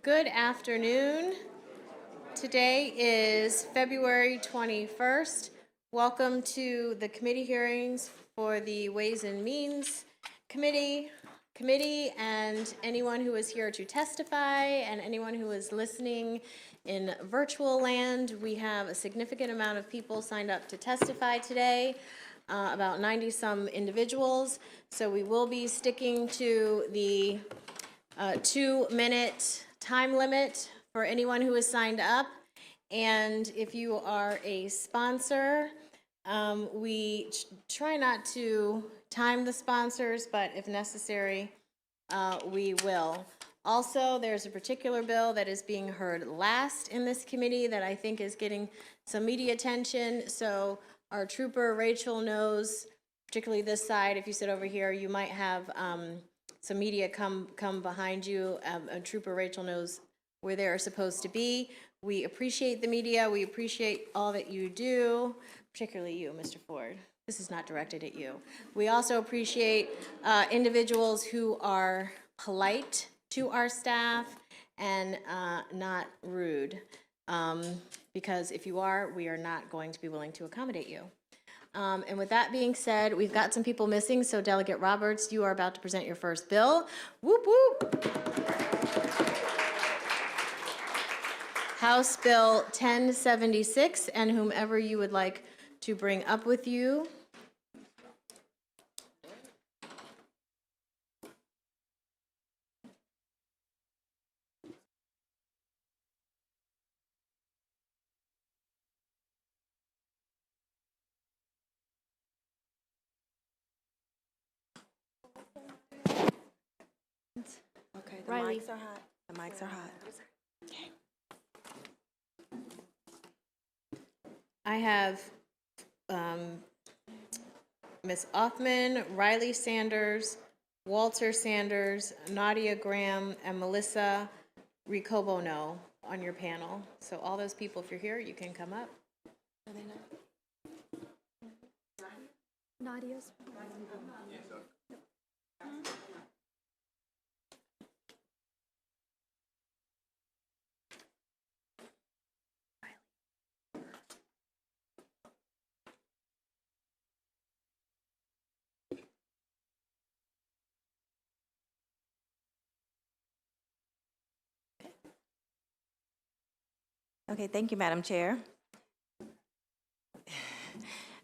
Good afternoon. Today is February 21st. Welcome to the committee hearings for the Ways and Means Committee, and anyone who is here to testify and anyone who is listening in virtual land. We have a significant amount of people signed up to testify today, about 90 some individuals. So we will be sticking to the 2-minute time limit for anyone who is signed up. And if you are a sponsor, we try not to time the sponsors, but if necessary, we will. Also, there's a particular bill that is being heard last in this committee that I think is getting some media attention. So our trooper Rachel knows, particularly this side, if you sit over here, you might have some media come behind you. Trooper Rachel knows where they are supposed to be. We appreciate the media. We appreciate all that you do, particularly you, Mr. Ford. This is not directed at you. We also appreciate individuals who are polite to our staff and not rude. Because if you are, we are not going to be willing to accommodate you. And with that being said, we've got some people missing, so Delegate Roberts, you are about to present your first bill. Whoop, whoop. House Bill 1076, and whomever you would like to bring up with you. Okay, the Riley. mics are hot. The mics are hot. Okay. I have Ms. Offman, Riley Sanders, Walter Sanders, Nadia Graham, and Melissa Ricobono on your panel. So all those people, if you're here, you can come up. Are they not? Nadia's. Okay, thank you, Madam Chair.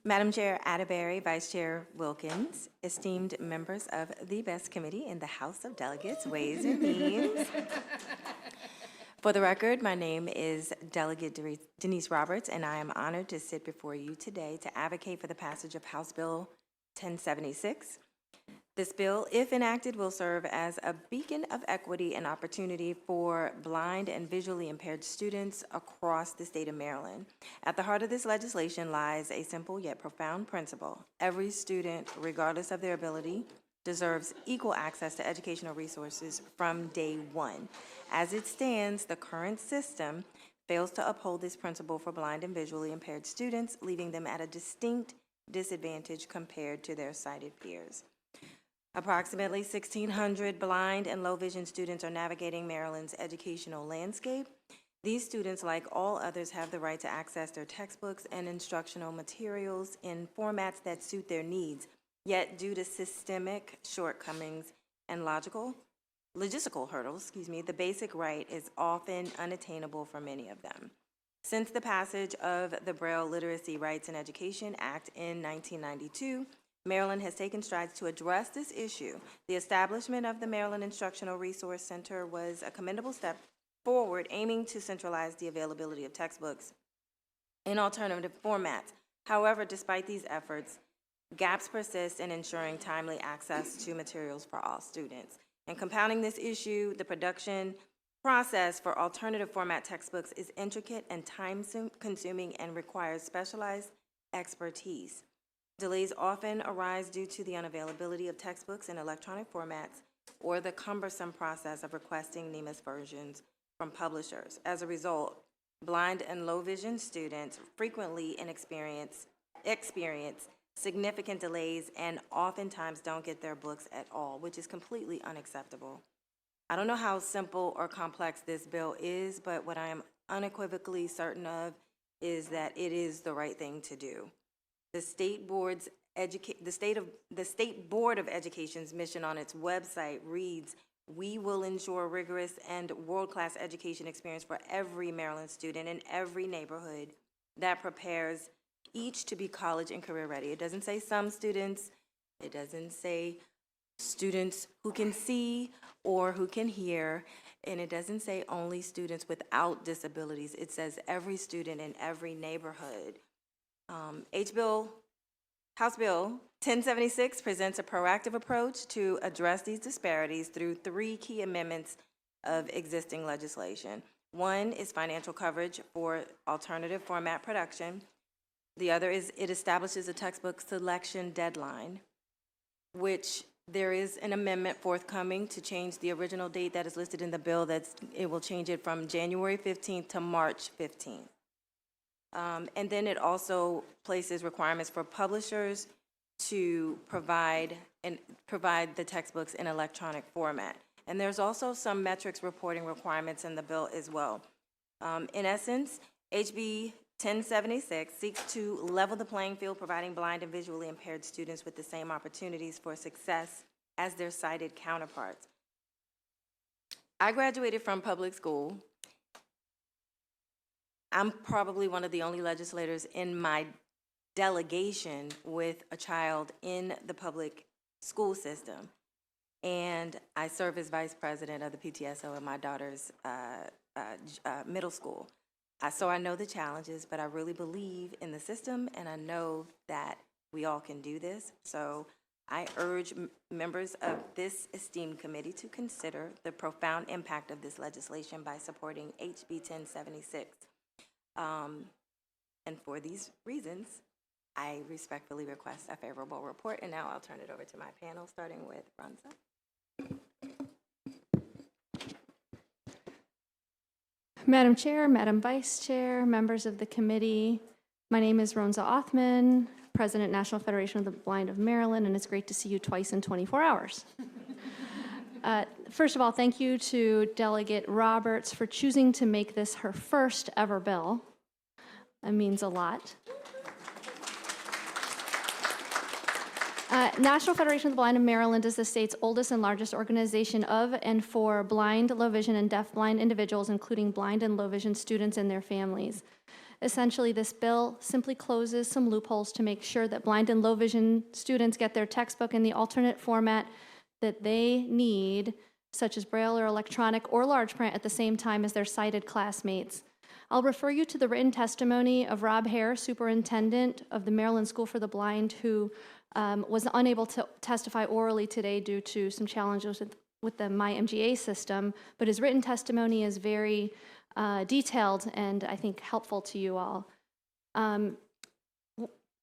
Madam Chair Atterbury, Vice Chair Wilkins, esteemed members of the best committee in the House of Delegates, Ways and Means. For the record, my name is Delegate Denise Roberts, and I am honored to sit before you today to advocate for the passage of House Bill 1076. This bill, if enacted, will serve as a beacon of equity and opportunity for blind and visually impaired students across the state of Maryland. At the heart of this legislation lies a simple yet profound principle. Every student, regardless of their ability, deserves equal access to educational resources from day one. As it stands, the current system fails to uphold this principle for blind and visually impaired students, leaving them at a distinct disadvantage compared to their sighted peers. Approximately 1,600 blind and low vision students are navigating Maryland's educational landscape. These students, like all others, have the right to access their textbooks and instructional materials in formats that suit their needs. Yet, due to systemic shortcomings and logistical hurdles, the basic right is often unattainable for many of them. Since the passage of the Braille Literacy Rights and Education Act in 1992, Maryland has taken strides to address this issue. The establishment of the Maryland Instructional Resource Center was a commendable step forward, aiming to centralize the availability of textbooks in alternative formats. However, despite these efforts, gaps persist in ensuring timely access to materials for all students. And compounding this issue, the production process for alternative format textbooks is intricate and time-consuming and requires specialized expertise. Delays often arise due to the unavailability of textbooks in electronic formats or the cumbersome process of requesting NEMIS versions from publishers. As a result, blind and low vision students frequently experience significant delays and oftentimes don't get their books at all, which is completely unacceptable. I don't know how simple or complex this bill is, but what I am unequivocally certain of is that it is the right thing to do. The State Board of Education's mission on its website reads, "We will ensure rigorous and world-class education experience for every Maryland student in every neighborhood that prepares each to be college and career ready." It doesn't say some students. It doesn't say students who can see or who can hear, and it doesn't say only students without disabilities. It says every student in every neighborhood. House Bill 1076 presents a proactive approach to address these disparities through 3 key amendments of existing legislation. One is financial coverage for alternative format production. The other is it establishes a textbook selection deadline, which there is an amendment forthcoming to change the original date that is listed in the bill. It will change it from January 15th to March 15th. And then it also places requirements for publishers to provide the textbooks in electronic format. And there's also some metrics reporting requirements in the bill as well. In essence, HB 1076 seeks to level the playing field, providing blind and visually impaired students with the same opportunities for success as their sighted counterparts. I graduated from public school. I'm probably one of the only legislators in my delegation with a child in the public school system. And I serve as vice president of the PTSO at my daughter's middle school. So I know the challenges, but I really believe in the system, and I know that we all can do this. So I urge members of this esteemed committee to consider the profound impact of this legislation by supporting HB 1076. And for these reasons, I respectfully request a favorable report, and now I'll turn it over to my panel, starting with Ronza. Madam Chair, Madam Vice Chair, members of the committee, my name is Ronza Othman, President, National Federation of the Blind of Maryland, and it's great to see you twice in 24 hours. First of all, thank you to Delegate Roberts for choosing to make this her first ever bill. That means a lot. National Federation of the Blind of Maryland is the state's oldest and largest organization of and for blind, low vision, and deafblind individuals, including blind and low vision students and their families. Essentially, this bill simply closes some loopholes to make sure that blind and low vision students get their textbook in the alternate format that they need, such as Braille or electronic or large print, at the same time as their sighted classmates. I'll refer you to the written testimony of Rob Hare, Superintendent of the Maryland School for the Blind, who was unable to testify orally today due to some challenges with the MyMGA system, but his written testimony is very detailed and I think helpful to you all.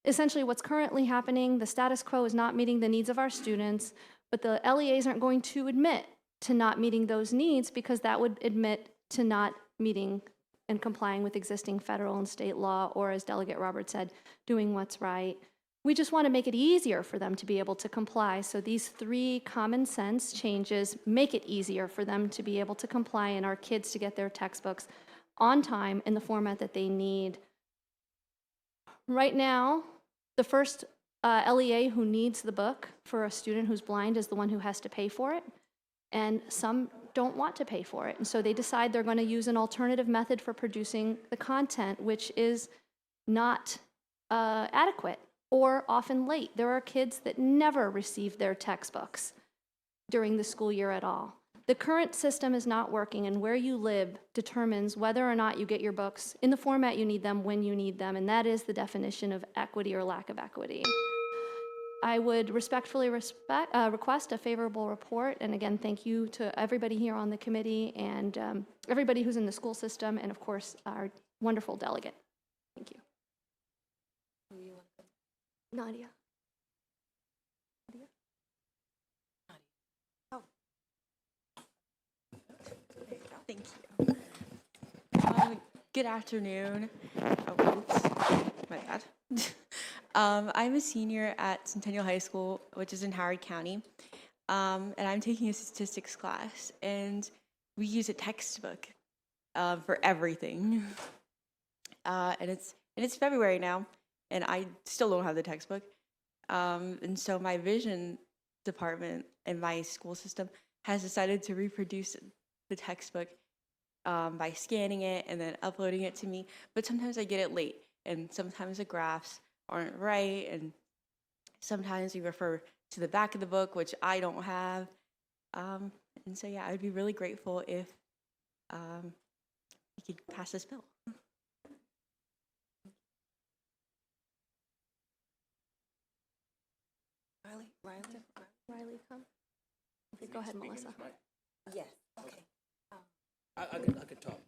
Essentially, what's currently happening, the status quo is not meeting the needs of our students, but the LEAs aren't going to admit to not meeting those needs because that would admit to not meeting and complying with existing federal and state law, or as Delegate Roberts said, doing what's right. We just want to make it easier for them to be able to comply. So these 3 common sense changes make it easier for them to be able to comply and our kids to get their textbooks on time in the format that they need. Right now, the first LEA who needs the book for a student who's blind is the one who has to pay for it. And some don't want to pay for it. And so they decide they're going to use an alternative method for producing the content, which is not adequate or often late. There are kids that never receive their textbooks during the school year at all. The current system is not working, and where you live determines whether or not you get your books in the format you need them when you need them, and that is the definition of equity or lack of equity. I would respectfully request a favorable report, and again, thank you to everybody here on the committee and everybody who's in the school system, and of course, our wonderful delegate. Thank you. Nadia. Oh. Thank you. Good afternoon. Oh, oops, my bad. I'm a senior at Centennial High School, which is in Howard County. and I'm taking a statistics class, and we use a textbook for everything. And it's February now, and I still don't have the textbook. And so my vision department in my school system has decided to reproduce the textbook by scanning it and then uploading it to me. But sometimes I get it late, and sometimes the graphs aren't right, and sometimes we refer to the back of the book, which I don't have. And so, yeah, I'd be really grateful if you could pass this bill. Riley, come. Okay, go ahead, Melissa. Yes, okay. I can talk.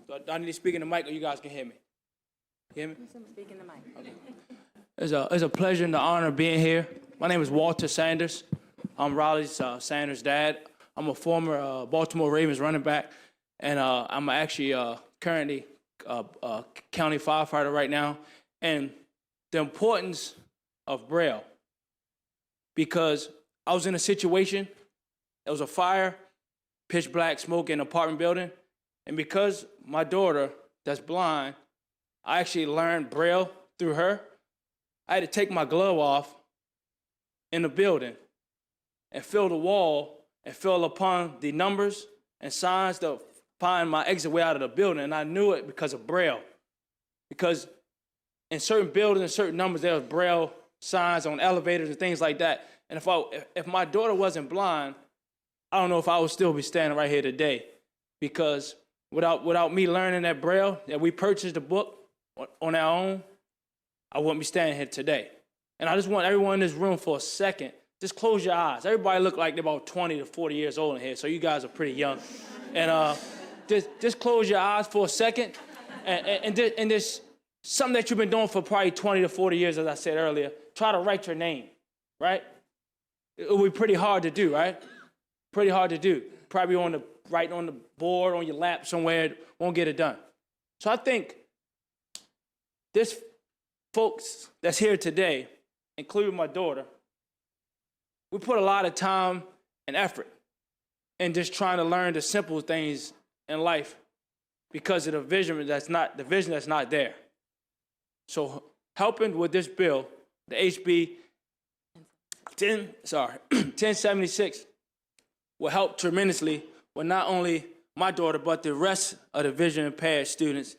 So I need to speak in the mic, or you guys can hear me. Hear me? Speak in the mic. Okay. It's a pleasure and an honor being here. My name is Walter Sanders. I'm Riley's Sanders' dad. I'm a former Baltimore Ravens running back, and I'm actually currently county firefighter right now. And the importance of Braille, because I was in a situation, there was a fire, pitch black smoke in an apartment building, and because my daughter that's blind, I actually learned Braille through her. I had to take my glove off in the building and feel the wall and feel upon the numbers and signs to find my exit way out of the building. And I knew it because of Braille. Because in certain buildings and certain numbers, there was Braille signs on elevators and things like that. And if my daughter wasn't blind, I don't know if I would still be standing right here today. Because without me learning that Braille, that we purchased the book on our own, I wouldn't be standing here today. And I just want everyone in this room for a second, just close your eyes. Everybody look like they're about 20 to 40 years old in here, so you guys are pretty young. And just close your eyes for a second. And there's something that you've been doing for probably 20 to 40 years, as I said earlier. Try to write your name, right? It will be pretty hard to do, right? Pretty hard to do. Probably writing on the board, on your lap somewhere, won't get it done. So I think this folks that's here today, including my daughter, we put a lot of time and effort in just trying to learn the simple things in life because of the vision that's not there. So helping with this bill, the HB 1076 will help tremendously with not only my daughter, but the rest of the vision impaired students,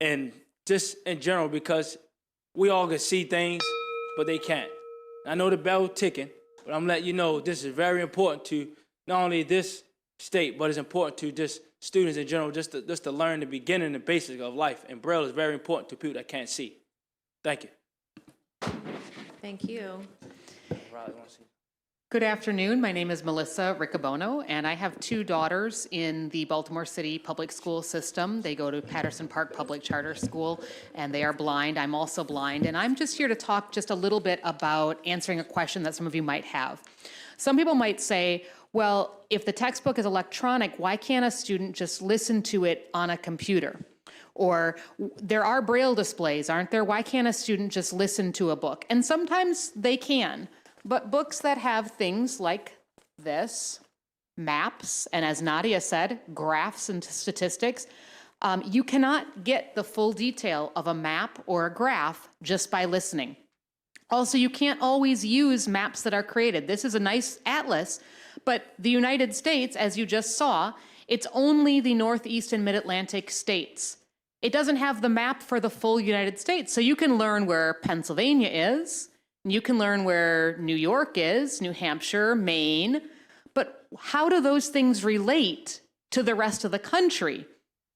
and just in general, because we all can see things, but they can't. I know the bell ticking, but I'm letting you know this is very important to not only this state, but it's important to just students in general, just to learn the beginning and basics of life. And Braille is very important to people that can't see. Thank you. Thank you. Riley, want to see? Good afternoon. My name is Melissa Riccobono, and I have two daughters in the Baltimore City public school system. They go to Patterson Park Public Charter School, and they are blind. I'm also blind, and I'm just here to talk just a little bit about answering a question that some of you might have. Some people might say, well, if the textbook is electronic, why can't a student just listen to it on a computer? Or there are Braille displays, aren't there? Why can't a student just listen to a book? And sometimes they can. But books that have things like this, maps, and as Nadia said, graphs and statistics, you cannot get the full detail of a map or a graph just by listening. Also, you can't always use maps that are created. This is a nice atlas, but the United States, as you just saw, it's only the Northeast and Mid-Atlantic states. It doesn't have the map for the full United States, so you can learn where Pennsylvania is, you can learn where New York is, New Hampshire, Maine, but how do those things relate to the rest of the country?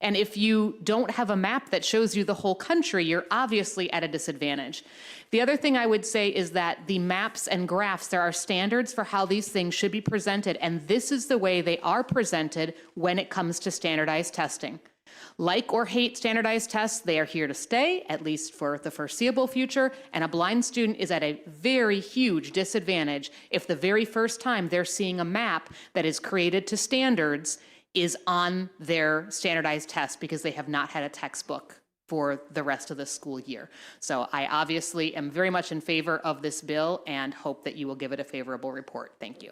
And if you don't have a map that shows you the whole country, you're obviously at a disadvantage. The other thing I would say is that the maps and graphs, there are standards for how these things should be presented, and this is the way they are presented when it comes to standardized testing. Like or hate standardized tests, they are here to stay, at least for the foreseeable future, and a blind student is at a very huge disadvantage if the very first time they're seeing a map that is created to standards is on their standardized test because they have not had a textbook for the rest of the school year. So I obviously am very much in favor of this bill and hope that you will give it a favorable report. Thank you.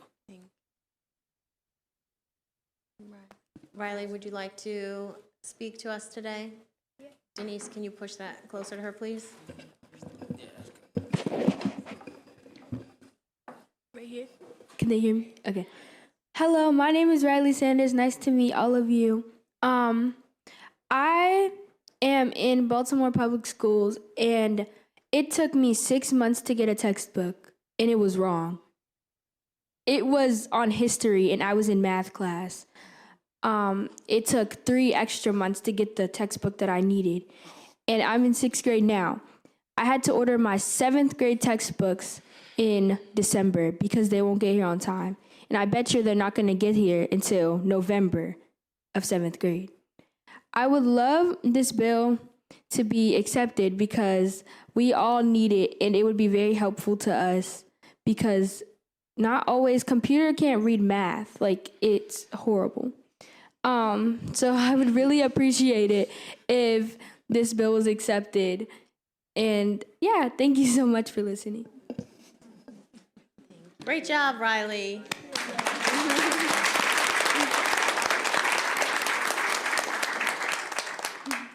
Riley, would you like to speak to us today? Denise, can you push that closer to her, please? Right here. Can they hear me? Okay. Hello, my name is Riley Sanders. Nice to meet all of you. I am in Baltimore Public Schools, and it took me 6 months to get a textbook, and it was wrong. It was on history, and I was in math class. It took 3 extra months to get the textbook that I needed, and I'm in 6th grade now. I had to order my 7th grade textbooks in December because they won't get here on time. And I bet you they're not going to get here until November of 7th grade. I would love this bill to be accepted because we all need it, and it would be very helpful to us because not always computer can't read math. Like, it's horrible. So I would really appreciate it if this bill was accepted. And yeah, thank you so much for listening. Great job, Riley.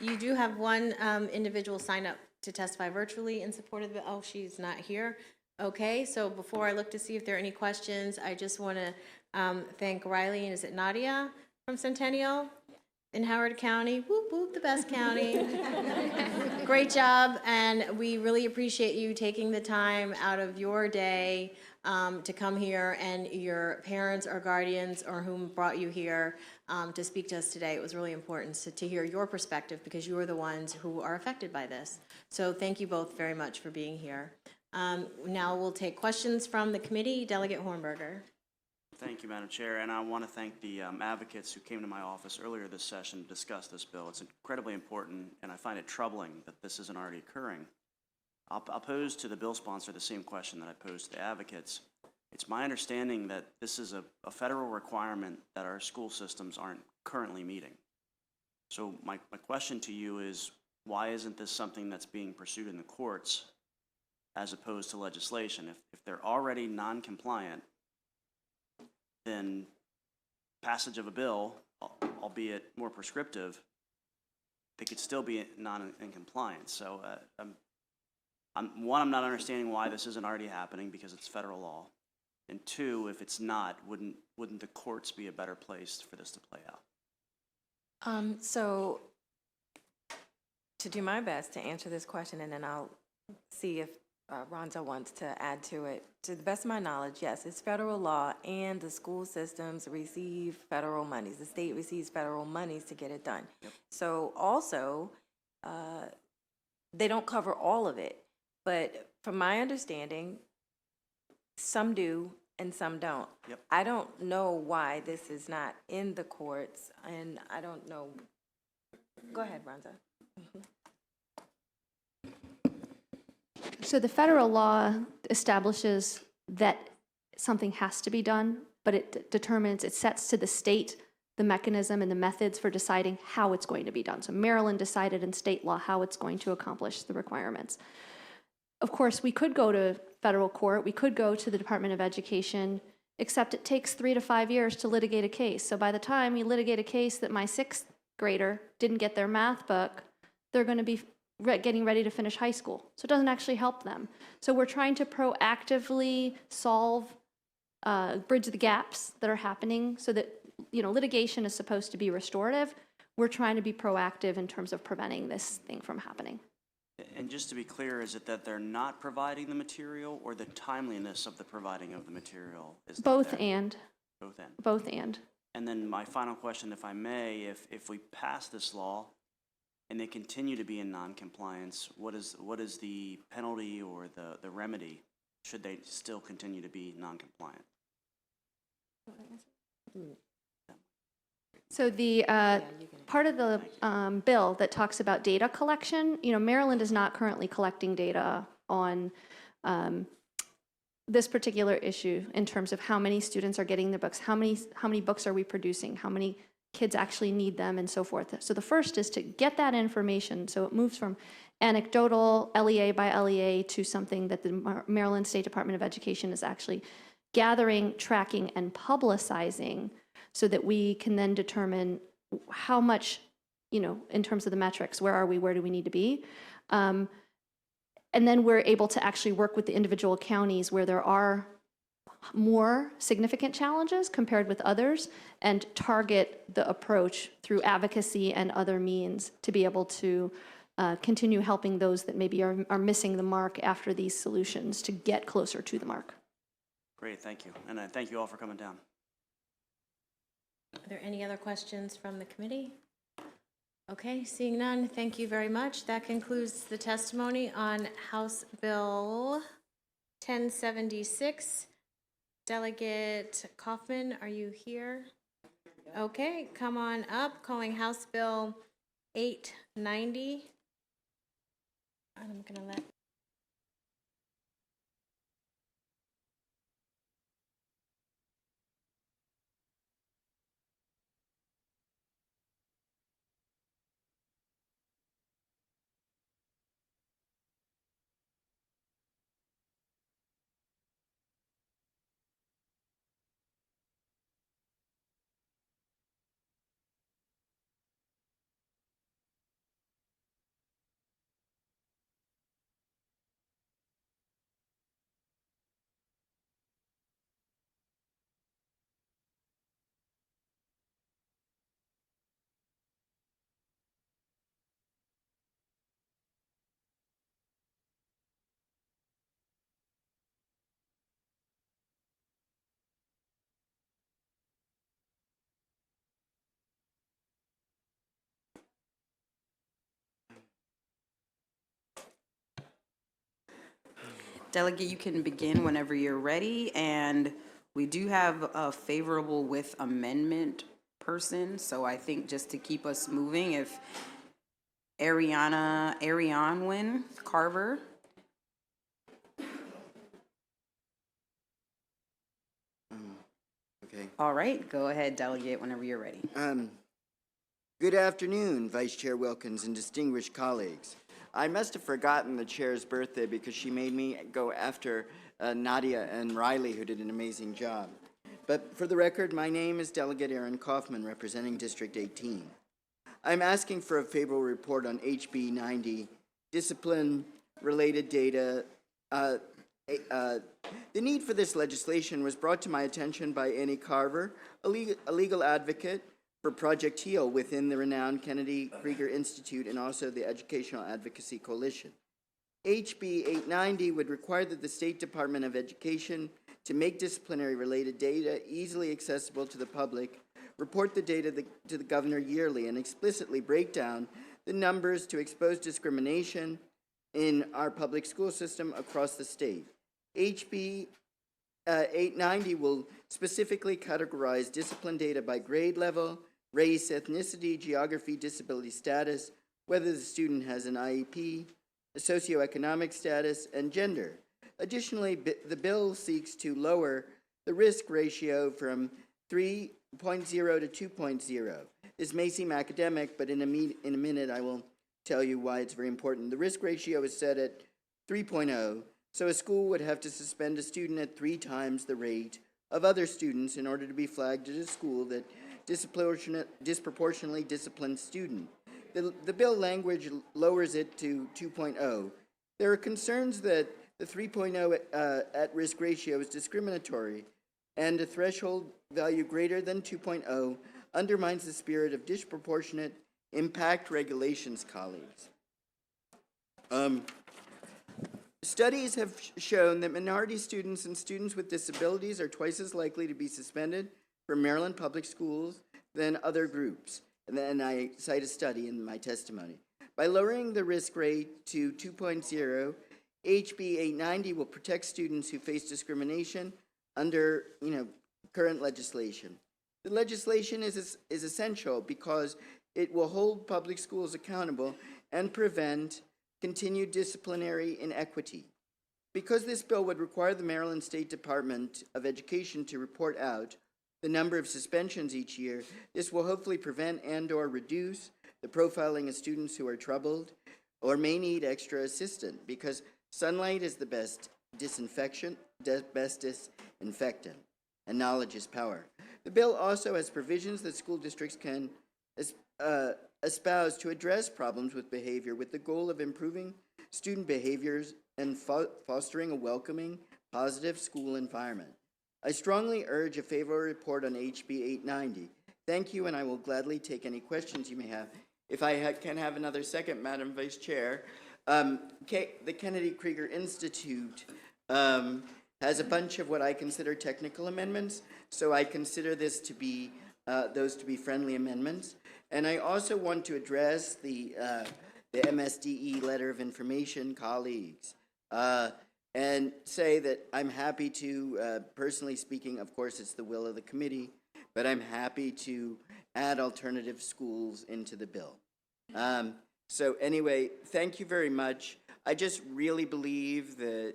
You do have one individual sign up to testify virtually in support of the, oh, she's not here. Okay, so before I look to see if there are any questions, I just want to thank Riley, and is it Nadia from Centennial in Howard County? Whoop, whoop, the best county. Great job, and we really appreciate you taking the time out of your day to come here, and your parents or guardians or whom brought you here to speak to us today. It was really important to hear your perspective because you are the ones who are affected by this. So thank you both very much for being here. Now we'll take questions from the committee. Delegate Hornberger. Thank you, Madam Chair, and I want to thank the advocates who came to my office earlier this session to discuss this bill. It's incredibly important, and I find it troubling that this isn't already occurring. I'll pose to the bill sponsor the same question that I posed to the advocates. It's my understanding that this is a federal requirement that our school systems aren't currently meeting. So my question to you is, why isn't this something that's being pursued in the courts as opposed to legislation? If they're already non-compliant, then passage of a bill, albeit more prescriptive, they could still be in compliance. So I'm not understanding why this isn't already happening because it's federal law. And 2, if it's not, wouldn't the courts be a better place for this to play out? So to do my best to answer this question, and then I'll see if Rhonda wants to add to it. To the best of my knowledge, yes, it's federal law, and the school systems receive federal monies. The state receives federal monies to get it done. Yep. So also, they don't cover all of it. But from my understanding, some do and some don't. Yep. I don't know why this is not in the courts, and I don't know. Go ahead, Rhonda. So the federal law establishes that something has to be done, but it sets to the state the mechanism and the methods for deciding how it's going to be done. So Maryland decided in state law how it's going to accomplish the requirements. Of course, we could go to federal court, we could go to the Department of Education, except it takes 3 to 5 years to litigate a case. So by the time we litigate a case that my 6th grader didn't get their math book, they're going to be getting ready to finish high school. So it doesn't actually help them. So we're trying to proactively solve, bridge the gaps that are happening so that, litigation is supposed to be restorative. We're trying to be proactive in terms of preventing this thing from happening. And just to be clear, is it that they're not providing the material or the timeliness of the providing of the material? Is Both that and. Both and. Both and. And then my final question, if I may, if we pass this law and they continue to be in non-compliance, what is the penalty or the remedy should they still continue to be non-compliant? So the part of the bill that talks about data collection, Maryland is not currently collecting data on this particular issue in terms of how many students are getting their books, how many books are we producing, how many kids actually need them and so forth. So the first is to get that information, so it moves from anecdotal LEA by LEA to something that the Maryland State Department of Education is actually gathering, tracking, and publicizing, so that we can then determine how much, in terms of the metrics, where are we, where do we need to be? And then we're able to actually work with the individual counties where there are more significant challenges compared with others, and target the approach through advocacy and other means to be able to continue helping those that maybe are missing the mark after these solutions to get closer to the mark. Great, thank you. And thank you all for coming down. Are there any other questions from the committee? Okay, seeing none, thank you very much. That concludes the testimony on House Bill 1076. Delegate Kaufman, are you here? Okay, come on up. Calling House Bill 890. I'm gonna let Delegate, you can begin whenever you're ready, and we do have a favorable with amendment person, so I think just to keep us moving, if Arianwin Carver. Okay. All right, go ahead, Delegate, whenever you're ready. Good afternoon, Vice Chair Wilkins and distinguished colleagues. I must have forgotten the chair's birthday because she made me go after Nadia and Riley, who did an amazing job. But for the record, my name is Delegate Aaron Kaufman, representing District 18. I'm asking for a favorable report on HB 90, discipline-related data. The need for this legislation was brought to my attention by Annie Carver, a legal advocate for Project HEAL within the renowned Kennedy Krieger Institute and also the Educational Advocacy Coalition. HB 890 would require that the State Department of Education to make disciplinary-related data easily accessible to the public, report the data to the governor yearly, and explicitly break down the numbers to expose discrimination in our public school system across the state. HB 890 will specifically categorize discipline data by grade level, race, ethnicity, geography, disability status, whether the student has an IEP, socioeconomic status, and gender. Additionally, the bill seeks to lower the risk ratio from 3.0 to 2.0. This may seem academic, but in a minute I will tell you why it's very important. The risk ratio is set at 3.0, so a school would have to suspend a student at 3 times the rate of other students in order to be flagged as a school that disproportionately disciplined student. The bill language lowers it to 2.0. There are concerns that the 3.0 at-risk ratio is discriminatory, and a threshold value greater than 2.0 undermines the spirit of disproportionate impact regulations, colleagues. Studies have shown that minority students and students with disabilities are twice as likely to be suspended from Maryland public schools than other groups. And then I cite a study in my testimony. By lowering the risk rate to 2.0, HB 890 will protect students who face discrimination under current legislation. The legislation is essential because it will hold public schools accountable and prevent continued disciplinary inequity. Because this bill would require the Maryland State Department of Education to report out the number of suspensions each year, this will hopefully prevent and/or reduce the profiling of students who are troubled or may need extra assistance, because sunlight is the best disinfectant, and knowledge is power. The bill also has provisions that school districts can espouse to address problems with behavior with the goal of improving student behaviors and fostering a welcoming, positive school environment. I strongly urge a favorable report on HB 890. Thank you, and I will gladly take any questions you may have. If I can have another second, Madam Vice Chair. The Kennedy Krieger Institute has a bunch of what I consider technical amendments, so I consider this to be those to be friendly amendments. And I also want to address the MSDE letter of information colleagues and say that I'm happy to, personally speaking, of course, it's the will of the committee, but I'm happy to add alternative schools into the bill. So anyway, thank you very much. I just really believe that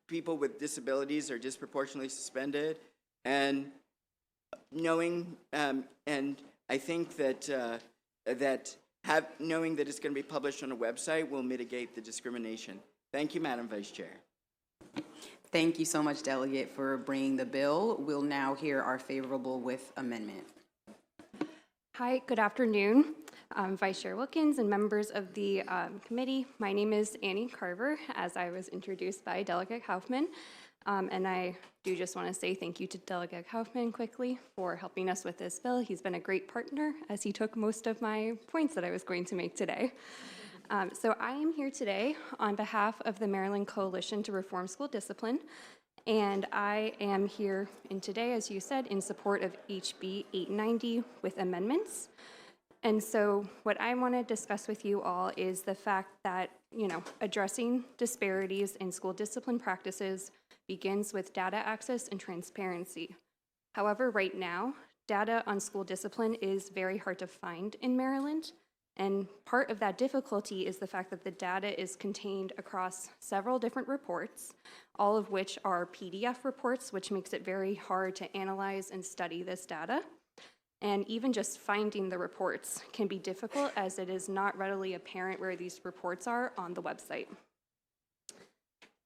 people with disabilities are disproportionately suspended, and knowing, and I think that knowing that it's going to be published on a website will mitigate the discrimination. Thank you, Madam Vice Chair. Thank you so much, Delegate, for bringing the bill. We'll now hear our favorable with amendment. Hi, good afternoon, Vice Chair Wilkins and members of the committee. My name is Annie Carver, as I was introduced by Delegate Kaufman. And I do just want to say thank you to Delegate Kaufman quickly for helping us with this bill. He's been a great partner, as he took most of my points that I was going to make today. So I am here today on behalf of the Maryland Coalition to Reform School Discipline, and I am here today, as you said, in support of HB 890 with amendments. And so what I want to discuss with you all is the fact that, addressing disparities in school discipline practices begins with data access and transparency. However, right now, data on school discipline is very hard to find in Maryland, and part of that difficulty is the fact that the data is contained across several different reports, all of which are PDF reports, which makes it very hard to analyze and study this data. And even just finding the reports can be difficult, as it is not readily apparent where these reports are on the website.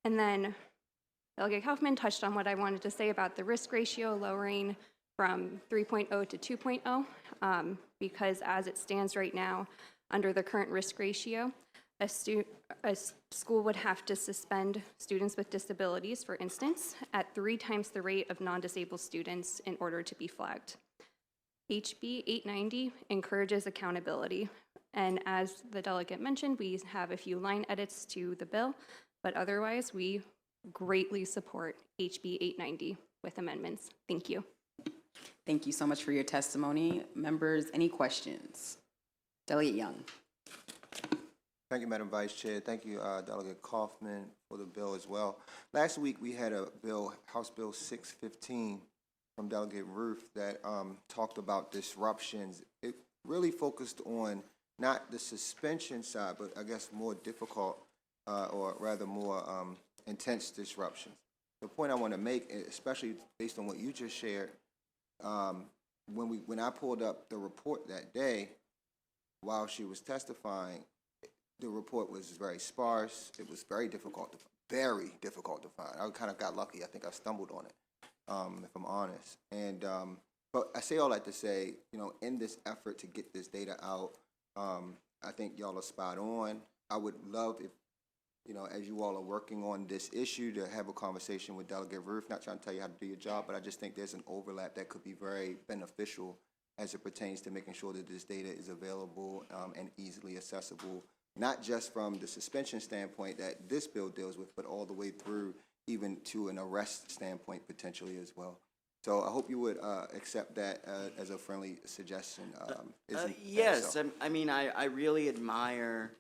And then Delegate Kaufman touched on what I wanted to say about the risk ratio lowering from 3.0 to 2.0, because as it stands right now, under the current risk ratio, a school would have to suspend students with disabilities, for instance, at 3 times the rate of non-disabled students in order to be flagged. HB 890 encourages accountability, and as the delegate mentioned, we have a few line edits to the bill, but otherwise we greatly support HB 890 with amendments. Thank you. Thank you so much for your testimony. Members, any questions? Delegate Young. Thank you, Madam Vice Chair. Thank you, Delegate Kaufman, for the bill as well. Last week, we had a bill, House Bill 615, from Delegate Ruth that talked about disruptions. It really focused on not the suspension side, but I guess more difficult or rather more intense disruptions. The point I want to make, especially based on what you just shared, when I pulled up the report that day while she was testifying, the report was very sparse. It was very difficult to find. I kind of got lucky. I think I stumbled on it, if I'm honest. And but I say all that to say, in this effort to get this data out, I think y'all are spot on. I would love if, as you all are working on this issue, to have a conversation with Delegate Ruth. Not trying to tell you how to do your job, but I just think there's an overlap that could be very beneficial as it pertains to making sure that this data is available and easily accessible, not just from the suspension standpoint that this bill deals with, but all the way through even to an arrest standpoint potentially as well. So I hope you would accept that as a friendly suggestion. Yes, so? I really admire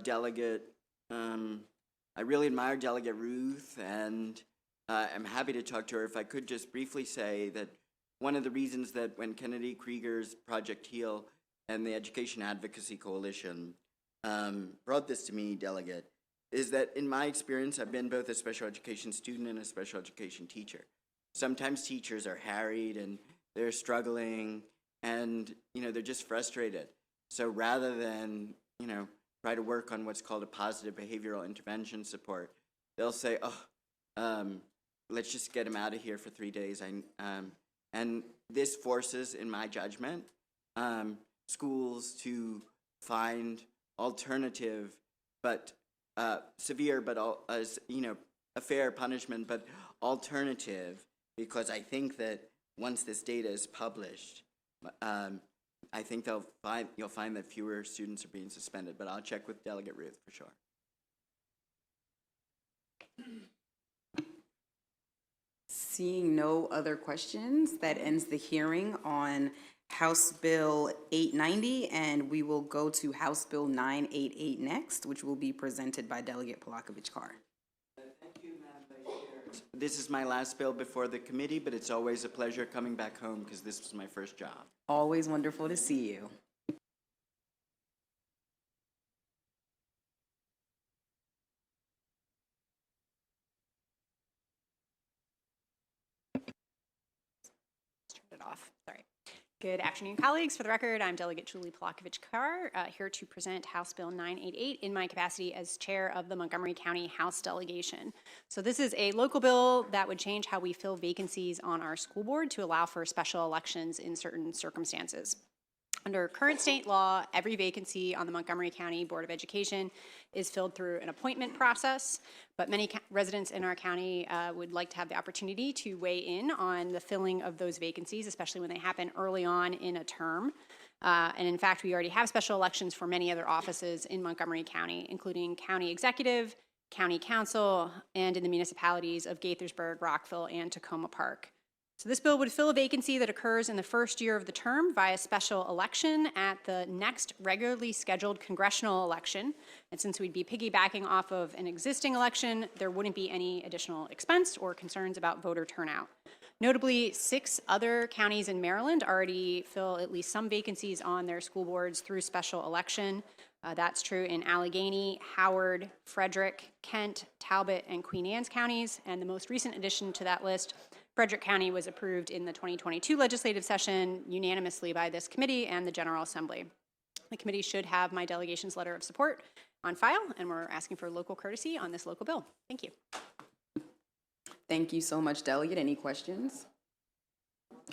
Delegate. I really admire Delegate Ruth, and I'm happy to talk to her. If I could just briefly say that one of the reasons that when Kennedy Krieger's Project HEAL and the Education Advocacy Coalition brought this to me, Delegate, is that in my experience, I've been both a special education student and a special education teacher. sometimes teachers are harried and they're struggling and, they're just frustrated. So rather than, try to work on what's called a positive behavioral intervention support, they'll say, let's just get them out of here for 3 days. And this forces, in my judgment, schools to find alternative, but severe, but a fair punishment, but alternative, because I think that once this data is published, I think you'll find that fewer students are being suspended, but I'll check with Delegate Ruth for sure. Seeing no other questions, that ends the hearing on House Bill 890, and we will go to House Bill 988 next, which will be presented by Delegate Polakovich-Carr. Thank you, Madam Vice Chair. This is my last bill before the committee, but it's always a pleasure coming back home because this was my first job. Always wonderful to see you. Turn it off. Sorry. Good afternoon, colleagues. For the record, I'm Delegate Julie Polakovich-Carr, here to present House Bill 988 in my capacity as chair of the Montgomery County House Delegation. So this is a local bill that would change how we fill vacancies on our school board to allow for special elections in certain circumstances. Under current state law, every vacancy on the Montgomery County Board of Education is filled through an appointment process, but many residents in our county would like to have the opportunity to weigh in on the filling of those vacancies, especially when they happen early on in a term. And in fact, we already have special elections for many other offices in Montgomery County, including county executive, county council, and in the municipalities of Gaithersburg, Rockville, and Tacoma Park. So this bill would fill a vacancy that occurs in the first year of the term via special election at the next regularly scheduled congressional election. And since we'd be piggybacking off of an existing election, there wouldn't be any additional expense or concerns about voter turnout. Notably, 6 other counties in Maryland already fill at least some vacancies on their school boards through special election. That's true in Allegheny, Howard, Frederick, Kent, Talbot, and Queen Anne's counties. And the most recent addition to that list, Frederick County, was approved in the 2022 legislative session unanimously by this committee and the General Assembly. The committee should have my delegation's letter of support on file, and we're asking for local courtesy on this local bill. Thank you. Thank you so much, Delegate. Any questions?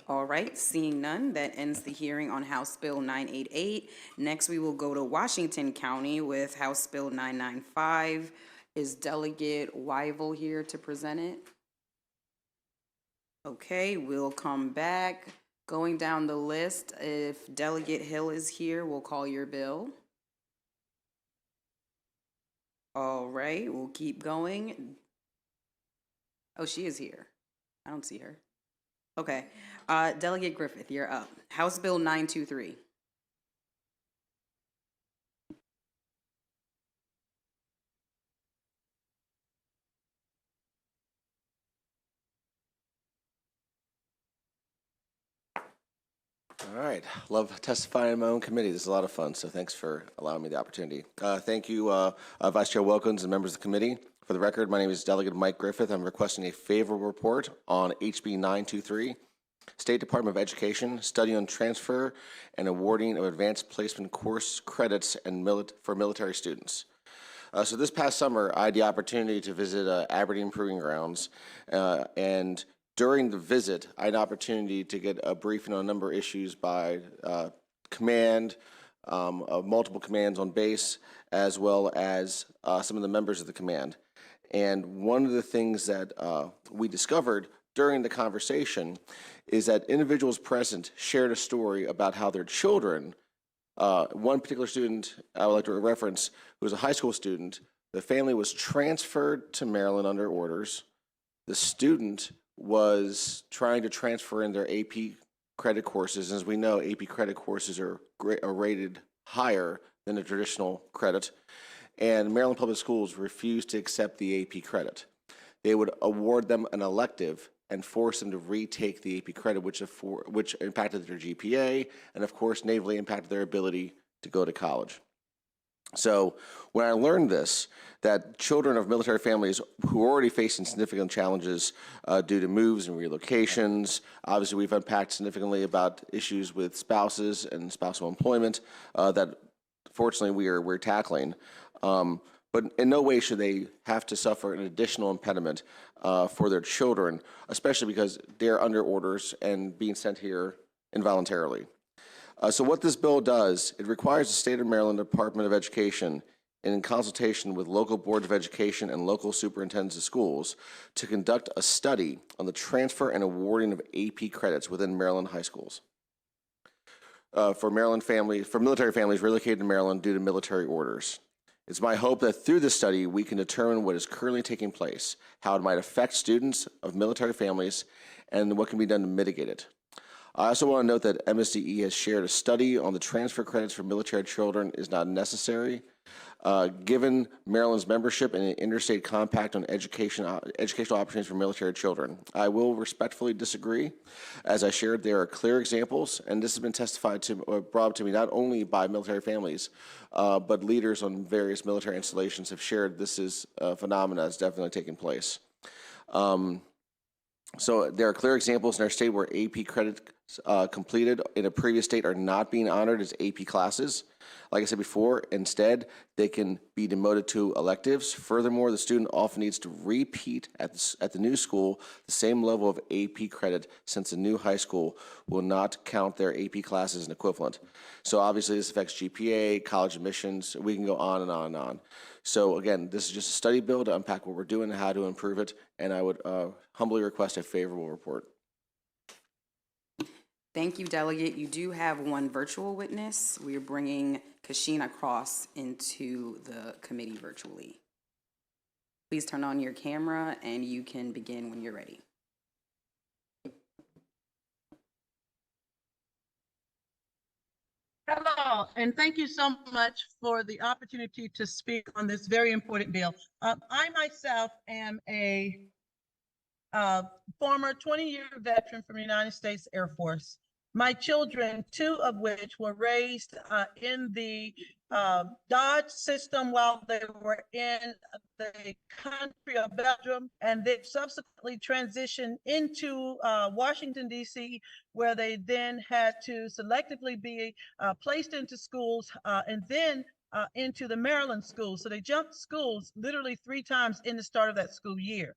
All right, seeing none, that ends the hearing on House Bill 988. Next, we will go to Washington County with House Bill 995. Is Delegate Wyville here to present it? Okay, we'll come back. Going down the list, if Delegate Hill is here, we'll call your bill. All right, we'll keep going. Oh, she is here. I don't see her. Okay, Delegate Griffith, you're up. House Bill 923. All right. Love testifying in my own committee. This is a lot of fun, so thanks for allowing me the opportunity. Thank you, Vice Chair Wilkins and members of the committee. For the record, my name is Delegate Mike Griffith. I'm requesting a favorable report on HB 923, State Department of Education, study on transfer and awarding of advanced placement course credits and for military students. So this past summer, I had the opportunity to visit Aberdeen Proving Grounds, and during the visit, I had an opportunity to get a briefing on a number of issues by command, multiple commands on base, as well as some of the members of the command. And one of the things that we discovered during the conversation is that individuals present shared a story about how their children, one particular student I would like to reference, who was a high school student, the family was transferred to Maryland under orders. The student was trying to transfer in their AP credit courses. As we know, AP credit courses are rated higher than a traditional credit, and Maryland Public Schools refused to accept the AP credit. They would award them an elective and force them to retake the AP credit, which impacted their GPA and, of course, negatively impacted their ability to go to college. So when I learned this, that children of military families who are already facing significant challenges due to moves and relocations, obviously we've unpacked significantly about issues with spouses and spousal employment that fortunately we're tackling. But in no way should they have to suffer an additional impediment for their children, especially because they're under orders and being sent here involuntarily. So what this bill does, it requires the State of Maryland Department of Education, in consultation with local boards of education and local superintendents of schools, to conduct a study on the transfer and awarding of AP credits within Maryland high schools for military families relocated to Maryland due to military orders. It's my hope that through this study, we can determine what is currently taking place, how it might affect students of military families, and what can be done to mitigate it. I also want to note that MSDE has shared a study on the transfer credits for military children is not necessary. Given Maryland's membership in an interstate compact on educational opportunities for military children. I will respectfully disagree. As I shared, there are clear examples, and this has been testified to or brought up to me not only by military families, but leaders on various military installations have shared this is a phenomenon that's definitely taking place. So there are clear examples in our state where AP credits completed in a previous state are not being honored as AP classes. Like I said before, instead, they can be demoted to electives. Furthermore, the student often needs to repeat at the new school the same level of AP credit, since the new high school will not count their AP classes as an equivalent. So obviously this affects GPA, college admissions, we can go on and on and on. So again, this is just a study bill to unpack what we're doing and how to improve it, and I would humbly request a favorable report. Thank you, Delegate. You do have one virtual witness. We are bringing Kashina Cross into the committee virtually. Please turn on your camera and you can begin when you're ready. Hello, and thank you so much for the opportunity to speak on this very important bill. I myself am a former 20-year veteran from the United States Air Force. My children, 2 of which were raised in the Dodge system while they were in the country of Belgium, and they subsequently transitioned into Washington, D.C., where they then had to selectively be placed into schools and then into the Maryland schools. So they jumped schools literally 3 times in the start of that school year.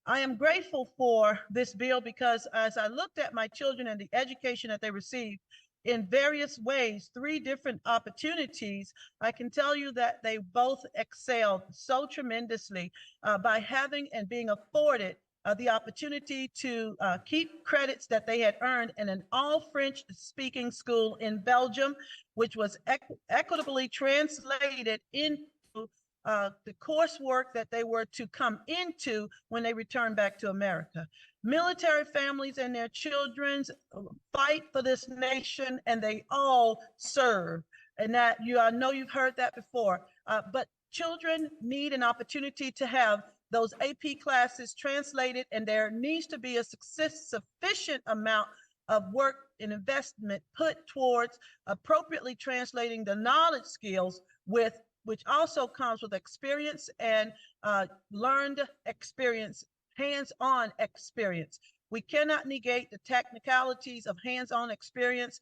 I am grateful for this bill because as I looked at my children and the education that they received in various ways, 3 different opportunities, I can tell you that they both excelled so tremendously by having and being afforded the opportunity to keep credits that they had earned in an all-French speaking school in Belgium, which was equitably translated into the coursework that they were to come into when they returned back to America. Military families and their children fight for this nation, and they all serve. And that I know you've heard that before, but children need an opportunity to have those AP classes translated, and there needs to be a sufficient amount of work and investment put towards appropriately translating the knowledge skills which also comes with experience and learned experience, hands-on experience. We cannot negate the technicalities of hands-on experience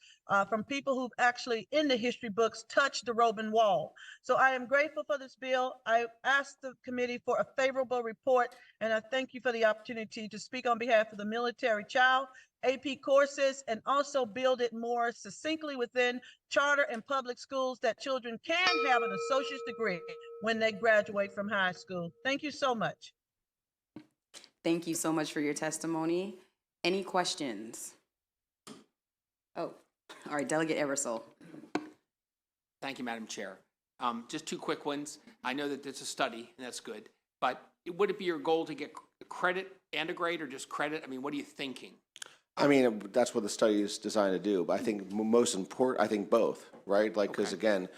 from people who've actually, in the history books, touched the Roman wall. So I am grateful for this bill. I asked the committee for a favorable report, and I thank you for the opportunity to speak on behalf of the military child, AP courses, and also build it more succinctly within charter and public schools that children can have an associate's degree when they graduate from high school. Thank you so much. Thank you so much for your testimony. Any questions? Oh, all right, Delegate Eversole. Thank you, Madam Chair. Just 2 quick ones. I know that it's a study, and that's good, but would it be your goal to get credit and a grade, or just credit? I mean, what are you thinking? I mean, that's what the study is designed to do, but I think most important, I think both, right? Like, because again,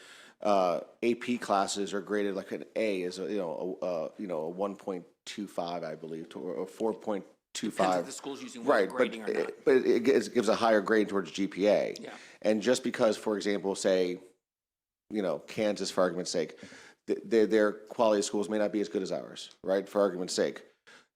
AP classes are graded like an A is a 1.25, I believe, or 4.25. Depends if the school's using right, grading or not. But it gives a higher grade towards GPA. Yeah. And just because, for example, say Kansas, for argument's sake, their quality of schools may not be as good as ours, right? For argument's sake,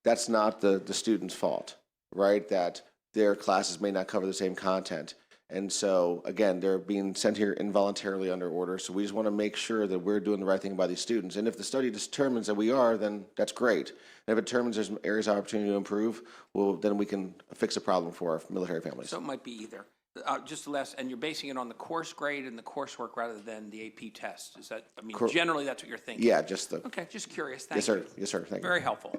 that's not the student's fault, right? That their classes may not cover the same content. And so, again, they're being sent here involuntarily under order. So we just want to make sure that we're doing the right thing by these students. And if the study determines that we are, then that's great. And if it determines there's areas of opportunity to improve, well, then we can fix a problem for our military families. So it might be either. Just the last, and you're basing it on the course grade and the coursework rather than the AP test. Is that, generally that's what you're thinking? Yeah, just the. Okay, just curious. Thank Yes, sir. you. Yes, sir. Thank you. Very helpful.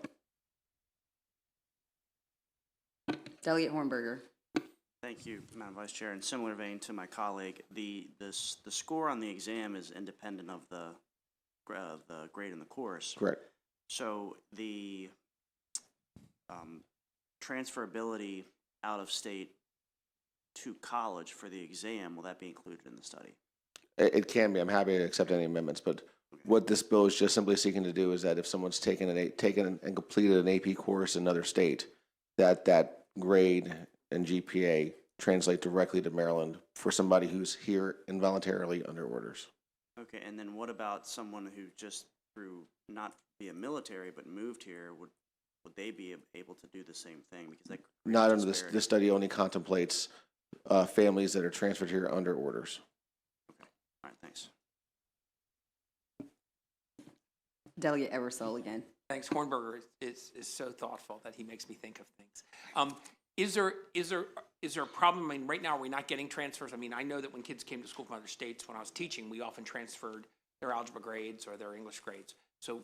Delegate Hornberger. Thank you, Madam Vice Chair. In similar vein to my colleague, the score on the exam is independent of the grade in the course. Correct. So the transferability out of state to college for the exam, will that be included in the study? It can be. I'm happy to accept any amendments, but what this bill is just simply seeking to do is that if someone's taken and completed an AP course in another state, that grade and GPA translate directly to Maryland for somebody who's here involuntarily under orders. Okay, and then what about someone who just through not via military but moved here? Would they be able to do the same thing? Because that not under this. This study only contemplates families that are transferred here under orders. Okay. All right. Thanks. Delegate Eversole again. Thanks. Hornberger is so thoughtful that he makes me think of things. Is there a problem? I mean, right now, are we not getting transfers? I mean, I know that when kids came to school from other states, when I was teaching, we often transferred their algebra grades or their English grades. So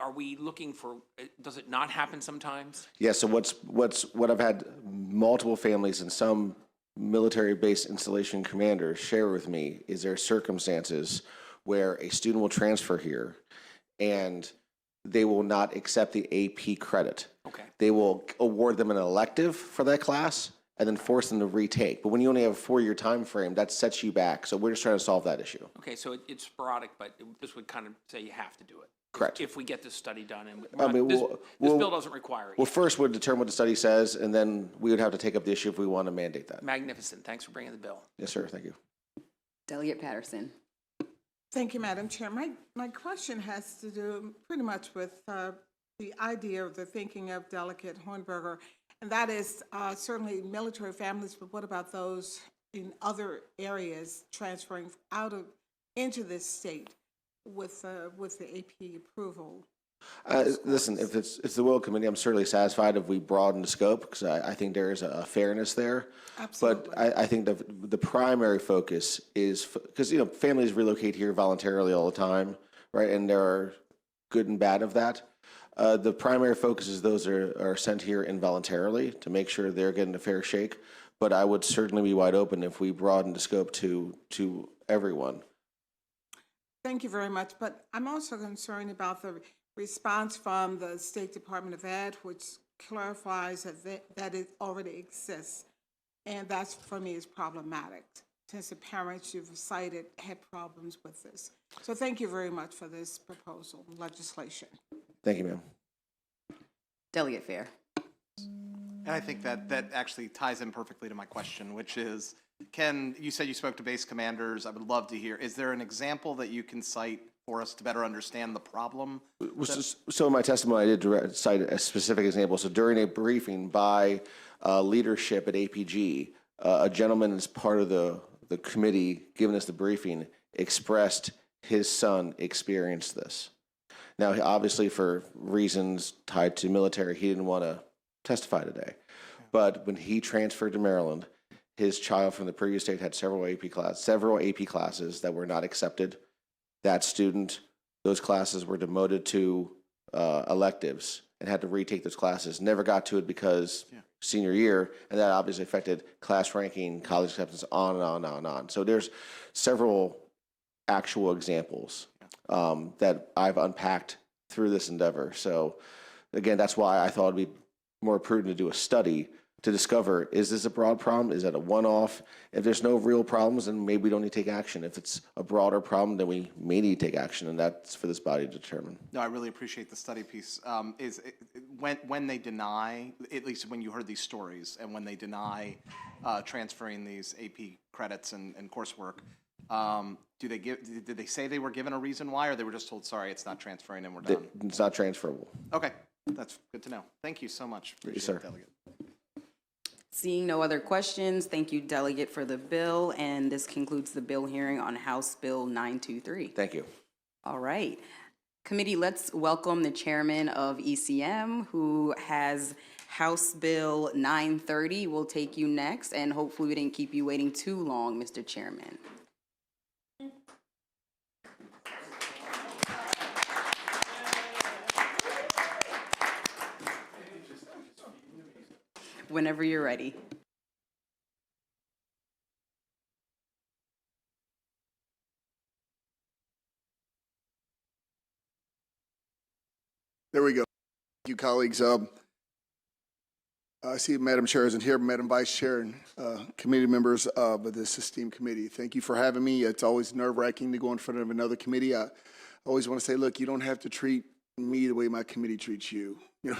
are we looking for, does it not happen sometimes? Yeah, so what I've had multiple families and some military-based installation commanders share with me is there are circumstances where a student will transfer here and they will not accept the AP credit. Okay. They will award them an elective for that class and then force them to retake. But when you only have a 4-year time frame, that sets you back. So we're just trying to solve that issue. Okay, so it's sporadic, but this would kind of say you have to do it. Correct. If we get this study done, and this bill doesn't require it. Well, first we'll determine what the study says, and then we would have to take up the issue if we want to mandate that. Magnificent. Thanks for bringing the bill. Yes, sir. Thank you. Delegate Patterson. Thank you, Madam Chair. My question has to do pretty much with the idea of the thinking of Delegate Hornberger, and that is certainly military families, but what about those in other areas transferring into this state with the AP approval? Listen, if it's the will committee, I'm certainly satisfied if we broaden the scope because I think there is a fairness there. Absolutely. But I think the primary focus is because families relocate here voluntarily all the time, right? And there are good and bad of that. The primary focus is those that are sent here involuntarily to make sure they're getting a fair shake. But I would certainly be wide open if we broaden the scope to everyone. Thank you very much. But I'm also concerned about the response from the State Department of Ed, which clarifies that it already exists. And that's, for me, is problematic, since the parents you've cited had problems with this. So thank you very much for this proposal, legislation. Thank you, ma'am. Delegate Fair. And I think that actually ties in perfectly to my question, which is, you said you spoke to base commanders. I would love to hear, is there an example that you can cite for us to better understand the problem? So in my testimony, I did cite a specific example. So during a briefing by leadership at APG, a gentleman as part of the committee giving us the briefing expressed his son experienced this. Now, obviously for reasons tied to military, he didn't want to testify today. But when he transferred to Maryland, his child from the previous state had several AP classes that were not accepted. That student, those classes were demoted to electives and had to retake those classes. Never got to it because senior year, and that obviously affected class ranking, college acceptance, on and on and on and on. So there's several actual examples that I've unpacked through this endeavor. So again, that's why I thought it'd be more prudent to do a study to discover, is this a broad problem? Is that a one-off? If there's no real problems, then maybe we don't need to take action. If it's a broader problem, then we may need to take action, and that's for this body to determine. No, I really appreciate the study piece. When they deny, at least when you heard these stories, and when they deny transferring these AP credits and coursework, Did they say they were given a reason why, or they were just told, sorry, it's not transferring and we're done? It's not transferable. Okay, that's good to know. Thank you so much. Yes, Appreciate it, sir. Delegate. Seeing no other questions, thank you, Delegate, for the bill, and this concludes the bill hearing on House Bill 923. Thank you. All right. Committee, let's welcome the chairman of ECM, who has House Bill 930. We'll take you next, and hopefully we didn't keep you waiting too long, Mr. Chairman. Whenever you're ready. There we go. Thank you, colleagues. I see Madam Chair isn't here, Madam Vice Chair and committee members of this esteemed committee. Thank you for having me. It's always nerve-wracking to go in front of another committee. I always want to say, look, you don't have to treat me the way my committee treats you. You know?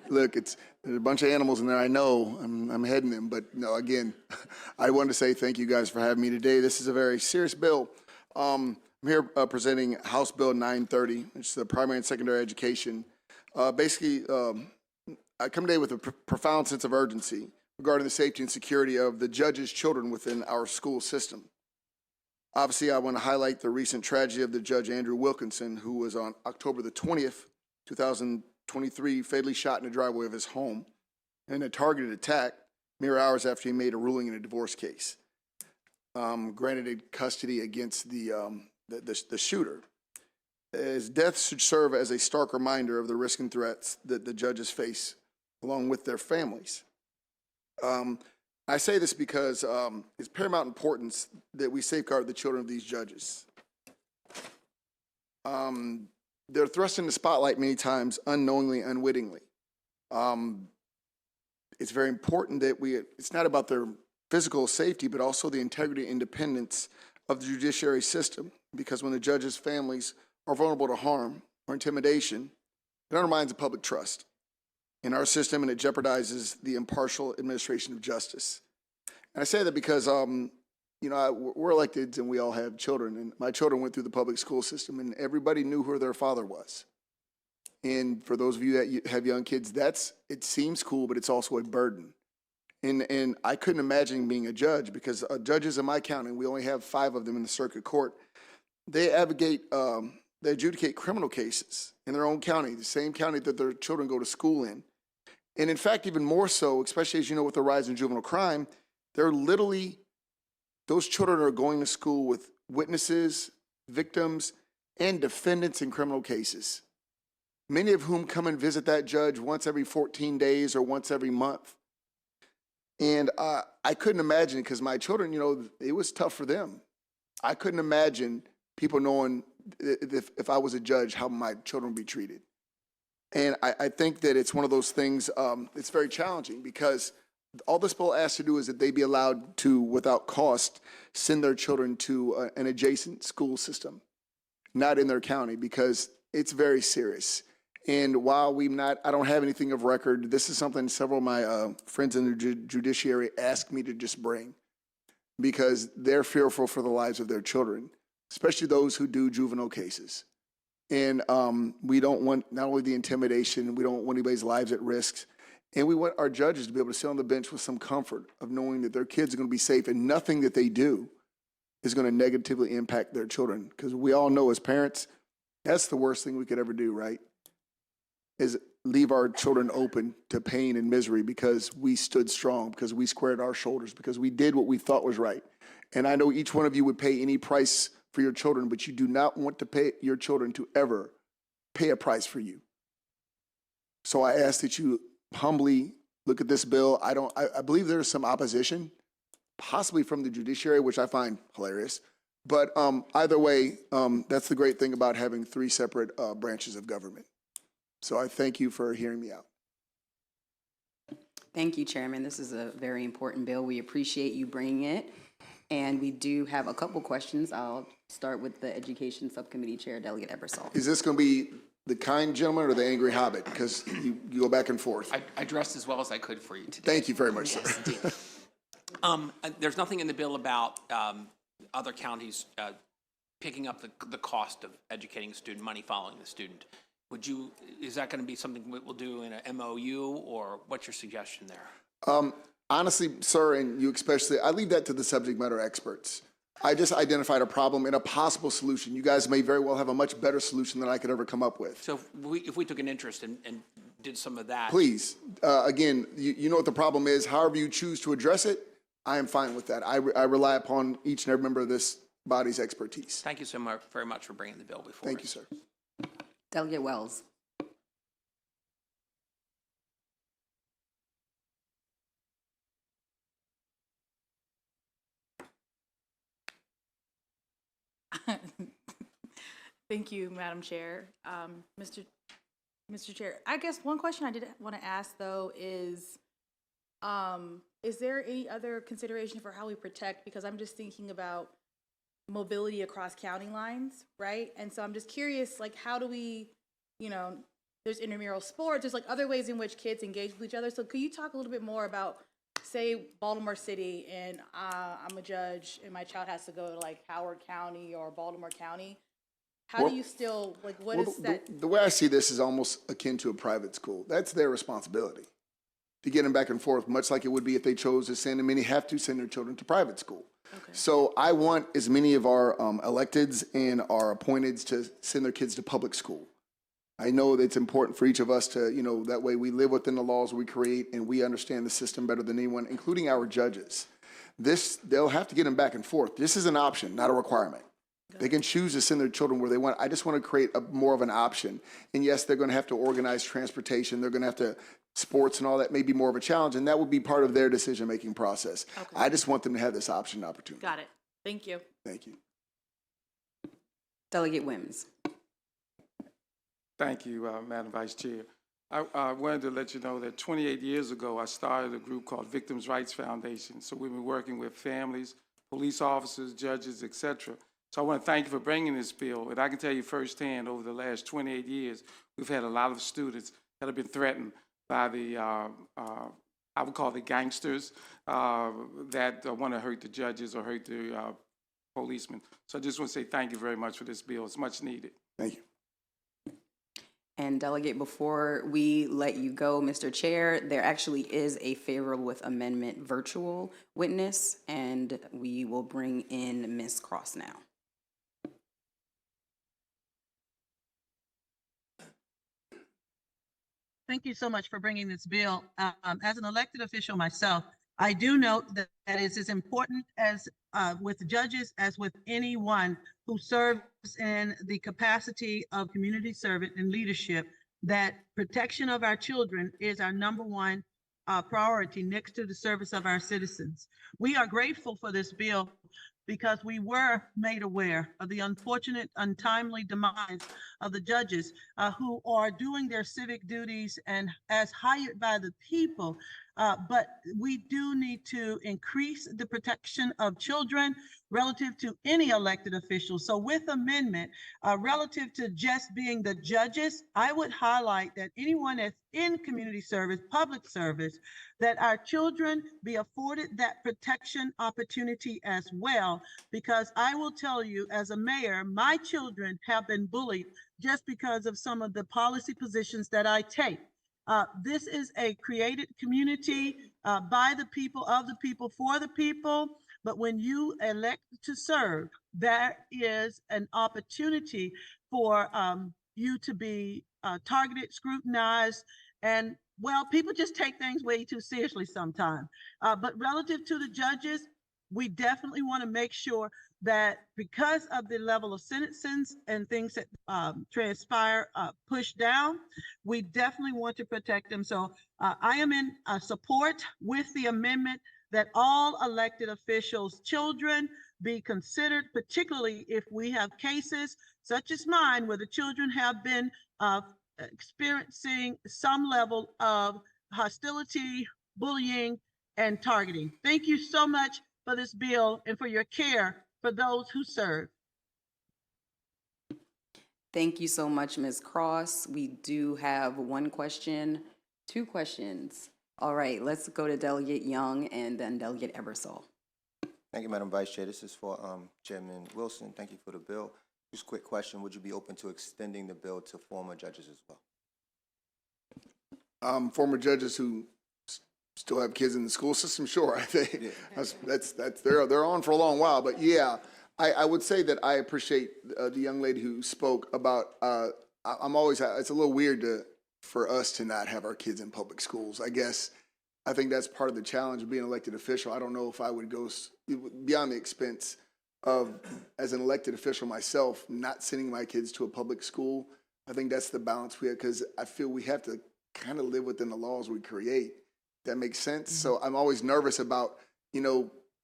Look, there's a bunch of animals in there. I know I'm heading them, but no, again, I wanted to say thank you guys for having me today. This is a very serious bill. I'm here presenting House Bill 930, which is the primary and secondary education. Basically, I come today with a profound sense of urgency regarding the safety and security of the judges' children within our school system. Obviously, I want to highlight the recent tragedy of the Judge Andrew Wilkinson, who was on October the 20th, 2023, fatally shot in the driveway of his home in a targeted attack mere hours after he made a ruling in a divorce case. Granted custody against the shooter. His death should serve as a stark reminder of the risk and threats that the judges face, along with their families. I say this because it's paramount importance that we safeguard the children of these judges. They're thrust in the spotlight many times unknowingly, unwittingly. It's very important that it's not about their physical safety, but also the integrity and independence of the judiciary system, because when the judges' families are vulnerable to harm or intimidation, it undermines the public trust in our system, and it jeopardizes the impartial administration of justice. And I say that because, we're elected and we all have children, and my children went through the public school system, and everybody knew who their father was. And for those of you that have young kids, it seems cool, but it's also a burden. And I couldn't imagine being a judge, because judges in my county, we only have 5 of them in the circuit court, they adjudicate criminal cases in their own county, the same county that their children go to school in. And in fact, even more so, especially as you know with the rise in juvenile crime, those children are going to school with witnesses, victims, and defendants in criminal cases, many of whom come and visit that judge once every 14 days or once every month. And I couldn't imagine, because my children, it was tough for them. I couldn't imagine people knowing if I was a judge, how my children would be treated. And I think that it's one of those things, it's very challenging, because all this bill asks to do is that they be allowed to, without cost, send their children to an adjacent school system, not in their county, because it's very serious. And while I don't have anything of record, this is something several of my friends in the judiciary asked me to just bring, because they're fearful for the lives of their children, especially those who do juvenile cases. And we don't want not only the intimidation, we don't want anybody's lives at risk, and we want our judges to be able to sit on the bench with some comfort of knowing that their kids are going to be safe, and nothing that they do is going to negatively impact their children. Because we all know as parents, that's the worst thing we could ever do, right? Is leave our children open to pain and misery because we stood strong, because we squared our shoulders, because we did what we thought was right. And I know each one of you would pay any price for your children, but you do not want to pay your children to ever pay a price for you. So I ask that you humbly look at this bill. I believe there's some opposition, possibly from the judiciary, which I find hilarious. But either way, that's the great thing about having 3 separate branches of government. So I thank you for hearing me out. Thank you, Chairman. This is a very important bill. We appreciate you bringing it. And we do have a couple questions. I'll start with the Education Subcommittee Chair, Delegate Ebersol. Is this going to be the kind gentleman or the angry hobbit? Because you go back and forth. I dressed as well as I could for you today. Thank you very much, Yes, sir. indeed. There's nothing in the bill about other counties picking up the cost of educating a student, money following the student. Is that going to be something we'll do in an MOU, or what's your suggestion there? Honestly, sir, and you especially, I leave that to the subject matter experts. I just identified a problem and a possible solution. You guys may very well have a much better solution than I could ever come up with. So if we took an interest and did some of that. Please, again, you know what the problem is. However you choose to address it, I am fine with that. I rely upon each and every member of this body's expertise. Thank you so much, very much for bringing the bill before Thank you, us. sir. Delegate Wells. Thank you, Madam Chair. Mr. Chair, I guess one question I did want to ask, though, is there any other consideration for how we protect? Because I'm just thinking about mobility across county lines, right? And so I'm just curious, like, how do we, there's intramural sports, there's like other ways in which kids engage with each other. So could you talk a little bit more about, say, Baltimore City, and I'm a judge and my child has to go to like Howard County or Baltimore County? How do you still, like, what is that? The way I see this is almost akin to a private school. That's their responsibility to get them back and forth, much like it would be if they chose to send, and many have to send their children to private school. Okay. So I want as many of our electeds and our appointeds to send their kids to public school. I know that it's important for each of us to, that way we live within the laws we create and we understand the system better than anyone, including our judges. They'll have to get them back and forth. This is an option, not a requirement. They can choose to send their children where they want. I just want to create more of an option. And yes, they're going to have to organize transportation. They're going to have to, sports and all that may be more of a challenge, and that would be part of their decision-making process. Okay. I just want them to have this option and opportunity. Got it. Thank you. Thank you. Delegate Wims. Thank you, Madam Vice Chair. I wanted to let you know that 28 years ago, I started a group called Victims' Rights Foundation. So we've been working with families, police officers, judges, et cetera. So I want to thank you for bringing this bill. And I can tell you firsthand, over the last 28 years, we've had a lot of students that have been threatened by the, I would call the gangsters that want to hurt the judges or hurt the policemen. So I just want to say thank you very much for this bill. It's much needed. Thank you. And Delegate, before we let you go, Mr. Chair, there actually is a favorable with amendment virtual witness, and we will bring in Ms. Cross now. Thank you so much for bringing this bill. As an elected official myself, I do note that it is as important as with judges as with anyone who serves in the capacity of community servant and leadership, that protection of our children is our #1 priority next to the service of our citizens. We are grateful for this bill because we were made aware of the unfortunate, untimely demise of the judges who are doing their civic duties and as hired by the people. But we do need to increase the protection of children relative to any elected official. So with amendment, relative to just being the judges, I would highlight that anyone that's in community service, public service, that our children be afforded that protection opportunity as well. Because I will tell you, as a mayor, my children have been bullied just because of some of the policy positions that I take. This is a created community by the people, of the people, for the people. But when you elect to serve, there is an opportunity for you to be targeted, scrutinized, and well, people just take things way too seriously sometimes. But relative to the judges, we definitely want to make sure that because of the level of sentences and things that transpire pushed down, we definitely want to protect them. So I am in support with the amendment that all elected officials' children be considered, particularly if we have cases such as mine where the children have been experiencing some level of hostility, bullying, and targeting. Thank you so much for this bill and for your care for those who serve. Thank you so much, Ms. Cross. We do have one question, two questions All right, let's go to Delegate Young and then Delegate Ebersol. Thank you, Madam Vice Chair. This is for Chairman Wilson. Thank you for the bill. Just a quick question. Would you be open to extending the bill to former judges as well? Former judges who still have kids in the school system, sure. I think they're on for a long while. But yeah, I would say that I appreciate the young lady who spoke about. I'm always. It's a little weird for us to not have our kids in public schools. I think that's part of the challenge of being an elected official. I don't know if I would go beyond the expense of, as an elected official myself, not sending my kids to a public school. I think that's the balance we have, because I feel we have to kind of live within the laws we create. That makes sense. So I'm always nervous about,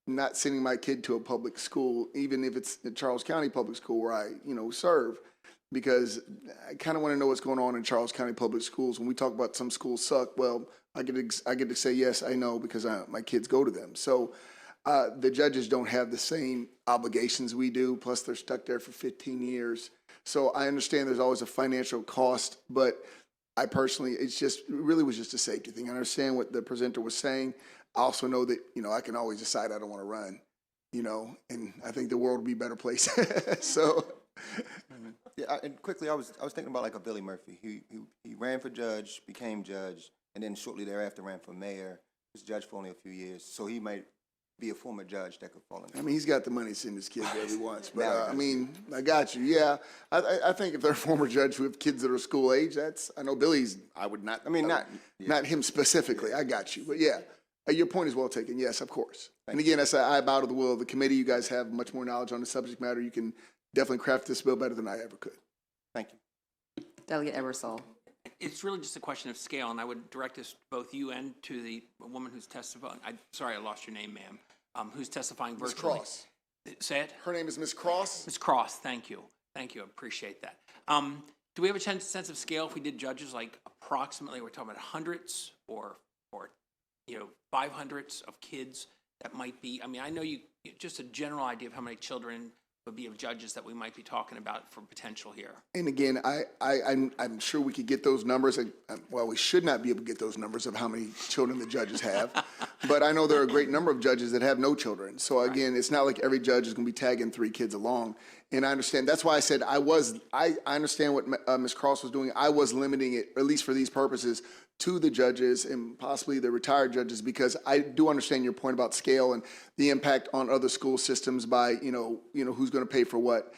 not sending my kid to a public school, even if it's the Charles County Public School where I, serve, because I kind of want to know what's going on in Charles County Public Schools. When we talk about some schools suck, well, I get to say, yes, I know, because my kids go to them. So the judges don't have the same obligations we do, plus they're stuck there for 15 years. So I understand there's always a financial cost, but I personally, it really was just a safety thing. I understand what the presenter was saying. I also know that, I can always decide I don't want to run, and I think the world would be a better place. So. Yeah, and quickly, I was thinking about like a Billy Murphy. He ran for judge, became judge, and then shortly thereafter ran for mayor. Was judge for only a few years, so he might be a former judge that could fall in. I mean, he's got the money to send his kids wherever he wants. But I got you. Yeah, I think if they're a former judge who have kids that are school age, I know Billy's. I would not. I mean, not him specifically. I got you. But yeah, your point is well taken. Yes, of course. And again, I bow to the will of the committee. You guys have much more knowledge on the subject matter. You can definitely craft this bill better than I ever could. Thank you. Delegate Ebersol. It's really just a question of scale, and I would direct this to both you and to the woman who's testifying. Sorry, I lost your name, ma'am. Who's testifying virtually? Ms. Cross. Say it. Her name is Ms. Cross. Ms. Cross, thank you. Thank you, I appreciate that. Do we have a sense of scale if we did judges, like approximately, we're talking about hundreds or 500s of kids that might be, I know just a general idea of how many children would be of judges that we might be talking about for potential here. And again, I'm sure we could get those numbers. Well, we should not be able to get those numbers of how many children the judges have. But I know there are a great number of judges that have no children. So again, it's not like every judge is going to be tagging 3 kids along. And I understand. That's why I said I understand what Ms. Cross was doing. I was limiting it, at least for these purposes, to the judges and possibly the retired judges, because I do understand your point about scale and the impact on other school systems by, who's going to pay for what.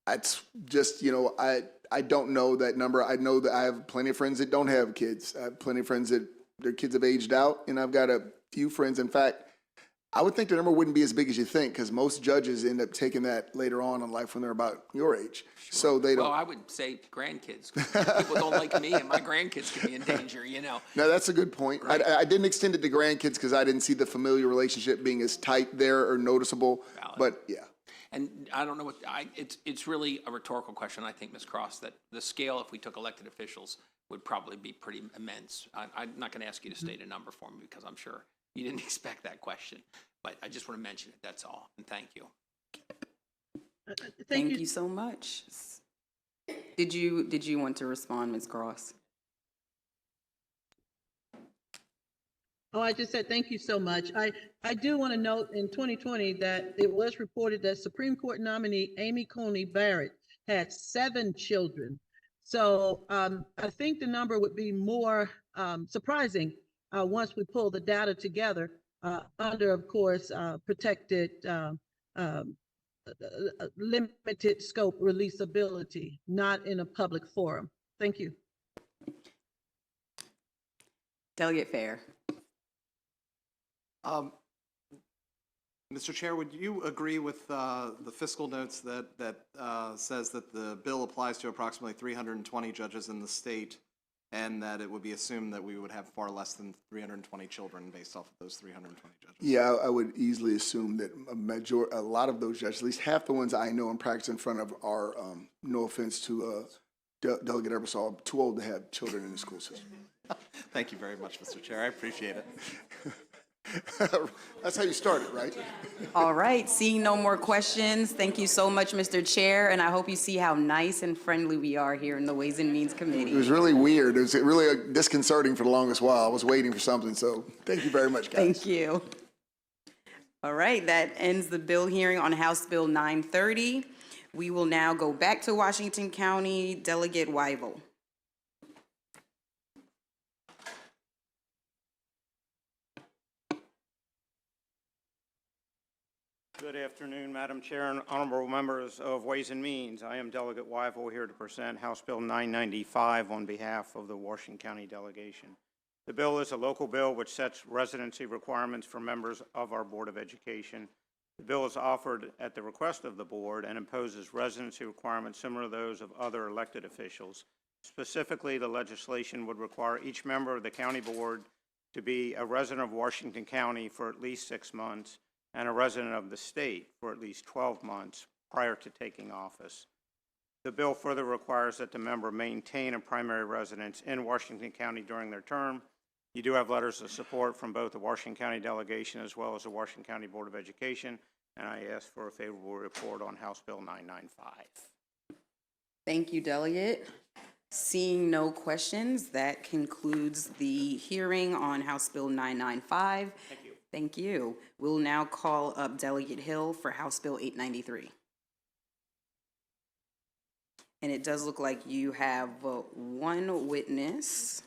It's just, I don't know that number. I know that I have plenty of friends that don't have kids. I have plenty of friends that their kids have aged out, and I've got a few friends. In fact, I would think the number wouldn't be as big as you think, because most judges end up taking that later on in life when they're about your age. Sure. So they don't. Well, I would say grandkids. People don't like me, and my grandkids could be in danger, No, that's a good point. Right. I didn't extend it to grandkids because I didn't see the familial relationship being as tight there or noticeable. Valid. But yeah. And I don't know it's really a rhetorical question, I think, Ms. Cross, that the scale, if we took elected officials, would probably be pretty immense. I'm not going to ask you to state a number for me, because I'm sure you didn't expect that question, but I just want to mention it, that's all, and thank you. Thank you so much. Did you want to respond, Ms. Cross? Oh, I just said thank you so much. I do want to note in 2020 that it was reported that Supreme Court nominee Amy Coney Barrett had 7 children. So I think the number would be more surprising once we pull the data together under, of course, protected limited scope releasability, not in a public forum. Thank you. Delegate Fair. Mr. Chair, would you agree with the fiscal notes that says that the bill applies to approximately 320 judges in the state, and that it would be assumed that we would have far less than 320 children based off of those 320 judges? Yeah, I would easily assume that a lot of those judges, at least half the ones I know and practice in front of, are, no offense to Delegate Ebersol, too old to have children in the school system. Thank you very much, Mr. Chair. I appreciate it. That's how you start it, right? All right, seeing no more questions, thank you so much, Mr. Chair, and I hope you see how nice and friendly we are here in the Ways and Means Committee. It was really weird. It was really disconcerting for the longest while. I was waiting for something, so thank you very much, guys. Thank you. All right, that ends the bill hearing on House Bill 930. We will now go back to Washington County. Delegate Weibel. Good afternoon, Madam Chair and honorable members of Ways and Means. I am Delegate Weibel here to present House Bill 995 on behalf of the Washington County delegation. The bill is a local bill which sets residency requirements for members of our Board of Education. The bill is offered at the request of the board and imposes residency requirements similar to those of other elected officials. Specifically, the legislation would require each member of the county board to be a resident of Washington County for at least 6 months and a resident of the state for at least 12 months prior to taking office. The bill further requires that the member maintain a primary residence in Washington County during their term. You do have letters of support from both the Washington County delegation as well as the Washington County Board of Education, and I ask for a favorable report on House Bill 995. Thank you, Delegate. Seeing no questions, that concludes the hearing on House Bill 995. Thank you. Thank you. We'll now call up Delegate Hill for House Bill 893. And it does look like you have one witness.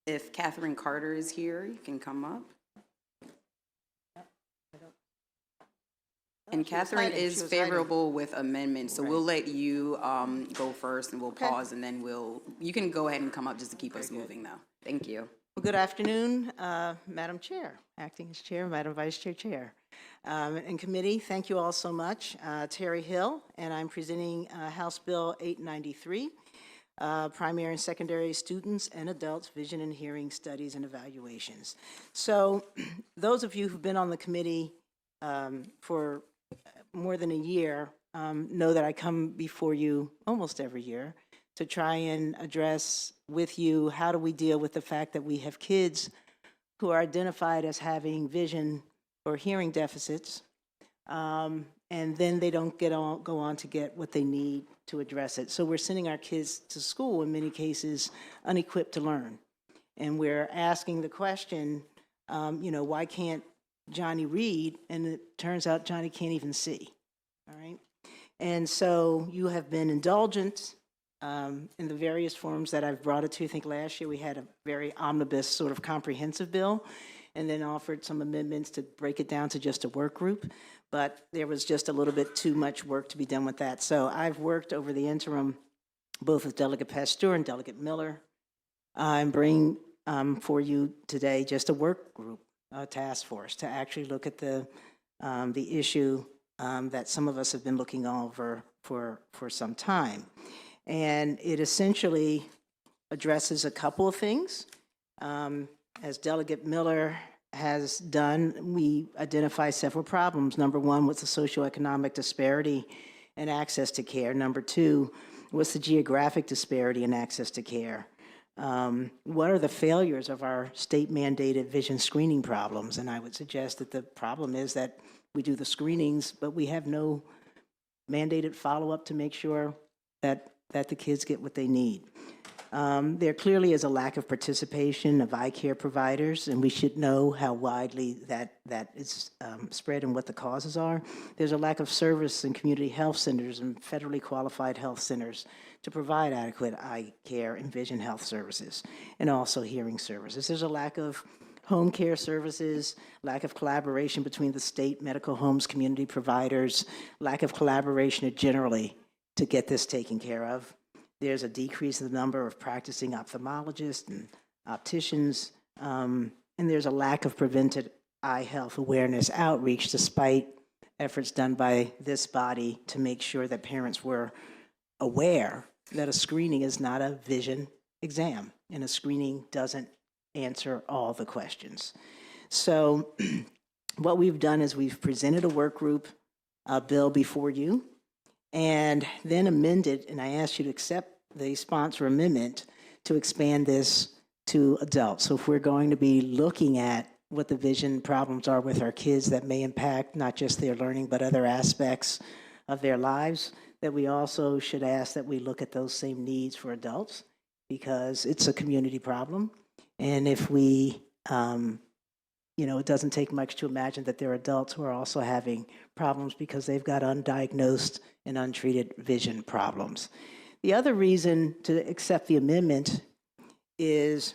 If Catherine Carter is here, you can come up. And Catherine is favorable with amendments, so we'll let you go first and we'll pause and then you can go ahead and come up just to keep us moving though. Thank you. Well, good afternoon, Madam Chair, Acting as Chair, Madam Vice Chair, and committee. Thank you all so much. Terry Hill, and I'm presenting House Bill 893, Primary and Secondary Students and Adults Vision and Hearing Studies and Evaluations. So those of you who've been on the committee for more than a year know that I come before you almost every year to try and address with you how do we deal with the fact that we have kids who are identified as having vision or hearing deficits, and then they don't go on to get what they need to address it. So we're sending our kids to school in many cases unequipped to learn. And we're asking the question, why can't Johnny read? And it turns out Johnny can't even see, all right? And so you have been indulgent in the various forms that I've brought it to. I think last year we had a very omnibus sort of comprehensive bill and then offered some amendments to break it down to just a work group. But there was just a little bit too much work to be done with that. So I've worked over the interim both with Delegate Pasteur and Delegate Miller and bring for you today just a work group, a task force to actually look at the issue that some of us have been looking over for some time. And it essentially addresses a couple of things. As Delegate Miller has done, we identify several problems. Number one, what's the socioeconomic disparity in access to care? Number two, what's the geographic disparity in access to care? What are the failures of our state-mandated vision screening problems? And I would suggest that the problem is that we do the screenings, but we have no mandated follow-up to make sure that the kids get what they need. There clearly is a lack of participation of eye care providers, and we should know how widely that is spread and what the causes are. There's a lack of service in community health centers and federally qualified health centers to provide adequate eye care and vision health services, and also hearing services. There's a lack of home care services, lack of collaboration between the state, medical homes, community providers, lack of collaboration generally to get this taken care of. There's a decrease in the number of practicing ophthalmologists and opticians, and there's a lack of preventive eye health awareness outreach despite efforts done by this body to make sure that parents were aware that a screening is not a vision exam and a screening doesn't answer all the questions. So what we've done is we've presented a work group bill before you and then amended, and I asked you to accept the sponsor amendment to expand this to adults. So if we're going to be looking at what the vision problems are with our kids that may impact not just their learning, but other aspects of their lives, that we also should ask that we look at those same needs for adults, because it's a community problem. And if we, it doesn't take much to imagine that there are adults who are also having problems because they've got undiagnosed and untreated vision problems. The other reason to accept the amendment is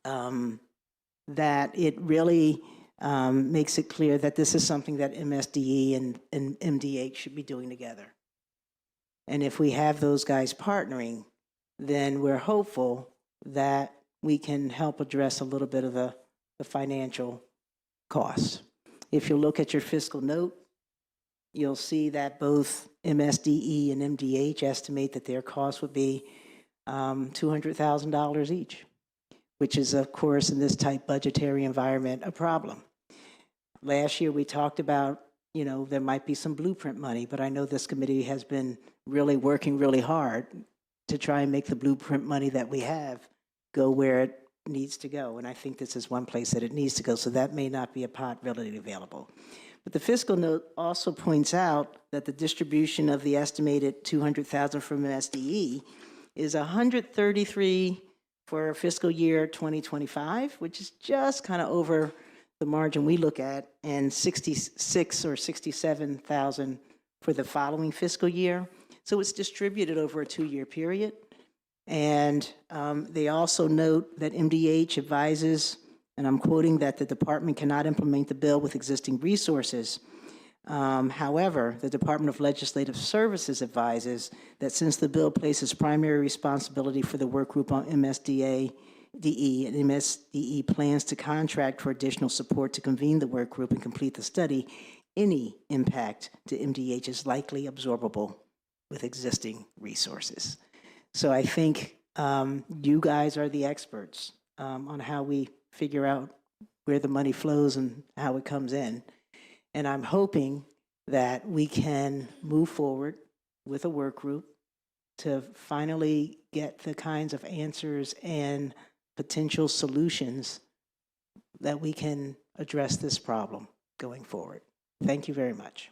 that it really makes it clear that this is something that MSDE and MDH should be doing together. And if we have those guys partnering, then we're hopeful that we can help address a little bit of the financial costs. If you look at your fiscal note, you'll see that both MSDE and MDH estimate that their costs would be $200,000 each, which is, of course, in this tight budgetary environment, a problem. Last year, we talked about, there might be some blueprint money, but I know this committee has been really working really hard to try and make the blueprint money that we have go where it needs to go. And I think this is one place that it needs to go, so that may not be a pot readily available. But the fiscal note also points out that the distribution of the estimated $200,000 from MSDE is $133,000 for fiscal year 2025, which is just kind of over the margin we look at, and $66,000 or $67,000 for the following fiscal year. So it's distributed over a 2-year period. And they also note that MDH advises, and I'm quoting, that the department cannot implement the bill with existing resources. However, the Department of Legislative Services advises that since the bill places primary responsibility for the work group on MSDE, and MSDE plans to contract for additional support to convene the work group and complete the study, any impact to MDH is likely absorbable with existing resources. So I think you guys are the experts on how we figure out where the money flows and how it comes in. And I'm hoping that we can move forward with a work group to finally get the kinds of answers and potential solutions that we can address this problem going forward. Thank you very much.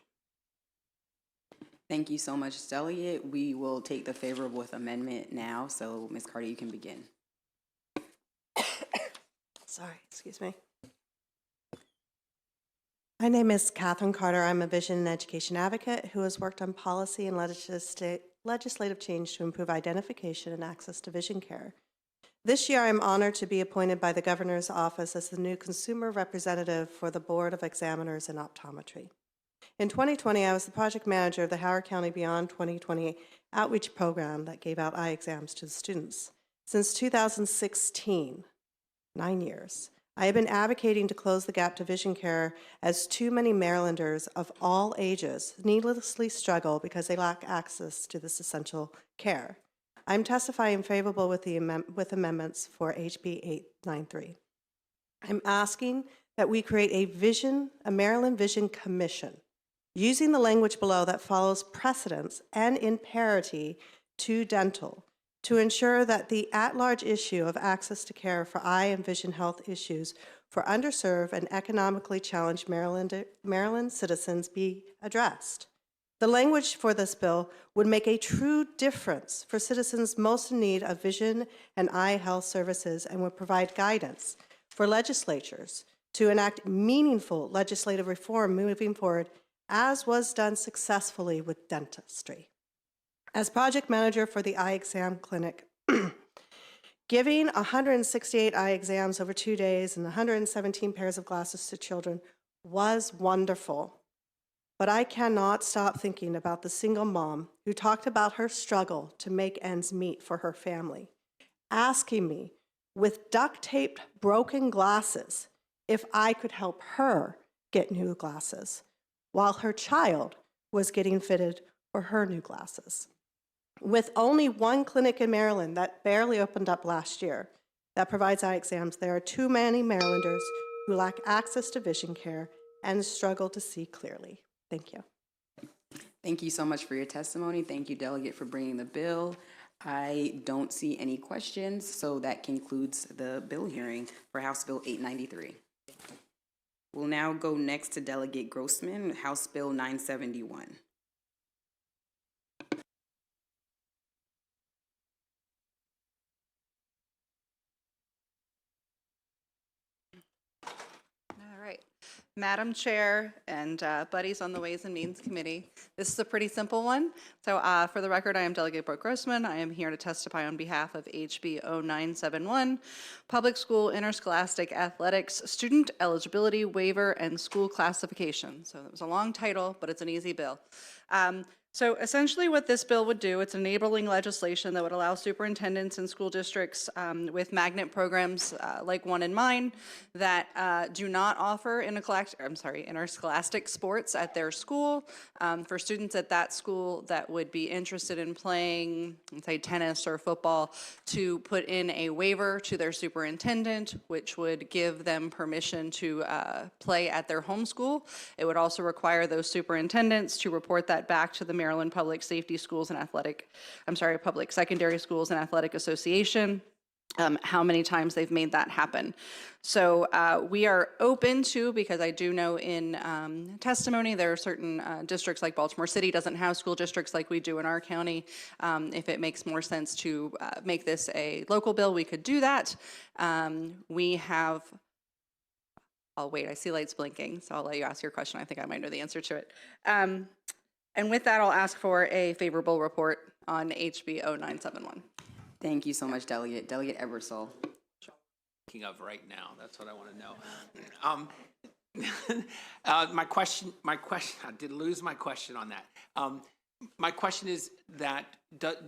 Thank you so much, Delegate. We will take the favorable with amendment now. So, Ms. Carter, you can begin. Sorry, excuse me. My name is Catherine Carter. I'm a vision and education advocate who has worked on policy and legislative change to improve identification and access to vision care. This year, I'm honored to be appointed by the Governor's Office as the new consumer representative for the Board of Examiners in Optometry. In 2020, I was the project manager of the Howard County Beyond 2020 outreach program that gave out eye exams to the students. Since 2016, 9 years, I have been advocating to close the gap to vision care, as too many Marylanders of all ages needlessly struggle because they lack access to this essential care. I'm testifying favorable with amendments for HB 893. I'm asking that we create a Maryland Vision Commission, using the language below that follows precedents and in parity to dental, to ensure that the at-large issue of access to care for eye and vision health issues for underserved and economically challenged Maryland citizens be addressed. The language for this bill would make a true difference for citizens most in need of vision and eye health services, and would provide guidance for legislatures to enact meaningful legislative reform moving forward, as was done successfully with dentistry. As project manager for the eye exam clinic, giving 168 eye exams over 2 days and 117 pairs of glasses to children was wonderful. But I cannot stop thinking about the single mom who talked about her struggle to make ends meet for her family, asking me with duct-taped broken glasses if I could help her get new glasses, while her child was getting fitted for her new glasses. With only one clinic in Maryland that barely opened up last year that provides eye exams, there are too many Marylanders who lack access to vision care and struggle to see clearly. Thank you. Thank you so much for your testimony. Thank you, Delegate, for bringing the bill. I don't see any questions, so that concludes the bill hearing for House Bill 893. We'll now go next to Delegate Grossman, House Bill 971. All right. Madam Chair and buddies on the Ways and Means Committee, this is a pretty simple one. So for the record, I am Delegate Brooke Grossman. I am here to testify on behalf of HB 0971, Public School Interscholastic Athletics Student Eligibility Waiver and School Classification. So it was a long title, but it's an easy bill. So essentially what this bill would do, it's enabling legislation that would allow superintendents and school districts with magnet programs like one in mine that do not offer interscholastic sports at their school for students at that school that would be interested in playing, let's say, tennis or football, to put in a waiver to their superintendent, which would give them permission to play at their home school. It would also require those superintendents to report that back to the Maryland Public Safety Schools and Public Secondary Schools and Athletic Association, how many times they've made that happen. So we are open to, because I do know in testimony there are certain districts like Baltimore City doesn't have school districts like we do in our county. If it makes more sense to make this a local bill, we could do that. We have, I'll wait, I see lights blinking, so I'll let you ask your question. I think I might know the answer to it. And with that, I'll ask for a favorable report on HB 0971. Thank you so much, Delegate. Delegate Ebersol. Thinking of right now, that's what I want to know. My question, I did lose my question on that. My question is that,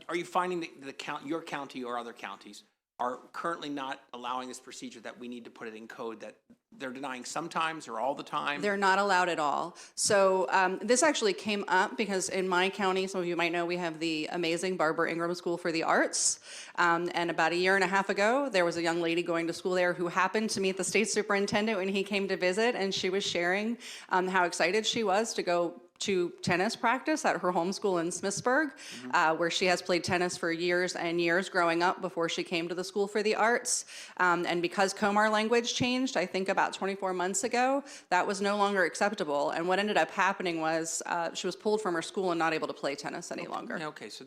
are you finding that your county or other counties are currently not allowing this procedure, that we need to put it in code, that they're denying sometimes or all the time? They're not allowed at all. So this actually came up because in my county, some of you might know, we have the amazing Barbara Ingram School for the Arts. And about a year and a half ago, there was a young lady going to school there who happened to meet the state superintendent when he came to visit, and she was sharing how excited she was to go to tennis practice at her home school in Smithsburg, where she has played tennis for years and years growing up before she came to the School for the Arts. And because Comar language changed, I think about 24 months ago, that was no longer acceptable. And what ended up happening was she was pulled from her school and not able to play tennis any longer. Okay, so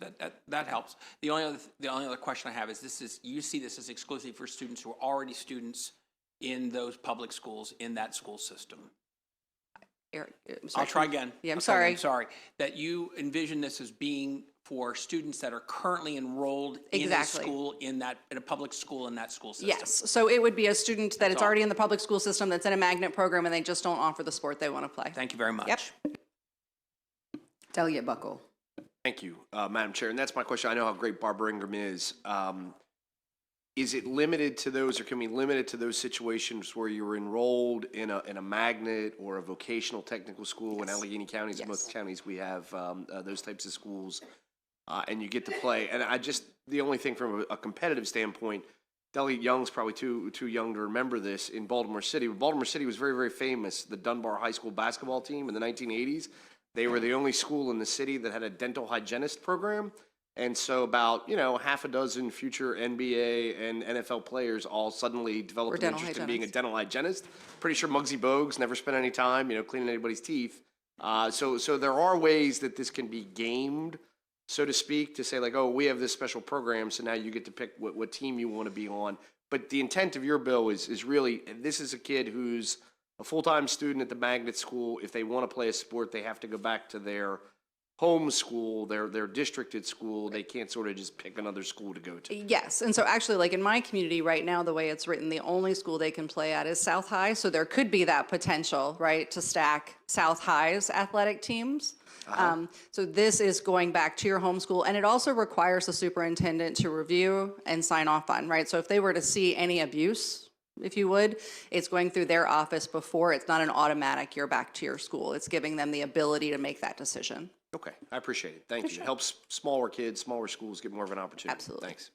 that helps. The only other question I have is you see this as exclusive for students who are already students in those public schools in that school system? I'll try again. Yeah, I'm sorry. sorry. I'm sorry. That you envision this as being for students that are currently enrolled in a school, in a public school in that school system. Yes, so it would be a student that is already in the public school system that's in a magnet program and they just don't offer the sport they want to play. Thank you very much. Yep. Delegate Buckle. Thank you, Madam Chair. And that's my question. I know how great Barbara Ingram is. Is it limited to those, or can we limit it to those situations where you're enrolled in a magnet or a vocational technical school? In Allegheny counties, in most counties, we have those types of schools, and you get to play. And the only thing from a competitive standpoint, Delegate Young's probably too young to remember this. In Baltimore City, Baltimore City was very, very famous. The Dunbar High School basketball team in the 1980s, they were the only school in the city that had a dental hygienist program. And so about, half a dozen future NBA and NFL players all suddenly developed an interest in being a dental hygienist. Pretty sure Muggsy Bogues never spent any time, cleaning anybody's teeth. So there are ways that this can be gamed, so to speak, to say like, oh, we have this special program, so now you get to pick what team you want to be on. But the intent of your bill is really, this is a kid who's a full-time student at the magnet school. If they want to play a sport, they have to go back to their home school, their districted school. They can't sort of just pick another school to go to. Yes, and so actually, like in my community right now, the way it's written, the only school they can play at is South High, so there could be that potential, right, to stack South High's athletic teams. So this is going back to your home school, and it also requires the superintendent to review and sign off on, right? So if they were to see any abuse, if you would, it's going through their office before. It's not an automatic, you're back to your school. It's giving them the ability to make that decision. Okay, I appreciate it. Thank you. It helps smaller kids, smaller schools get more of an opportunity. Absolutely. Thanks.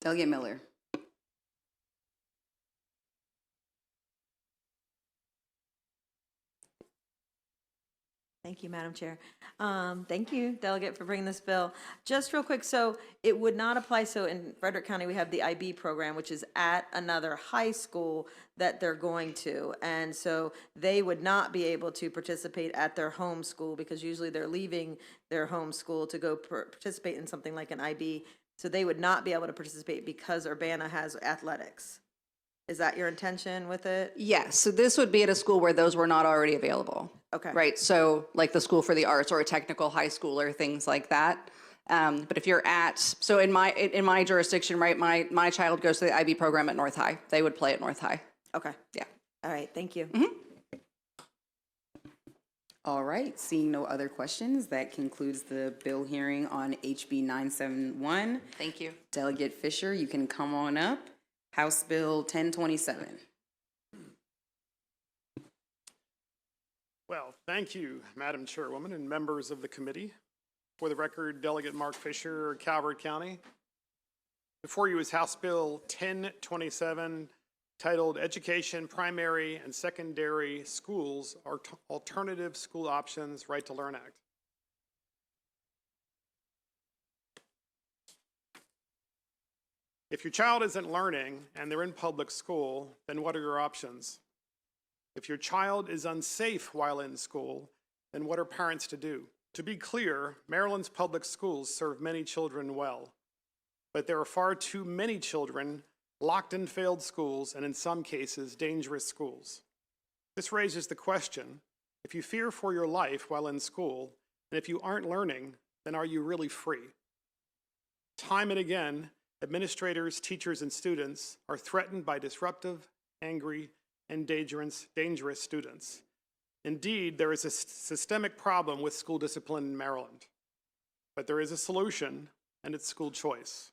Delegate Miller. Thank you, Madam Chair. Thank you, Delegate, for bringing this bill. Just real quick, so it would not apply, so in Frederick County, we have the IB program, which is at another high school that they're going to. And so they would not be able to participate at their home school because usually they're leaving their home school to go participate in something like an IB. So they would not be able to participate because Urbana has athletics. Is that your intention with it? Yes, so this would be at a school where those were not already available. Okay. Right, so like the School for the Arts or a technical high school or things like that. But if you're at, so in my jurisdiction, right, my child goes to the IB program at North High. They would play at North High. Okay. Yeah. All right, thank you. All right, seeing no other questions, that concludes the bill hearing on HB 971. Thank you. Delegate Fisher, you can come on up. House Bill 1027. Well, thank you, Madam Chairwoman and members of the committee. For the record, Delegate Mark Fisher, Calvert County. Before you is House Bill 1027, titled Education, Primary and Secondary Schools, Alternative School Options, Right to Learn Act. If your child isn't learning and they're in public school, then what are your options? If your child is unsafe while in school, then what are parents to do? To be clear, Maryland's public schools serve many children well, but there are far too many children locked in failed schools and in some cases, dangerous schools. This raises the question, if you fear for your life while in school, and if you aren't learning, then are you really free? Time and again, administrators, teachers, and students are threatened by disruptive, angry, and dangerous students. Indeed, there is a systemic problem with school discipline in Maryland. But there is a solution, and it's school choice.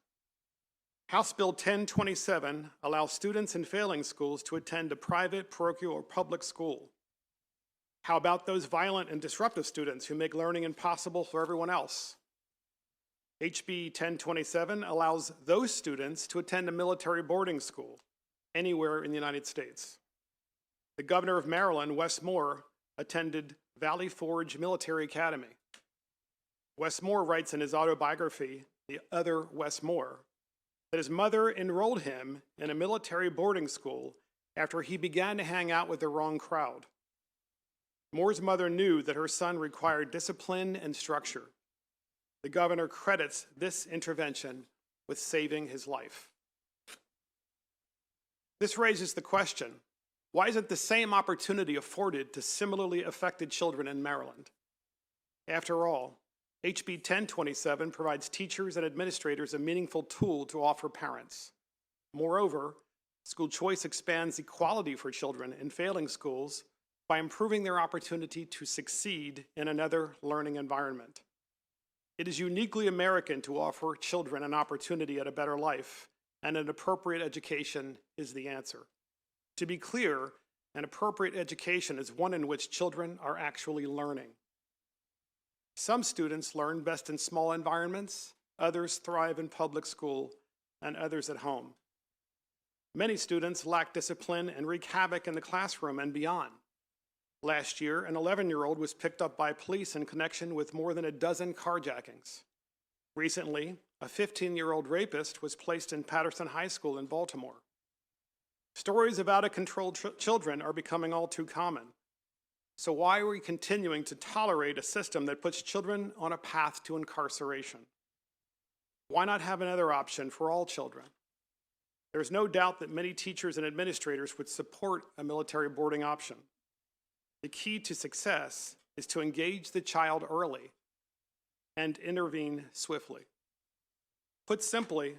House Bill 1027 allows students in failing schools to attend a private, parochial, or public school. How about those violent and disruptive students who make learning impossible for everyone else? HB 1027 allows those students to attend a military boarding school anywhere in the United States. The governor of Maryland, Wes Moore, attended Valley Forge Military Academy. Wes Moore writes in his autobiography, The Other Wes Moore, that his mother enrolled him in a military boarding school after he began to hang out with the wrong crowd. Moore's mother knew that her son required discipline and structure. The governor credits this intervention with saving his life. This raises the question, why isn't the same opportunity afforded to similarly affected children in Maryland? After all, HB 1027 provides teachers and administrators a meaningful tool to offer parents. Moreover, school choice expands equality for children in failing schools by improving their opportunity to succeed in another learning environment. It is uniquely American to offer children an opportunity at a better life, and an appropriate education is the answer. To be clear, an appropriate education is one in which children are actually learning. Some students learn best in small environments, others thrive in public school, and others at home. Many students lack discipline and wreak havoc in the classroom and beyond. Last year, an 11-year-old was picked up by police in connection with more than a dozen carjackings. Recently, a 15-year-old rapist was placed in Patterson High School in Baltimore. Stories of out-of-control children are becoming all too common. So why are we continuing to tolerate a system that puts children on a path to incarceration? Why not have another option for all children? There's no doubt that many teachers and administrators would support a military boarding option. The key to success is to engage the child early and intervene swiftly. Put simply,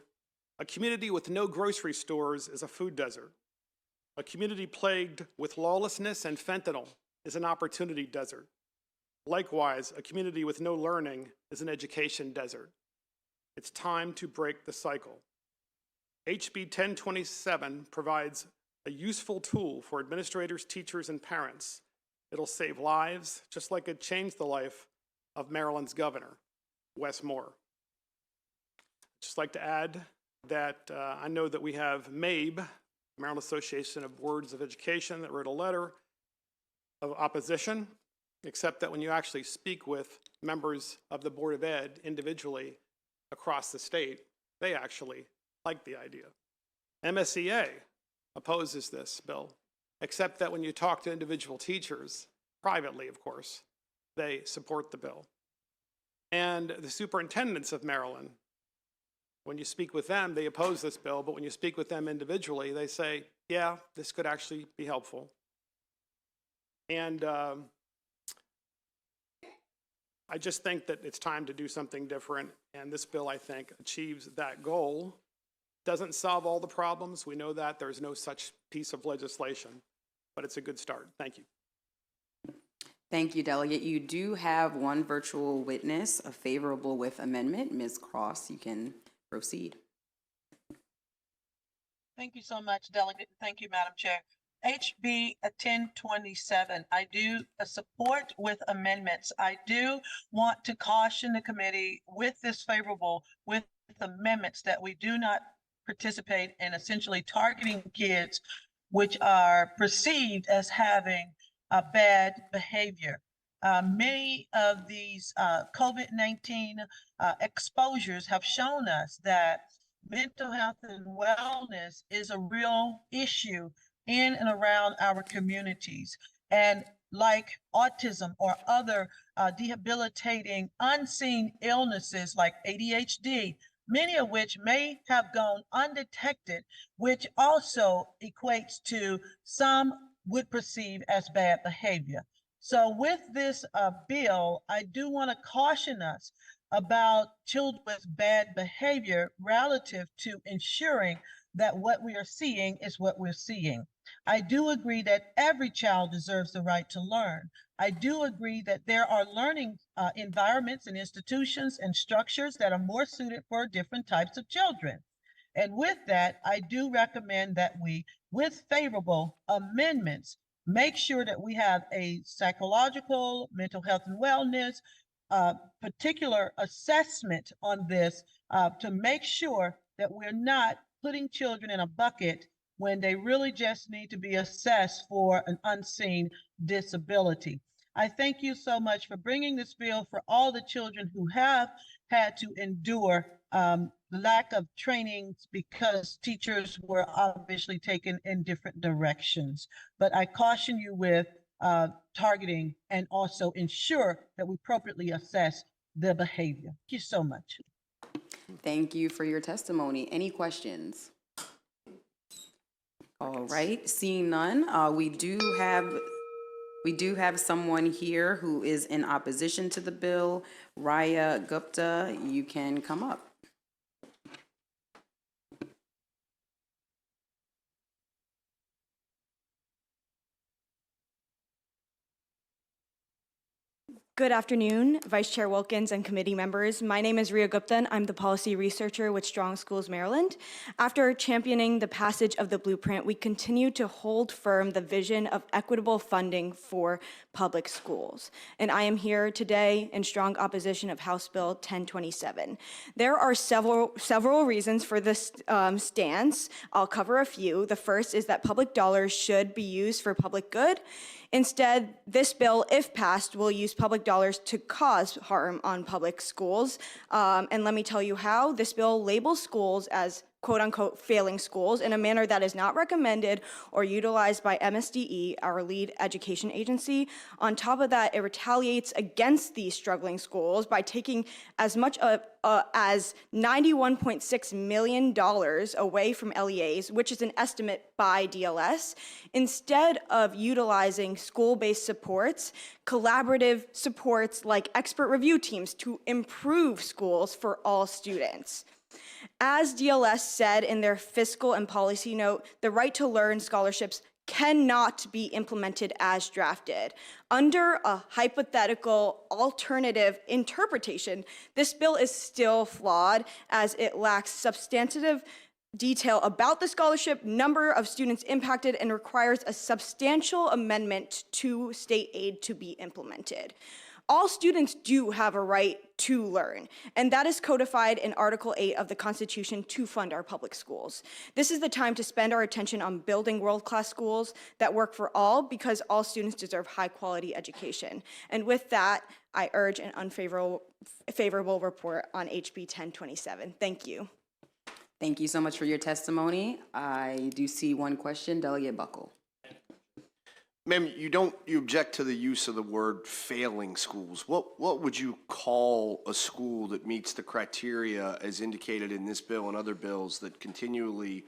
a community with no grocery stores is a food desert. A community plagued with lawlessness and fentanyl is an opportunity desert. Likewise, a community with no learning is an education desert. It's time to break the cycle. HB 1027 provides a useful tool for administrators, teachers, and parents. It'll save lives, just like it changed the life of Maryland's governor, Wes Moore. I'd just like to add that I know that we have MABE, Maryland Association of Boards of Education, that wrote a letter of opposition. except that when you actually speak with members of the Board of Ed individually across the state, they actually like the idea. MSEA opposes this bill, except that when you talk to individual teachers, privately of course, they support the bill. And the superintendents of Maryland, when you speak with them, they oppose this bill, but when you speak with them individually, they say, yeah, this could actually be helpful. And I just think that it's time to do something different, and this bill, I think, achieves that goal. Doesn't solve all the problems. We know that. There's no such piece of legislation, but it's a good start. Thank you. Thank you, Delegate. You do have one virtual witness, a favorable with amendment. Ms. Cross, you can proceed. Thank you so much, Delegate. Thank you, Madam Chair. HB 1027, I do support with amendments. I do want to caution the committee with this favorable, with amendments, that we do not participate in essentially targeting kids which are perceived as having a bad behavior. Many of these COVID-19 exposures have shown us that mental health and wellness is a real issue in and around our communities. And like autism or other debilitating unseen illnesses like ADHD, many of which may have gone undetected, which also equates to some would perceive as bad behavior. So with this bill, I do want to caution us about children with bad behavior relative to ensuring that what we are seeing is what we're seeing. I do agree that every child deserves the right to learn. I do agree that there are learning environments and institutions and structures that are more suited for different types of children. And with that, I do recommend that we, with favorable amendments, make sure that we have a psychological, mental health and wellness, particular assessment on this to make sure that we're not putting children in a bucket when they really just need to be assessed for an unseen disability. I thank you so much for bringing this bill for all the children who have had to endure lack of trainings because teachers were obviously taken in different directions. But I caution you with targeting and also ensure that we appropriately assess the behavior. Thank you so much. Thank you for your testimony. Any questions? All right, seeing none, we do have someone here who is in opposition to the bill. Raya Gupta, you can come up. Good afternoon, Vice Chair Wilkins and committee members. My name is Ria Gupta, and I'm the policy researcher with Strong Schools Maryland. After championing the passage of the blueprint, we continue to hold firm the vision of equitable funding for public schools. And I am here today in strong opposition of House Bill 1027. There are several reasons for this stance. I'll cover a few. The first is that public dollars should be used for public good. Instead, this bill, if passed, will use public dollars to cause harm on public schools. And let me tell you how. This bill labels schools as quote-unquote failing schools in a manner that is not recommended or utilized by MSDE, our lead education agency. On top of that, it retaliates against these struggling schools by taking as much as $91.6 million away from LEAs, which is an estimate by DLS, instead of utilizing school-based supports, collaborative supports like expert review teams to improve schools for all students. As DLS said in their fiscal and policy note, the right to learn scholarships cannot be implemented as drafted. Under a hypothetical alternative interpretation, this bill is still flawed as it lacks substantive detail about the scholarship, number of students impacted, and requires a substantial amendment to state aid to be implemented. all students do have a right to learn, and that is codified in Article 8 of the Constitution to fund our public schools. This is the time to spend our attention on building world-class schools that work for all, because all students deserve high-quality education. And with that, I urge an unfavorable report on HB 1027. Thank you. Thank you so much for your testimony. I do see one question, Delegate Buckle. Ma'am, you object to the use of the word failing schools. What would you call a school that meets the criteria as indicated in this bill and other bills that continually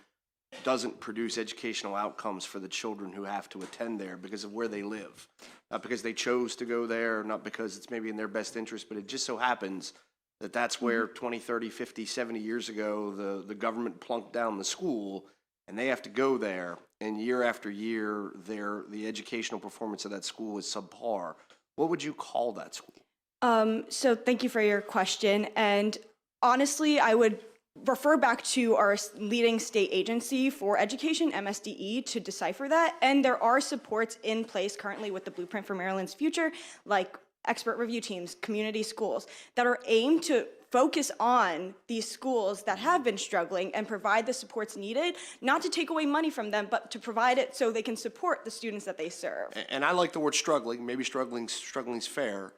doesn't produce educational outcomes for the children who have to attend there because of where they live? Not because they chose to go there, not because it's maybe in their best interest, but it just so happens that that's where 20, 30, 50, 70 years ago, the government plunked down the school, and they have to go there, and year after year, the educational performance of that school is subpar. What would you call that school? So thank you for your question. And honestly, I would refer back to our leading state agency for education, MSDE, to decipher that. And there are supports in place currently with the Blueprint for Maryland's Future, like expert review teams, community schools, that are aimed to focus on these schools that have been struggling and provide the supports needed, not to take away money from them, but to provide it so they can support the students that they serve. And I like the word struggling. Maybe struggling's fair,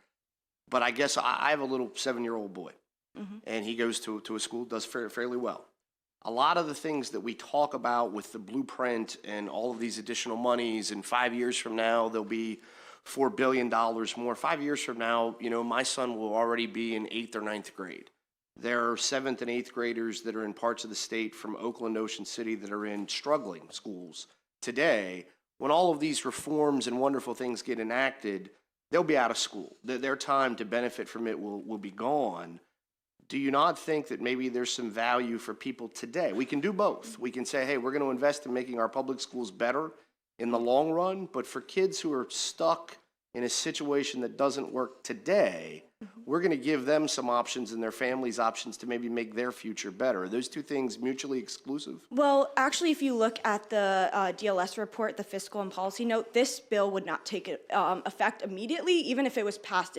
but I guess I have a little 7-year-old boy, and he goes to a school, does fairly well. A lot of the things that we talk about with the blueprint and all of these additional monies, and 5 years from now, there'll be $4 billion more. 5 years from now, my son will already be in 8th or 9th grade. There are 7th and 8th graders that are in parts of the state from Oakland, Ocean City that are in struggling schools today. When all of these reforms and wonderful things get enacted, they'll be out of school. Their time to benefit from it will be gone. Do you not think that maybe there's some value for people today? We can do both. We can say, hey, we're going to invest in making our public schools better in the long run, but for kids who are stuck in a situation that doesn't work today, we're going to give them some options and their families options to maybe make their future better. Are those two things mutually exclusive? Well, actually, if you look at the DLS report, the fiscal and policy note, this bill would not take effect immediately, even if it was passed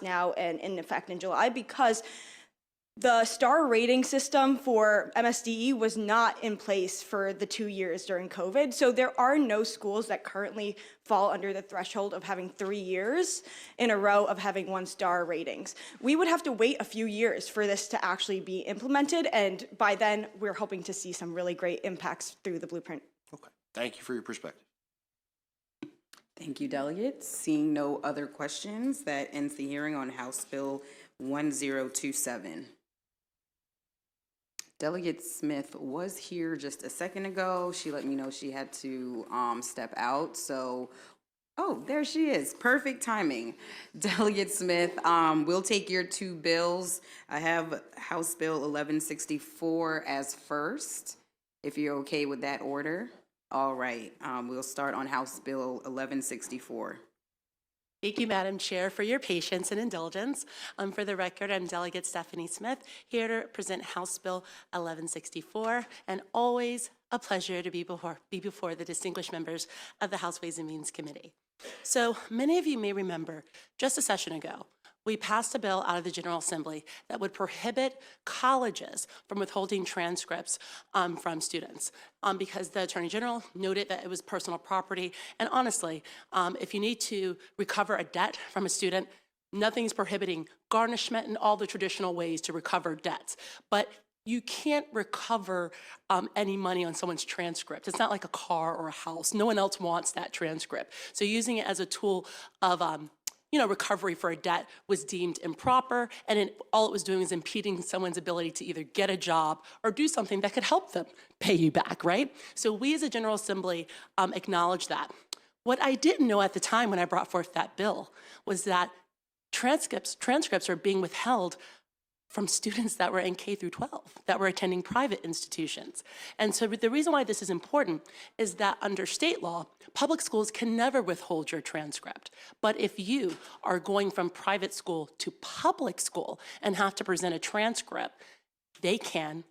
now and in effect in July, because the star rating system for MSDE was not in place for the 2 years during COVID. So there are no schools that currently fall under the threshold of having 3 years in a row of having 1-star ratings. We would have to wait a few years for this to actually be implemented. And by then, we're hoping to see some really great impacts through the blueprint. Okay. Thank you for your perspective. Thank you, delegates. Seeing no other questions, that ends the hearing on House Bill 1027. Delegate Smith was here just a second ago. She let me know she had to step out. So, oh, there she is. Perfect timing. Delegate Smith, we'll take your 2 bills. I have House Bill 1164 as first, if you're okay with that order. All right, we'll start on House Bill 1164. Thank you, Madam Chair, for your patience and indulgence. For the record, I'm Delegate Stephanie Smith, here to present House Bill 1164, and always a pleasure to be before the distinguished members of the House Ways and Means Committee. So many of you may remember, just a session ago, we passed a bill out of the General Assembly that would prohibit colleges from withholding transcripts from students because the Attorney General noted that it was personal property. And honestly, if you need to recover a debt from a student, nothing's prohibiting garnishment and all the traditional ways to recover debts. But you can't recover any money on someone's transcript. It's not like a car or a house. No one else wants that transcript. So using it as a tool of recovery for a debt was deemed improper, and all it was doing was impeding someone's ability to either get a job or do something that could help them pay you back, right? So we as a General Assembly acknowledge that. What I didn't know at the time when I brought forth that bill was that transcripts are being withheld from students that were in K through 12, that were attending private institutions. And so the reason why this is important is that under state law, public schools can never withhold your transcript. But if you are going from private school to public school and have to present a transcript, they can,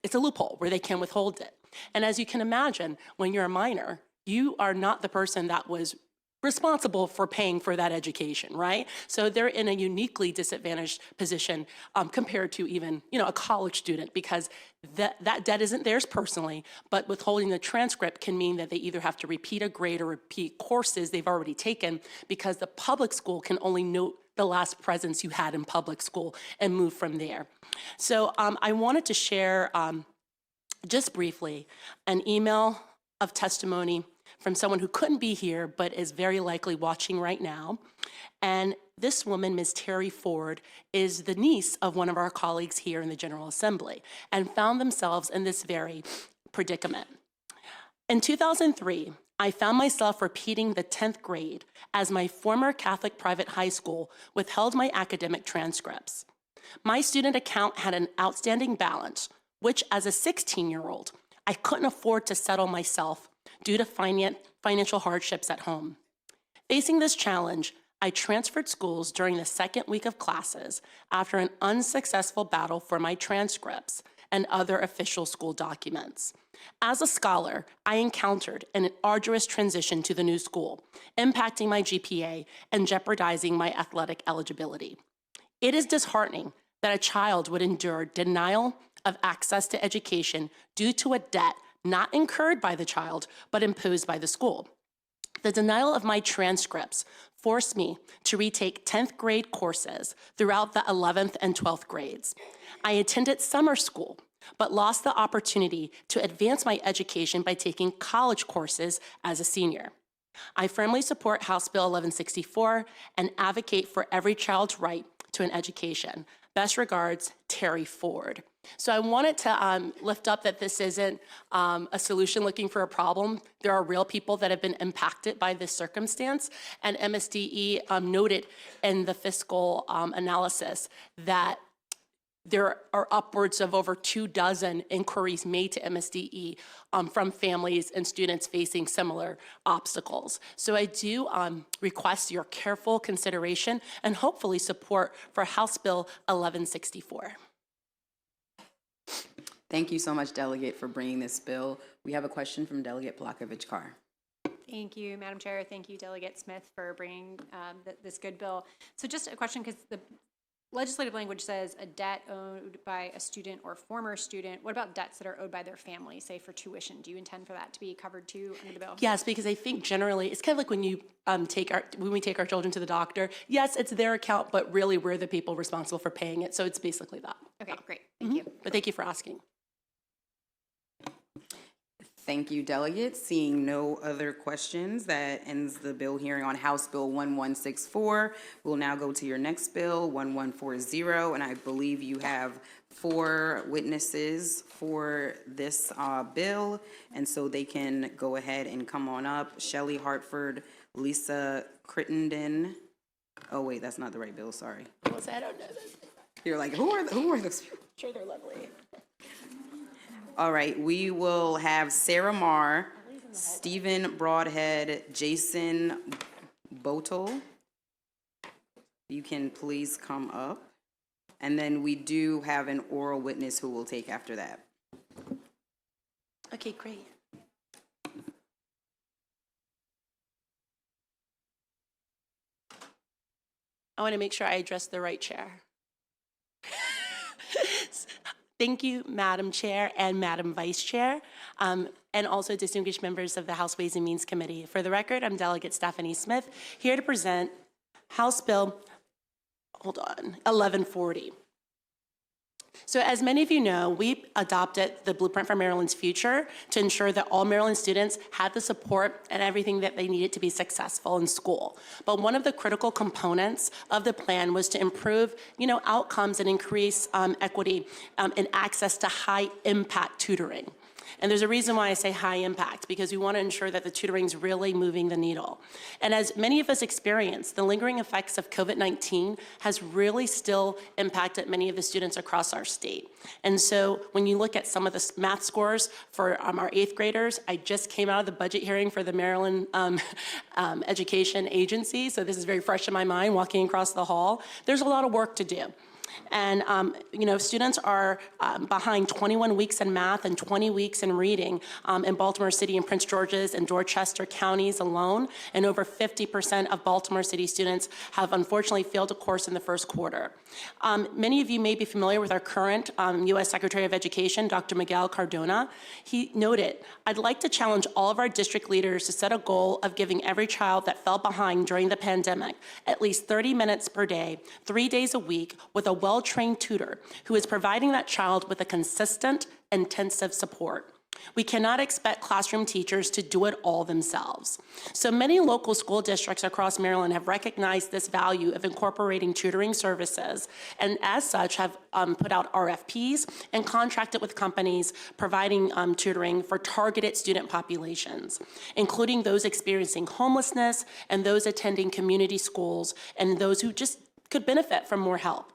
it's a loophole where they can withhold it. And as you can imagine, when you're a minor, you are not the person that was responsible for paying for that education, right? So they're in a uniquely disadvantaged position compared to even, a college student, because that debt isn't theirs personally, but withholding the transcript can mean that they either have to repeat a grade or repeat courses they've already taken, because the public school can only note the last presence you had in public school and move from there. So I wanted to share just briefly an email of testimony from someone who couldn't be here but is very likely watching right now. And this woman, Ms. Terry Ford, is the niece of one of our colleagues here in the General Assembly and found themselves in this very predicament. In 2003, I found myself repeating the 10th grade as my former Catholic private high school withheld my academic transcripts. My student account had an outstanding balance, which as a 16-year-old, I couldn't afford to settle myself due to financial hardships at home. Facing this challenge, I transferred schools during the second week of classes after an unsuccessful battle for my transcripts and other official school documents. As a scholar, I encountered an arduous transition to the new school, impacting my GPA and jeopardizing my athletic eligibility. It is disheartening that a child would endure denial of access to education due to a debt not incurred by the child, but imposed by the school. The denial of my transcripts forced me to retake 10th grade courses throughout the 11th and 12th grades. I attended summer school, but lost the opportunity to advance my education by taking college courses as a senior. I firmly support House Bill 1164 and advocate for every child's right to an education. Best regards, Terry Ford. So I wanted to lift up that this isn't a solution looking for a problem. There are real people that have been impacted by this circumstance, and MSDE noted in the fiscal analysis that there are upwards of over 24 inquiries made to MSDE from families and students facing similar obstacles. So I do request your careful consideration and hopefully support for House Bill 1164. Thank you so much, Delegate, for bringing this bill. We have a question from Delegate Plakovich-Carr. Thank you, Madam Chair. Thank you, Delegate Smith, for bringing this good bill. So just a question, because the legislative language says a debt owed by a student or former student. What about debts that are owed by their family, say for tuition? Do you intend for that to be covered too under the bill? Yes, because I think generally it's kind of like when you when we take our children to the doctor. Yes, it's their account, but really we're the people responsible for paying it. So it's basically that. Okay, great. Thank you. But thank you for asking. Thank you, Delegate. Seeing no other questions, that ends the bill hearing on House Bill 1164. We'll now go to your next bill, 1140, and I believe you have 4 witnesses for this bill, and so they can go ahead and come on up. Shelley Hartford, Lisa Crittenden. Oh wait, that's not the right bill, sorry. I don't know this. You're like, who are those people? I'm sure they're lovely. All right, we will have Sarah Marr, Stephen Broadhead, Jason Botel. You can please come up. And then we do have an oral witness who will take after that. Okay, great. I want to make sure I address the right chair. Thank you, Madam Chair and Madam Vice Chair, and also distinguished members of the House Ways and Means Committee. For the record, I'm Delegate Stephanie Smith, here to present House Bill, 1140. So as many of you know, we adopted the Blueprint for Maryland's Future to ensure that all Maryland students had the support and everything that they needed to be successful in school. But one of the critical components of the plan was to improve, outcomes and increase equity and access to high impact tutoring. And there's a reason why I say high impact, because we want to ensure that the tutoring is really moving the needle. And as many of us experience, the lingering effects of COVID-19 has really still impacted many of the students across our state. And so when you look at some of the math scores for our 8th graders, I just came out of the budget hearing for the Maryland Education Agency, so this is very fresh in my mind walking across the hall. There's a lot of work to do. And, students are behind 21 weeks in math and 20 weeks in reading in Baltimore City and Prince George's and Dorchester counties alone. And over 50% of Baltimore City students have unfortunately failed a course in the first quarter. Many of you may be familiar with our current U.S. Secretary of Education, Dr. Miguel Cardona. He noted, "I'd like to challenge all of our district leaders to set a goal of giving every child that fell behind during the pandemic at least 30 minutes per day, 3 days a week, with a well-trained tutor who is providing that child with a consistent, intensive support. We cannot expect classroom teachers to do it all themselves." So many local school districts across Maryland have recognized this value of incorporating tutoring services, and as such have put out RFPs and contracted with companies providing tutoring for targeted student populations, including those experiencing homelessness and those attending community schools and those who just could benefit from more help.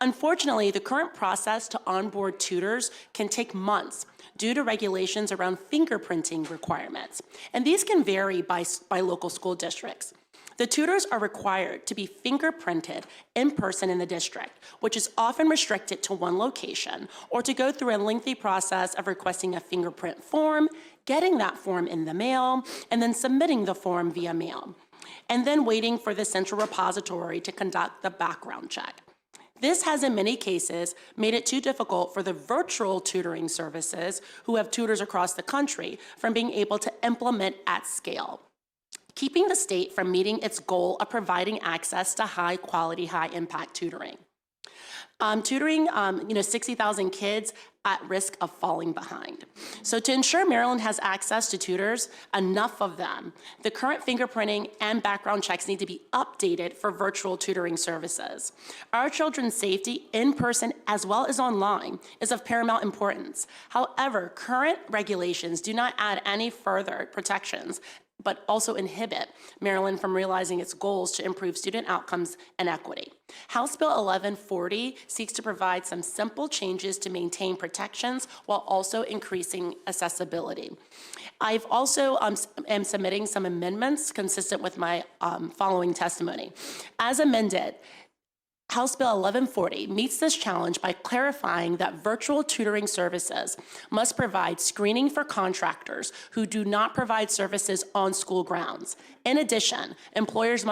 Unfortunately, the current process to onboard tutors can take months due to regulations around fingerprinting requirements, and these can vary by local school districts. The tutors are required to be fingerprinted in person in the district, which is often restricted to one location, or to go through a lengthy process of requesting a fingerprint form, getting that form in the mail, and then submitting the form via mail, and then waiting for the central repository to conduct the background check. This has in many cases made it too difficult for the virtual tutoring services who have tutors across the country from being able to implement at scale, keeping the state from meeting its goal of providing access to high quality, high impact tutoring. Tutoring 60,000 kids at risk of falling behind. So to ensure Maryland has access to tutors, enough of them, the current fingerprinting and background checks need to be updated for virtual tutoring services. Our children's safety in person as well as online is of paramount importance. However, current regulations do not add any further protections, but also inhibit Maryland from realizing its goals to improve student outcomes and equity. House Bill 1140 seeks to provide some simple changes to maintain protections while also increasing accessibility. I've also am submitting some amendments consistent with my following testimony. As amended, House Bill 1140 meets this challenge by clarifying that virtual tutoring services must provide screening for contractors who do not provide services on school grounds. In addition, employers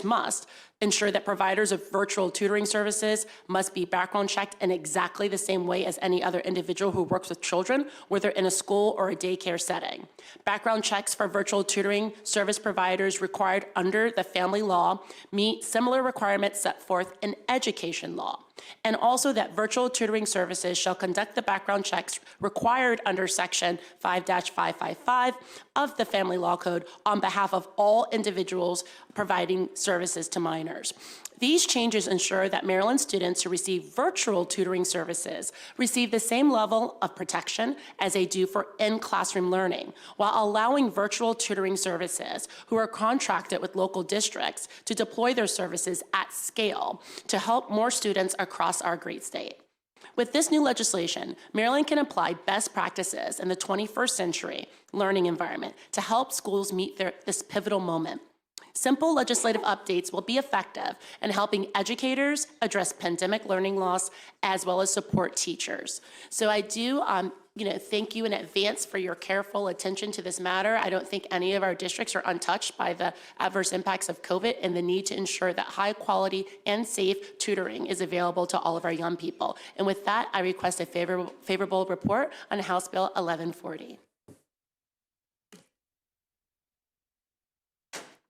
must ensure that providers of virtual tutoring services must be background checked in exactly the same way as any other individual who works with children, whether in a school or a daycare setting. Background checks for virtual tutoring service providers required under the family law meet similar requirements set forth in education law. And also that virtual tutoring services shall conduct the background checks required under Section 5-555 of the Family Law Code on behalf of all individuals providing services to minors. These changes ensure that Maryland students who receive virtual tutoring services receive the same level of protection as they do for in-classroom learning, while allowing virtual tutoring services who are contracted with local districts to deploy their services at scale to help more students across our great state. With this new legislation, Maryland can apply best practices in the 21st century learning environment to help schools meet this pivotal moment. Simple legislative updates will be effective in helping educators address pandemic learning loss as well as support teachers. So I do thank you in advance for your careful attention to this matter. I don't think any of our districts are untouched by the adverse impacts of COVID and the need to ensure that high quality and safe tutoring is available to all of our young people. And with that, I request a favorable report on House Bill 1140.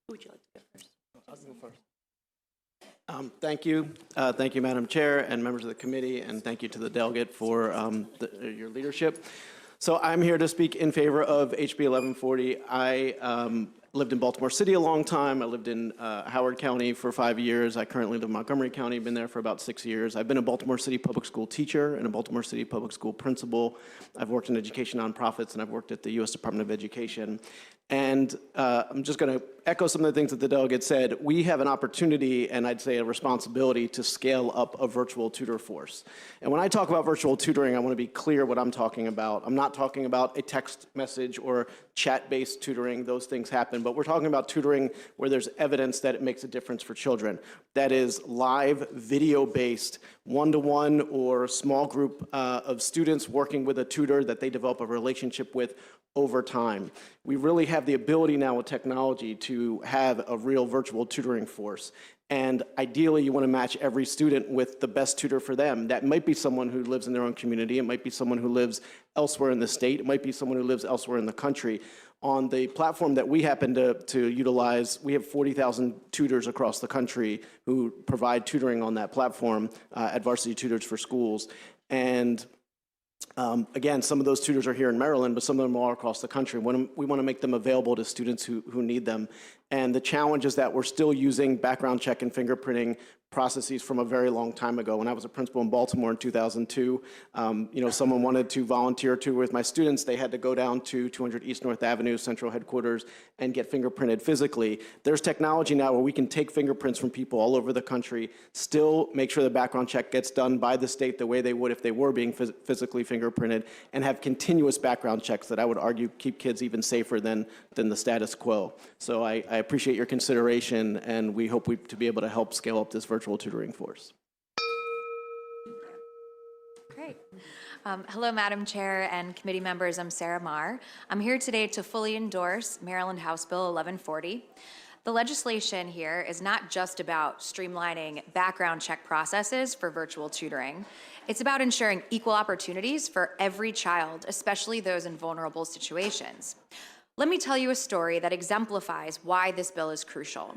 Who would you like to go first? I'll go first. Thank you. Thank you, Madam Chair and members of the committee, and thank you to the delegate for your leadership. So I'm here to speak in favor of HB 1140. I lived in Baltimore City a long time. I lived in Howard County for 5 years. I currently live in Montgomery County, been there for about 6 years. I've been a Baltimore City public school teacher and a Baltimore City public school principal. I've worked in education nonprofits, and I've worked at the U.S. Department of Education. And I'm just going to echo some of the things that the delegate said. We have an opportunity, and I'd say a responsibility, to scale up a virtual tutor force. And when I talk about virtual tutoring, I want to be clear what I'm talking about. I'm not talking about a text message or chat-based tutoring. Those things happen. But but we're talking about tutoring where there's evidence that it makes a difference for children. That is live, video-based, one-to-one or small group of students working with a tutor that they develop a relationship with over time. We really have the ability now with technology to have a real virtual tutoring force. And ideally, you want to match every student with the best tutor for them. That might be someone who lives in their own community. It might be someone who lives elsewhere in the state. It might be someone who lives elsewhere in the country. On the platform that we happen to utilize, we have 40,000 tutors across the country who provide tutoring on that platform at Varsity Tutors for Schools. And again, some of those tutors are here in Maryland, but some of them are across the country. We want to make them available to students who need them. And the challenge is that we're still using background check and fingerprinting processes from a very long time ago. When I was a principal in Baltimore in 2002, someone wanted to volunteer to with my students. They had to go down to 200 East North Avenue, central headquarters, and get fingerprinted physically. There's technology now where we can take fingerprints from people all over the country, still make sure the background check gets done by the state the way they would if they were being physically fingerprinted, and have continuous background checks that I would argue keep kids even safer than the status quo. So I appreciate your consideration, and we hope to be able to help scale up this virtual tutoring force. Great. Hello, Madam Chair and committee members. I'm Sarah Marr. I'm here today to fully endorse Maryland House Bill 1140. The legislation here is not just about streamlining background check processes for virtual tutoring. It's about ensuring equal opportunities for every child, especially those in vulnerable situations. Let me tell you a story that exemplifies why this bill is crucial.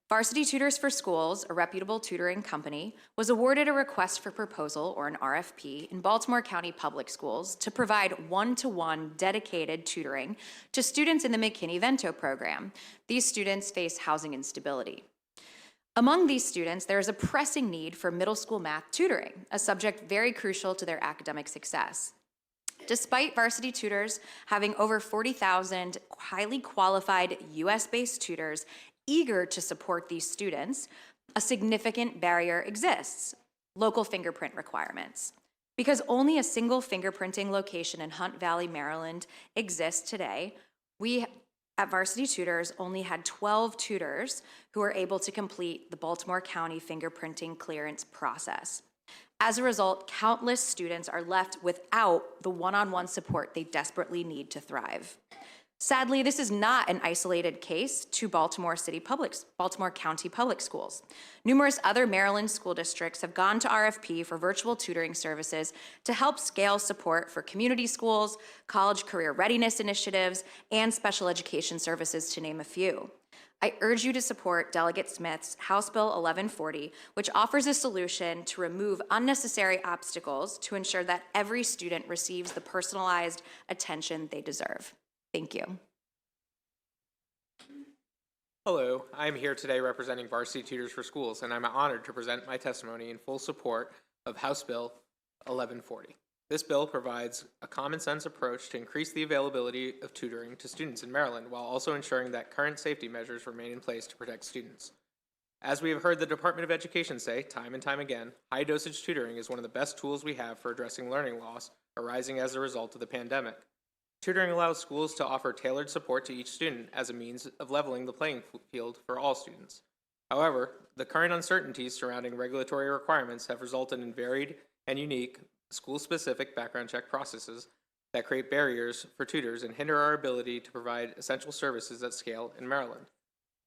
Varsity Tutors for Schools, a reputable tutoring company, was awarded a request for proposal, or an RFP, in Baltimore County Public Schools to provide one-to-one dedicated tutoring to students in the McKinney-Vento program. These students face housing instability. Among these students, there is a pressing need for middle school math tutoring, a subject very crucial to their academic success. Despite Varsity Tutors having over 40,000 highly qualified US-based tutors eager to support these students, a significant barrier exists: local fingerprint requirements. Because only a single fingerprinting location in Hunt Valley, Maryland exists today, we at Varsity Tutors only had 12 tutors who were able to complete the Baltimore County fingerprinting clearance process. As a result, countless students are left without the one-on-one support they desperately need to thrive. Sadly, this is not an isolated case to Baltimore County Public Schools. Numerous other Maryland school districts have gone to RFP for virtual tutoring services to help scale support for community schools, college career readiness initiatives, and special education services, to name a few. I urge you to support Delegate Smith's House Bill 1140, which offers a solution to remove unnecessary obstacles to ensure that every student receives the personalized attention they deserve. Thank you. Hello, I'm here today representing Varsity Tutors for Schools, and I'm honored to present my testimony in full support of House Bill 1140. This bill provides a common sense approach to increase the availability of tutoring to students in Maryland while also ensuring that current safety measures remain in place to protect students. As we have heard the Department of Education say time and time again, high dosage tutoring is one of the best tools we have for addressing learning loss arising as a result of the pandemic. Tutoring allows schools to offer tailored support to each student as a means of leveling the playing field for all students. However, the current uncertainties surrounding regulatory requirements have resulted in varied and unique school-specific background check processes that create barriers for tutors and hinder our ability to provide essential services at scale in Maryland.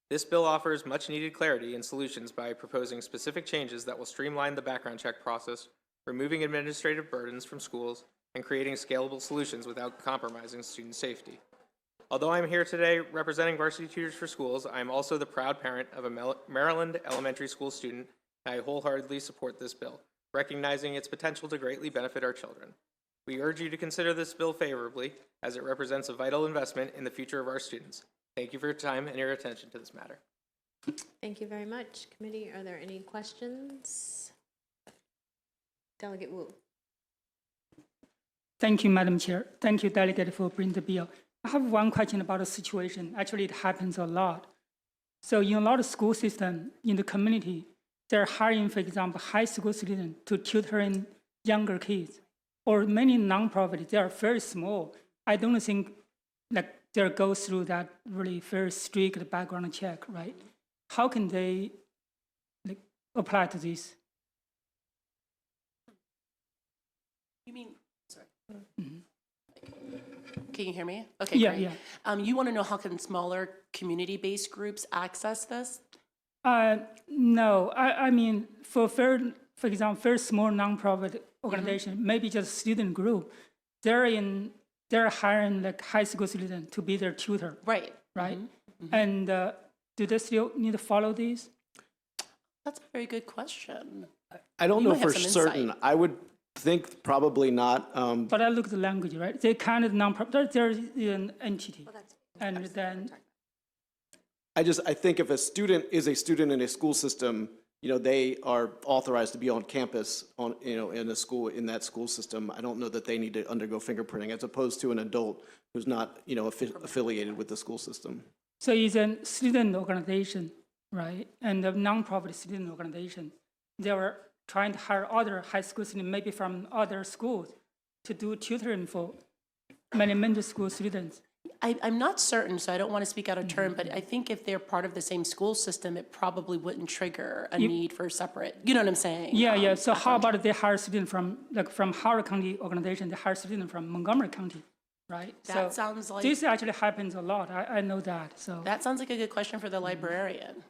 This bill offers much-needed clarity and solutions by proposing specific changes that will streamline the background check process, removing administrative burdens from schools, and creating scalable solutions without compromising student safety. Although I'm here today representing Varsity Tutors for Schools, I'm also the proud parent of a Maryland elementary school student, and I wholeheartedly support this bill, recognizing its potential to greatly benefit our children. We urge you to consider this bill favorably, as it represents a vital investment in the future of our students. Thank you for your time and your attention to this matter. Thank you very much. Committee, are there any questions? Delegate Wu. Thank you, Madam Chair. Thank you, Delegate, for bringing the bill. I have one question about the situation. Actually, it happens a lot. So in a lot of school systems in the community, they're hiring, for example, high school students to tutoring younger kids. Or many nonprofits, they are very small. I don't think like they go through that really very strict background check, right? How can they like, apply to this? You mean, sorry. Can you hear me? Okay, Yeah, great. yeah. You want to know how can smaller community-based groups access this? No, I mean, for example, very small nonprofit organization, maybe just student group, they're hiring like high school students to be their tutor. Right. Right? And do they still need to follow these? That's a very good question. I don't You know might have for some certain. insight. I would think probably not. But I look at the language, right? They kind of nonprofit, they're an entity. And then I think if a student is a student in a school system, they are authorized to be on campus in a school, in that school system. I don't know that they need to undergo fingerprinting as opposed to an adult who's not, affiliated with the school system. so it's a student organization, right? And a nonprofit student organization. They were trying to hire other high school students, maybe from other schools, to do tutoring for elementary school students. I'm not certain, so I don't want to speak out of turn, but I think if they're part of the same school system, it probably wouldn't trigger a need for separate, you know what I'm saying? Yeah. So how about they hire students from Howard County organization, they hire students from Montgomery County, right? That sounds like. This actually happens a lot. I know that, so. That sounds like a good question for the librarian.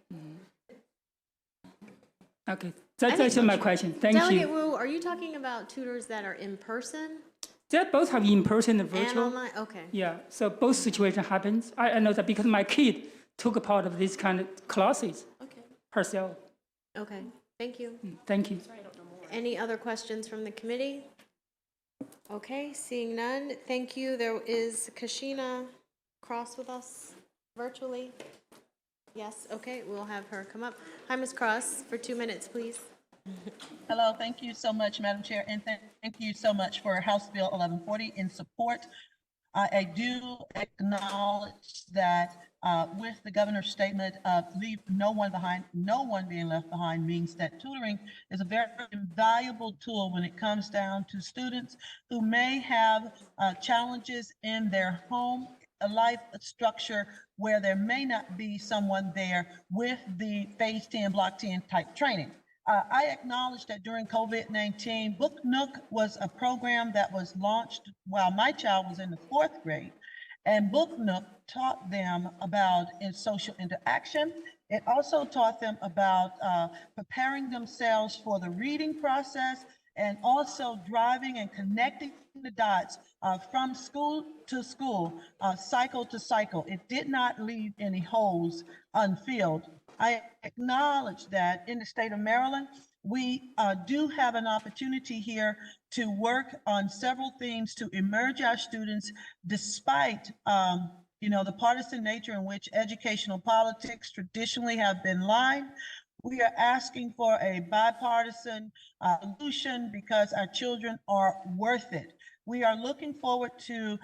Okay, that's my question. Thank Delegate you. Wu, are you talking about tutors that are in person They both have in-person and and virtual. online? Okay. Yeah, so both situation happens. I know that because my kid took a part of these kind of classes herself. Okay, thank you. Thank you. Any other questions from the committee? Okay, seeing none, thank you. There is Kashina Cross with us virtually. Yes, okay, we'll have her come up. Hi, Ms. Cross, for 2 minutes, please. Hello, thank you so much, Madam Chair, and thank you so much for House Bill 1140 in support. I do acknowledge that with the governor's statement of leave no one behind, no one being left behind means that tutoring is a very valuable tool when it comes down to students who may have challenges in their home a life structure where there may not be someone there with the phase 10, block 10 type training. I acknowledge that during COVID-19, Book Nook was a program that was launched while my child was in the 4th grade. And Book Nook taught them about social interaction. It also taught them about preparing themselves for the reading process and also driving and connecting the dots from school to school, cycle to cycle. It did not leave any holes unfilled. I acknowledge that in the state of Maryland, we do have an opportunity here to work on several things to emerge our students despite the partisan nature in which educational politics traditionally have been lined. We are asking for a bipartisan solution because our children are worth it. We are looking forward to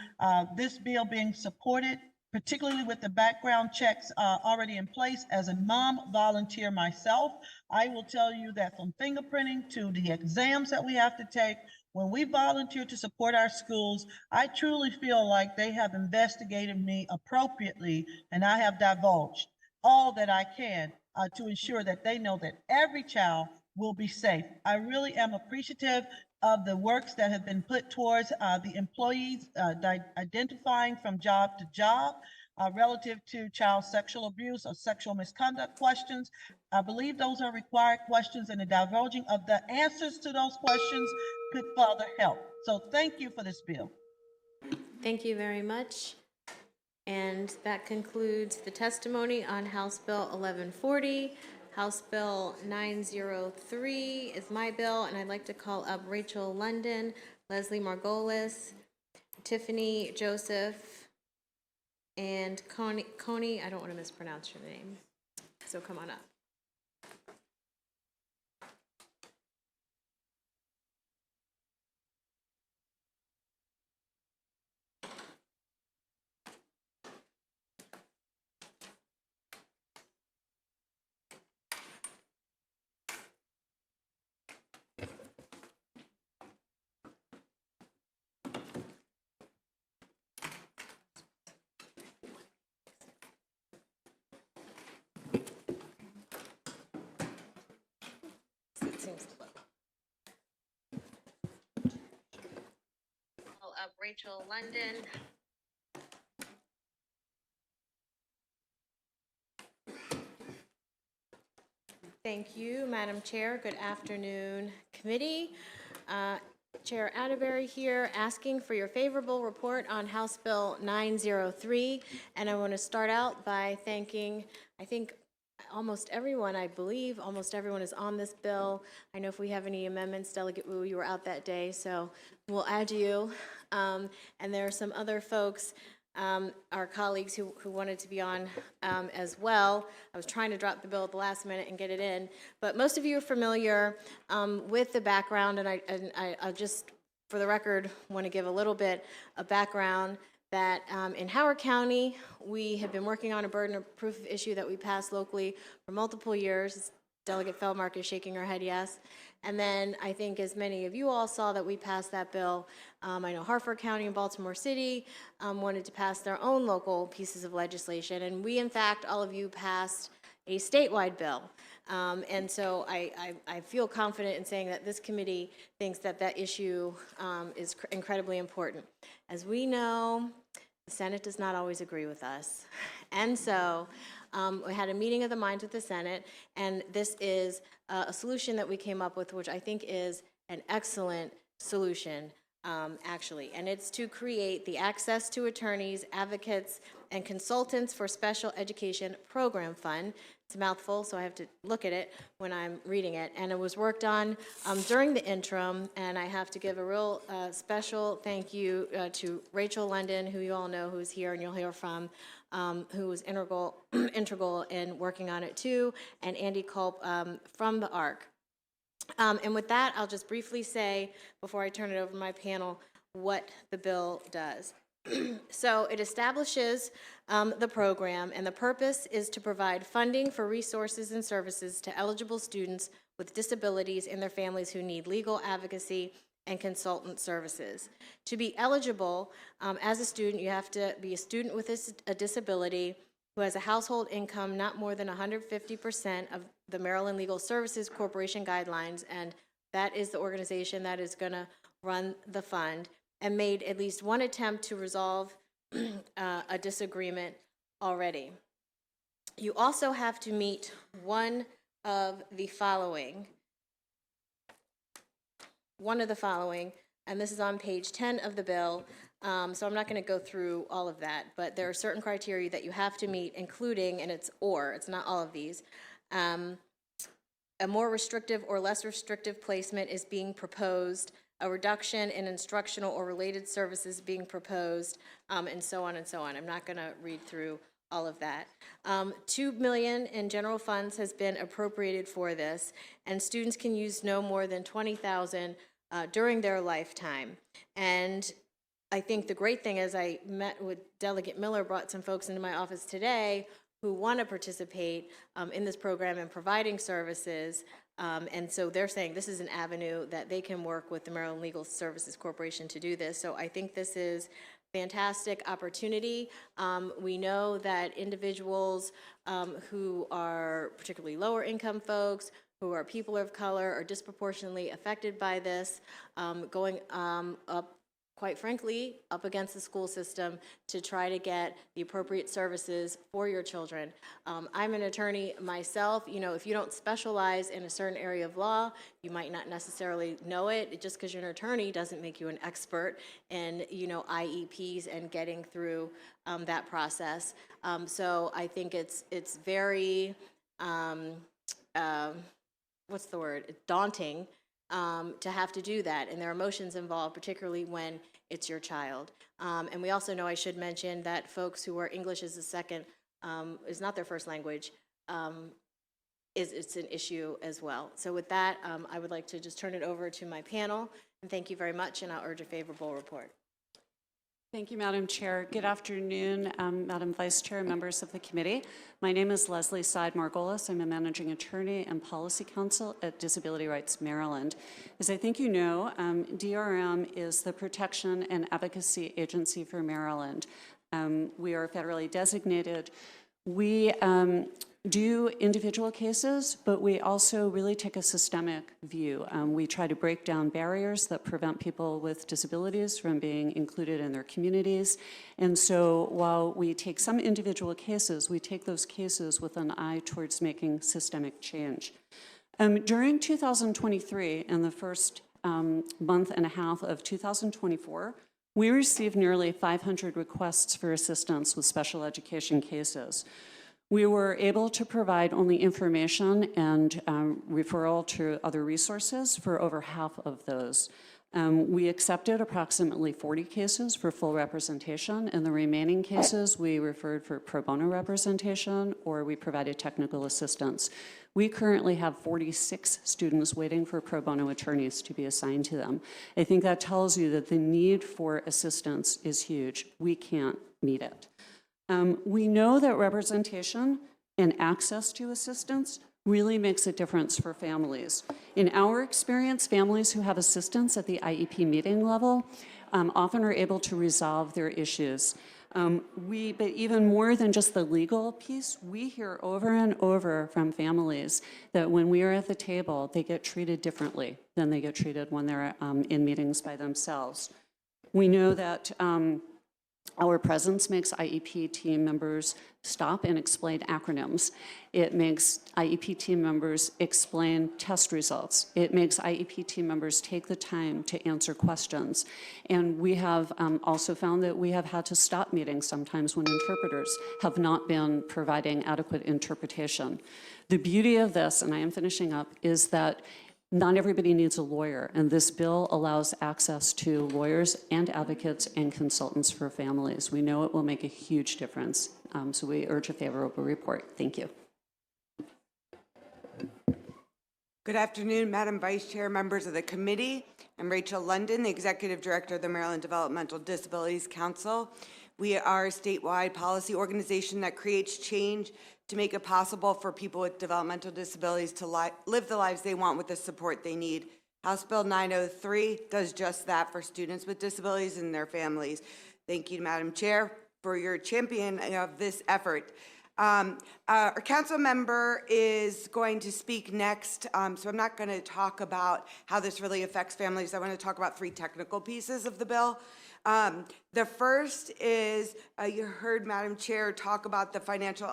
this bill being supported, particularly with the background checks already in place. As a mom volunteer myself, I will tell you that from fingerprinting to the exams that we have to take, when we volunteer to support our schools, I truly feel like they have investigated me appropriately, and I have divulged all that I can to ensure that they know that every child will be safe. I really am appreciative of the works that have been put towards the employees identifying from job to job relative to child sexual abuse or sexual misconduct questions. I believe those are required questions, and the divulging of the answers to those questions could further help. So thank you for this bill. Thank you very much. And that concludes the testimony on House Bill 1140. House Bill 903 is my bill, and I'd like to call up Rachel London, Leslie Margolis, Tiffany Joseph, and Coney, I don't want to mispronounce your name, so come on up. Rachel London. Thank you, Madam Chair. Good afternoon, committee. Chair Atterbury here, asking for your favorable report on House Bill 903. And I want to start out by thanking, I think, almost everyone, I believe almost everyone is on this bill. I know if we have any amendments, Delegate Wu, you were out that day, so we'll add you. And there are some other folks, our colleagues who wanted to be on as well. I was trying to drop the bill at the last minute and get it in, but most of you are familiar with the background, and I just, for the record, want to give a little bit of background that in Howard County, we have been working on a burden of proof issue that we passed locally for multiple years. Delegate Feldmark is shaking her head yes. And then I think as many of you all saw that we passed that bill, I know Hartford County and Baltimore City wanted to pass their own local pieces of legislation. And we, in fact, all of you passed a statewide bill. And so I feel confident in saying that this committee thinks that that issue is incredibly important. As we know, the Senate does not always agree with us. And so we had a meeting of the minds with the Senate, and this is a solution that we came up with, which I think is an excellent solution, actually. And it's to create the Access to Attorneys, Advocates, and Consultants for Special Education Program Fund. It's a mouthful, so I have to look at it when I'm reading it. And it was worked on during the interim, and I have to give a real special thank you to Rachel London, who you all know, who's here and you'll hear from, who was integral in working on it too, and Andy Culp from the ARC. And with that, I'll just briefly say, before I turn it over to my panel, what the bill does. So it establishes the program, and the purpose is to provide funding for resources and services to eligible students with disabilities and their families who need legal advocacy and consultant services. To be eligible as a student, you have to be a student with a disability who has a household income not more than 150% of the Maryland Legal Services Corporation guidelines, and that is the organization that is going to run the fund, and made at least one attempt to resolve a disagreement already. You also have to meet one of the following, and this is on page 10 of the bill, so I'm not going to go through all of that, but there are certain criteria that you have to meet, including, and it's not all of these, a more restrictive or less restrictive placement is being proposed, a reduction in instructional or related services being proposed, and so on and so on. I'm not going to read through all of that. $2 million in general funds has been appropriated for this, and students can use no more than $20,000 during their lifetime. And I think the great thing is I met with Delegate Miller, brought some folks into my office today who want to participate in this program and providing services. And so they're saying this is an avenue that they can work with the Maryland Legal Services Corporation to do this. So I think this is fantastic opportunity. We know that individuals who are particularly lower income folks, who are people of color, are disproportionately affected by this, going up, quite frankly, up against the school system to try to get the appropriate services for your children. I'm an attorney myself. You know, if you don't specialize in a certain area of law, you might not necessarily know it. Just because you're an attorney doesn't make you an expert in, IEPs and getting through that process. So I think it's very, what's the word? It's daunting to have to do that, and there are emotions involved, particularly when it's your child. And we also know, I should mention, that folks who are English as a second, is not their first language, it's an issue as well. So with that, I would like to just turn it over to my panel, and thank you very much, and I'll urge a favorable report. Thank you, Madam Chair. Good afternoon, Madam Vice Chair, members of the committee. My name is Leslie Seid-Margolis. I'm a managing attorney and policy counsel at Disability Rights Maryland. As I think you know, DRM is the protection and advocacy agency for Maryland. We are federally designated. We do individual cases, but we also really take a systemic view. We try to break down barriers that prevent people with disabilities from being included in their communities. And so while we take some individual cases, we take those cases with an eye towards making systemic change. During 2023 and the first month and a half of 2024, we received nearly 500 requests for assistance with special education cases. We were able to provide only information and referral to other resources for over half of those. We accepted approximately 40 cases for full representation, and the remaining cases we referred for pro bono representation or we provided technical assistance. We currently have 46 students waiting for pro bono attorneys to be assigned to them. I think that tells you that the need for assistance is huge. We can't meet it. We know that representation and access to assistance really makes a difference for families. In our experience, families who have assistance at the IEP meeting level often are able to resolve their issues. But even more than just the legal piece, we hear over and over from families that when we are at the table, they get treated differently than they get treated when they're in meetings by themselves. We know that our presence makes IEP team members stop and explain acronyms. It makes IEP team members explain test results. It makes IEP team members take the time to answer questions. And we have also found that we have had to stop meetings sometimes when interpreters have not been providing adequate interpretation. The beauty of this, and I am finishing up, is that not everybody needs a lawyer, and this bill allows access to lawyers and advocates and consultants for families. We know it will make a huge difference, so we urge a favorable report. Thank you. Good afternoon, Madam Vice Chair, members of the committee. I'm Rachel London, the Executive Director of the Maryland Developmental Disabilities Council. We are a statewide policy organization that creates change to make it possible for people with developmental disabilities to live the lives they want with the support they need. House Bill 903 does just that for students with disabilities and their families. Thank you, Madam Chair, for your championing of this effort. Our council member is going to speak next, so I'm not going to talk about how this really affects families. I want to talk about three technical pieces of the bill. The first is, you heard Madam Chair talk about the financial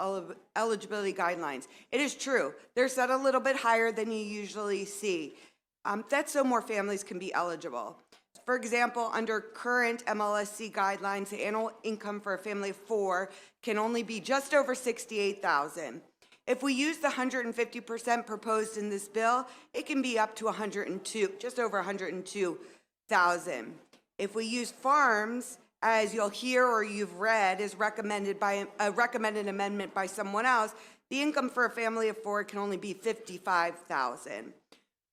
eligibility guidelines. It is true, they're set a little bit higher than you usually see. That's so more families can be eligible. For example, under current MLSC guidelines, the annual income for a family of four can only be just over $68,000. If we use the 150% proposed in this bill, it can be up to just over $102,000. If we use farms, as you'll hear or you've read, is recommended by a recommended amendment by someone else, the income for a family of four can only be $55,000.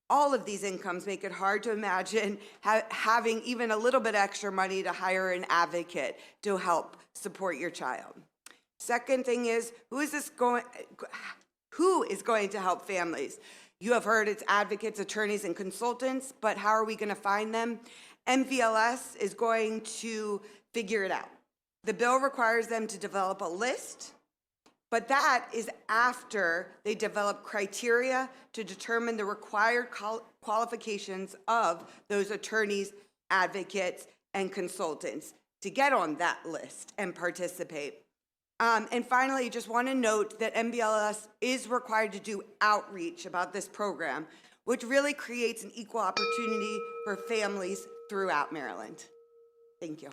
All of these incomes make it hard to imagine having even a little bit extra money to hire an advocate to help support your child. Second thing is, who is going to help families? You have heard it's advocates, attorneys, and consultants, but how are we going to find them? MVLS is going to figure it out. The bill requires them to develop a list, but that is after they develop criteria to determine the required qualifications of those attorneys, advocates, and consultants to get on that list and participate. And finally, just want to note that MVLS is required to do outreach about this program, which really creates an equal opportunity for families throughout Maryland. Thank you.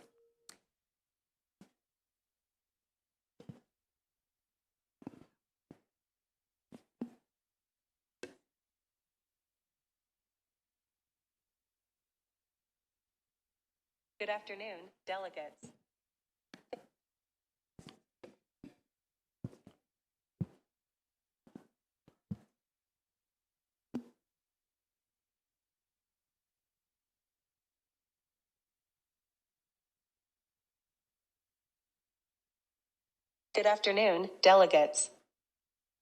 Good afternoon, delegates. Good afternoon, delegates.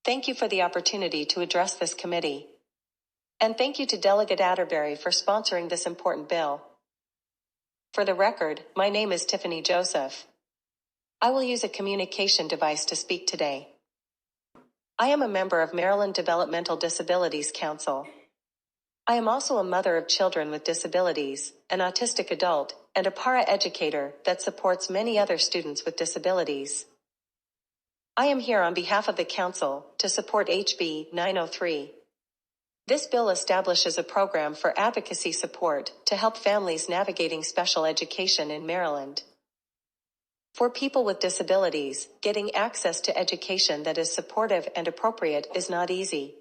Thank you for the opportunity to address this committee. And thank you to Delegate Atterbury for sponsoring this important bill. For the record, my name is Tiffany Joseph. I will use a communication device to speak today. I am a member of Maryland Developmental Disabilities Council. I am also a mother of children with disabilities, an autistic adult, and a para-educator that supports many other students with disabilities. I am here on behalf of the Council to support HB 903. This bill establishes a program for advocacy support to help families navigating special education in Maryland. For people with disabilities, getting access to education that is supportive and appropriate is not easy.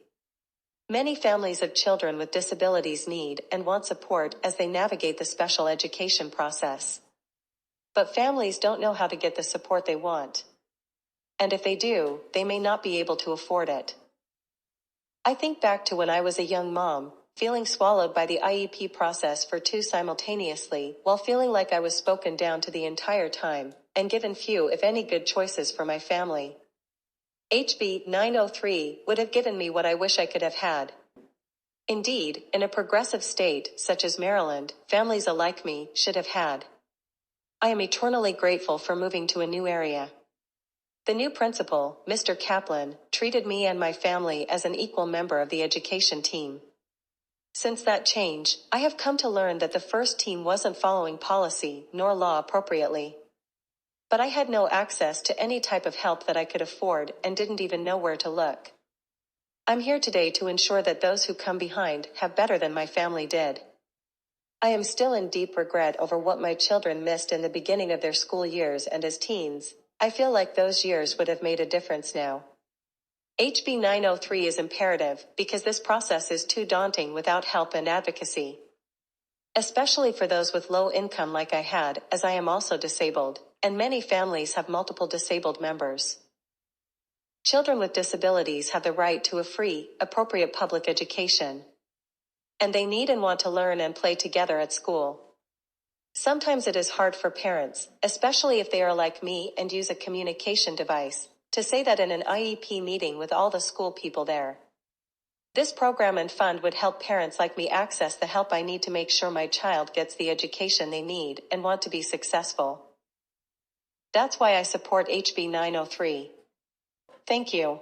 Many families of children with disabilities need and want support as they navigate the special education process. But families don't know how to get the support they want. And if they do, they may not be able to afford it. I think back to when I was a young mom, feeling swallowed by the IEP process for two simultaneously, while feeling like I was spoken down to the entire time, and given few if any good choices for my family. HB 903 would have given me what I wish I could have had. Indeed, in a progressive state, such as Maryland, families alike me should have had. I am eternally grateful for moving to a new area. The new principal, Mr. Kaplan, treated me and my family as an equal member of the education team. Since that change, I have come to learn that the first team wasn't following policy nor law appropriately. But I had no access to any type of help that I could afford and didn't even know where to look. I'm here today to ensure that those who come behind have better than my family did. I am still in deep regret over what my children missed in the beginning of their school years, and as teens, I feel like those years would have made a difference now. HB 903 is imperative because this process is too daunting without help and advocacy. Especially for those with low income like I had, as I am also disabled, and many families have multiple disabled members. Children with disabilities have the right to a free, appropriate public education. And they need and want to learn and play together at school. Sometimes it is hard for parents, especially if they are like me and use a communication device, to say that in an IEP meeting with all the school people there. This program and fund would help parents like me access the help I need to make sure my child gets the education they need and want to be successful. That's why I support HB 903. Thank you.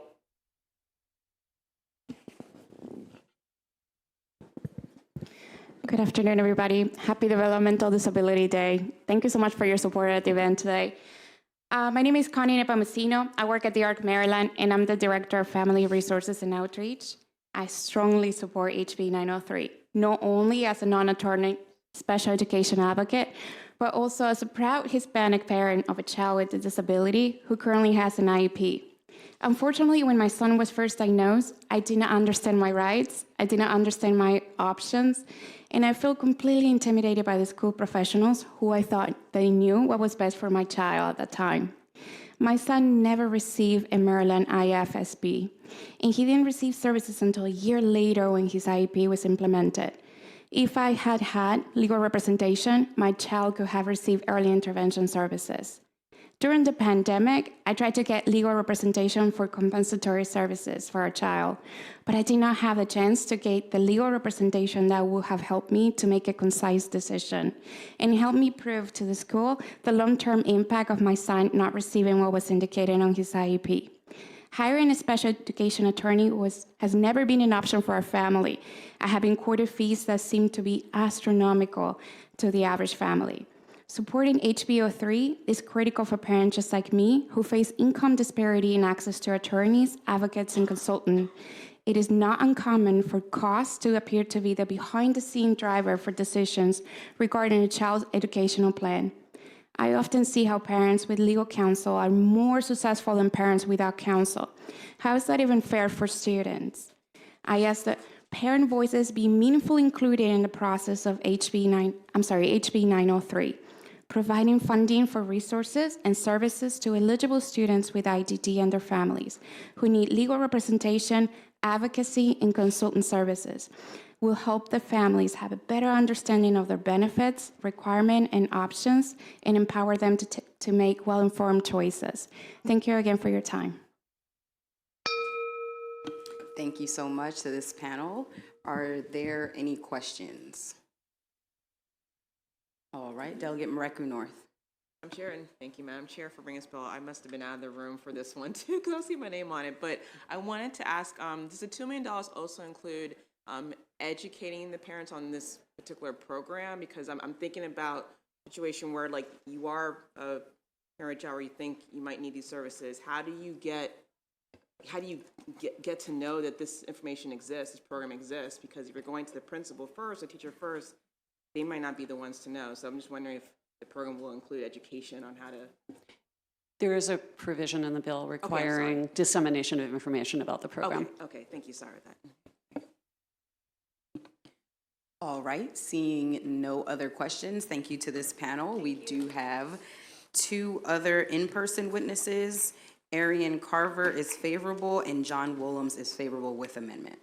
Good afternoon, everybody. Happy Developmental Disability Day. Thank you so much for your support at the event today. My name is Connie Nepomuceno. I work at the ARC Maryland, and I'm the Director of Family Resources and Outreach. I strongly support HB 903, not only as a non-attorney special education advocate, but also as a proud Hispanic parent of a child with a disability who currently has an IEP. Unfortunately, when my son was first diagnosed, I did not understand my rights, I did not understand my options, and I feel completely intimidated by the school professionals who I thought they knew what was best for my child at that time. My son never received a Maryland IFSB, and he didn't receive services until a year later when his IEP was implemented. If I had had legal representation, my child could have received early intervention services. During the pandemic, I tried to get legal representation for compensatory services for our child, but I did not have a chance to get the legal representation that would have helped me to make a concise decision and help me prove to the school the long-term impact of my son not receiving what was indicated on his IEP. Hiring a special education attorney has never been an option for our family. I have been quoted fees that seem to be astronomical to the average family. Supporting HB 03 is critical for parents just like me who face income disparity in access to attorneys, advocates, and consultants. It is not uncommon for costs to appear to be the behind-the-scenes driver for decisions regarding a child's educational plan. I often see how parents with legal counsel are more successful than parents without counsel. How is that even fair for students? I ask that parent voices be meaningfully included in the process of HB 903. Providing funding for resources and services to eligible students with IDD and their families who need legal representation, advocacy, and consultant services will help the families have a better understanding of their benefits, requirements, and options, and empower them to make well-informed choices. Thank you again for your time. Thank you so much to this panel. Are there any questions? All right, Delegate Mareku North. Madam Chair, and thank you, Madam Chair, for bringing this bill. I must have been out of the room for this one too, because I don't see my name on it. But I wanted to ask, does the $2 million also include educating the parents on this particular program? Because I'm thinking about a situation where, like, you are a parent child, where you think you might need these services. How do you get to know that this information exists, this program exists? Because if you're going to the principal first, the teacher first, they might not be the ones to know. So I'm just wondering if the program will include education on how to. There is a provision in the bill requiring dissemination of information about the program. Okay, thank you. Sorry about that. All right, seeing no other questions, thank you to this panel. We do have 2 other in-person witnesses. Arian Carver is favorable and John Willems is favorable with amendment.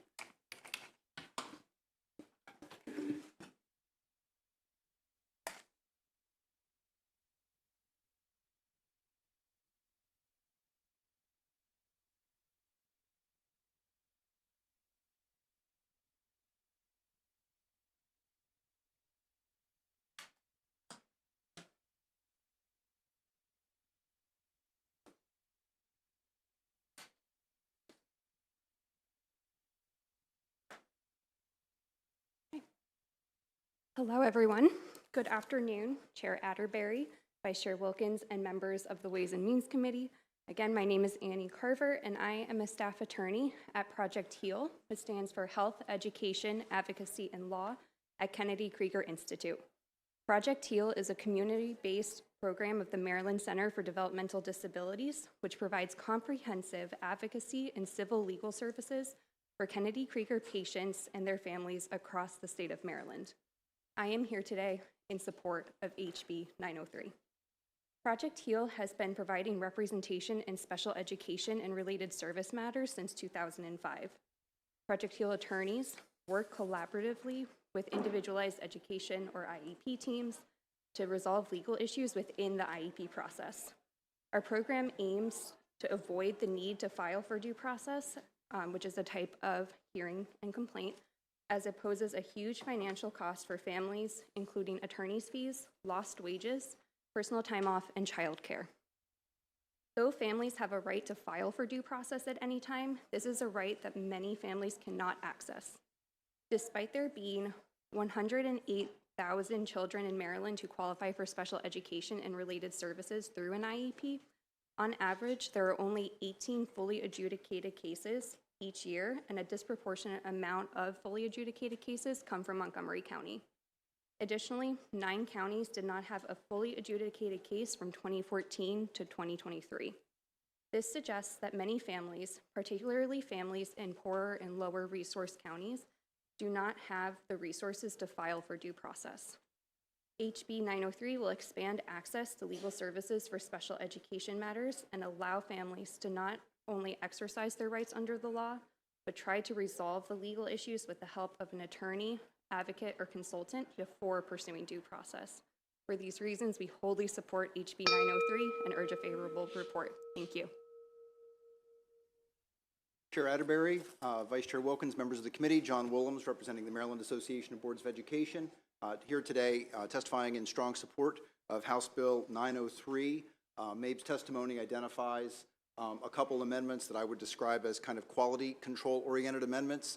Hello, everyone. Good afternoon, Chair Atterbury, Vice Chair Wilkins, and members of the Ways and Means Committee. Again, my name is Annie Carver, and I am a staff attorney at Project HEAL, which stands for Health, Education, Advocacy, and Law at Kennedy Krieger Institute. Project HEAL is a community-based program of the Maryland Center for Developmental Disabilities, which provides comprehensive advocacy and civil legal services for Kennedy Krieger patients and their families across the state of Maryland. I am here today in support of HB 903. Project HEAL has been providing representation in special education and related service matters since 2005. Project HEAL attorneys work collaboratively with individualized education or IEP teams to resolve legal issues within the IEP process. Our program aims to avoid the need to file for due process, which is a type of hearing and complaint, as it poses a huge financial cost for families, including attorney's fees, lost wages, personal time off, and childcare. Though families have a right to file for due process at any time, this is a right that many families cannot access. Despite there being 108,000 children in Maryland who qualify for special education and related services through an IEP, on average, there are only 18 fully adjudicated cases each year, and a disproportionate amount of fully adjudicated cases come from Montgomery County. Additionally, 9 counties did not have a fully adjudicated case from 2014 to 2023. This suggests that many families, particularly families in poorer and lower resource counties, do not have the resources to file for due process. HB 903 will expand access to legal services for special education matters and allow families to not only exercise their rights under the law, but try to resolve the legal issues with the help of an attorney, advocate, or consultant before pursuing due process. For these reasons, we wholly support HB 903 and urge a favorable report. Thank you. Chair Atterbury, Vice Chair Wilkins, members of the committee, John Willems, representing the Maryland Association of Boards of Education, here today testifying in strong support of House Bill 903. Mabe's testimony identifies a couple amendments that I would describe as kind of quality control-oriented amendments.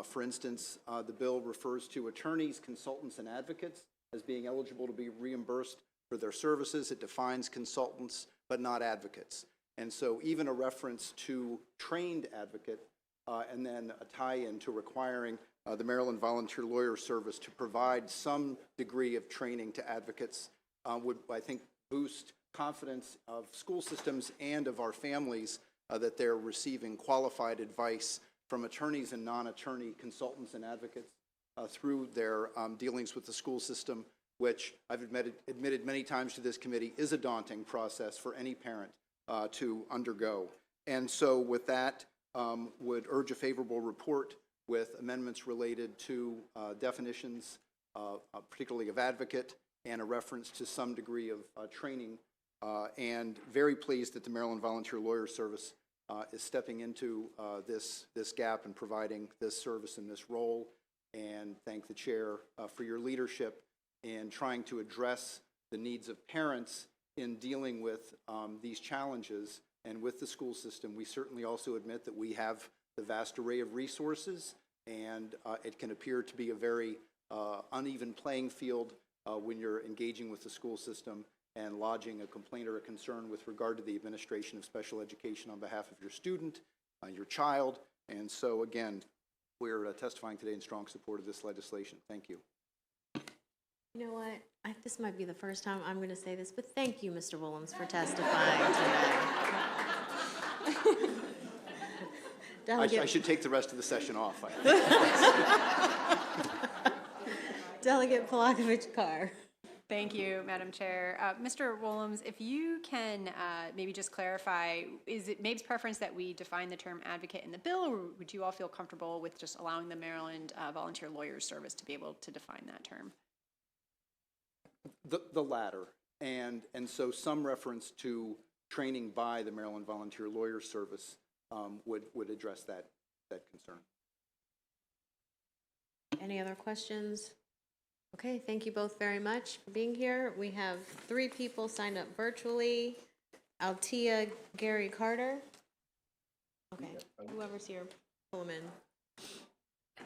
For instance, the bill refers to attorneys, consultants, and advocates as being eligible to be reimbursed for their services. It defines consultants, but not advocates. And so even a reference to trained advocate and then a tie-in to requiring the Maryland Volunteer Lawyer Service to provide some degree of training to advocates would, I think, boost confidence of school systems and of our families that they're receiving qualified advice from attorneys and non-attorney consultants and advocates through their dealings with the school system, which I've admitted many times to this committee is a daunting process for any parent to undergo. And so with that, would urge a favorable report with amendments related to definitions, particularly of advocate, and a reference to some degree of training. And very pleased that the Maryland Volunteer Lawyer Service is stepping into this gap and providing this service in this role. And thank the chair for your leadership in trying to address the needs of parents in dealing with these challenges and with the school system, we certainly also admit that we have the vast array of resources, and it can appear to be a very uneven playing field when you're engaging with the school system and lodging a complaint or a concern with regard to the administration of special education on behalf of your student, your child. And so, again, we're testifying today in strong support of this legislation. Thank you. You know what? This might be the first time I'm going to say this, but thank you, Mr. Willems, for testifying today. I should take the rest of the session off. Delegate Polakovich-Carr. Thank you, Madam Chair. Mr. Willems, if you can maybe just clarify, is it Mabe's preference that we define the term advocate in the bill, or would you all feel comfortable with just allowing the Maryland Volunteer Lawyers Service to be able to define that term? The latter. And so some reference to training by the Maryland Volunteer Lawyers Service would address that concern. Any other questions? Okay, thank you both very much for being here. We have 3 people signed up virtually. Altia Gary Carter. Okay, whoever's here, pull them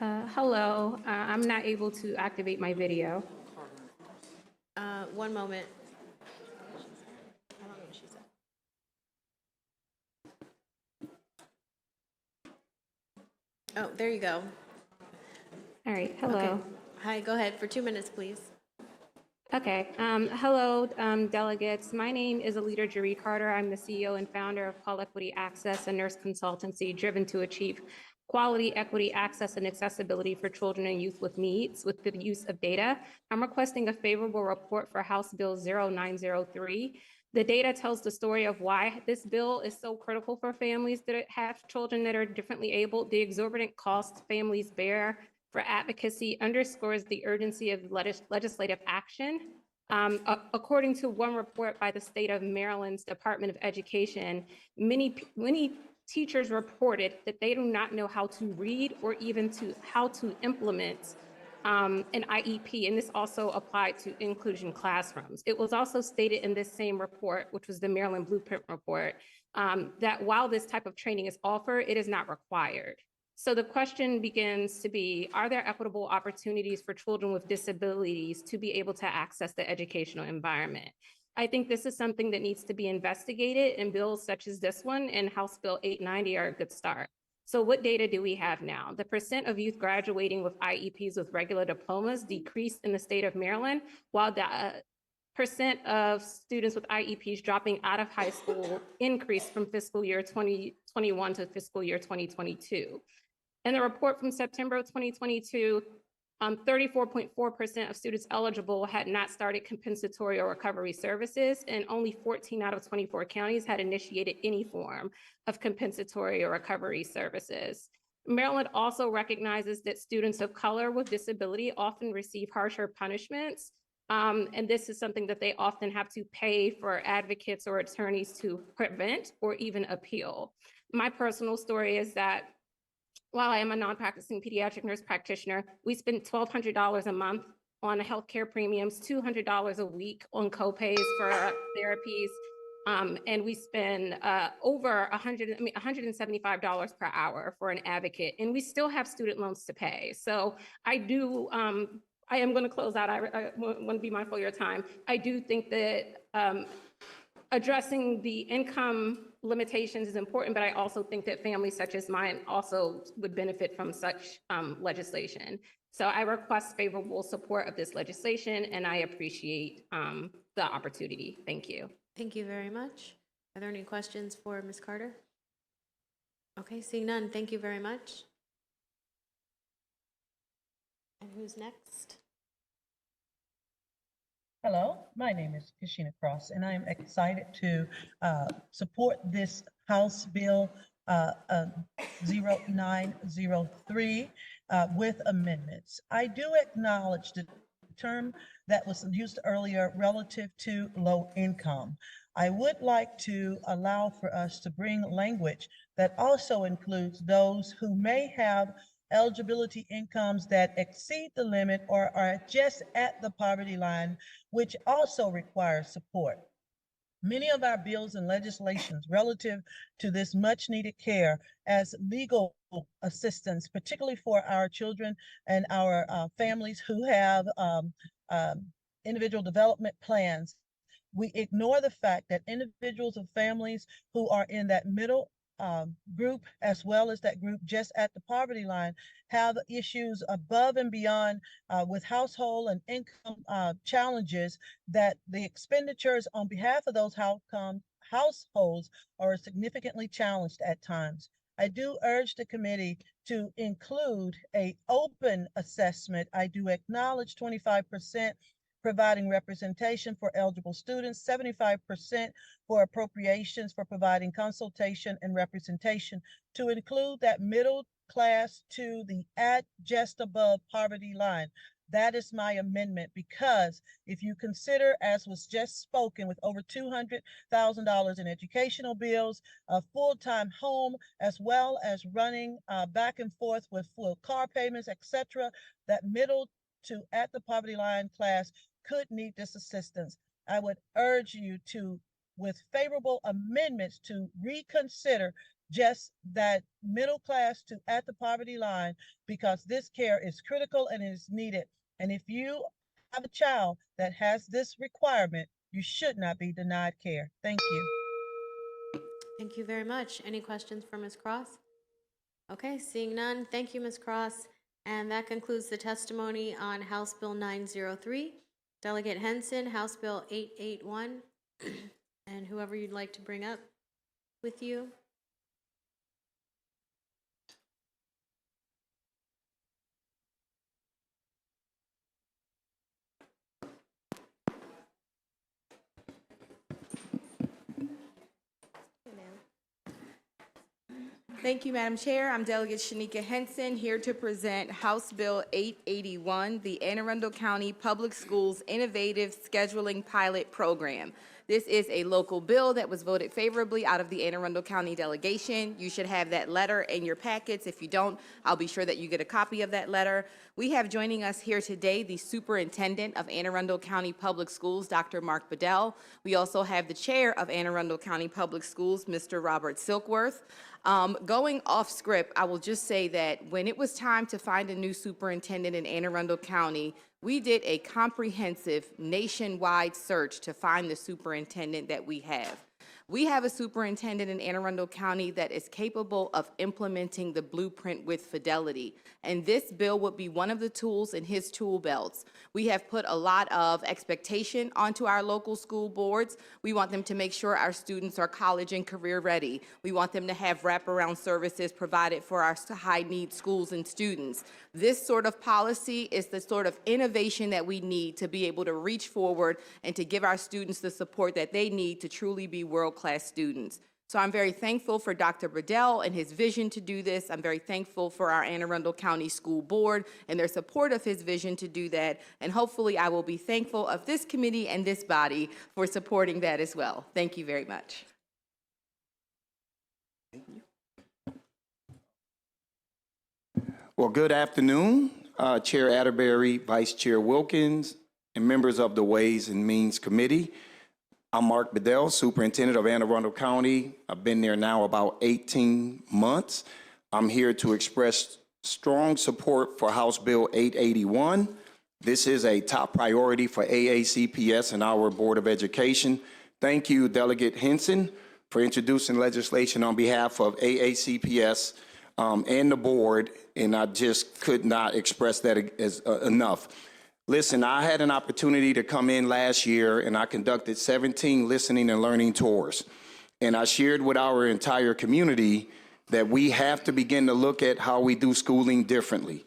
in. Hello, I'm not able to activate my video. 1 moment. I don't know what she said. Oh, there you go. All right, hello. Okay. Hi, go ahead for 2 minutes, please. Okay, hello, delegates. My name is Alita Jaree Carter. I'm the CEO and founder of Call Equity Access, a nurse consultancy driven to achieve quality, equity, access, and accessibility for children and youth with needs with the use of data. I'm requesting a favorable report for House Bill 0903. The data tells the story of why this bill is so critical for families that have children that are differently abled. The exorbitant costs families bear for advocacy underscores the urgency of legislative action. According to one report by the state of Maryland's Department of Education, many teachers reported that they do not know how to read or even how to implement an IEP, and this also applied to inclusion classrooms. It was also stated in this same report, which was the Maryland Blueprint report, that while this type of training is offered, it is not required. So the question begins to be, are there equitable opportunities for children with disabilities to be able to access the educational environment? I think this is something that needs to be investigated, and bills such as this one and House Bill 890 are a good start. So what data do we have now? The percent of youth graduating with IEPs with regular diplomas decreased in the state of Maryland, while the percent of students with IEPs dropping out of high school increased from fiscal year 2021 to fiscal year 2022. In the report from September of 2022, 34.4% of students eligible had not started compensatory or recovery services, and only 14 out of 24 counties had initiated any form of compensatory or recovery services. Maryland also recognizes that students of color with disability often receive harsher punishments, and this is something that they often have to pay for advocates or attorneys to prevent or even appeal. My personal story is that while I am a non-practicing pediatric nurse practitioner, we spend $1,200 a month on healthcare premiums, $200 a week on copays for therapies, and we spend over $175 per hour for an advocate, and we still have student loans to pay. So I am going to close out. I want to be mindful of your time. I do think that addressing the income limitations is important, but I also think that families such as mine also would benefit from such legislation. So I request favorable support of this legislation, and I appreciate the opportunity. Thank you. Thank you very much. Are there any questions for Ms. Carter? Okay, seeing none, thank you very much. And who's next? Hello, my name is Kashina Cross, and I am excited to support this House Bill 0903 with amendments. I do acknowledge the term that was used earlier relative to low income. I would like to allow for us to bring language that also includes those who may have eligibility incomes that exceed the limit or are just at the poverty line, which also requires support. many of our bills and legislations relative to this much needed care as legal assistance, particularly for our children and our families who have individual development plans. We ignore the fact that individuals and families who are in that middle group, as well as that group just at the poverty line, have issues above and beyond with household and income challenges, that the expenditures on behalf of those households are significantly challenged at times. I do urge the committee to include an open assessment. I do acknowledge 25% providing representation for eligible students, 75% for appropriations for providing consultation and representation, to include that middle class to the at just above poverty line. That is my amendment, because if you consider, as was just spoken, with over $200,000 in educational bills, a full-time home, as well as running back and forth with full car payments, etc., that middle to at the poverty line class could need this assistance. I would urge you to, with favorable amendments, to reconsider just that middle class to at the poverty line, because this care is critical and is needed. And if you have a child that has this requirement, you should not be denied care. Thank you. Thank you very much. Any questions for Ms. Cross? Okay, seeing none, thank you, Ms. Cross. And that concludes the testimony on House Bill 903. Delegate Henson, House Bill 881, and whoever you'd like to bring up with you. Thank you, Madam Chair. I'm Delegate Shanika Henson, here to present House Bill 881, the Anne Arundel County Public Schools Innovative Scheduling Pilot Program. This is a local bill that was voted favorably out of the Anne Arundel County delegation. You should have that letter in your packets. If you don't, I'll be sure that you get a copy of that letter. We have joining us here today the Superintendent of Anne Arundel County Public Schools, Dr. Mark Bedell. We also have the Chair of Anne Arundel County Public Schools, Mr. Robert Silkworth. Going off script, I will just say that when it was time to find a new superintendent in Anne Arundel County, we did a comprehensive nationwide search to find the superintendent that we have. We have a superintendent in Anne Arundel County that is capable of implementing the blueprint with fidelity, and this bill would be one of the tools in his tool belts. We have put a lot of expectation onto our local school boards. We want them to make sure our students are college and career ready. We want them to have wraparound services provided for our high-need schools and students. This sort of policy is the sort of innovation that we need to be able to reach forward and to give our students the support that they need to truly be world-class students. So I'm very thankful for Dr. Bedell and his vision to do this. I'm very thankful for our Anne Arundel County School Board and their support of his vision to do that. And hopefully I will be thankful of this committee and this body for supporting that as well. Thank you very much. Well, good afternoon, Chair Atterbury, Vice Chair Wilkins, and members of the Ways and Means Committee. I'm Mark Bedell, Superintendent of Anne Arundel County. I've been there now about 18 months. I'm here to express strong support for House Bill 881. This is a top priority for AACPS and our Board of Education. Thank you, Delegate Henson, for introducing legislation on behalf of AACPS and the board, and I just could not express that enough. Listen, I had an opportunity to come in last year and I conducted 17 listening and learning tours. And I shared with our entire community that we have to begin to look at how we do schooling differently.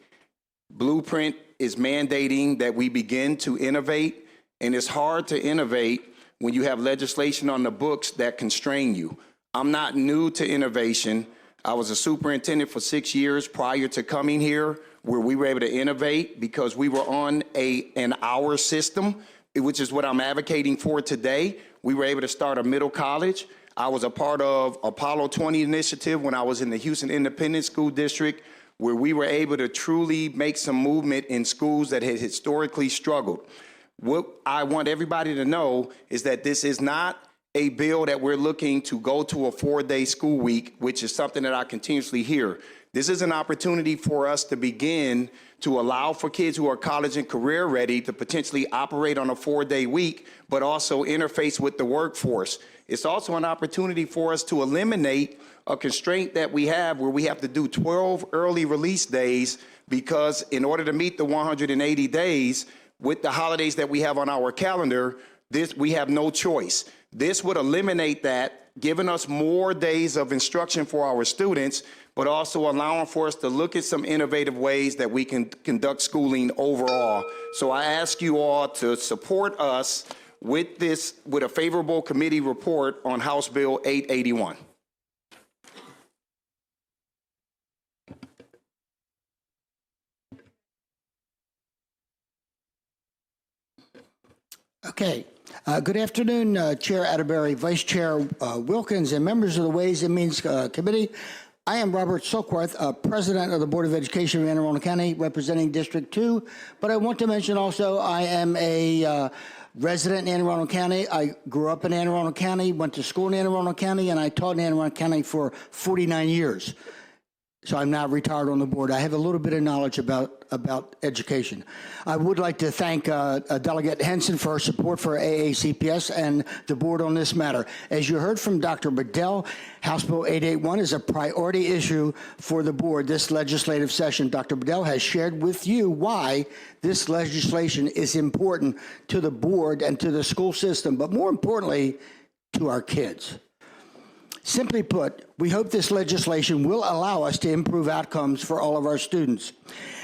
Blueprint is mandating that we begin to innovate, and it's hard to innovate when you have legislation on the books that constrain you. I'm not new to innovation. I was a superintendent for 6 years prior to coming here, where we were able to innovate because we were on an hour system, which is what I'm advocating for today. We were able to start a middle college. I was a part of Apollo 20 initiative when I was in the Houston Independent School District, where we were able to truly make some movement in schools that had historically struggled. What I want everybody to know is that this is not a bill that we're looking to go to a 4-day school week, which is something that I continuously hear. This is an opportunity for us to begin to allow for kids who are college and career ready to potentially operate on a 4-day week, but also interface with the workforce. It's also an opportunity for us to eliminate a constraint that we have where we have to do 12 early release days, because in order to meet the 180 days with the holidays that we have on our calendar, we have no choice. This would eliminate that, giving us more days of instruction for our students, but also allowing for us to look at some innovative ways that we can conduct schooling overall. So I ask you all to support us with a favorable committee report on House Bill 881. Okay. Good afternoon, Chair Atterbury, Vice Chair Wilkins, and members of the Ways and Means Committee. I am Robert Silkworth, President of the Board of Education of Anne Arundel County, representing District 2. But I want to mention also I am a resident in Anne Arundel County. I grew up in Anne Arundel County, went to school in Anne Arundel County, and I taught in Anne Arundel County for 49 years. So I'm now retired on the board. I have a little bit of knowledge about education. I would like to thank Delegate Henson for her support for AACPS and the board on this matter. As you heard from Dr. Bedell, House Bill 881 is a priority issue for the board this legislative session. Dr. Bedell has shared with you why this legislation is important to the board and to the school system, but more importantly, to our kids. Simply put, we hope this legislation will allow us to improve outcomes for all of our students.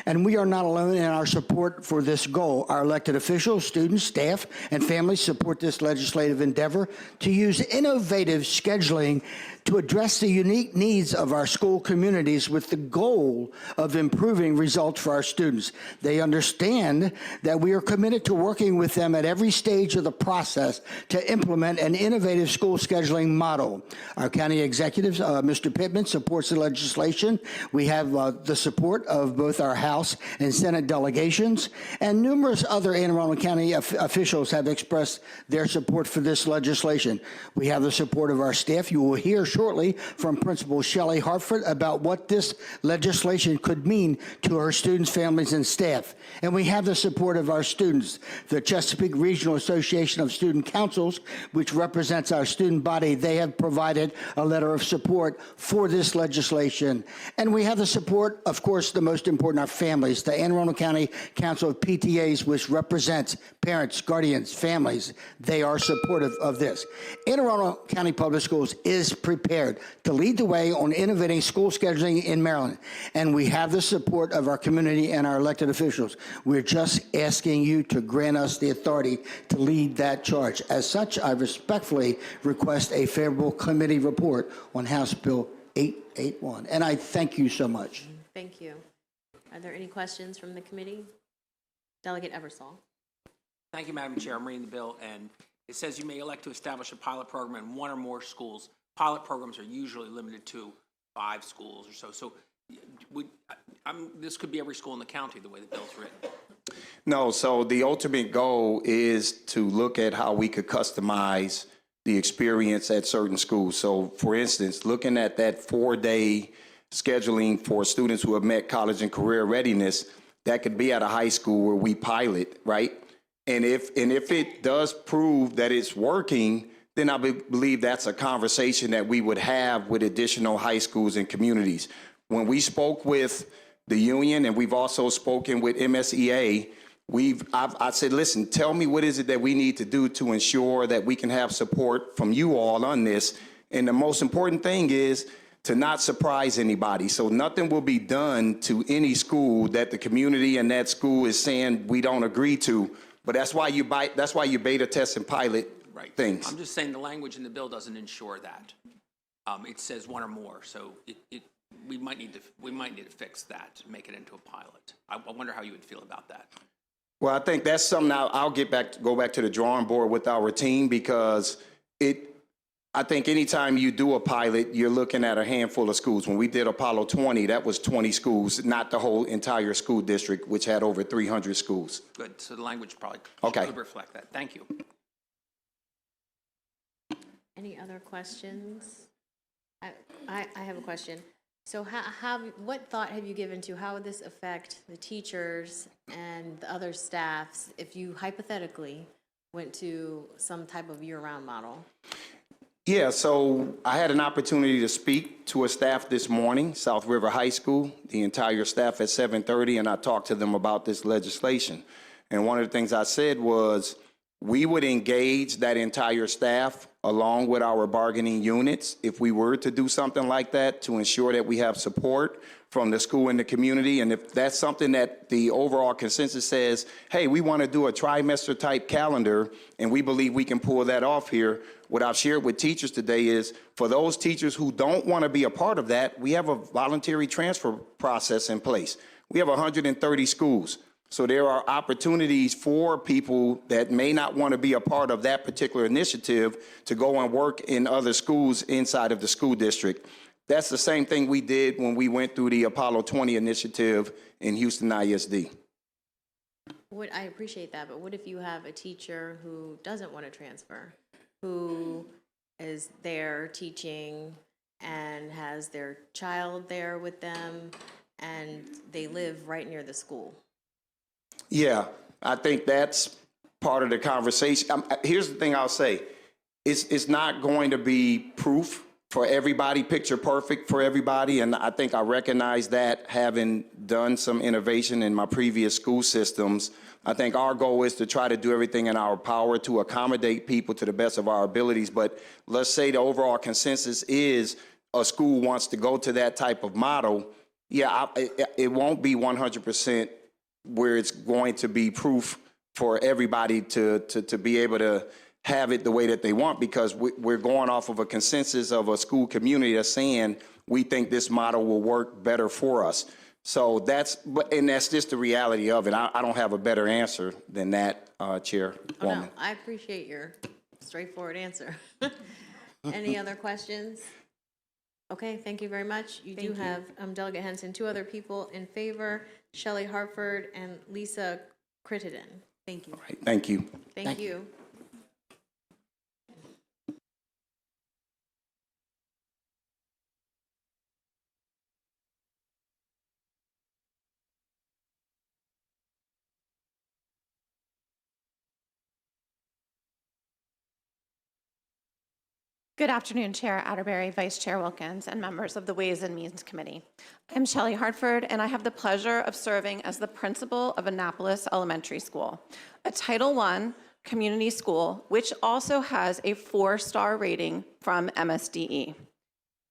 And we are not alone in our support for this goal. Our elected officials, students, staff, and families support this legislative endeavor to use innovative scheduling to address the unique needs of our school communities with the goal of improving results for our students. They understand that we are committed to working with them at every stage of the process to implement an innovative school scheduling model. Our county executives, Mr. Pittman, supports the legislation. We have the support of both our House and Senate delegations, and numerous other Anne Arundel County officials have expressed their support for this legislation. We have the support of our staff. You will hear shortly from Principal Shelley Hartford about what this legislation could mean to her students, families, and staff. And we have the support of our students. The Chesapeake Regional Association of Student Councils, which represents our student body, they have provided a letter of support for this legislation. And we have the support, of course, the most important, our families, the Anne Arundel County Council of PTAs, which represents parents, guardians, families. They are supportive of this. Anne Arundel County Public Schools is prepared to lead the way on innovating school scheduling in Maryland. And we have the support of our community and our elected officials. We're just asking you to grant us the authority to lead that charge. As such, I respectfully request a favorable committee report on House Bill 881. And I thank you so much. Thank you. Are there any questions from the committee? Delegate Eversole. Thank you, Madam Chair. I'm reading the bill, and it says you may elect to establish a pilot program in one or more schools. Pilot programs are usually limited to 5 schools or so. So this could be every school in the county, the way the bill's written. No, so the ultimate goal is to look at how we could customize the experience at certain schools. So, for instance, looking at that 4-day scheduling for students who have met college and career readiness, that could be at a high school where we pilot, right? And if it does prove that it's working, then I believe that's a conversation that we would have with additional high schools and communities. When we spoke with the union, and we've also spoken with MSEA, I said, listen, tell me what is it that we need to do to ensure that we can have support from you all on this. And the most important thing is to not surprise anybody. So nothing will be done to any school that the community and that school is saying we don't agree to. But that's why you beta test and pilot things. I'm just saying the language in the bill doesn't ensure that. It says one or more, so we might need to fix that to make it into a pilot. I wonder how you would feel about that. Well, I think that's something I'll go back to the drawing board with our team, because I think anytime you do a pilot, you're looking at a handful of schools. When we did Apollo 20, that was 20 schools, not the whole entire school district, which had over 300 schools. Good, so the language probably Okay. should reflect that. Thank you. Any other questions? I have a question. So what thought have you given to how would this affect the teachers and the other staffs if you hypothetically went to some type of year-round model? Yeah, so I had an opportunity to speak to a staff this morning, South River High School, the entire staff at 7:30, and I talked to them about this legislation. And one of the things I said was, we would engage that entire staff along with our bargaining units if we were to do something like that to ensure that we have support from the school and the community. And if that's something that the overall consensus says, hey, we want to do a trimester type calendar and we believe we can pull that off here, what I've shared with teachers today is for those teachers who don't want to be a part of that, we have a voluntary transfer process in place. We have 130 schools. So there are opportunities for people that may not want to be a part of that particular initiative to go and work in other schools inside of the school district. That's the same thing we did when we went through the Apollo 20 initiative in Houston ISD. I appreciate that, but what if you have a teacher who doesn't want to transfer, who is there teaching and has their child there with them, and they live right near the school? Yeah, I think that's part of the conversation. Here's the thing I'll say. It's not going to be proof for everybody, picture perfect for everybody, and I think I recognize that having done some innovation in my previous school systems. I think our goal is to try to do everything in our power to accommodate people to the best of our abilities, but let's say the overall consensus is a school wants to go to that type of model. Yeah, it won't be 100% where it's going to be proof for everybody to be able to have it the way that they want, because we're going off of a consensus of a school community that's saying we think this model will work better for us. So that's just the reality of it. I don't have a better answer than that, Chairwoman. Oh, no, I appreciate your straightforward answer. Any other questions? Okay, thank you very much. You do have Delegate Henson, 2 other people in favor, Shelley Hartford and Lisa Crittenden. Thank you. All right, thank you. Thank you. Good afternoon, Chair Atterbury, Vice Chair Wilkins, and members of the Ways and Means Committee. I'm Shelley Hartford, and I have the pleasure of serving as the principal of Annapolis Elementary School, a Title I community school, which also has a 4-star rating from MSDE.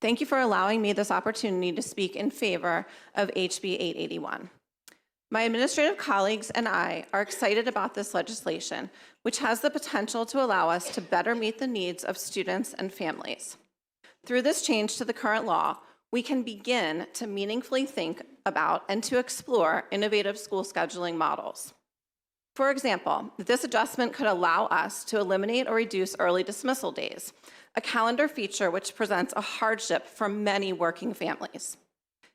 Thank you for allowing me this opportunity to speak in favor of HB 881. My administrative colleagues and I are excited about this legislation, which has the potential to allow us to better meet the needs of students and families. Through this change to the current law, we can begin to meaningfully think about and to explore innovative school scheduling models. For example, this adjustment could allow us to eliminate or reduce early dismissal days, a calendar feature which presents a hardship for many working families.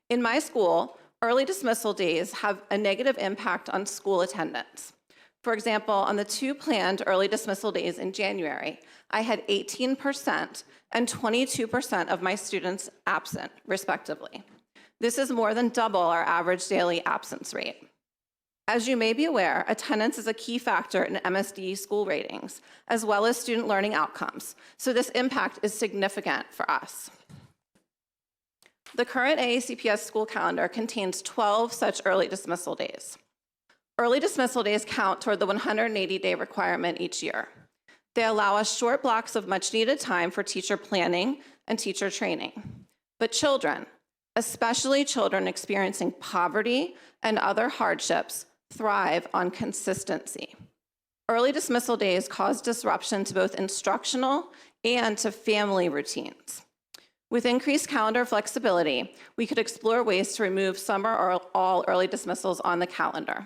In my school, early dismissal days have a negative impact on school attendance. For example, on the 2 planned early dismissal days in January, I had 18% and 22% of my students absent, respectively. This is more than double our average daily absence rate. As you may be aware, attendance is a key factor in MSD school ratings, as well as student learning outcomes, so this impact is significant for us. The current AACPS school calendar contains 12 such early dismissal days. Early dismissal days count toward the 180-day requirement each year. They allow us short blocks of much-needed time for teacher planning and teacher training. But children, especially children experiencing poverty and other hardships, thrive on consistency. Early dismissal days cause disruption to both instructional and to family routines. With increased calendar flexibility, we could explore ways to remove some or all early dismissals on the calendar.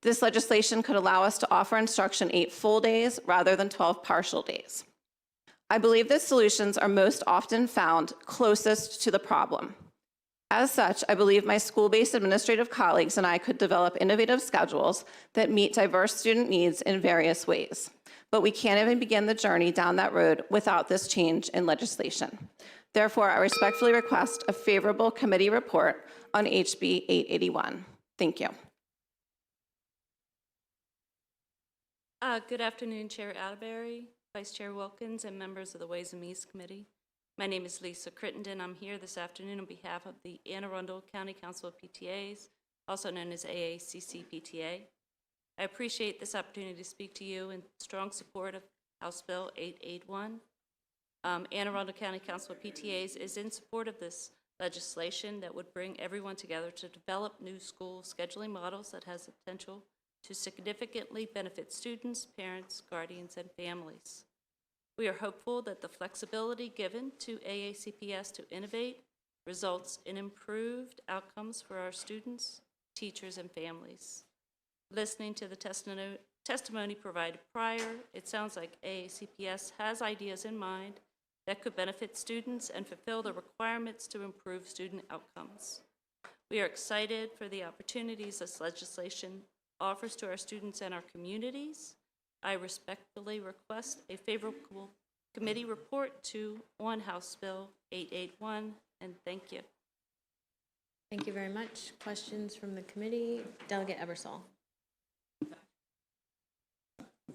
This legislation could allow us to offer instruction 8 full days rather than 12 partial days. I believe that solutions are most often found closest to the problem. As such, I believe my school-based administrative colleagues and I could develop innovative schedules that meet diverse student needs in various ways. But we can't even begin the journey down that road without this change in legislation. Therefore, I respectfully request a favorable committee report on HB 881. Thank you. Good afternoon, Chair Atterbury, Vice Chair Wilkins, and members of the Ways and Means Committee. My name is Lisa Crittenden. I'm here this afternoon on behalf of the Anne Arundel County Council of PTAs, also known as AACC PTA. I appreciate this opportunity to speak to you in strong support of House Bill 881. Anne Arundel County Council of PTAs is in support of this legislation that would bring everyone together to develop new school scheduling models that has the potential to significantly benefit students, parents, guardians, and families. We are hopeful that the flexibility given to AACPS to innovate results in improved outcomes for our students, teachers, and families. Listening to the testimony provided prior, it sounds like AACPS has ideas in mind that could benefit students and fulfill the requirements to improve student outcomes. We are excited for the opportunities this legislation offers to our students and our communities. I respectfully request a favorable committee report on House Bill 881, and thank you. Thank you very much. Questions from the committee? Delegate Ebersol.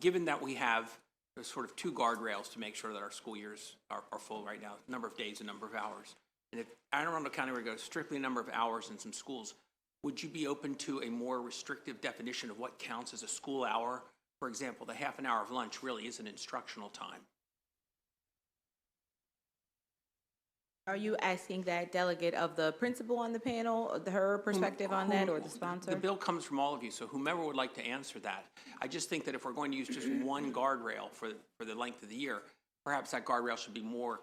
Given that we have sort of two guardrails to make sure that our school years are full right now, number of days and number of hours, and if Anne Arundel County were to go strictly number of hours in some schools, would you be open to a more restrictive definition of what counts as a school hour? For example, the half an hour of lunch really is an instructional time. Are you asking that delegate of the principal on the panel, her perspective on that, or the sponsor? The bill comes from all of you, so whomever would like to answer that. I just think that if we're going to use just one guardrail for the length of the year, perhaps that guardrail should be more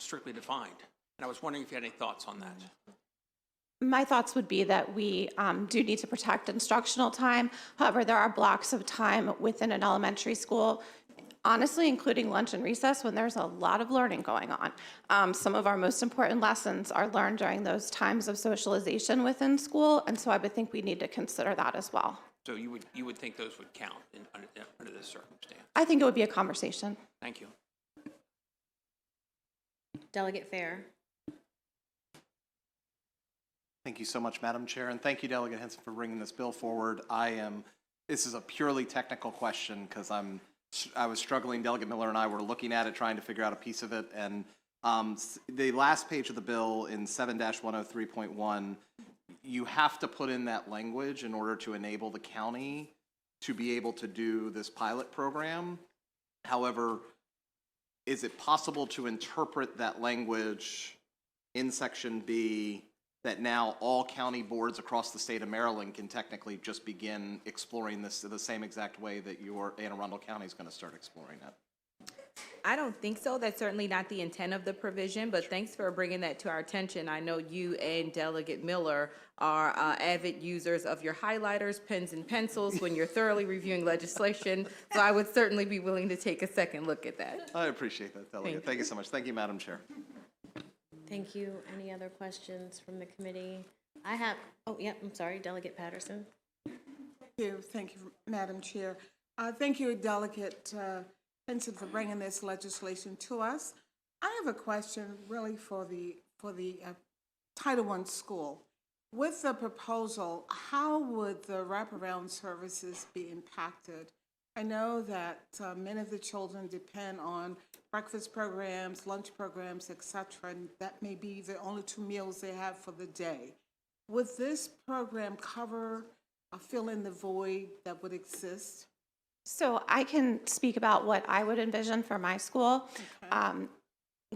strictly defined. And I was wondering if you had any thoughts on that. My thoughts would be that we do need to protect instructional time. However, there are blocks of time within an elementary school, honestly, including lunch and recess, when there's a lot of learning going on. Some of our most important lessons are learned during those times of socialization within school, and so I would think we need to consider that as well. So you would think those would count under this circumstance? I think it would be a conversation. Thank you. Delegate Fair. Thank you so much, Madam Chair, and thank you, Delegate Henson, for bringing this bill forward. This is a purely technical question because I was struggling. Delegate Miller and I were looking at it, trying to figure out a piece of it, and the last page of the bill in 7-103.1, you have to put in that language in order to enable the county to be able to do this pilot program. However, is it possible to interpret that language in Section B that now all county boards across the state of Maryland can technically just begin exploring this the same exact way that your Anne Arundel County is going to start exploring it? I don't think so. That's certainly not the intent of the provision, but thanks for bringing that to our attention. I know you and Delegate Miller are avid users of your highlighters, pens, and pencils when you're thoroughly reviewing legislation, so I would certainly be willing to take a second look at that. I appreciate that, Delegate. Thank you so much. Thank you, Madam Chair. Thank you. Any other questions from the committee? I'm sorry, Delegate Patterson. Thank you, Madam Chair. Thank you, Delegate Henson, for bringing this legislation to us. I have a question really for the Title I school. With the proposal, how would the wraparound services be impacted? I know that many of the children depend on breakfast programs, lunch programs, etc., and that may be the only 2 meals they have for the day. Would this program cover or fill in the void that would exist? So I can speak about what I would envision for my school. Okay.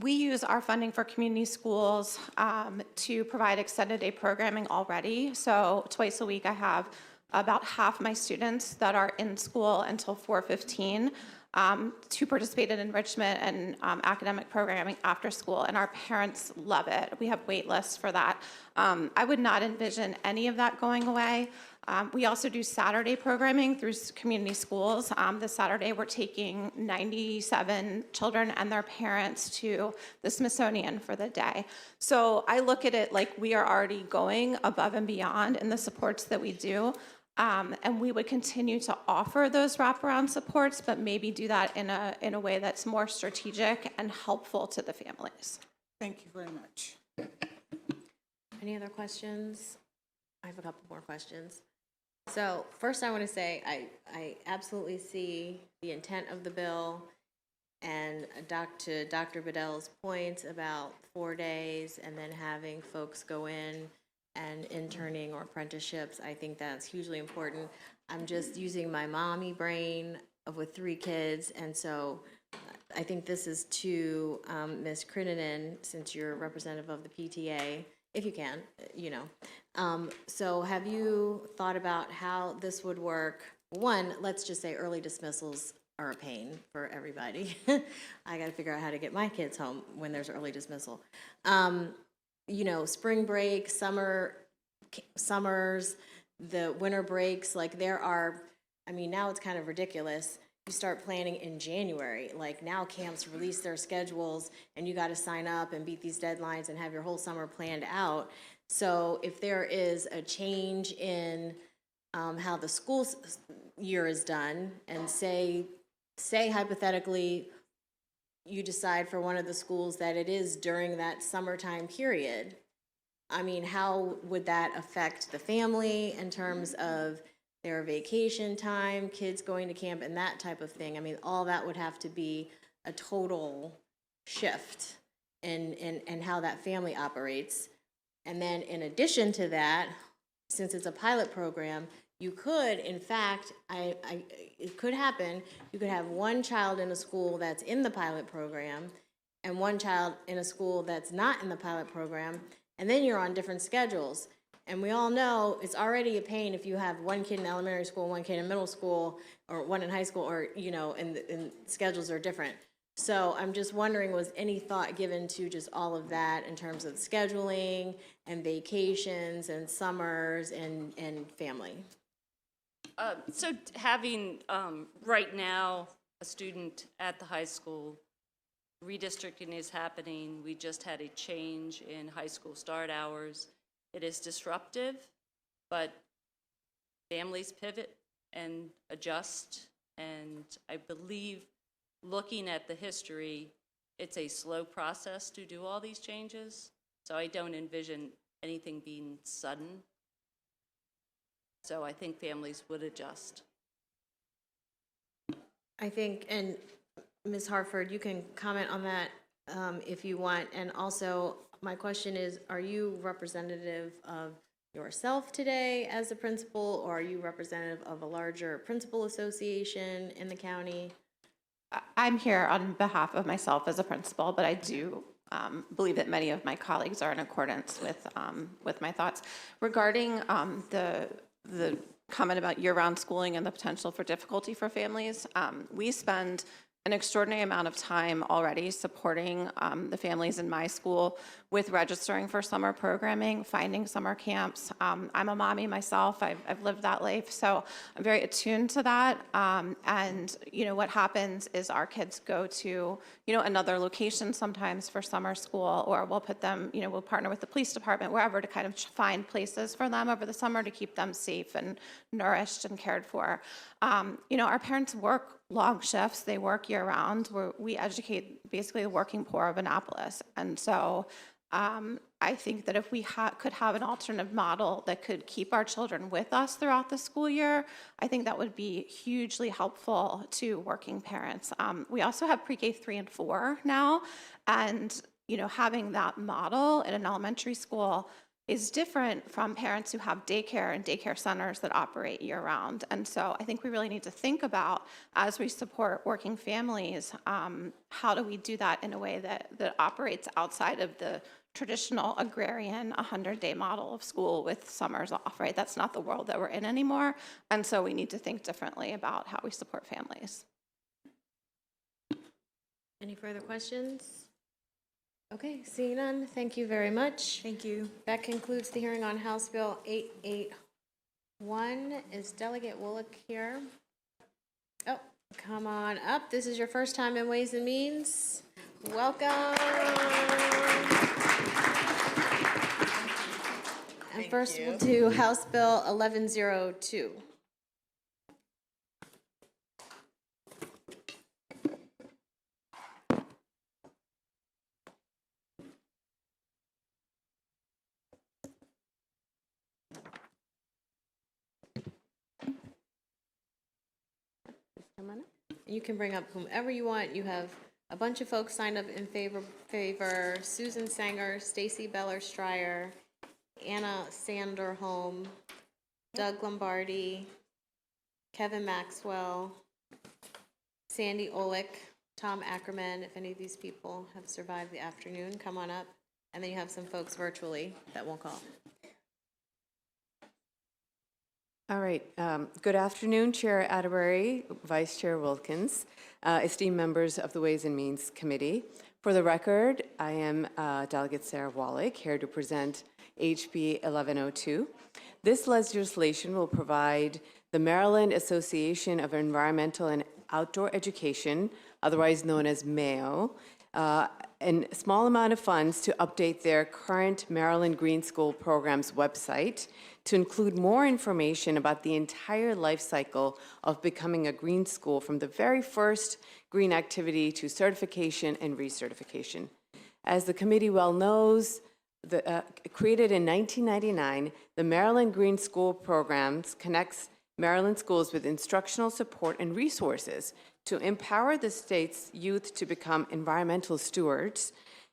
We use our funding for community schools to provide extended day programming already. So twice a week I have about half my students that are in school until 4:15 to participate in enrichment and academic programming after school, and our parents love it. We have wait lists for that. I would not envision any of that going away. We also do Saturday programming through community schools. This Saturday, we're taking 97 children and their parents to the Smithsonian for the day. So I look at it like we are already going above and beyond in the supports that we do. And we would continue to offer those wraparound supports, but maybe do that in a way that's more strategic and helpful to the families. Thank you very much. Any other questions? I have a couple more questions. So first I want to say I absolutely see the intent of the bill, and to Dr. Bedell's points about 4 days and then having folks go in and interning or apprenticeships. I think that's hugely important. I'm just using my mommy brain with 3 kids, and so I think this is to Ms. Crittenden, since you're representative of the PTA, if you can, you know. So have you thought about how this would work? One, let's just say early dismissals are a pain for everybody. I got to figure out how to get my kids home when there's early dismissal. You know, spring break, summers, the winter breaks, like there are, I mean, now it's kind of ridiculous. You start planning in January, like now camps release their schedules and you got to sign up and beat these deadlines and have your whole summer planned out. So if there is a change in how the school year is done, and say hypothetically you decide for one of the schools that it is during that summertime period, I mean, how would that affect the family in terms of their vacation time, kids going to camp, and that type of thing? I mean, all that would have to be a total shift in how that family operates. And then in addition to that, since it's a pilot program, you could, in fact, it could happen, you could have one child in a school that's in the pilot program and one child in a school that's not in the pilot program, and then you're on different schedules. And we all know it's already a pain if you have one kid in elementary school, one kid in middle school, or one in high school, or, you know, and schedules are different. So I'm just wondering, was any thought given to just all of that in terms of scheduling and vacations and summers and family? So having, right now, a student at the high school, redistricting is happening. We just had a change in high school start hours. It is disruptive, but families pivot and adjust. And I believe, looking at the history, it's a slow process to do all these changes. So I don't envision anything being sudden. So I think families would adjust. I think, and Ms. Hartford, you can comment on that if you want. And also, my question is, are you representative of yourself today as a principal, or are you representative of a larger principal association in the county? I'm here on behalf of myself as a principal, but I do believe that many of my colleagues are in accordance with my thoughts. Regarding the comment about year-round schooling and the potential for difficulty for families, we spend an extraordinary amount of time already supporting the families in my school with registering for summer programming, finding summer camps. I'm a mommy myself. I've lived that life, so I'm very attuned to that. And you know, what happens is our kids go to, you know, another location sometimes for summer school, or we'll put them, you know, we'll partner with the police department, wherever, to kind of find places for them over the summer to keep them safe and nourished and cared for. You know, our parents work long shifts. They work year round. We educate basically the working poor of Annapolis. And so I think that if we could have an alternative model that could keep our children with us throughout the school year, I think that would be hugely helpful to working parents. We also have pre-K 3 and 4 now, and you know, having that model in an elementary school is different from parents who have daycare and daycare centers that operate year-round. And so I think we really need to think about, as we support working families, how do we do that in a way that operates outside of the traditional agrarian 100-day model of school with summers off, right? That's not the world that we're in anymore. And so we need to think differently about how we support families. Any further questions? Okay, seeing none, thank you very much. Thank you. That concludes the hearing on House Bill 88. one. Is Delegate Wolek here? Oh, come on up. This is your first time in Ways and Means. Welcome. And first, we'll do House Bill 1102. You can bring up whomever you want. You have a bunch of folks signed up in favor. Susan Sanger, Stacy Beller-Stryer, Anna Sanderholm, Doug Lombardi, Kevin Maxwell, Sandy Olick, Tom Ackerman. If any of these people have survived the afternoon, come on up. And then you have some folks virtually that won't call. All right. Good afternoon, Chair Atterbury, Vice Chair Wilkins, esteemed members of the Ways and Means Committee. For the record, I am Delegate Sarah Wallach, here to present HB 1102. This legislation will provide the Maryland Association of Environmental and Outdoor Education, otherwise known as MAO, a small amount of funds to update their current Maryland Green School Program's website to include more information about the entire life cycle of becoming a green school, from the very first green activity to certification and recertification. As the committee well knows, created in 1999, the Maryland Green School Programs connects Maryland schools with instructional support and resources to empower the state's youth to become environmental stewards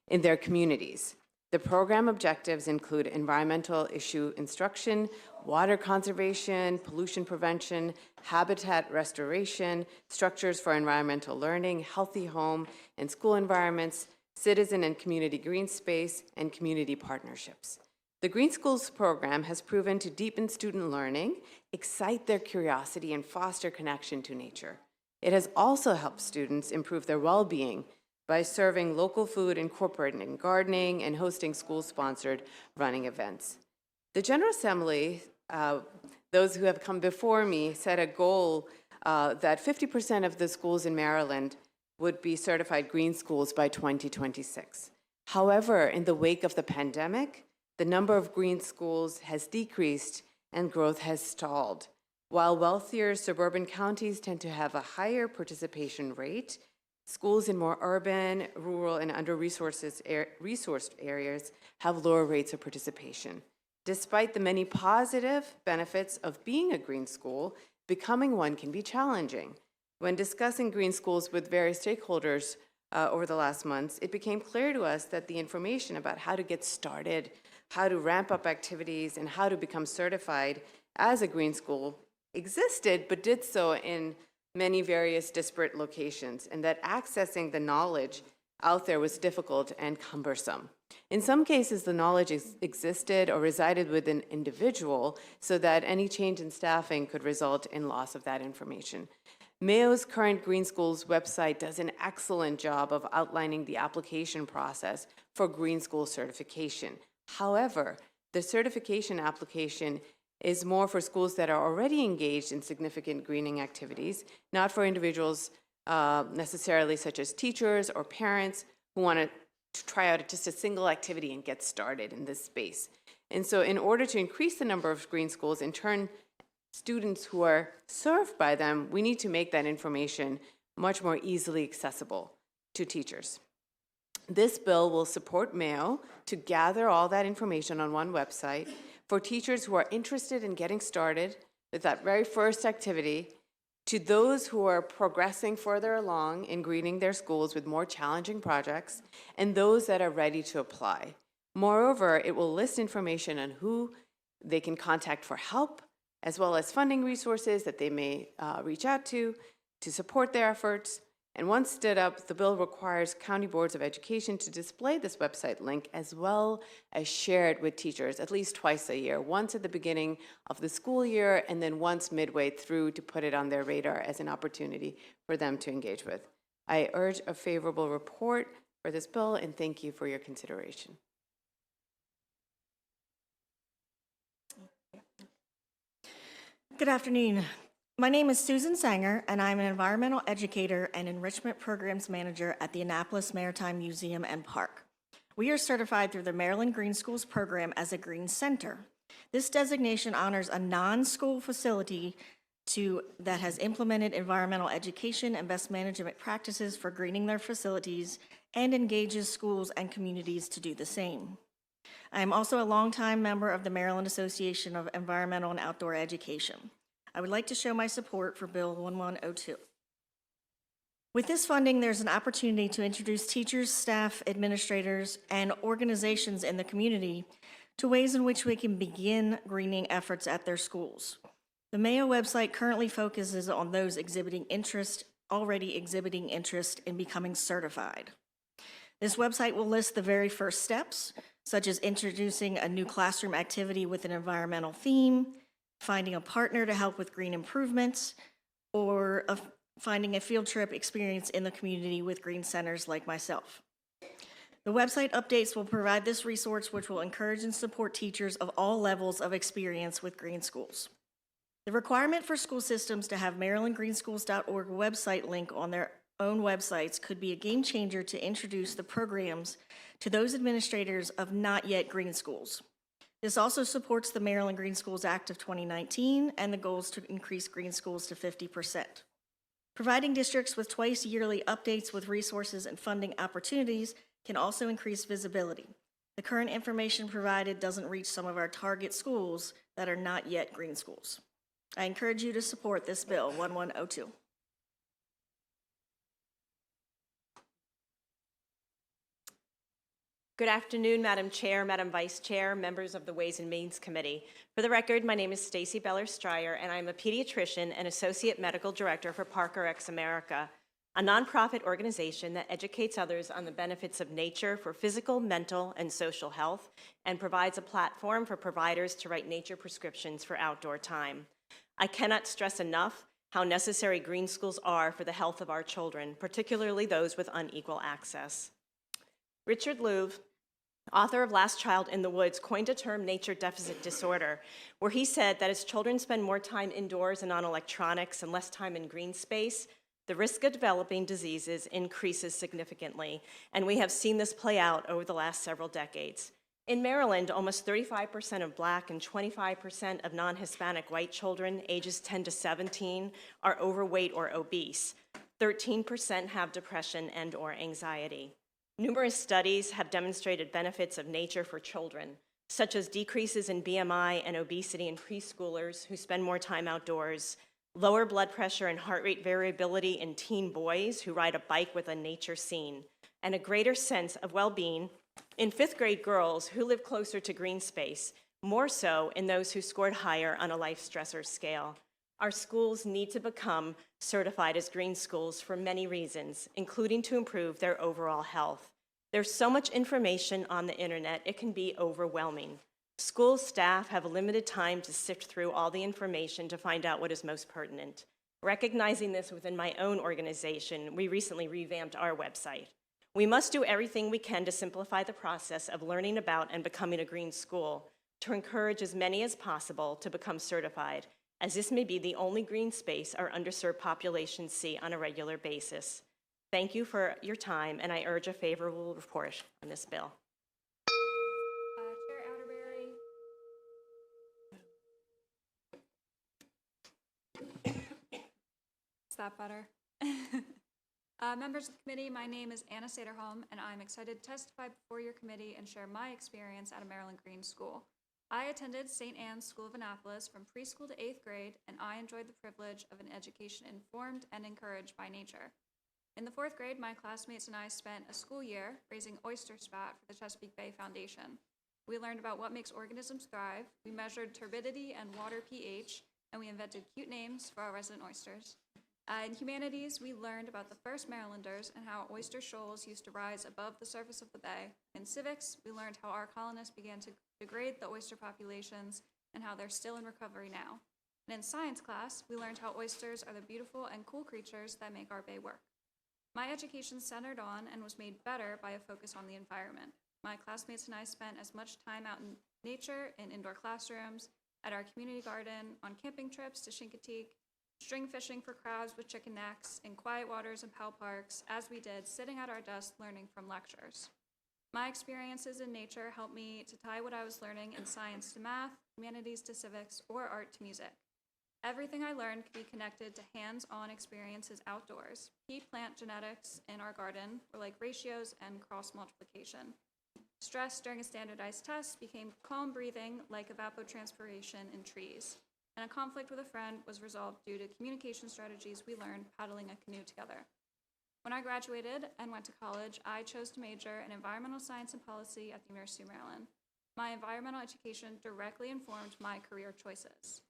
in their communities. The program objectives include environmental issue instruction, water conservation, pollution prevention, habitat restoration, structures for environmental learning, healthy home and school environments, citizen and community green space, and community partnerships. The Green Schools program has proven to deepen student learning, excite their curiosity, and foster connection to nature. It has also helped students improve their well-being by serving local food, incorporating gardening, and hosting school-sponsored running events. The General Assembly, those who have come before me, set a goal that 50% of the schools in Maryland would be certified green schools by 2026. However, in the wake of the pandemic, the number of green schools has decreased and growth has stalled. While wealthier suburban counties tend to have a higher participation rate, schools in more urban, rural, and under-resourced areas have lower rates of participation. Despite the many positive benefits of being a green school, becoming one can be challenging. When discussing green schools with various stakeholders over the last months, it became clear to us that the information about how to get started, how to ramp up activities, and how to become certified as a green school existed, but did so in many various disparate locations, and that accessing the knowledge out there was difficult and cumbersome. In some cases, the knowledge existed or resided with an individual, so that any change in staffing could result in loss of that information. Mayo's current Green Schools website does an excellent job of outlining the application process for green school certification. However, the certification application is more for schools that are already engaged in significant greening activities, not for individuals necessarily such as teachers or parents who want to try out just a single activity and get started in this space. And so in order to increase the number of green schools, in turn, students who are served by them, we need to make that information much more easily accessible to teachers. This bill will support Mayo to gather all that information on one website for teachers who are interested in getting started with that very first activity, to those who are progressing further along in greening their schools with more challenging projects, and those that are ready to apply. Moreover, it will list information on who they can contact for help, as well as funding resources that they may reach out to support their efforts. And once stood up, the bill requires county boards of education to display this website link, as well as share it with teachers at least twice a year, once at the beginning of the school year and then once midway through, to put it on their radar as an opportunity for them to engage with. I urge a favorable report for this bill, and thank you for your consideration. Good afternoon. My name is Susan Sanger, and I'm an environmental educator and enrichment programs manager at the Annapolis Maritime Museum and Park. We are certified through the Maryland Green Schools program as a Green Center. This designation honors a non-school facility that has implemented environmental education and best management practices for greening their facilities and engages schools and communities to do the same. I am also a longtime member of the Maryland Association of Environmental and Outdoor Education. I would like to show my support for Bill 1102. With this funding, there's an opportunity to introduce teachers, staff, administrators, and organizations in the community to ways in which we can begin greening efforts at their schools. The Mayo website currently focuses on those already exhibiting interest in becoming certified. This website will list the very first steps, such as introducing a new classroom activity with an environmental theme, finding a partner to help with green improvements, or finding a field trip experience in the community with green centers like myself. The website updates will provide this resource, which will encourage and support teachers of all levels of experience with green schools. The requirement for school systems to have marylandgreenschools.org website link on their own websites could be a game changer to introduce the programs to those administrators of not yet green schools. This also supports the Maryland Green Schools Act of 2019 and the goals to increase green schools to 50%. Providing districts with twice yearly updates with resources and funding opportunities can also increase visibility. The current information provided doesn't reach some of our target schools that are not yet green schools. I encourage you to support this bill, 1102. Good afternoon, Madam Chair, Madam Vice Chair, members of the Ways and Means Committee. For the record, my name is Stacy Beller-Stryer, and I'm a pediatrician and Associate Medical Director for Parker X America, a nonprofit organization that educates others on the benefits of nature for physical, mental, and social health, and provides a platform for providers to write nature prescriptions for outdoor time. I cannot stress enough how necessary green schools are for the health of our children, particularly those with unequal access. Richard Louv, author of Last Child in the Woods, coined a term, nature deficit disorder, where he said that as children spend more time indoors and on electronics and less time in green space, the risk of developing diseases increases significantly, and we have seen this play out over the last several decades. In Maryland, almost 35% of Black and 25% of non-Hispanic white children ages 10 to 17 are overweight or obese. 13% have depression and/or anxiety. Numerous studies have demonstrated benefits of nature for children, such as decreases in BMI and obesity in preschoolers who spend more time outdoors, lower blood pressure and heart rate variability in teen boys who ride a bike with a nature scene, and a greater sense of well-being in fifth grade girls who live closer to green space, more so in those who scored higher on a life stressor scale. Our schools need to become certified as green schools for many reasons, including to improve their overall health. There's so much information on the internet, it can be overwhelming. School staff have a limited time to sift through all the information to find out what is most pertinent. Recognizing this within my own organization, we recently revamped our website. We must do everything we can to simplify the process of learning about and becoming a green school, to encourage as many as possible to become certified, as this may be the only green space our underserved populations see on a regular basis. Thank you for your time, and I urge a favorable report on this bill. Chair Atterbury. Is that better? Members of the committee, my name is Anna Saderholm, and I'm excited to testify before your committee and share my experience at a Maryland Green School. I attended St. Anne's School of Annapolis from preschool to 8th grade, and I enjoyed the privilege of an education informed and encouraged by nature. In the 4th grade, my classmates and I spent a school year raising oyster spat for the Chesapeake Bay Foundation. We learned about what makes organisms thrive, we measured turbidity and water pH, and we invented cute names for our resident oysters. In humanities, we learned about the first Marylanders and how oyster shoals used to rise above the surface of the bay. In civics, we learned how our colonists began to degrade the oyster populations and how they're still in recovery now. And in science class, we learned how oysters are the beautiful and cool creatures that make our bay work. My education centered on and was made better by a focus on the environment. My classmates and I spent as much time out in nature, in indoor classrooms, at our community garden, on camping trips to Chincoteague, string fishing for crabs with chicken necks, in quiet waters and Powell parks, as we did sitting at our desks learning from lectures. My experiences in nature helped me to tie what I was learning in science to math, humanities to civics, or art to music. Everything I learned could be connected to hands-on experiences outdoors. Key plant genetics in our garden were like ratios and cross-multiplication. Stress during a standardized test became calm breathing like evapotranspiration in trees. And a conflict with a friend was resolved due to communication strategies we learned paddling a canoe together. When I graduated and went to college, I chose to major in environmental science and policy at the University of Maryland. My environmental education directly informed my career choices.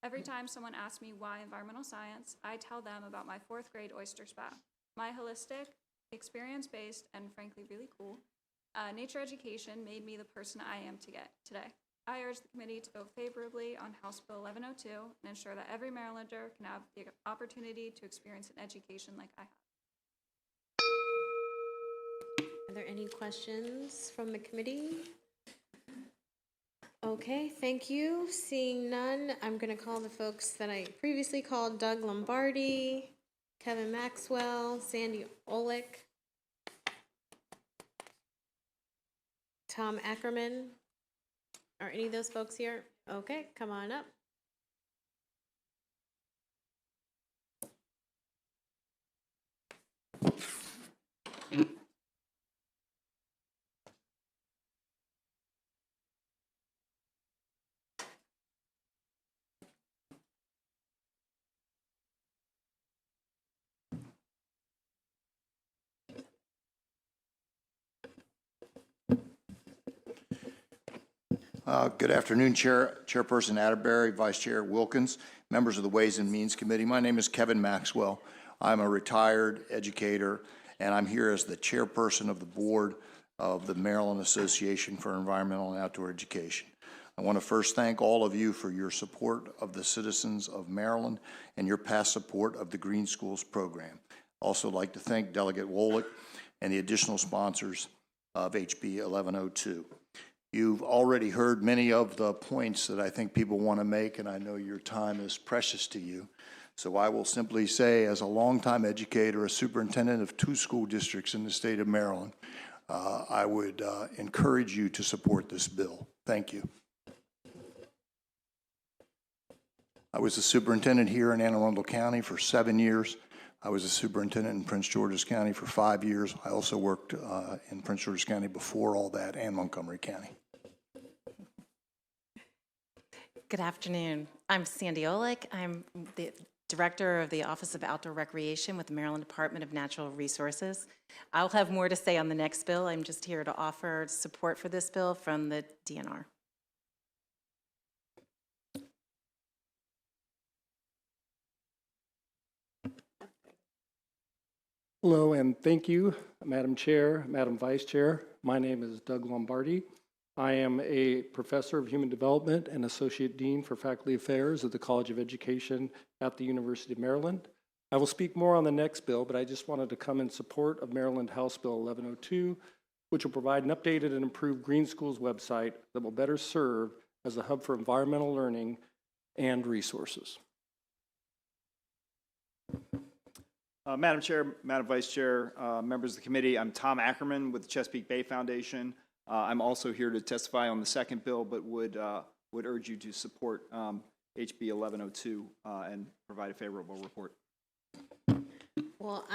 Every time someone asks me why environmental science, I tell them about my 4th grade oyster spa. My holistic, experience-based, and frankly really cool, nature education made me the person I am today. I urge the committee to vote favorably on House Bill 1102 and ensure that every Marylander can have the opportunity to experience an education like I have. Are there any questions from the committee? Okay, thank you. Seeing none, I'm going to call the folks that I previously called: Doug Lombardi, Kevin Maxwell, Sandy Olick, Tom Ackerman. Are any of those folks here? Okay, come on up. Good afternoon, Chairperson Atterbury, Vice Chair Wilkins, members of the Ways and Means Committee. My name is Kevin Maxwell. I'm a retired educator, and I'm here as the chairperson of the board of the Maryland Association for Environmental and Outdoor Education. I want to first thank all of you for your support of the citizens of Maryland and your past support of the Green Schools program. Also like to thank Delegate Wolick and the additional sponsors of HB 1102. You've already heard many of the points that I think people want to make, and I know your time is precious to you. So I will simply say, as a longtime educator, a superintendent of 2 school districts in the state of Maryland, I would encourage you to support this bill. Thank you. I was a superintendent here in Anne Arundel County for 7 years. I was a superintendent in Prince George's County for 5 years. I also worked in Prince George's County before all that, and Montgomery County. Good afternoon. I'm Sandy Olick. I'm the Director of the Office of Outdoor Recreation with the Maryland Department of Natural Resources. I'll have more to say on the next bill. I'm just here to offer support for this bill from the DNR. Hello, and thank you, Madam Chair, Madam Vice Chair. My name is Doug Lombardi. I am a professor of human development and associate dean for faculty affairs at the College of Education at the University of Maryland. I will speak more on the next bill, but I just wanted to come in support of Maryland House Bill 1102, which will provide an updated and improved Green Schools website that will better serve as a hub for environmental learning and resources. Madam Chair, Madam Vice Chair, members of the committee, I'm Tom Ackerman with the Chesapeake Bay Foundation. I'm also here to testify on the second bill, but would urge you to support HB 1102 and provide a favorable report. Well,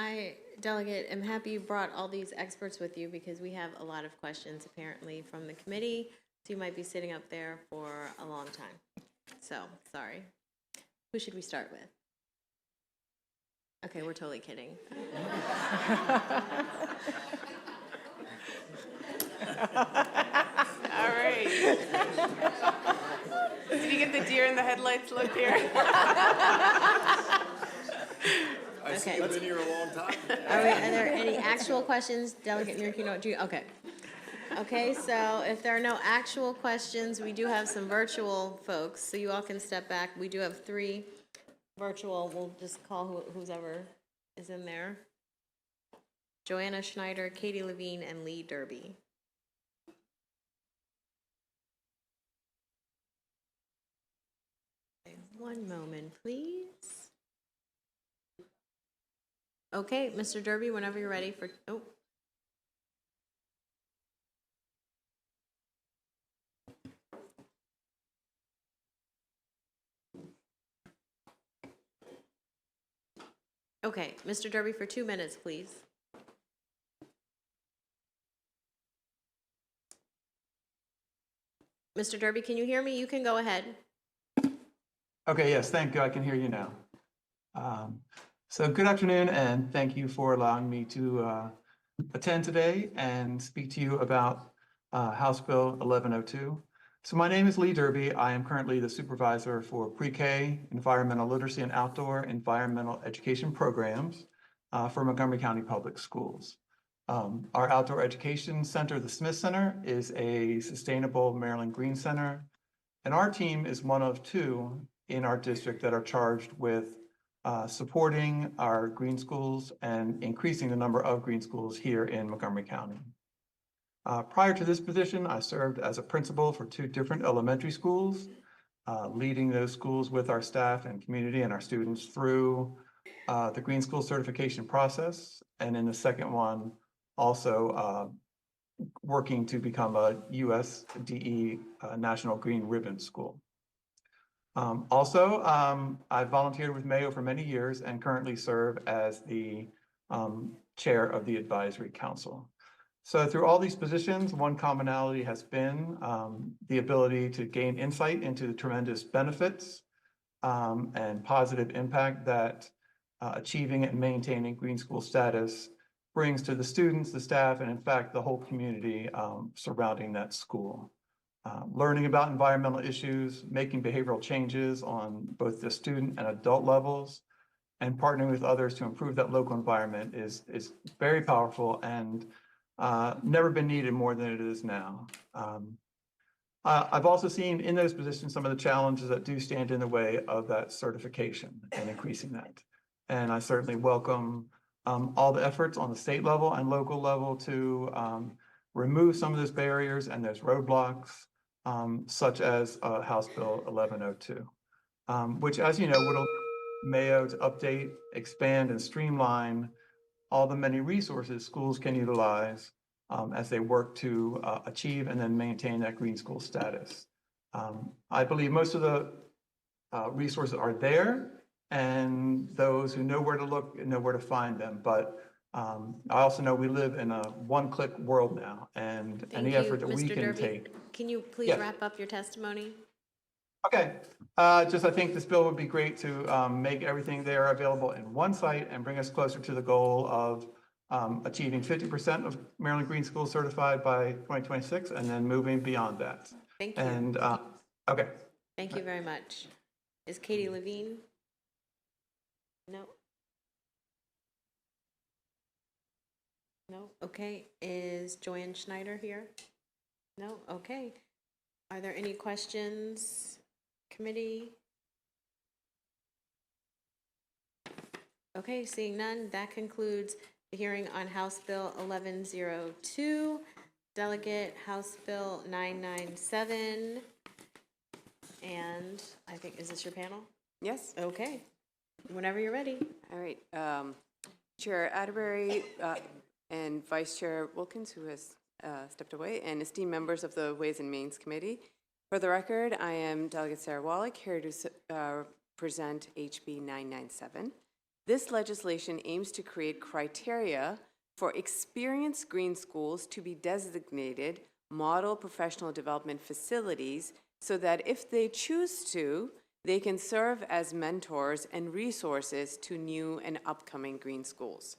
Delegate, am happy you brought all these experts with you because we have a lot of questions apparently from the committee. So you might be sitting up there for a long time. So, sorry. Who should we start with? Okay, we're totally kidding. All right. Did you get the deer in the headlights look here? Okay. I've been here a long time. Are there any actual questions, Delegate Mirkino? Okay. Okay, so if there are no actual questions, we do have some virtual folks, so you all can step back. We do have 3 virtual. We'll just call whoever is in there. Joanna Schneider, Katie Levine, and Lee Derby. One moment, please. Okay, Mr. Derby, whenever you're ready for, oh. Okay, Mr. Derby, for 2 minutes, please. Mr. Derby, can you hear me? You can go ahead. Okay, yes, thank you. I can hear you now. So good afternoon, and thank you for allowing me to attend today and speak to you about House Bill 1102. So my name is Lee Derby. I am currently the supervisor for pre-K, environmental literacy, and outdoor environmental education programs for Montgomery County Public Schools. Our outdoor education center, the Smith Center, is a sustainable Maryland Green Center, and our team is one of two in our district that are charged with supporting our green schools and increasing the number of green schools here in Montgomery County. Prior to this position, I served as a principal for 2 different elementary schools, leading those schools with our staff and community and our students through the Green School certification process. And in the second one, also working to become a USDE National Green Ribbon School. I volunteered with Mayo for many years and currently serve as the chair of the advisory council. So through all these positions, one commonality has been the ability to gain insight into the tremendous benefits and positive impact that achieving and maintaining green school status brings to the students, the staff, and in fact, the whole community surrounding that school. Learning about environmental issues, making behavioral changes on both the student and adult levels, and partnering with others to improve that local environment is very powerful and never been needed more than it is now. I've also seen in those positions some of the challenges that do stand in the way of that certification and increasing that. And I certainly welcome all the efforts on the state level and local level to remove some of those barriers and those roadblocks, such as House Bill 1102, which, as you know, would allow Mayo to update, expand, and streamline all the many resources schools can utilize as they work to achieve and then maintain that green school status. I believe most of the resources are there, and those who know where to look know where to find them. But I also know we live in a one-click world now, and any effort that we Mr. can Derby. take. Can you please Yes. wrap up your testimony? Okay, I think this bill would be great to make everything there available in one site and bring us closer to the goal of achieving 50% of Maryland Green Schools certified by 2026, and then moving beyond that. Thank you. And, okay. Thank you very much. Is Katie Levine? No. No, okay. Is Joanne Schneider here? No, okay. Are there any questions, committee? Okay, seeing none, that concludes the hearing on House Bill 1102, Delegate House Bill 997. And I think, is this your panel? Yes. Okay, whenever you're ready. All right. Chair Atterbury and Vice Chair Wilkins, who has stepped away, and esteemed members of the Ways and Means Committee. For the record, I am Delegate Sarah Wallach, here to present HB 997. This legislation aims to create criteria for experienced green schools to be designated model professional development facilities so that if they choose to, they can serve as mentors and resources to new and upcoming green schools.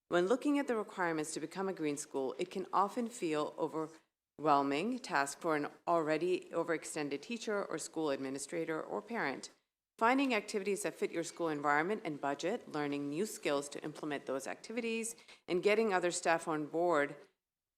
When looking at the requirements to become a green school, it can often feel overwhelming task for an already overextended teacher or school administrator or parent. Finding activities that fit your school environment and budget, learning new skills to implement those activities, and getting other staff on board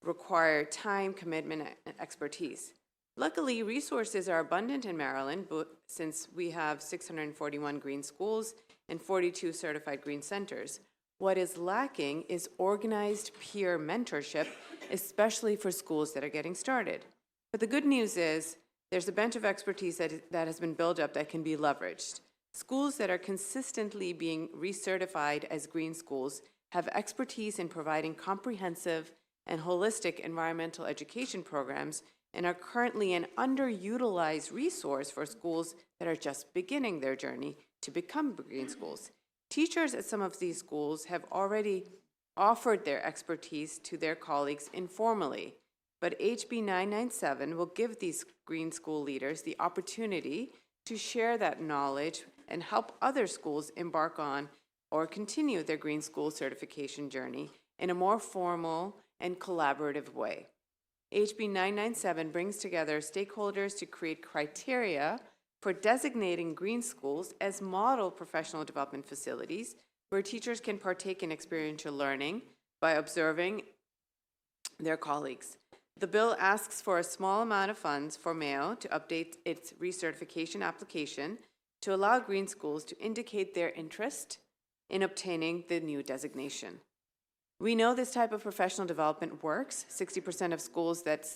require time, commitment, and expertise. Luckily, resources are abundant in Maryland, since we have 641 green schools and 42 certified green centers. What is lacking is organized peer mentorship, especially for schools that are getting started. But the good news is There's a bench of expertise that has been built up that can be leveraged. Schools that are consistently being recertified as green schools have expertise in providing comprehensive and holistic environmental education programs and are currently an underutilized resource for schools that are just beginning their journey to become green schools. Teachers at some of these schools have already offered their expertise to their colleagues informally, but HB 997 will give these green school leaders the opportunity to share that knowledge and help other schools embark on or continue their green school certification journey in a more formal and collaborative way. HB 997 brings together stakeholders to create criteria for designating green schools as model professional development facilities where teachers can partake in experiential learning by observing their colleagues. The bill asks for a small amount of funds for Mayo to update its recertification application to allow green schools to indicate their interest in obtaining the new designation. We know this type of professional development works. 60% of schools that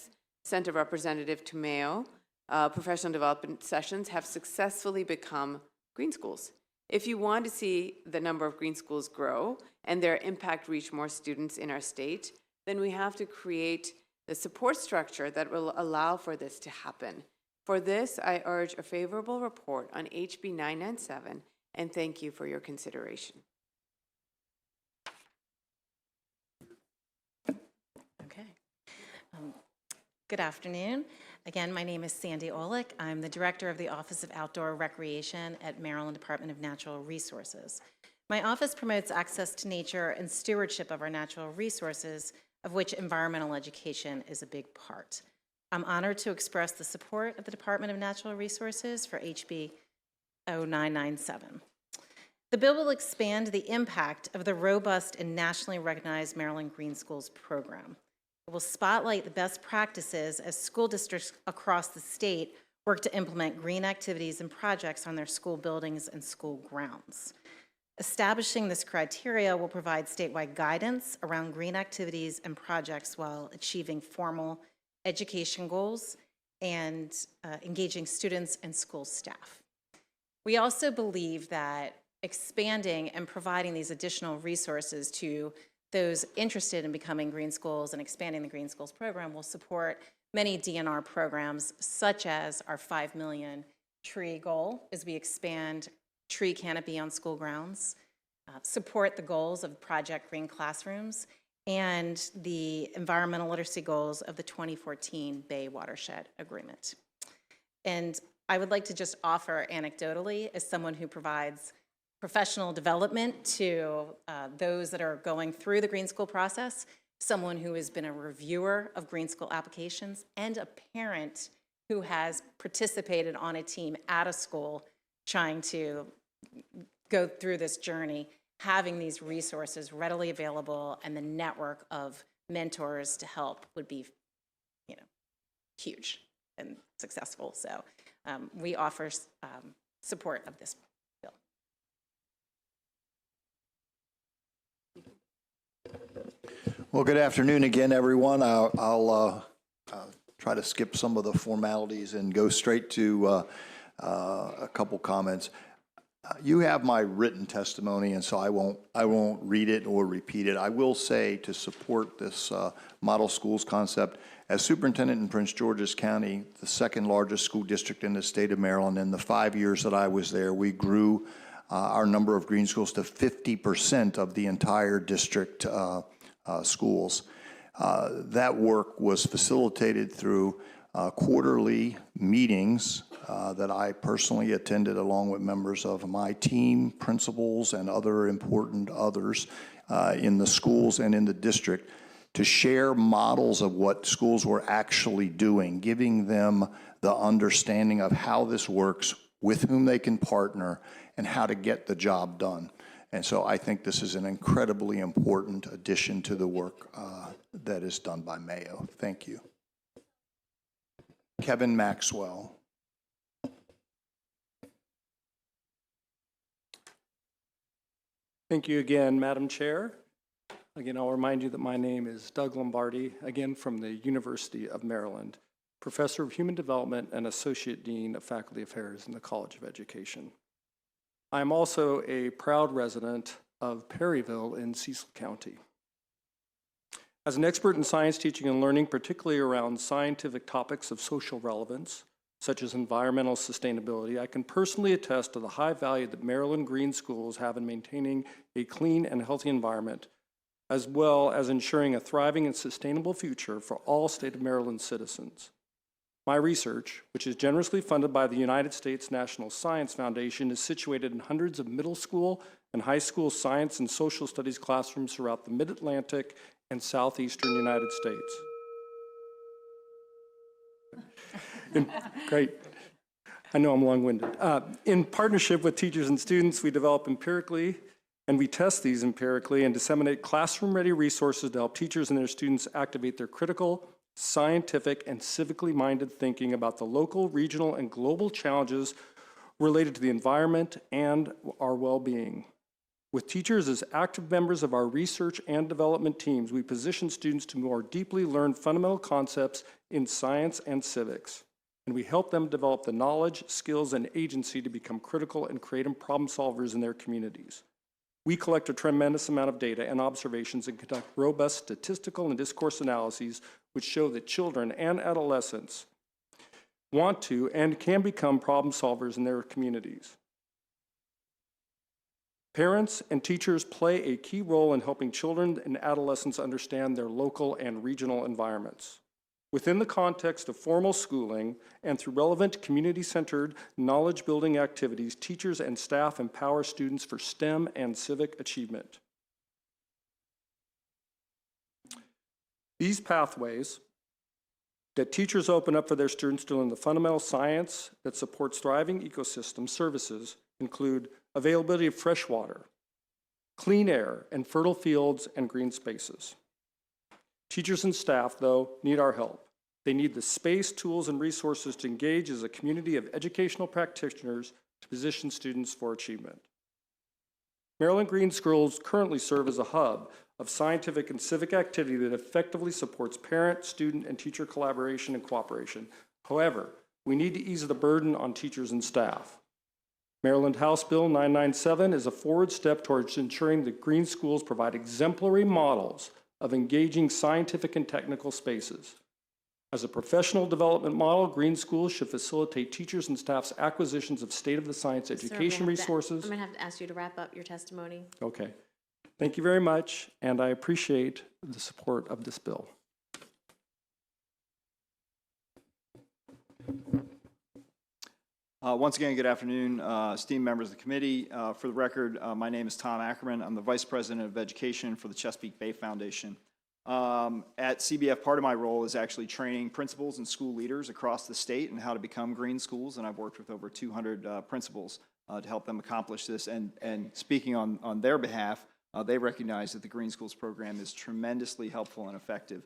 sent a representative to Mayo professional development sessions have successfully become green schools. If you want to see the number of green schools grow and their impact reach more students in our state, then we have to create the support structure that will allow for this to happen. For this, I urge a favorable report on HB 997 and thank you for your consideration. Okay. Good afternoon. Again, my name is Sandy Olick. I'm the Director of the Office of Outdoor Recreation at Maryland Department of Natural Resources. My office promotes access to nature and stewardship of our natural resources, of which environmental education is a big part. I'm honored to express the support of the Department of Natural Resources for HB 0997. The bill will expand the impact of the robust and nationally recognized Maryland Green Schools program. It will spotlight the best practices as school districts across the state work to implement green activities and projects on their school buildings and school grounds. Establishing this criteria will provide statewide guidance around green activities and projects while achieving formal education goals and engaging students and school staff. We also believe that expanding and providing these additional resources to those interested in becoming green schools and expanding the Green Schools program will support many DNR programs, such as our 5 million tree goal as we expand tree canopy on school grounds, support the goals of Project Green Classrooms, and the environmental literacy goals of the 2014 Bay Watershed Agreement. And I would like to just offer anecdotally, as someone who provides professional development to those that are going through the Green School process, someone who has been a reviewer of Green School applications, and a parent who has participated on a team at a school trying to go through this journey. Having these resources readily available and the network of mentors to help would be, huge and successful. So we offer support of this bill. Well, good afternoon again, everyone. I'll try to skip some of the formalities and go straight to a couple comments. You have my written testimony, and so I won't read it or repeat it. I will say, to support this model schools concept, as superintendent in Prince George's County, the second largest school district in the state of Maryland, in the 5 years that I was there, we grew our number of green schools to 50% of the entire district schools. That work was facilitated through quarterly meetings that I personally attended along with members of my team, principals, and other important others in the schools and in the district to share models of what schools were actually doing, giving them the understanding of how this works, with whom they can partner, and how to get the job done. And so I think this is an incredibly important addition to the work that is done by Mayo. Thank you. Kevin Maxwell. Thank you again, Madam Chair. Again, I'll remind you that my name is Doug Lombardi, again from the University of Maryland. Professor of Human Development and Associate Dean of Faculty Affairs in the College of Education. I am also a proud resident of Perryville in Cecil County. As an expert in science teaching and learning, particularly around scientific topics of social relevance, such as environmental sustainability, I can personally attest to the high value that Maryland Green Schools have in maintaining a clean and healthy environment, as well as ensuring a thriving and sustainable future for all state of Maryland citizens. My research, which is generously funded by the United States National Science Foundation, is situated in hundreds of middle school and high school science and social studies classrooms throughout the Mid-Atlantic and southeastern United States. Great. I know I'm long-winded. In partnership with teachers and students, we develop empirically, and we test these empirically and disseminate classroom-ready resources to help teachers and their students activate their critical, scientific, and civically minded thinking about the local, regional, and global challenges related to the environment and our well-being. With teachers as active members of our research and development teams, we position students to more deeply learn fundamental concepts in science and civics, and we help them develop the knowledge, skills, and agency to become critical and creative problem solvers in their communities. We collect a tremendous amount of data and observations and conduct robust statistical and discourse analyses which show that children and adolescents want to and can become problem solvers in their communities. Parents and teachers play a key role in helping children and adolescents understand their local and regional environments. Within the context of formal schooling and through relevant community-centered knowledge-building activities, teachers and staff empower students for STEM and civic achievement. These pathways that teachers open up for their students to learn the fundamental science that supports thriving ecosystem services include availability of fresh water, clean air, and fertile fields and green spaces. Teachers and staff, though, need our help. They need the space, tools, and resources to engage as a community of educational practitioners to position students for achievement. Maryland Green Schools currently serve as a hub of scientific and civic activity that effectively supports parent, student, and teacher collaboration and cooperation. However, we need to ease the burden on teachers and staff. Maryland House Bill 997 is a forward step towards ensuring that green schools provide exemplary models of engaging scientific and technical spaces. As a professional development model, green schools should facilitate teachers and staff's acquisitions of state-of-the-science education resources. I'm going to have to ask you to wrap up your testimony. Okay. Thank you very much, and I appreciate the support of this bill. Once again, good afternoon, esteemed members of the committee. For the record, my name is Tom Ackerman. I'm the Vice President of Education for the Chesapeake Bay Foundation. At CBF, part of my role is actually training principals and school leaders across the state in how to become green schools, and I've worked with over 200 principals to help them accomplish this. And speaking on their behalf, they recognize that the Green Schools program is tremendously helpful and effective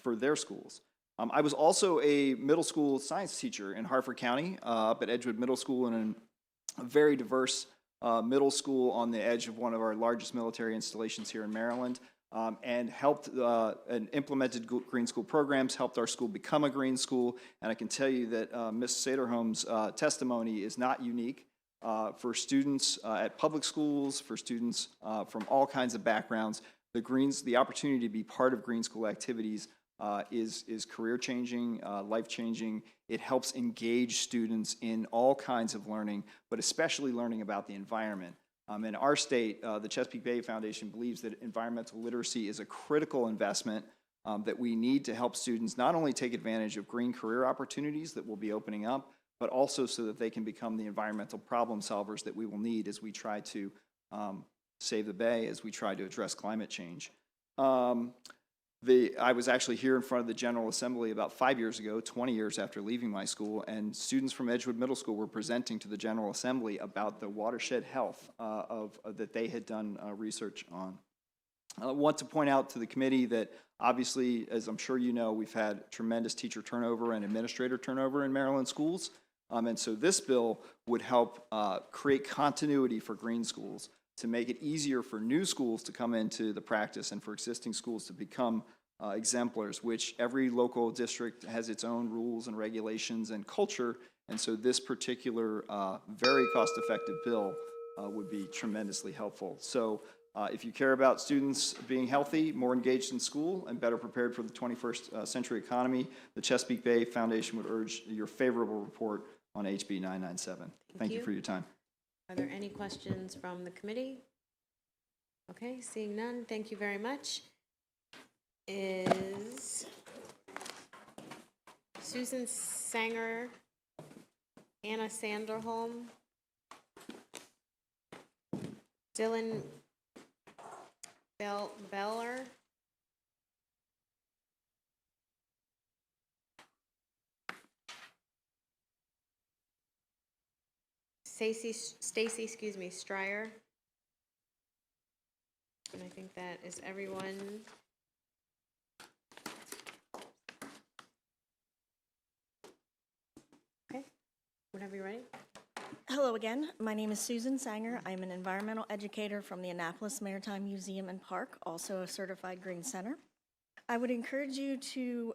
for their schools. I was also a middle school science teacher in Harford County, up at Edgewood Middle School, and a very diverse middle school on the edge of one of our largest military installations here in Maryland, and helped and implemented green school programs, helped our school become a green school. And I can tell you that Ms. Saderholm's testimony is not unique for students at public schools, for students from all kinds of backgrounds. The opportunity to be part of green school activities is career-changing, life-changing. It helps engage students in all kinds of learning, but especially learning about the environment. In our state, the Chesapeake Bay Foundation believes that environmental literacy is a critical investment that we need to help students not only take advantage of green career opportunities that will be opening up, but also so that they can become the environmental problem solvers that we will need as we try to save the Bay, as we try to address climate change. I was actually here in front of the General Assembly about 5 years ago, 20 years after leaving my school, and students from Edgewood Middle School were presenting to the General Assembly about the watershed health that they had done research on. I want to point out to the committee that obviously, as I'm sure you know, we've had tremendous teacher turnover and administrator turnover in Maryland schools, and so this bill would help create continuity for green schools to make it easier for new schools to come into the practice and for existing schools to become exemplars, which every local district has its own rules and regulations and culture. And so this particular very cost-effective bill would be tremendously helpful. So if you care about students being healthy, more engaged in school, and better prepared for the 21st century economy, the Chesapeake Bay Foundation would urge your favorable report on HB 997. Thank you for your time. Are there any questions from the committee? Okay, seeing none, thank you very much. Is Susan Sanger, Anna Sanderholm, Dylan Beller, Stacy, Stryer. And I think that is everyone. Okay, whenever you're ready. Hello again. My name is Susan Sanger. I'm an environmental educator from the Annapolis Maritime Museum and Park, also a certified Green Center. I would encourage you to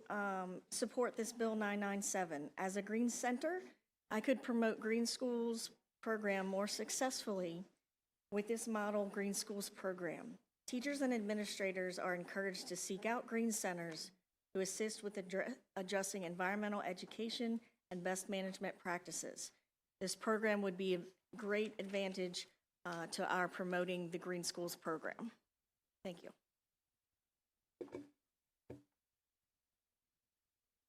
support this Bill 997. As a Green Center, I could promote Green Schools program more successfully with this model Green Schools program. Teachers and administrators are encouraged to seek out Green Centers to assist with adjusting environmental education and best management practices. This program would be a great advantage to our promoting the Green Schools program. Thank you.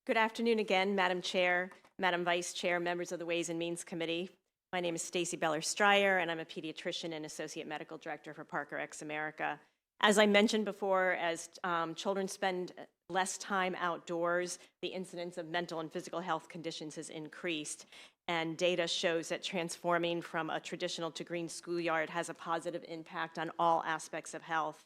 Good afternoon again, Madam Chair, Madam Vice Chair, members of the Ways and Means Committee. My name is Stacy Beller Stryer, and I'm a pediatrician and associate medical director for Parker X America. As I mentioned before, as children spend less time outdoors, the incidence of mental and physical health conditions has increased. And data shows that transforming from a traditional to green schoolyard has a positive impact on all aspects of health.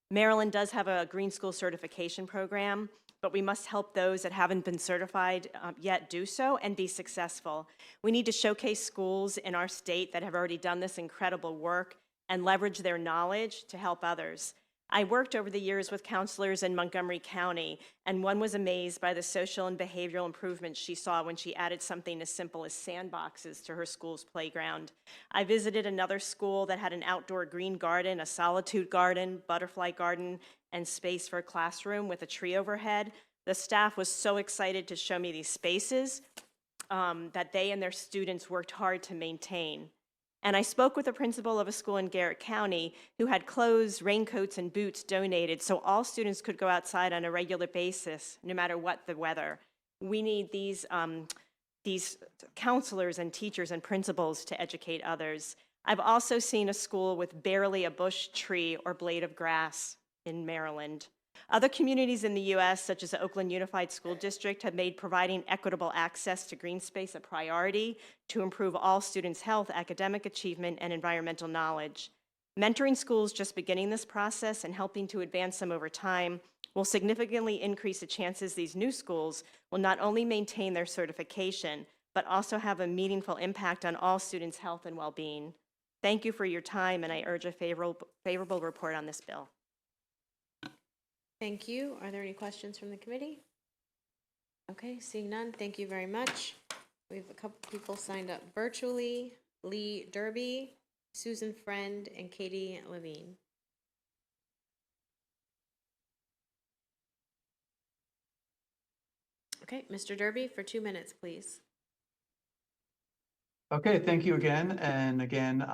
Maryland does have a green school certification program, but we must help those that haven't been certified yet do so and be successful. We need to showcase schools in our state that have already done this incredible work and leverage their knowledge to help others. I worked over the years with counselors in Montgomery County, and one was amazed by the social and behavioral improvements she saw when she added something as simple as sandboxes to her school's playground. I visited another school that had an outdoor green garden, a solitude garden, butterfly garden, and space for a classroom with a tree overhead. The staff was so excited to show me these spaces that they and their students worked hard to maintain. And I spoke with the principal of a school in Garrett County who had clothes, raincoats, and boots donated so all students could go outside on a regular basis, no matter what the weather. We need these counselors and teachers and principals to educate others. I've also seen a school with barely a bush, tree, or blade of grass in Maryland. Other communities in the U.S., such as the Oakland Unified School District, have made providing equitable access to green space a priority to improve all students' health, academic achievement, and environmental knowledge. Mentoring schools just beginning this process and helping to advance them over time will significantly increase the chances these new schools will not only maintain their certification, but also have a meaningful impact on all students' health and well-being. Thank you for your time, and I urge a favorable report on this bill. Thank you. Are there any questions from the committee? Okay, seeing none, thank you very much. We have a couple people signed up virtually. Lee Derby, Susan Friend, and Katie Levine. Okay, Mr. Derby, for 2 minutes, please. Okay, thank you again. And again,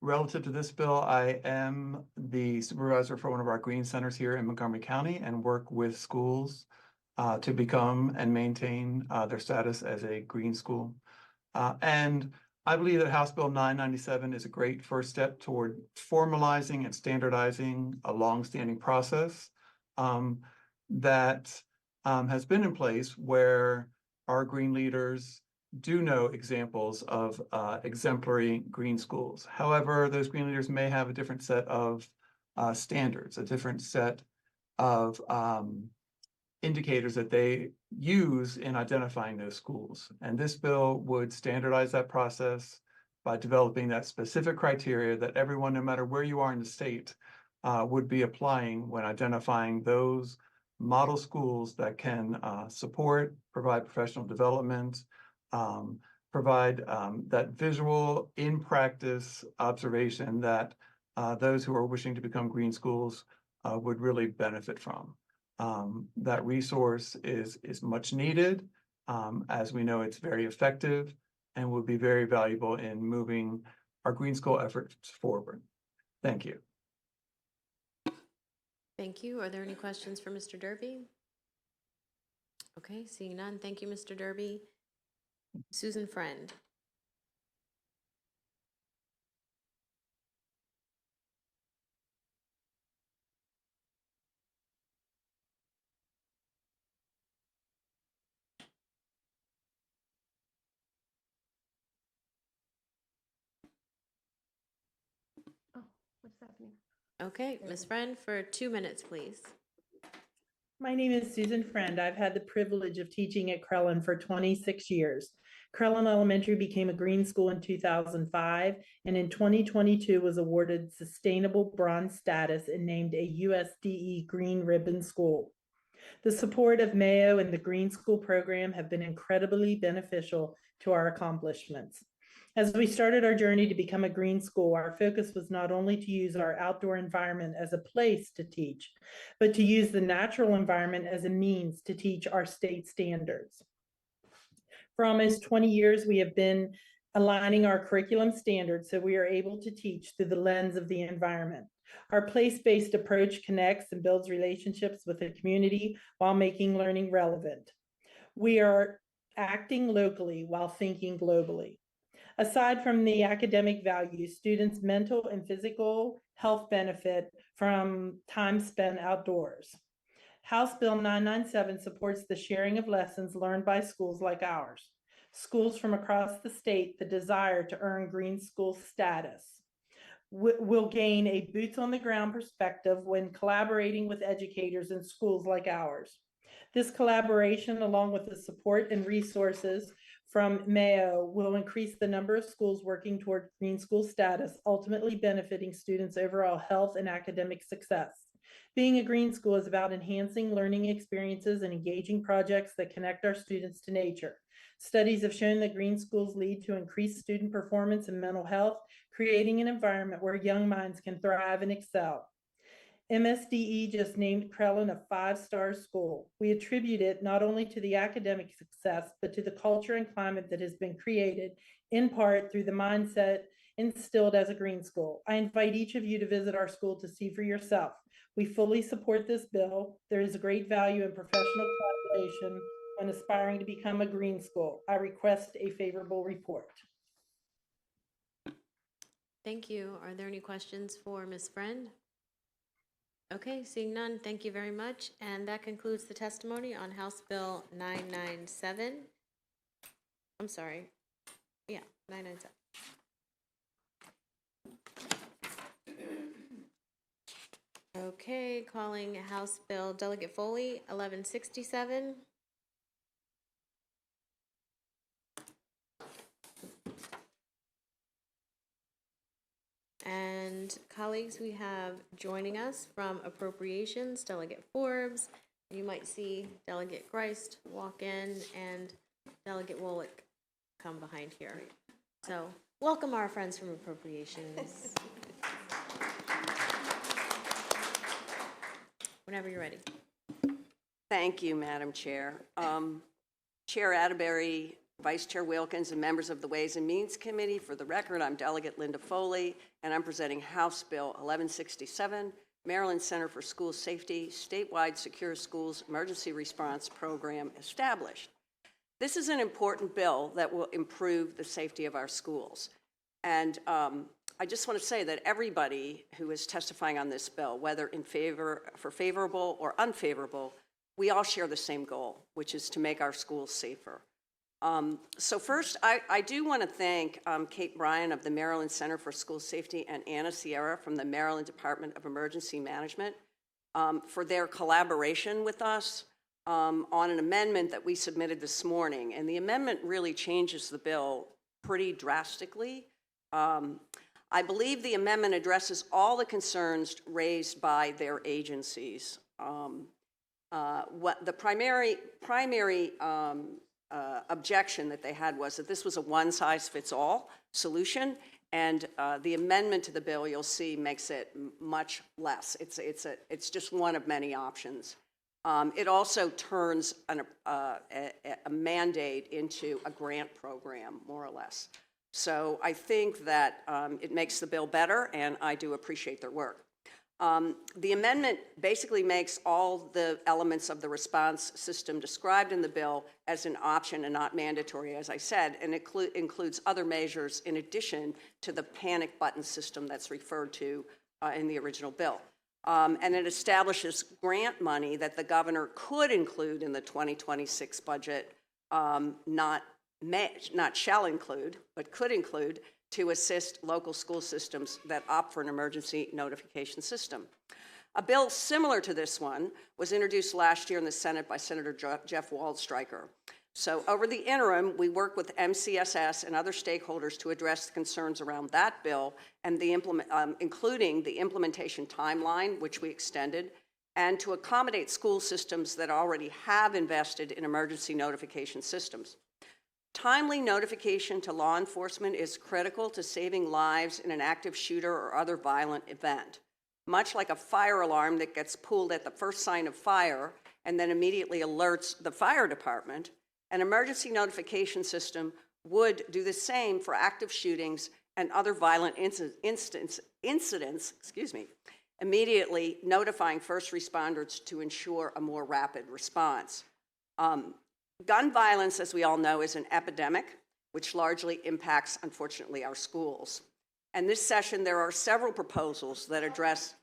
relative to this bill, I am the supervisor for one of our green centers here in Montgomery County and work with schools to become and maintain their status as a green school. And I believe that House Bill 997 is a great first step toward formalizing and standardizing a longstanding process that has been in place where our green leaders do know examples of exemplary green schools. However, those green leaders may have a different set of standards, a different set of indicators that they use in identifying those schools. And this bill would standardize that process by developing that specific criteria that everyone, no matter where you are in the state, would be applying when identifying those model schools that can support, provide professional development, provide that visual in-practice observation that those who are wishing to become green schools would really benefit from. That resource is much needed. As we know, it's very effective and will be very valuable in moving our green school efforts forward. Thank you. Thank you. Are there any questions for Mr. Derby? Okay, seeing none. Thank you, Mr. Derby. Susan Friend. What's happening? Okay, Ms. Friend, for 2 minutes, please. My name is Susan Friend. I've had the privilege of teaching at Crellin for 26 years. Crellin Elementary became a green school in 2005, and in 2022 was awarded Sustainable Bronze status and named a USDE Green Ribbon School. The support of Mayo and the Green School program have been incredibly beneficial to our accomplishments. As we started our journey to become a green school, our focus was not only to use our outdoor environment as a place to teach, but to use the natural environment as a means to teach our state standards. For almost 20 years, we have been aligning our curriculum standards so we are able to teach through the lens of the environment. Our place-based approach connects and builds relationships with the community while making learning relevant. We are acting locally while thinking globally. Aside from the academic value, students' mental and physical health benefit from time spent outdoors. House Bill 997 supports the sharing of lessons learned by schools like ours. Schools from across the state that desire to earn green school status will gain a boots-on-the-ground perspective when collaborating with educators in schools like ours. This collaboration, along with the support and resources from Mayo, will increase the number of schools working toward green school status, ultimately benefiting students' overall health and academic success. Being a green school is about enhancing learning experiences and engaging projects that connect our students to nature. Studies have shown that green schools lead to increased student performance and mental health, creating an environment where young minds can thrive and excel. MSDE just named Crellin a 5-star school. We attribute it not only to the academic success, but to the culture and climate that has been created, in part through the mindset instilled as a green school. I invite each of you to visit our school to see for yourself. We fully support this bill. There is a great value in professional collaboration when aspiring to become a green school. I request a favorable report. Thank you. Are there any questions for Ms. Friend? Okay, seeing none, thank you very much. And that concludes the testimony on House Bill 997. I'm sorry. Yeah, 997. Okay, calling House Bill Delegate Foley, 1167. And colleagues, we have joining us from Appropriations, Delegate Forbes. You might see Delegate Greist walk in and Delegate Wolick come behind here. So welcome our friends from Appropriations. Whenever you're ready. Thank you, Madam Chair. Chair Atterbury, Vice Chair Wilkins, and members of the Ways and Means Committee, for the record, I'm Delegate Linda Foley, and I'm presenting House Bill 1167, Maryland Center for School Safety, Statewide Secure Schools Emergency Response Program established. This is an important bill that will improve the safety of our schools. And I just want to say that everybody who is testifying on this bill, whether for favorable or unfavorable, we all share the same goal, which is to make our schools safer. So first, I do want to thank Kate Bryan of the Maryland Center for School Safety and Anna Sierra from the Maryland Department of Emergency Management for their collaboration with us on an amendment that we submitted this morning. And the amendment really changes the bill pretty drastically. I believe the amendment addresses all the concerns raised by their agencies. What the primary objection that they had was that this was a one-size-fits-all solution, and the amendment to the bill, you'll see, makes it much less. It's just one of many options. It also turns a mandate into a grant program, more or less. So I think that it makes the bill better, and I do appreciate their work. The amendment basically makes all the elements of the response system described in the bill as an option and not mandatory, as I said, and it includes other measures in addition to the panic button system that's referred to in the original bill. And it establishes grant money that the governor could include in the 2026 budget, not shall include, but could include, to assist local school systems that opt for an emergency notification system. A bill similar to this one was introduced last year in the Senate by Senator Jeff Waldstreicher. So over the interim, we worked with MCSS and other stakeholders to address the concerns around that bill and including the implementation timeline, which we extended, and to accommodate school systems that already have invested in emergency notification systems. Timely notification to law enforcement is critical to saving lives in an active shooter or other violent event. Much like a fire alarm that gets pulled at the first sign of fire and then immediately alerts the fire department, an emergency notification system would do the same for active shootings and other violent incidents, immediately notifying first responders to ensure a more rapid response. Gun violence, as we all know, is an epidemic, which largely impacts, unfortunately, our schools. And this session, there are several proposals that address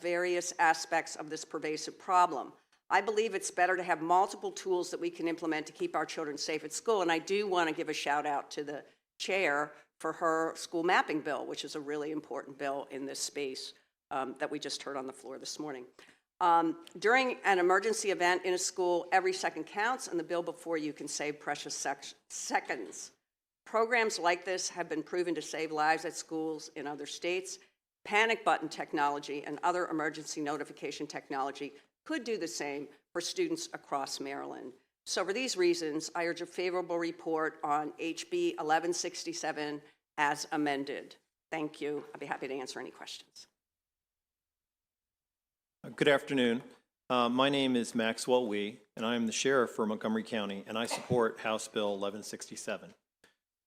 various aspects of this pervasive problem. I believe it's better to have multiple tools that we can implement to keep our children safe at school, and I do want to give a shout out to the chair for her school mapping bill, which is a really important bill in this space that we just heard on the floor this morning. During an emergency event in a school, every second counts, and the bill before you can save precious seconds. Programs like this have been proven to save lives at schools in other states. Panic button technology and other emergency notification technology could do the same for students across Maryland. So for these reasons, I urge a favorable report on HB 1167 as amended. Thank you. I'll be happy to answer any questions. Good afternoon. My name is Maxwell Wee, and I am the sheriff for Montgomery County, and I support House Bill 1167.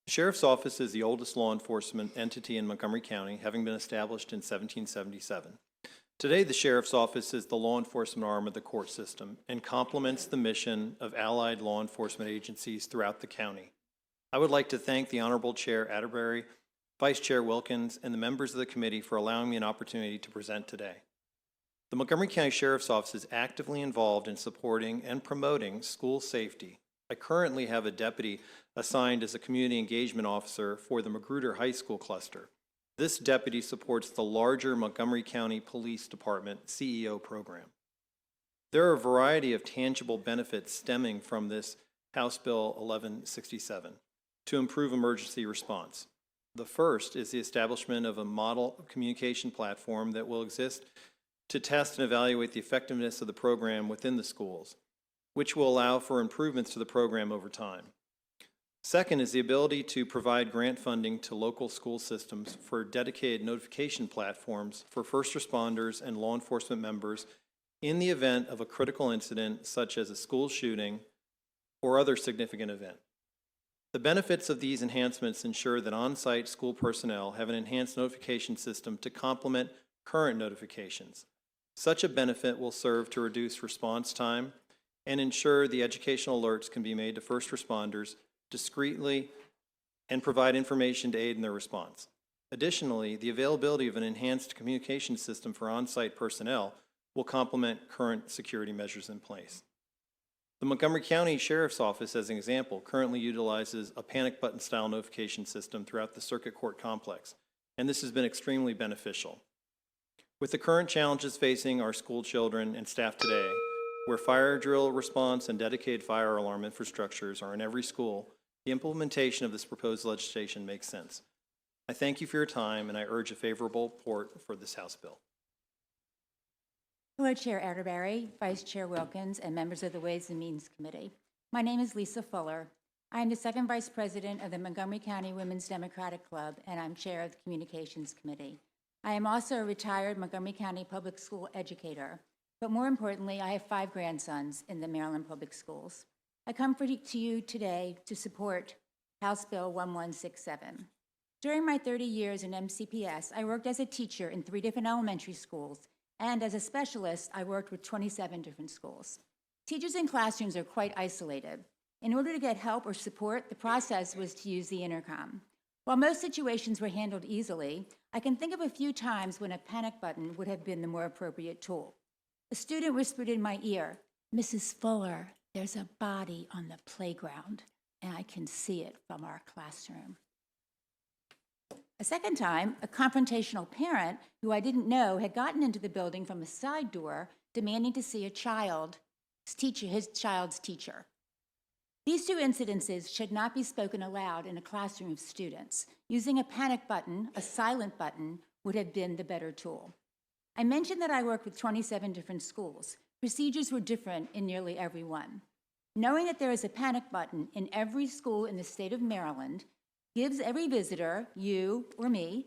The Sheriff's Office is the oldest law enforcement entity in Montgomery County, having been established in 1777. Today, the Sheriff's Office is the law enforcement arm of the court system and complements the mission of allied law enforcement agencies throughout the county. I would like to thank the Honorable Chair Atterbury, Vice Chair Wilkins, and the members of the committee for allowing me an opportunity to present today. The Montgomery County Sheriff's Office is actively involved in supporting and promoting school safety. I currently have a deputy assigned as a community engagement officer for the Magruder High School cluster. This deputy supports the larger Montgomery County Police Department CEO program. There are a variety of tangible benefits stemming from this House Bill 1167 to improve emergency response. The first is the establishment of a model communication platform that will exist to test and evaluate the effectiveness of the program within the schools, which will allow for improvements to the program over time. Second is the ability to provide grant funding to local school systems for dedicated notification platforms for first responders and law enforcement members in the event of a critical incident such as a school shooting or other significant event. The benefits of these enhancements ensure that on-site school personnel have an enhanced notification system to complement current notifications. Such a benefit will serve to reduce response time and ensure the educational alerts can be made to first responders discreetly and provide information to aid in their response. Additionally, the availability of an enhanced communication system for on-site personnel will complement current security measures in place. The Montgomery County Sheriff's Office, as an example, currently utilizes a panic button style notification system throughout the circuit court complex, and this has been extremely beneficial. With the current challenges facing our school children and staff today, where fire drill response and dedicated fire alarm infrastructures are in every school, the implementation of this proposed legislation makes sense. I thank you for your time, and I urge a favorable report for this House bill. Hello, Chair Atterbury, Vice Chair Wilkins, and members of the Ways and Means Committee. My name is Lisa Fuller. I am the second Vice President of the Montgomery County Women's Democratic Club, and I'm Chair of the Communications Committee. I am also a retired Montgomery County public school educator, but more importantly, I have 5 grandsons in the Maryland Public Schools. I come to you today to support House Bill 1167. During my 30 years in MCPS, I worked as a teacher in 3 different elementary schools, and as a specialist, I worked with 27 different schools. Teachers in classrooms are quite isolated. In order to get help or support, the process was to use the intercom. While most situations were handled easily, I can think of a few times when a panic button would have been the more appropriate tool. A student whispered in my ear, "Mrs. Fuller, there's a body on the playground, and I can see it from our classroom." A second time, a confrontational parent who I didn't know had gotten into the building from a side door, demanding to see his child's teacher. These 2 incidences should not be spoken aloud in a classroom of students. Using a panic button, a silent button, would have been the better tool. I mentioned that I worked with 27 different schools. Procedures were different in nearly every one. Knowing that there is a panic button in every school in the state of Maryland gives every visitor, you or me,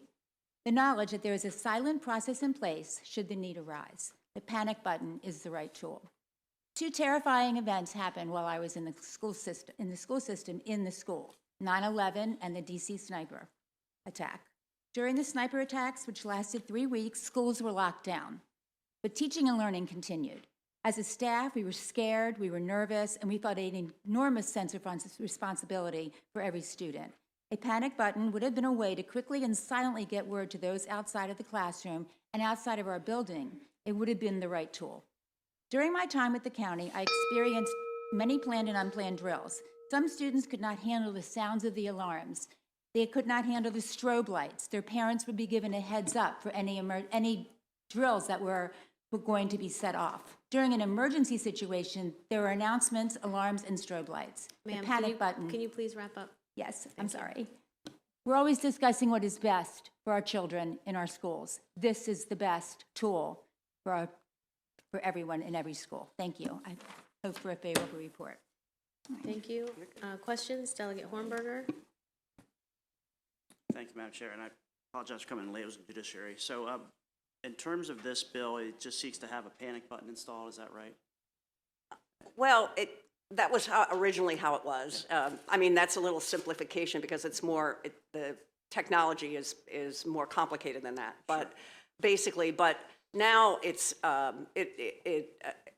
the knowledge that there is a silent process in place should the need arise. The panic button is the right tool. 2 terrifying events happened while I was in the school system, 9/11 and the DC sniper attack. During the sniper attacks, which lasted 3 weeks, schools were locked down, but teaching and learning continued. As a staff, we were scared, we were nervous, and we felt an enormous sense of responsibility for every student. A panic button would have been a way to quickly and silently get word to those outside of the classroom and outside of our building. It would have been the right tool. During my time with the county, I experienced many planned and unplanned drills. Some students could not handle the sounds of the alarms. They could not handle the strobe lights. Their parents would be given a heads up for any drills that were going to be set off. During an emergency situation, there were announcements, alarms, and strobe lights. The Ma'am, panic button. can you please wrap up? Yes, I'm sorry. We're always discussing what is best for our children in our schools. This is the best tool for everyone in every school. Thank you. I hope for a favorable report. Thank you. Questions? Delegate Hornberger? Thank you, Madam Chair, and I apologize for coming late. It was in judiciary. So in terms of this bill, it just seeks to have a panic button installed, is that right? Well, that was originally how it was. I mean, that's a little simplification because it's more, the technology is more complicated than that. But basically, but now it's,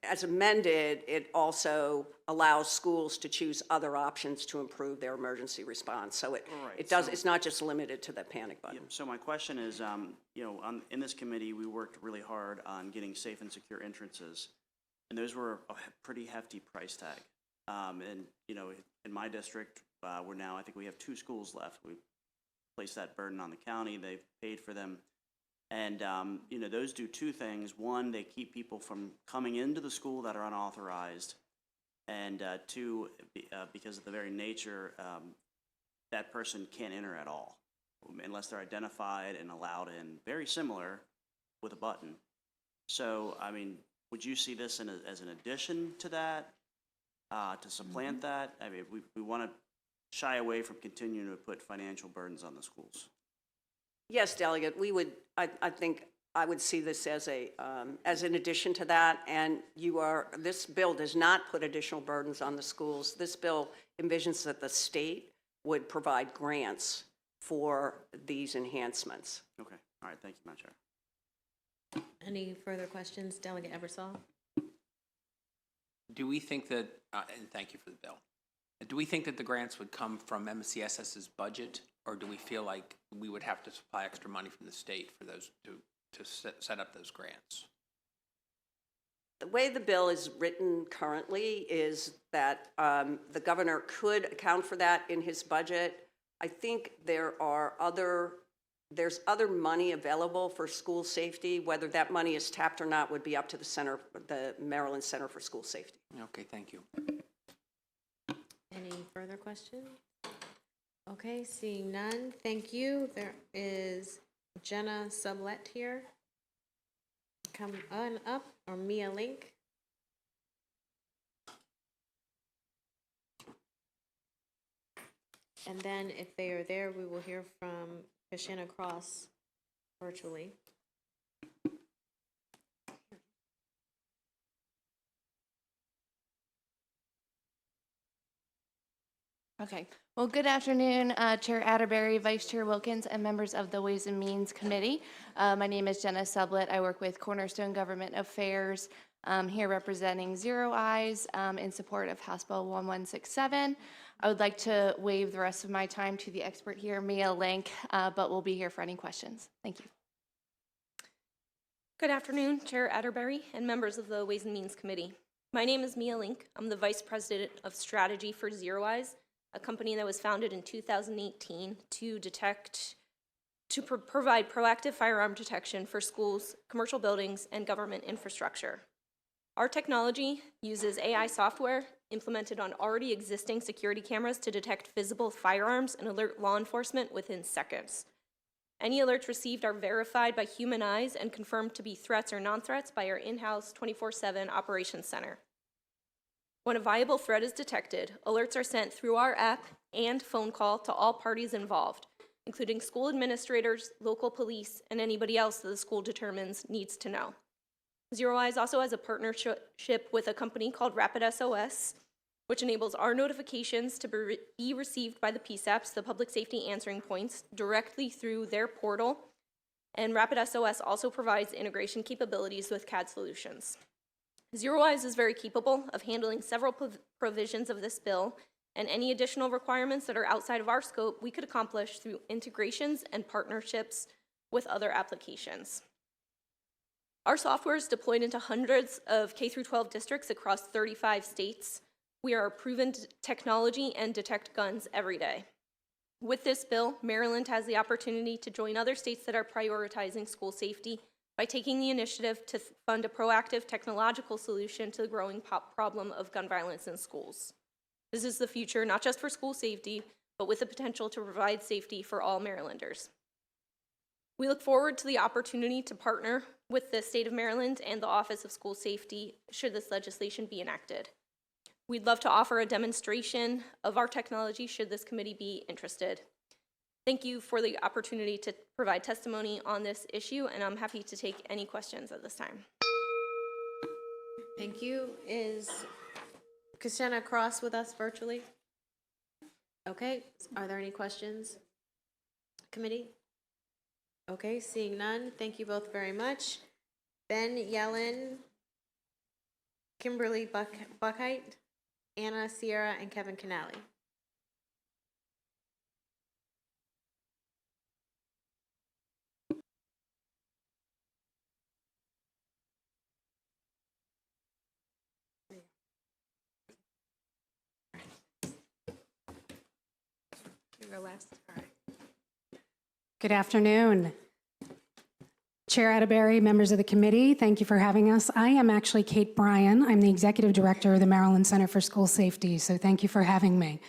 as amended, it also allows schools to choose other options to improve their emergency response. So it's not just limited to the panic button. Yeah, so my question is, in this committee, we worked really hard on getting safe and secure entrances, and those were a pretty hefty price tag. And, in my district, I think we have 2 schools left. We placed that burden on the county. They've paid for them. And, those do 2 things. 1, they keep people from coming into the school that are unauthorized. And 2, because of the very nature, that person can't enter at all unless they're identified and allowed in. Very similar with a button. So, I mean, would you see this as an addition to that? To supplant that? I mean, we want to shy away from continuing to put financial burdens on the schools. Yes, Delegate, I think I would see this as an addition to that, and this bill does not put additional burdens on the schools. This bill envisions that the state would provide grants for these enhancements. Okay, all right, thank you, Madam Chair. Any further questions? Delegate Eversole? Do we think that, and thank you for the bill, do we think that the grants would come from MCSS's budget, or do we feel like we would have to supply extra money from the state for those to set up those grants? The way the bill is written currently is that the governor could account for that in his budget. I think there's other money available for school safety. Whether that money is tapped or not would be up to the Maryland Center for School Safety. Okay, thank you. Any further questions? Okay, seeing none, thank you. There is Jenna Sublette here. come on up, or Mia Link. And then if they are there, we will hear from Kashana Cross virtually. Okay. Well, good afternoon, Chair Atterbury, Vice Chair Wilkins, and members of the Ways and Means Committee. My name is Jenna Sublett. I work with Cornerstone Government Affairs, here representing Zero Eyes in support of House Bill 1167. I would like to waive the rest of my time to the expert here, Mia Link, but we'll be here for any questions. Thank you. Good afternoon, Chair Atterbury and members of the Ways and Means Committee. My name is Mia Link. I'm the Vice President of Strategy for Zero Eyes, a company that was founded in 2018 to provide proactive firearm detection for schools, commercial buildings, and government infrastructure. Our technology uses AI software implemented on already existing security cameras to detect visible firearms and alert law enforcement within seconds. Any alerts received are verified by human eyes and confirmed to be threats or non-threats by our in-house 24/7 operations center. When a viable threat is detected, alerts are sent through our app and phone call to all parties involved, including school administrators, local police, and anybody else that the school determines needs to know. Zero Eyes also has a partnership with a company called Rapid SOS, which enables our notifications to be received by the PSAPs, the public safety answering points, directly through their portal. And Rapid SOS also provides integration capabilities with CAD solutions. Zero Eyes is very capable of handling several provisions of this bill, and any additional requirements that are outside of our scope we could accomplish through integrations and partnerships with other applications. Our software is deployed into hundreds of K-12 districts across 35 states. We are a proven technology and detect guns every day. With this bill, Maryland has the opportunity to join other states that are prioritizing school safety by taking the initiative to fund a proactive technological solution to the growing problem of gun violence in schools. This is the future, not just for school safety, but with the potential to provide safety for all Marylanders. We look forward to the opportunity to partner with the state of Maryland and the Office of School Safety should this legislation be enacted. We'd love to offer a demonstration of our technology should this committee be interested. Thank you for the opportunity to provide testimony on this issue, and I'm happy to take any questions at this time. Thank you. Is Kashana Cross with us virtually? Okay, are there any questions? Committee? Okay, seeing none, thank you both very much. Ben Yellen, Kimberly Buckheit, Anna Sierra, and Kevin Canali. You go last. All right. Good afternoon. Chair Atterbury, members of the committee, thank you for having us. I am actually Kate Bryan. I'm the Executive Director of the Maryland Center for School Safety, so thank you for having me.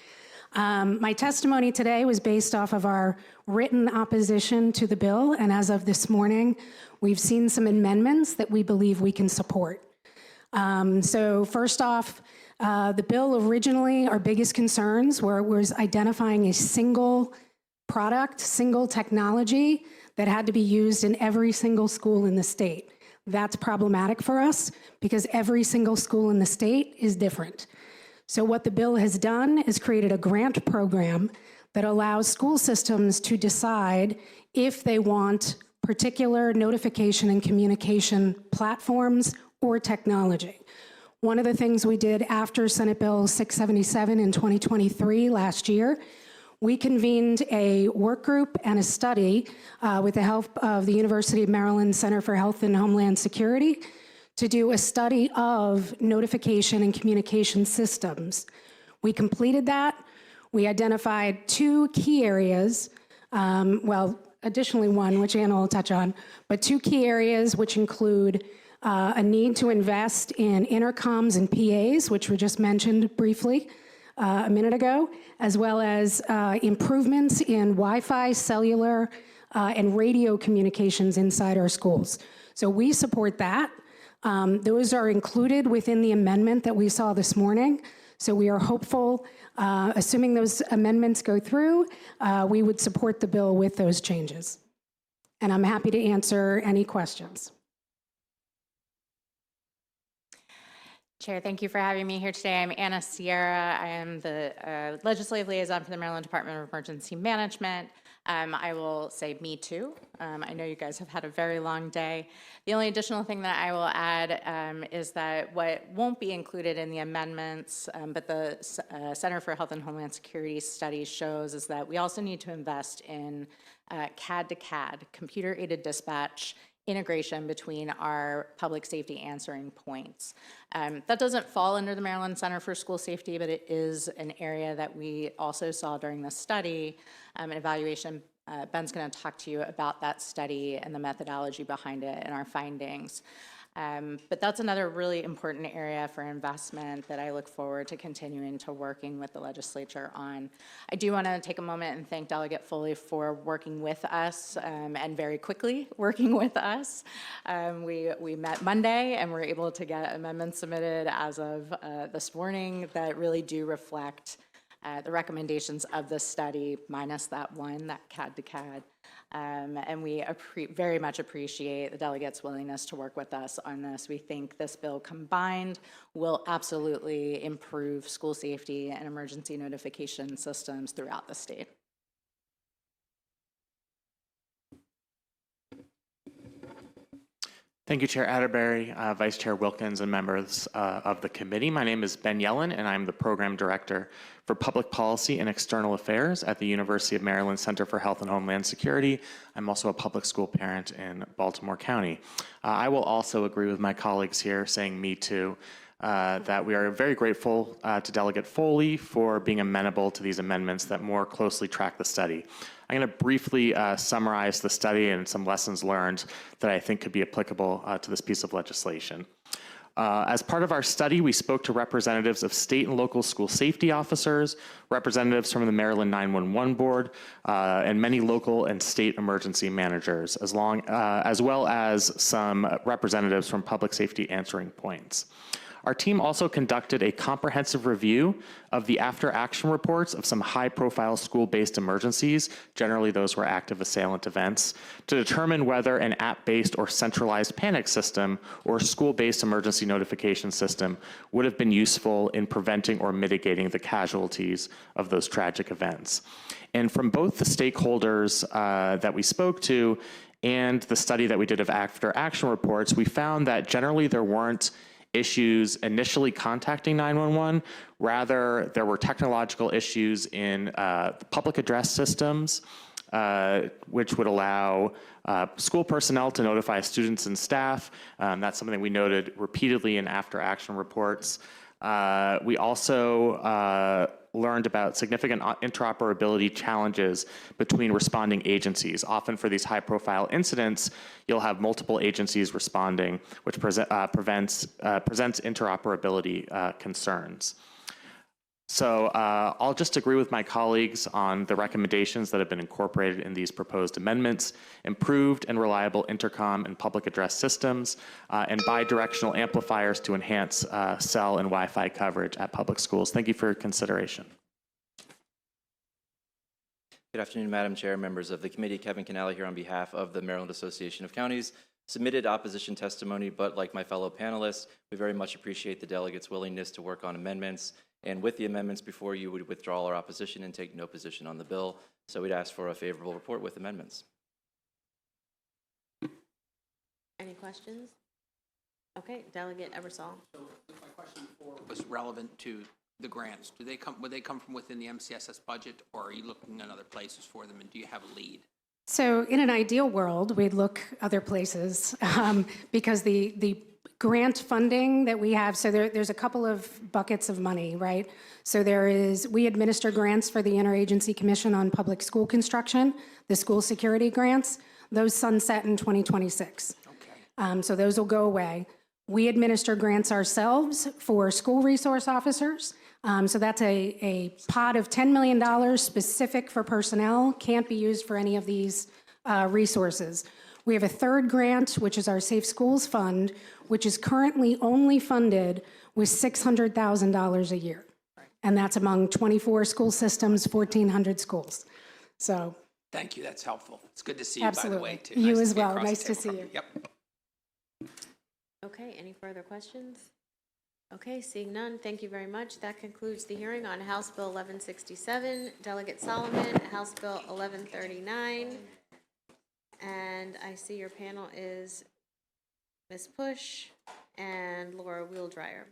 My testimony today was based off of our written opposition to the bill, and as of this morning, we've seen some amendments that we believe we can support. So first off, the bill originally, our biggest concerns was identifying a single product, single technology that had to be used in every single school in the state. That's problematic for us because every single school in the state is different. So what the bill has done is created a grant program that allows school systems to decide if they want particular notification and communication platforms or technology. One of the things we did after Senate Bill 677 in 2023 last year, we convened a work group and a study with the help of the University of Maryland Center for Health and Homeland Security to do a study of notification and communication systems. We completed that. We identified two key areas, additionally one, which Anna will touch on, but two key areas which include a need to invest in intercoms and PAs, which were just mentioned briefly a minute ago, as well as improvements in Wi-Fi, cellular, and radio communications inside our schools. So we support that. Those are included within the amendment that we saw this morning. So we are hopeful, assuming those amendments go through, we would support the bill with those changes. And I'm happy to answer any questions. Chair, thank you for having me here today. I'm Anna Sierra. I am the Legislative Liaison for the Maryland Department of Emergency Management. I will say me too. I know you guys have had a very long day. The only additional thing that I will add is that what won't be included in the amendments, but the Center for Health and Homeland Security study shows, is that we also need to invest in CAD to CAD, computer-aided dispatch, integration between our public safety answering points. That doesn't fall under the Maryland Center for School Safety, but it is an area that we also saw during the study, an evaluation. Ben's going to talk to you about that study and the methodology behind it and our findings. But that's another really important area for investment that I look forward to continuing to working with the legislature on. I do want to take a moment and thank Delegate Foley for working with us and very quickly working with us. We met Monday and were able to get amendments submitted as of this morning that really do reflect the recommendations of the study, minus that one, that CAD to CAD. And we very much appreciate the delegates' willingness to work with us on this. We think this bill combined will absolutely improve school safety and emergency notification systems throughout the state. Thank you, Chair Atterbury, Vice Chair Wilkins, and members of the committee. My name is Ben Yellen, and I'm the Program Director for Public Policy and External Affairs at the University of Maryland Center for Health and Homeland Security. I'm also a public school parent in Baltimore County. I will also agree with my colleagues here, saying me too, that we are very grateful to Delegate Foley for being amenable to these amendments that more closely track the study. I'm going to briefly summarize the study and some lessons learned that I think could be applicable to this piece of legislation. As part of our study, we spoke to representatives of state and local school safety officers, representatives from the Maryland 911 Board, and many local and state emergency managers, as well as some representatives from public safety answering points. Our team also conducted a comprehensive review of the after-action reports of some high-profile school-based emergencies, generally those were active assailant events, to determine whether an app-based or centralized panic system or school-based emergency notification system would have been useful in preventing or mitigating the casualties of those tragic events. And from both the stakeholders that we spoke to and the study that we did of after-action reports, we found that generally there weren't issues initially contacting 911. Rather, there were technological issues in the public address systems, which would allow school personnel to notify students and staff. That's something we noted repeatedly in after-action reports. We also learned about significant interoperability challenges between responding agencies. Often for these high-profile incidents, you'll have multiple agencies responding, which presents interoperability concerns. So I'll just agree with my colleagues on the recommendations that have been incorporated in these proposed amendments: improved and reliable intercom and public address systems, and bidirectional amplifiers to enhance cell and Wi-Fi coverage at public schools. Thank you for your consideration. Good afternoon, Madam Chair, members of the committee. Kevin Canale here on behalf of the Maryland Association of Counties. Submitted opposition testimony, but like my fellow panelists, we very much appreciate the delegates' willingness to work on amendments. And with the amendments before you, would withdraw our opposition and take no position on the bill. So we'd ask for a favorable report with amendments. Any questions? Okay, Delegate Ebersol. So my question before was relevant to the grants. Would they come from within the MCSS budget, or are you looking at other places for them, and do you have a lead? So in an ideal world, we'd look other places because the grant funding that we have, so there's a couple of buckets of money, right? So we administer grants for the Interagency Commission on Public School Construction, the school security grants. Those sunset in 2026. Okay. So those will go away. We administer grants ourselves for school resource officers. So that's a pot of $10 million specific for personnel, can't be used for any of these resources. We have a third grant, which is our Safe Schools Fund, which is currently only funded with $600,000 a year. And that's among 24 school systems, 1,400 schools. So Thank you, that's helpful. It's good to see you, by the way, too. You Nice as to be well. across the Nice to table see from you. Yep. Okay, any further questions? Okay, seeing none, thank you very much. That concludes the hearing on House Bill 1167. Delegate Solomon, House Bill 1139. And I see your panel is Ms. Push and Laura Wheeldryer.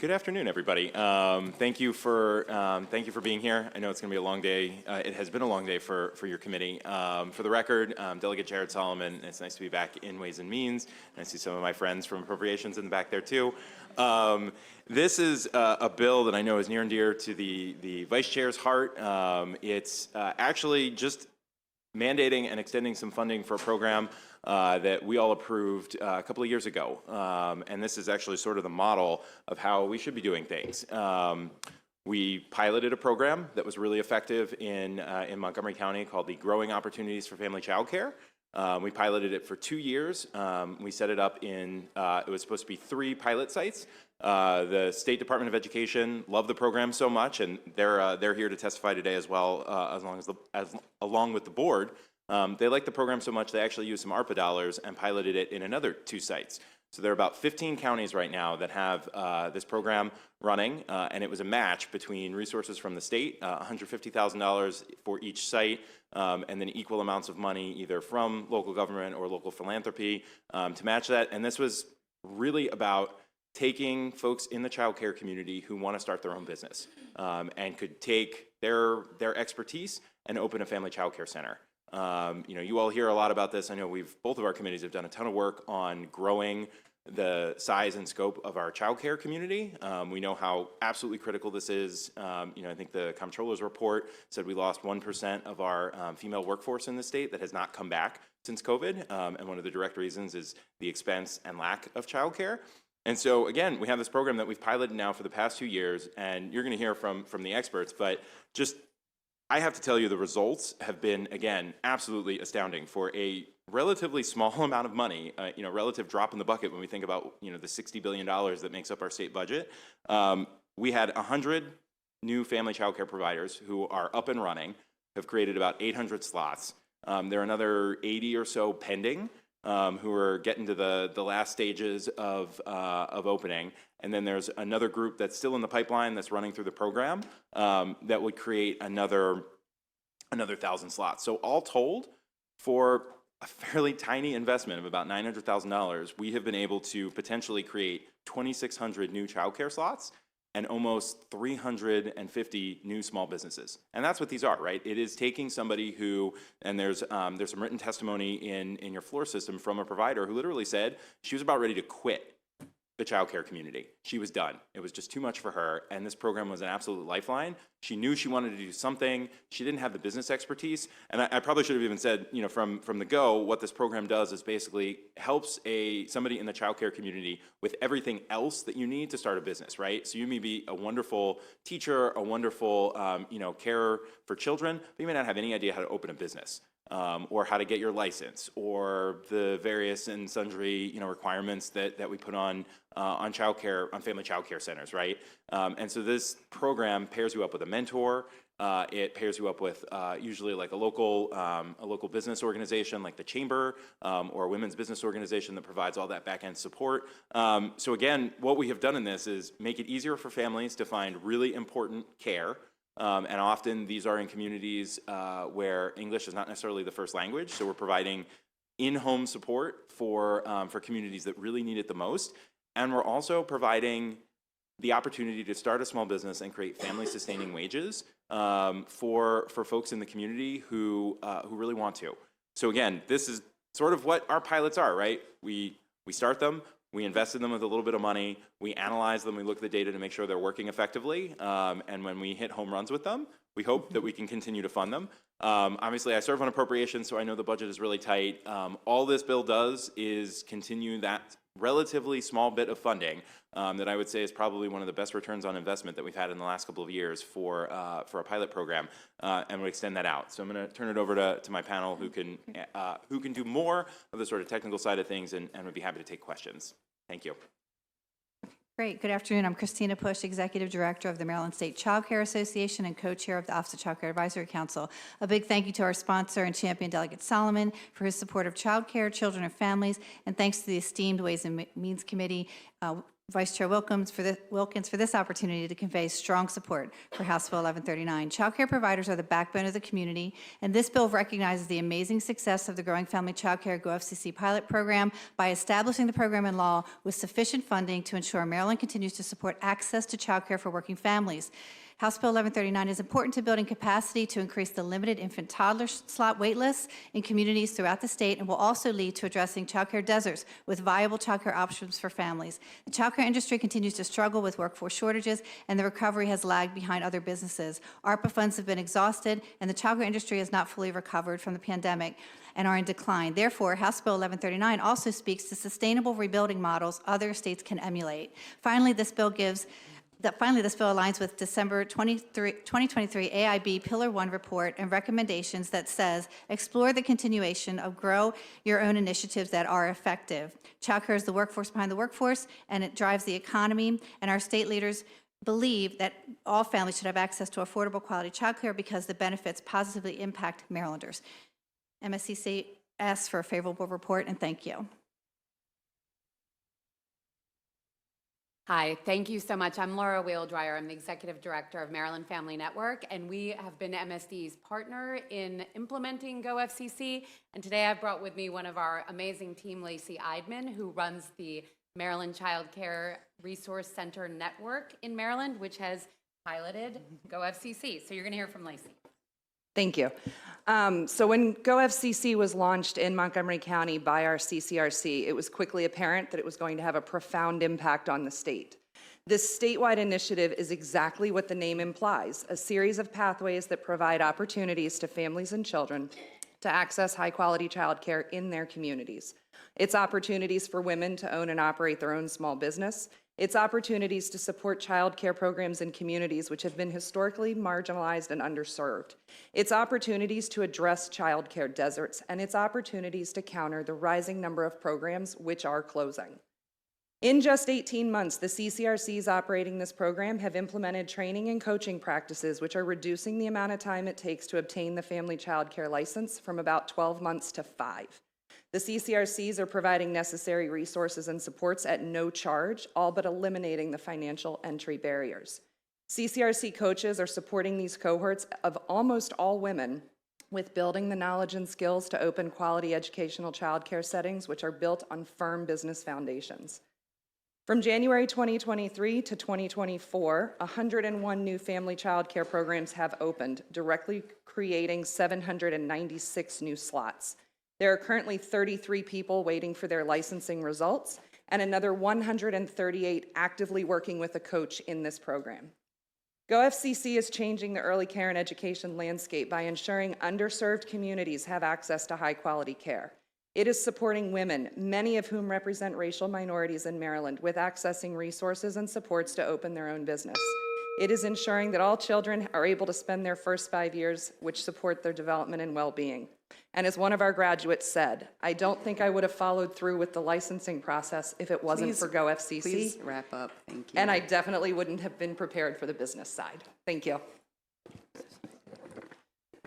Good afternoon, everybody. Thank you for being here. I know it's going to be a long day. It has been a long day for your committee. For the record, Delegate Jared Solomon. It's nice to be back in Ways and Means. And I see some of my friends from Appropriations in the back there too. This is a bill that I know is near and dear to the Vice Chair's heart. It's actually just mandating and extending some funding for a program that we all approved a couple of years ago. And this is actually sort of the model of how we should be doing things. We piloted a program that was really effective in Montgomery County called the Growing Opportunities for Family Child Care. We piloted it for 2 years. We set it up in, it was supposed to be 3 pilot sites. The State Department of Education loved the program so much, and they're here to testify today as well, along with the board. They liked the program so much they actually used some ARPA dollars and piloted it in another 2 sites. So there are about 15 counties right now that have this program running, and it was a match between resources from the state, $150,000 for each site, and then equal amounts of money either from local government or local philanthropy to match that. And this was really about taking folks in the child care community who want to start their own business and could take their expertise and open a family child care center. You all hear a lot about this. I know both of our committees have done a ton of work on growing the size and scope of our child care community. We know how absolutely critical this is. I think the comptroller's report said we lost 1% of our female workforce in the state that has not come back since COVID. And one of the direct reasons is the expense and lack of child care. And so, again, we have this program that we've piloted now for the past 2 years, and you're going to hear from the experts, but just I have to tell you the results have been, again, absolutely astounding for a relatively small amount of money, relative drop in the bucket when we think about, the $60 billion that makes up our state budget. We had 100 new family child care providers who are up and running, have created about 800 slots. There are another 80 or so pending who are getting to the last stages of opening. And then there's another group that's still in the pipeline that's running through the program that would create another 1,000 slots. So all told, for a fairly tiny investment of about $900,000, we have been able to potentially create 2,600 new childcare slots and almost 350 new small businesses. And that's what these are, right? It is taking somebody who, and there's some written testimony in your floor system from a provider who literally said she was about ready to quit the childcare community. She was done. It was just too much for her, and this program was an absolute lifeline. She knew she wanted to do something. She didn't have the business expertise, and I probably should have even said, from the go, what this program does is basically helps somebody in the childcare community with everything else that you need to start a business, right? So you may be a wonderful teacher, a wonderful, carer for children, but you may not have any idea how to open a business. Or how to get your license, or the various and sundry, requirements that we put on childcare, on family childcare centers, right? And so this program pairs you up with a mentor. It pairs you up with usually like a local business organization, like the chamber, or a women's business organization that provides all that back end support. So again, what we have done in this is make it easier for families to find really important care. And often these are in communities where English is not necessarily the first language, so we're providing in-home support for communities that really need it the most. And we're also providing the opportunity to start a small business and create family-sustaining wages for folks in the community who really want to. So again, this is sort of what our pilots are, right? We start them, We invest in them with a little bit of money. We analyze them. We look at the data to make sure they're working effectively. And when we hit home runs with them, we hope that we can continue to fund them. Obviously, I serve on appropriations, so I know the budget is really tight. All this bill does is continue that relatively small bit of funding that I would say is probably one of the best returns on investment that we've had in the last couple of years for a pilot program, and would extend that out. So I'm going to turn it over to my panel who can do more of the sort of technical side of things and would be happy to take questions. Thank you. Great. Good afternoon. I'm Christina Push, Executive Director of the Maryland State Child Care Association and Co-Chair of the Office of Child Care Advisory Council. A big thank you to our sponsor and champion, Delegate Solomon, for his support of child care, children, and families, and thanks to the esteemed Ways and Means Committee, Vice Chair Wilkins for this opportunity to convey strong support for House Bill 1139. Child care providers are the backbone of the community, and this bill recognizes the amazing success of the Growing Family Child Care GoFCC pilot program by establishing the program in law with sufficient funding to ensure Maryland continues to support access to child care for working families. House Bill 1139 is important to building capacity to increase the limited infant toddler slot wait lists in communities throughout the state and will also lead to addressing child care deserts with viable child care options for families. The child care industry continues to struggle with workforce shortages, and the recovery has lagged behind other businesses. ARPA funds have been exhausted, and the child care industry has not fully recovered from the pandemic and are in decline. Therefore, House Bill 1139 also speaks to sustainable rebuilding models other states can emulate. Finally, this bill aligns with December 2023 AIB Pillar 1 report and recommendations that says, explore the continuation of grow your own initiatives that are effective. Child care is the workforce behind the workforce, and it drives the economy, and our state leaders believe that all families should have access to affordable quality child care because the benefits positively impact Marylanders. MSCC asks for a favorable report, and thank you. Hi, thank you so much. I'm Laura Wheel-Dryer. I'm the Executive Director of Maryland Family Network, and we have been MSD's partner in implementing GoFCC. And today I've brought with me one of our amazing team, Lacey Eidman, who runs the Maryland Child Care Resource Center Network in Maryland, which has piloted GoFCC. So you're going to hear from Lacey. Thank you. So when GoFCC was launched in Montgomery County by our CCRC, it was quickly apparent that it was going to have a profound impact on the state. This statewide initiative is exactly what the name implies, a series of pathways that provide opportunities to families and children to access high-quality childcare in their communities. It's opportunities for women to own and operate their own small business. It's opportunities to support child care programs in communities which have been historically marginalized and underserved. It's opportunities to address child care deserts, and it's opportunities to counter the rising number of programs which are closing. In just 18 months, the CCRCs operating this program have implemented training and coaching practices which are reducing the amount of time it takes to obtain the family child care license from about 12 months to 5. The CCRCs are providing necessary resources and supports at no charge, all but eliminating the financial entry barriers. CCRC coaches are supporting these cohorts of almost all women with building the knowledge and skills to open quality educational childcare settings which are built on firm business foundations. From January 2023 to 2024, 101 new family child care programs have opened, directly creating 796 new slots. There are currently 33 people waiting for their licensing results and another 138 actively working with a coach in this program. GoFCC is changing the early care and education landscape by ensuring underserved communities have access to high-quality care. It is supporting women, many of whom represent racial minorities in Maryland, with accessing resources and supports to open their own business. It is ensuring that all children are able to spend their first 5 years, which support their development and well-being. And as one of our graduates said, I don't think I would have followed through with the licensing process if it wasn't for GoFCC. Please wrap up. Thank you. And I definitely wouldn't have been prepared for the business side. Thank you.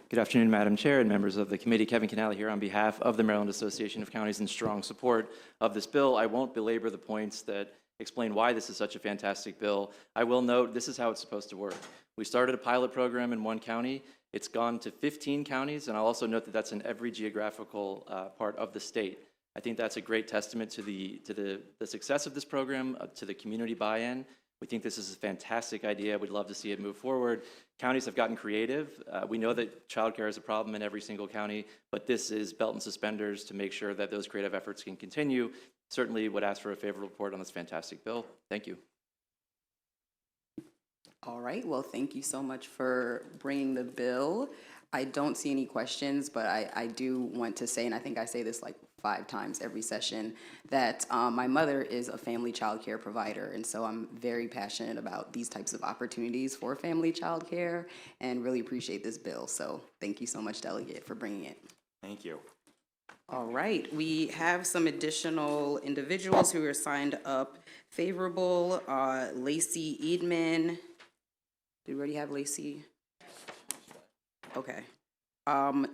Good afternoon, Madam Chair and members of the committee. Kevin Canale here on behalf of the Maryland Association of Counties in strong support of this bill. I won't belabor the points that explain why this is such a fantastic bill. I will note this is how it's supposed to work. We started a pilot program in one county. It's gone to 15 counties, and I'll also note that that's in every geographical part of the state. I think that's a great testament to the success of this program, to the community buy-in. We think this is a fantastic idea. We'd love to see it move forward. Counties have gotten creative. We know that childcare is a problem in every single county, but this is belt and suspenders to make sure that those creative efforts can continue. certainly would ask for a favorable report on this fantastic bill. Thank you. All right, well, thank you so much for bringing the bill. I don't see any questions, but I do want to say, and I think I say this like 5 times every session, that my mother is a family child care provider, and so I'm very passionate about these types of opportunities for family child care and really appreciate this bill. So thank you so much, Delegate, for bringing it. Thank you. All right, we have some additional individuals who are signed up favorable. Lacey Eadman. Did we already have Lacey? Okay.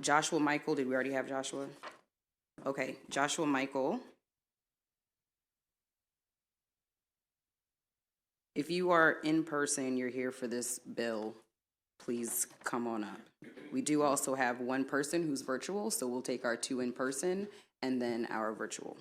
Joshua Michael, did we already have Joshua? Okay, Joshua Michael. If you are in person, you're here for this bill, please come on up. We do also have one person who's virtual, so we'll take our 2 in person and then our virtual.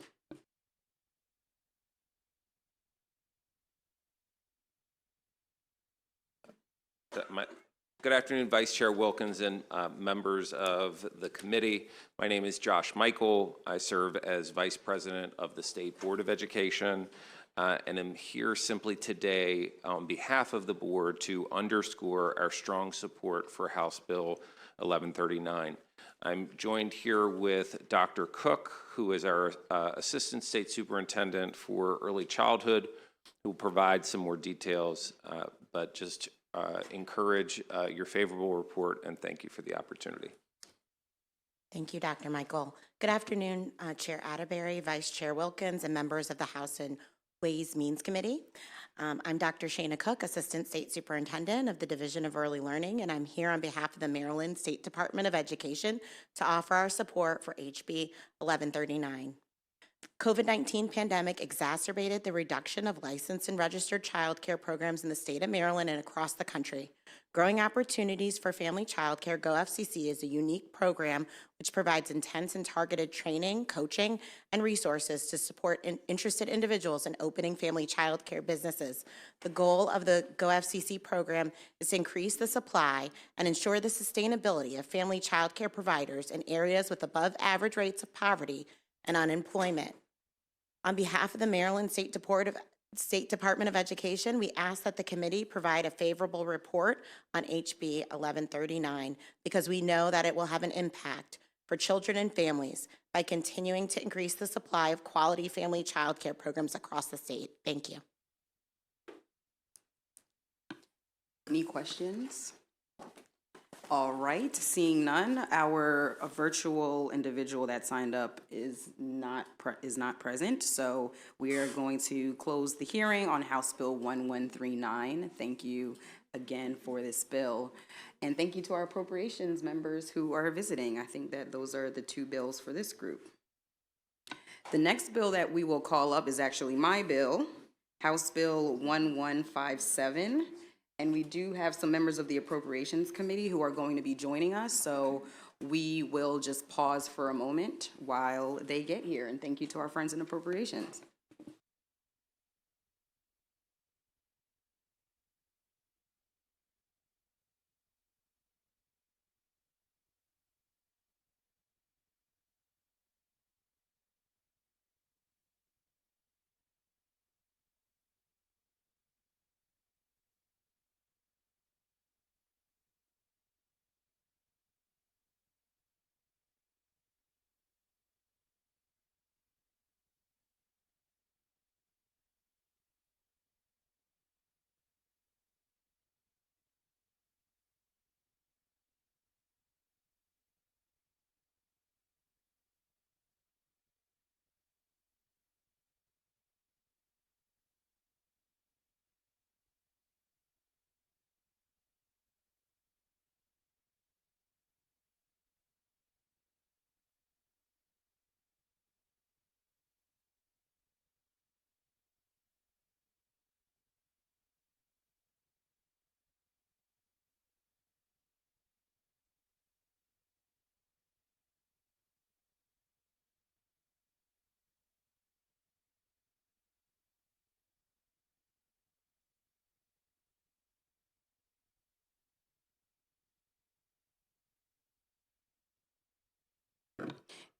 Good afternoon, Vice Chair Wilkins and members of the committee. My name is Josh Michael. I serve as Vice President of the State Board of Education and am here simply today on behalf of the board to underscore our strong support for House Bill 1139. I'm joined here with Dr. Cook, who is our Assistant State Superintendent for Early Childhood, who will provide some more details, but just encourage your favorable report, and thank you for the opportunity. Thank you, Dr. Michael. Good afternoon, Chair Atterbury, Vice Chair Wilkins, and members of the House and Ways Means Committee. I'm Dr. Shana Cook, Assistant State Superintendent of the Division of Early Learning, and I'm here on behalf of the Maryland State Department of Education to offer our support for HB 1139. COVID-19 pandemic exacerbated the reduction of licensed and registered child care programs in the state of Maryland and across the country. Growing Opportunities for Family Child Care, GoFCC, is a unique program which provides intense and targeted training, coaching, and resources to support interested individuals in opening family child care businesses. The goal of the GoFCC program is to increase the supply and ensure the sustainability of family child care providers in areas with above average rates of poverty and unemployment. On behalf of the Maryland State Department of Education, we ask that the committee provide a favorable report on HB 1139 because we know that it will have an impact for children and families by continuing to increase the supply of quality family child care programs across the state. Thank you. Any questions? All right, seeing none, our virtual individual that signed up is not present, so we are going to close the hearing on House Bill 1139. Thank you again for this bill, and thank you to our appropriations members who are visiting. I think that those are the 2 bills for this group. The next bill that we will call up is actually my bill, House Bill 1157. And we do have some members of the Appropriations Committee who are going to be joining us, so we will just pause for a moment while they get here. And thank you to our friends in Appropriations.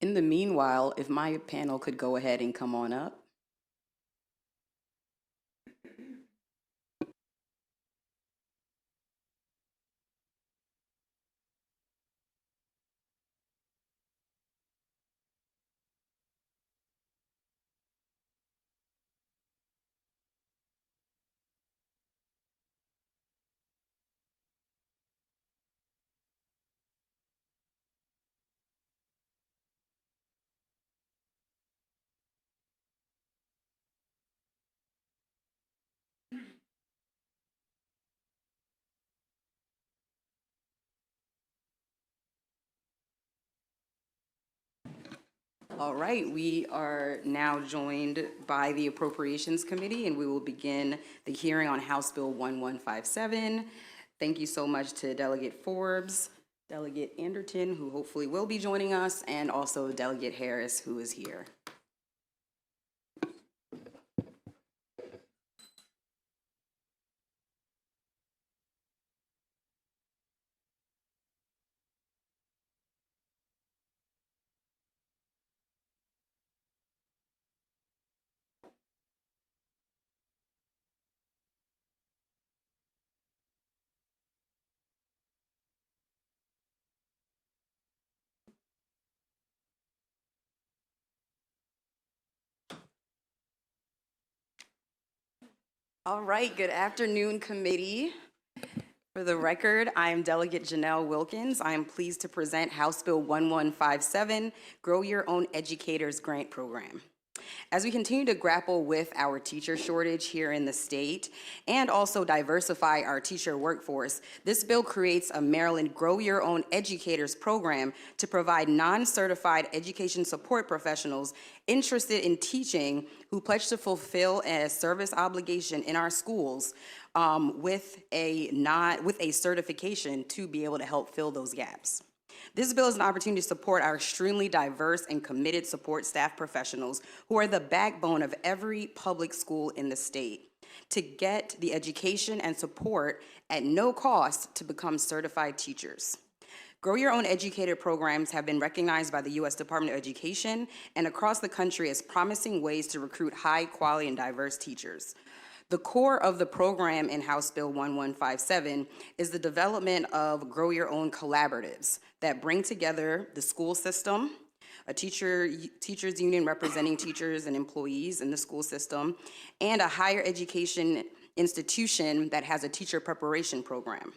In the meanwhile, if my panel could go ahead and come on up. All right, we are now joined by the Appropriations Committee, and we will begin the hearing on House Bill 1157. Thank you so much to Delegate Forbes, Delegate Anderton, who hopefully will be joining us, and also Delegate Harris, who is here. All right, good afternoon, committee. For the record, I am Delegate Janelle Wilkins. I am pleased to present House Bill 1157, Grow Your Own Educators Grant Program. As we continue to grapple with our teacher shortage here in the state and also diversify our teacher workforce, this bill creates a Maryland Grow Your Own Educators program to provide non-certified education support professionals interested in teaching who pledge to fulfill a service obligation in our schools with a certification to be able to help fill those gaps. This bill is an opportunity to support our extremely diverse and committed support staff professionals who are the backbone of every public school in the state to get the education and support at no cost to become certified teachers. Grow Your Own Educator programs have been recognized by the U.S. Department of Education and across the country as promising ways to recruit high quality and diverse teachers. The core of the program in House Bill 1157 is the development of Grow Your Own collaboratives that bring together the school system, a teachers union representing teachers and employees in the school system, and a higher education institution that has a teacher preparation program.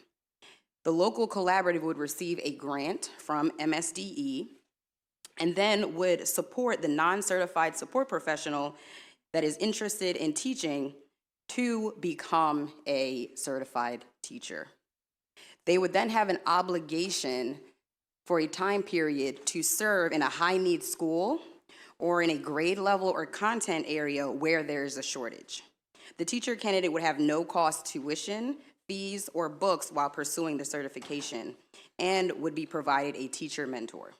The local collaborative would receive a grant from MSDE and then would support the non-certified support professional that is interested in teaching to become a certified teacher. They would then have an obligation for a time period to serve in a high-need school or in a grade level or content area where there is a shortage. The teacher candidate would have no cost tuition, fees, or books while pursuing the certification and would be provided a teacher mentor.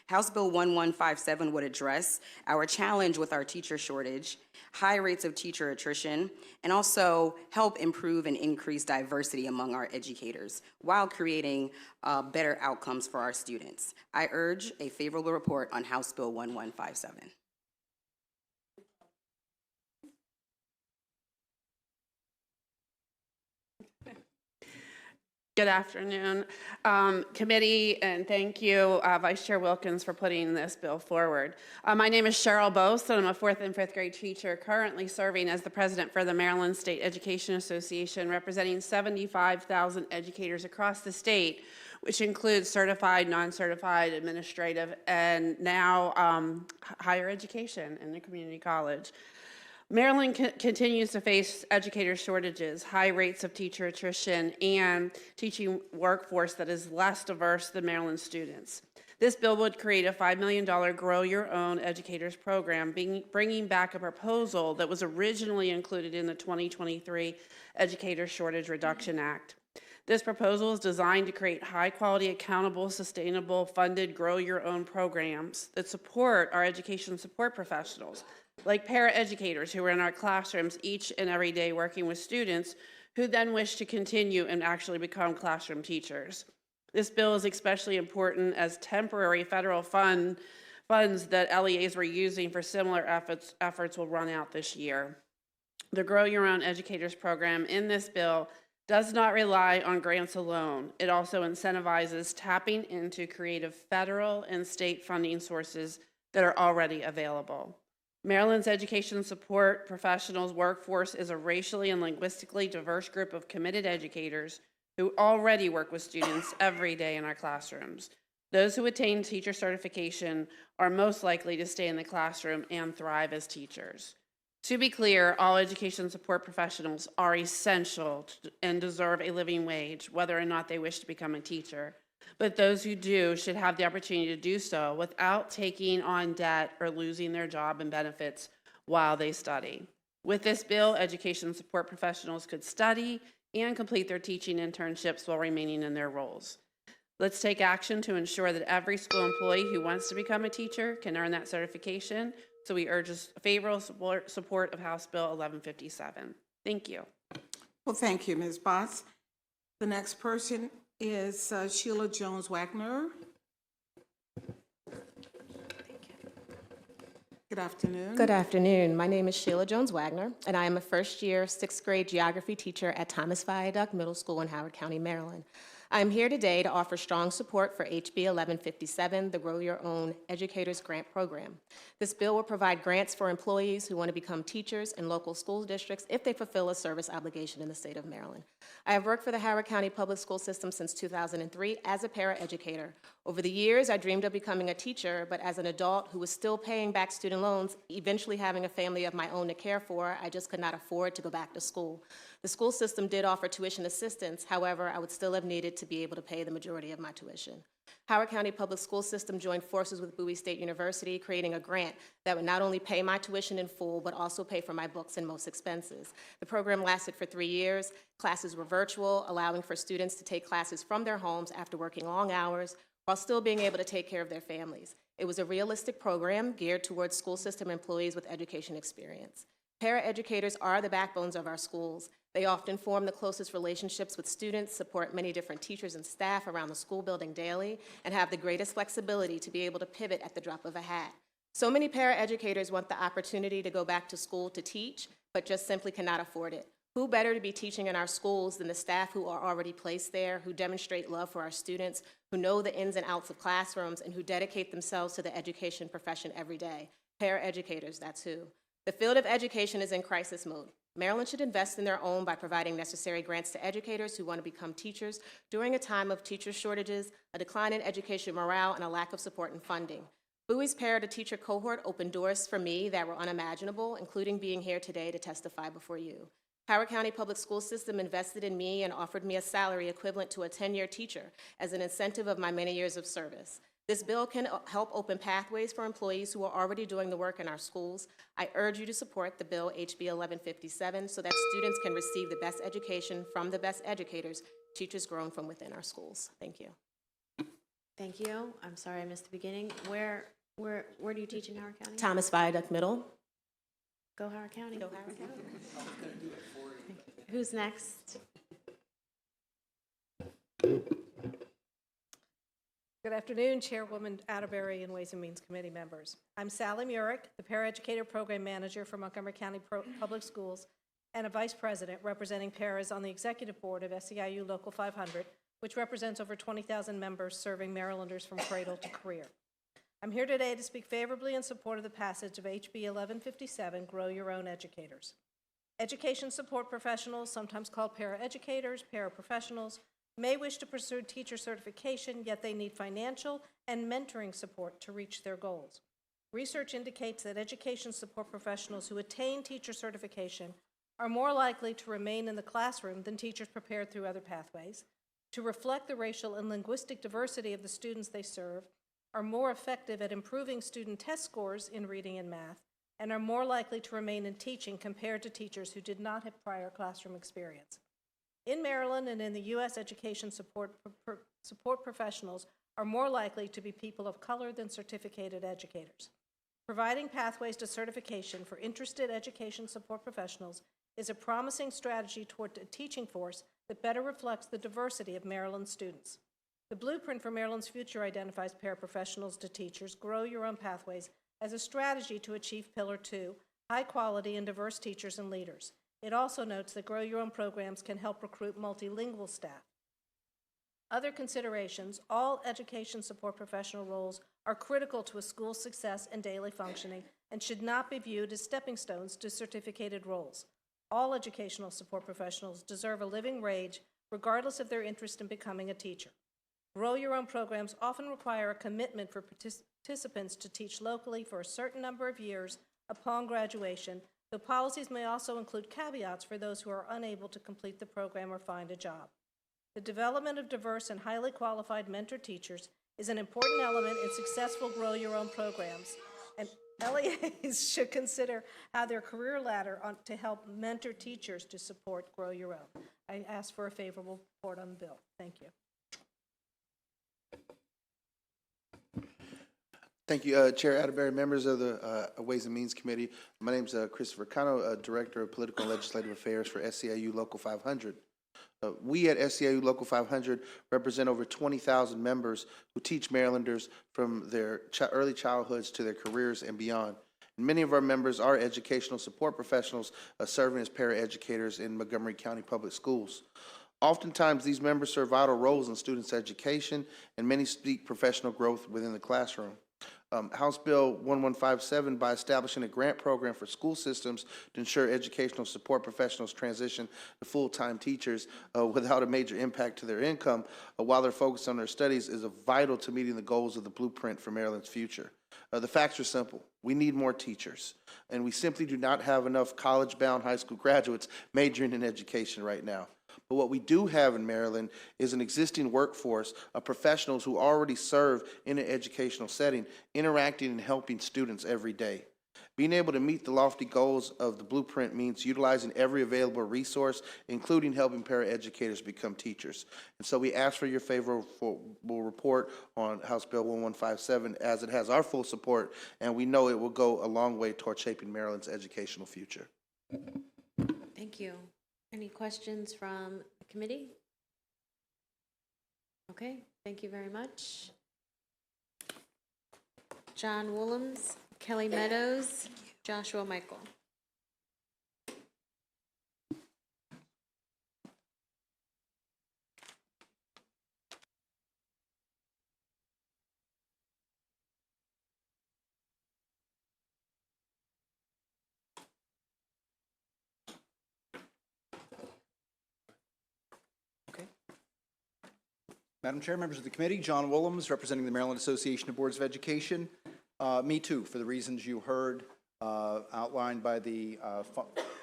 House Bill 1157 would address our challenge with our teacher shortage, high rates of teacher attrition, and also help improve and increase diversity among our educators while creating better outcomes for our students. I urge a favorable report on House Bill 1157. Good afternoon, committee, and thank you, Vice Chair Wilkins, for putting this bill forward. My name is Cheryl Bose, and I'm a 4th and 5th grade teacher currently serving as the president for the Maryland State Education Association, representing 75,000 educators across the state, which includes certified, non-certified, administrative, and now higher education in the community college. Maryland continues to face educator shortages, high rates of teacher attrition, and teaching workforce that is less diverse than Maryland students. This bill would create a $5 million Grow Your Own Educators program, bringing back a proposal that was originally included in the 2023 Educator Shortage Reduction Act. This proposal is designed to create high-quality, accountable, sustainable, funded Grow Your Own programs that support our education support professionals, like paraeducators who are in our classrooms each and every day working with students who then wish to continue and actually become classroom teachers. This bill is especially important as temporary federal funds that LEAs were using for similar efforts will run out this year. The Grow Your Own Educators program in this bill does not rely on grants alone. It also incentivizes tapping into creative federal and state funding sources that are already available. Maryland's education support professionals workforce is a racially and linguistically diverse group of committed educators who already work with students every day in our classrooms. Those who attain teacher certification are most likely to stay in the classroom and thrive as teachers. To be clear, all education support professionals are essential and deserve a living wage, whether or not they wish to become a teacher. but those who do should have the opportunity to do so without taking on debt or losing their job and benefits while they study. With this bill, education support professionals could study and complete their teaching internships while remaining in their roles. Let's take action to ensure that every school employee who wants to become a teacher can earn that certification. So we urge favorable support of House Bill 1157. Thank you. Well, thank you, Ms. Botts. The next person is Sheila Jones-Wagner. Good afternoon. Good afternoon. My name is Sheila Jones-Wagner, and I am a first-year 6th grade geography teacher at Thomas Viaduct Middle School in Howard County, Maryland. I am here today to offer strong support for HB 1157, the Grow Your Own Educators Grant Program. This bill will provide grants for employees who want to become teachers in local school districts if they fulfill a service obligation in the state of Maryland. I have worked for the Howard County Public School System since 2003 as a paraeducator. Over the years, I dreamed of becoming a teacher, but as an adult who was still paying back student loans, eventually having a family of my own to care for, I just could not afford to go back to school. The school system did offer tuition assistance. However, I would still have needed to be able to pay the majority of my tuition. Howard County Public School System joined forces with Bowie State University, creating a grant that would not only pay my tuition in full, but also pay for my books and most expenses. The program lasted for 3 years. Classes were virtual, allowing for students to take classes from their homes after working long hours, while still being able to take care of their families. It was a realistic program geared towards school system employees with education experience. Paraeducators are the backbones of our schools. They often form the closest relationships with students, support many different teachers and staff around the school building daily, and have the greatest flexibility to be able to pivot at the drop of a hat. So many paraeducators want the opportunity to go back to school to teach, but just simply cannot afford it. Who better to be teaching in our schools than the staff who are already placed there, who demonstrate love for our students, who know the ins and outs of classrooms, and who dedicate themselves to the education profession every day? Paraeducators, that's who. The field of education is in crisis mode. Maryland should invest in their own by providing necessary grants to educators who want to become teachers during a time of teacher shortages, a decline in education morale, and a lack of support and funding. Bowie's para-to-teacher cohort opened doors for me that were unimaginable, including being here today to testify before you. Howard County Public School System invested in me and offered me a salary equivalent to a 10-year teacher as an incentive of my many years of service. This bill can help open pathways for employees who are already doing the work in our schools. I urge you to support the bill HB 1157 so that students can receive the best education from the best educators, teachers grown from within our schools. Thank you. Thank you. I'm sorry I missed the beginning. Where do you teach in Howard County? Thomas Viaduct Middle. Go Howard County. Go Howard County. Who's next? Good afternoon, Chairwoman Atterbury and Ways and Means Committee members. I'm Sally Murick, the Paraeducator Program Manager for Montgomery County Public Schools and a Vice President representing paras on the Executive Board of SEIU Local 500, which represents over 20,000 members serving Marylanders from cradle to career. I'm here today to speak favorably in support of the passage of HB 1157, Grow Your Own Educators. Education support professionals, sometimes called paraeducators, paraprofessionals, may wish to pursue teacher certification, yet they need financial and mentoring support to reach their goals. Research indicates that education support professionals who attain teacher certification are more likely to remain in the classroom than teachers prepared through other pathways, to reflect the racial and linguistic diversity of the students they serve, are more effective at improving student test scores in reading and math, and are more likely to remain in teaching compared to teachers who did not have prior classroom experience. In Maryland and in the U.S., education support professionals are more likely to be people of color than certificated educators. Providing pathways to certification for interested education support professionals is a promising strategy toward a teaching force that better reflects the diversity of Maryland students. The blueprint for Maryland's future identifies paraprofessionals to teachers, Grow Your Own Pathways, as a strategy to achieve Pillar 2, high quality and diverse teachers and leaders. It also notes that Grow Your Own programs can help recruit multilingual staff. Other considerations, all education support professional roles are critical to a school's success and daily functioning and should not be viewed as stepping stones to certificated roles. All educational support professionals deserve a living wage regardless of their interest in becoming a teacher. Grow Your Own programs often require a commitment for participants to teach locally for a certain number of years upon graduation, though policies may also include caveats for those who are unable to complete the program or find a job. The development of diverse and highly qualified mentor teachers is an important element in successful Grow Your Own programs, and LEAs should consider how their career ladder to help mentor teachers to support Grow Your Own. I ask for a favorable report on the bill. Thank you. Thank you, Chair Atterbury, members of the Ways and Means Committee. My name is Christopher Cano, Director of Political and Legislative Affairs for SEIU Local 500. We at SEIU Local 500 represent over 20,000 members who teach Marylanders from their early childhoods to their careers and beyond. And many of our members are educational support professionals serving as paraeducators in Montgomery County Public Schools. Oftentimes, these members serve vital roles in students' education, and many seek professional growth within the classroom. House Bill 1157, by establishing a grant program for school systems to ensure educational support professionals transition to full-time teachers without a major impact to their income while they're focused on their studies, is vital to meeting the goals of the blueprint for Maryland's future. The facts are simple. We need more teachers, and we simply do not have enough college-bound high school graduates majoring in education right now. But what we do have in Maryland is an existing workforce of professionals who already serve in an educational setting, interacting and helping students every day. Being able to meet the lofty goals of the blueprint means utilizing every available resource, including helping paraeducators become teachers. And so we ask for your favorable report on House Bill 1157, as it has our full support, and we know it will go a long way toward shaping Maryland's educational future. Thank you. Any questions from the committee? Okay, thank you very much. John Woollums, Kelly Meadows, Joshua Michael. Madam Chair, members of the committee, John Woollums, representing the Maryland Association of Boards of Education. Me too, for the reasons you heard outlined by the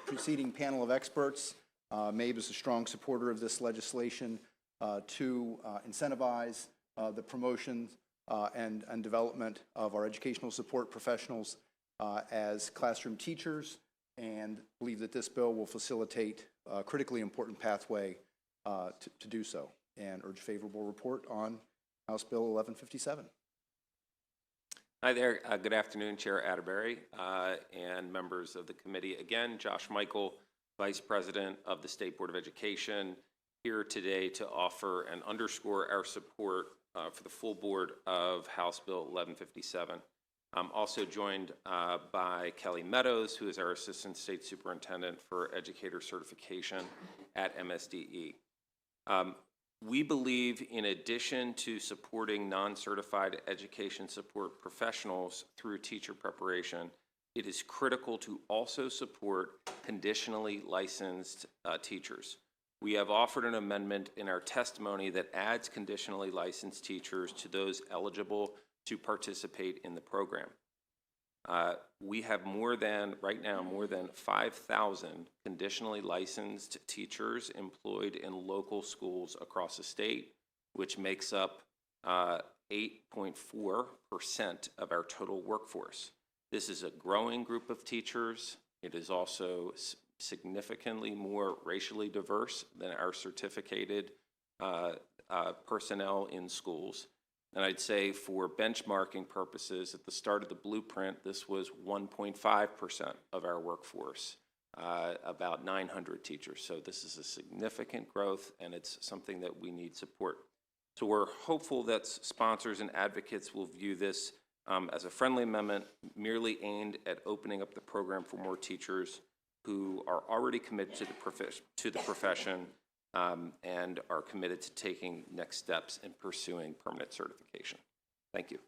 preceding panel of experts. MABE is a strong supporter of this legislation to incentivize the promotion and development of our educational support professionals as classroom teachers, and believe that this bill will facilitate a critically important pathway to do so, and urge favorable report on House Bill 1157. Hi there. Good afternoon, Chair Atterbury and members of the committee. Again, Josh Michael, Vice President of the State Board of Education, here today to offer and underscore our support for the full board of House Bill 1157. I'm also joined by Kelly Meadows, who is our Assistant State Superintendent for Educator Certification at MSDE. We believe, in addition to supporting non-certified education support professionals through teacher preparation, it is critical to also support conditionally licensed teachers. We have offered an amendment in our testimony that adds conditionally licensed teachers to those eligible to participate in the program. We have right now, more than 5,000 conditionally licensed teachers employed in local schools across the state, which makes up 8.4% of our total workforce. This is a growing group of teachers. It is also significantly more racially diverse than our certificated personnel in schools. And I'd say, for benchmarking purposes, at the start of the blueprint, this was 1.5% of our workforce, about 900 teachers. So this is a significant growth, and it's something that we need support. So we're hopeful that sponsors and advocates will view this as a friendly amendment, merely aimed at opening up the program for more teachers who are already committed to the profession and are committed to taking next steps in pursuing permanent certification. Thank you.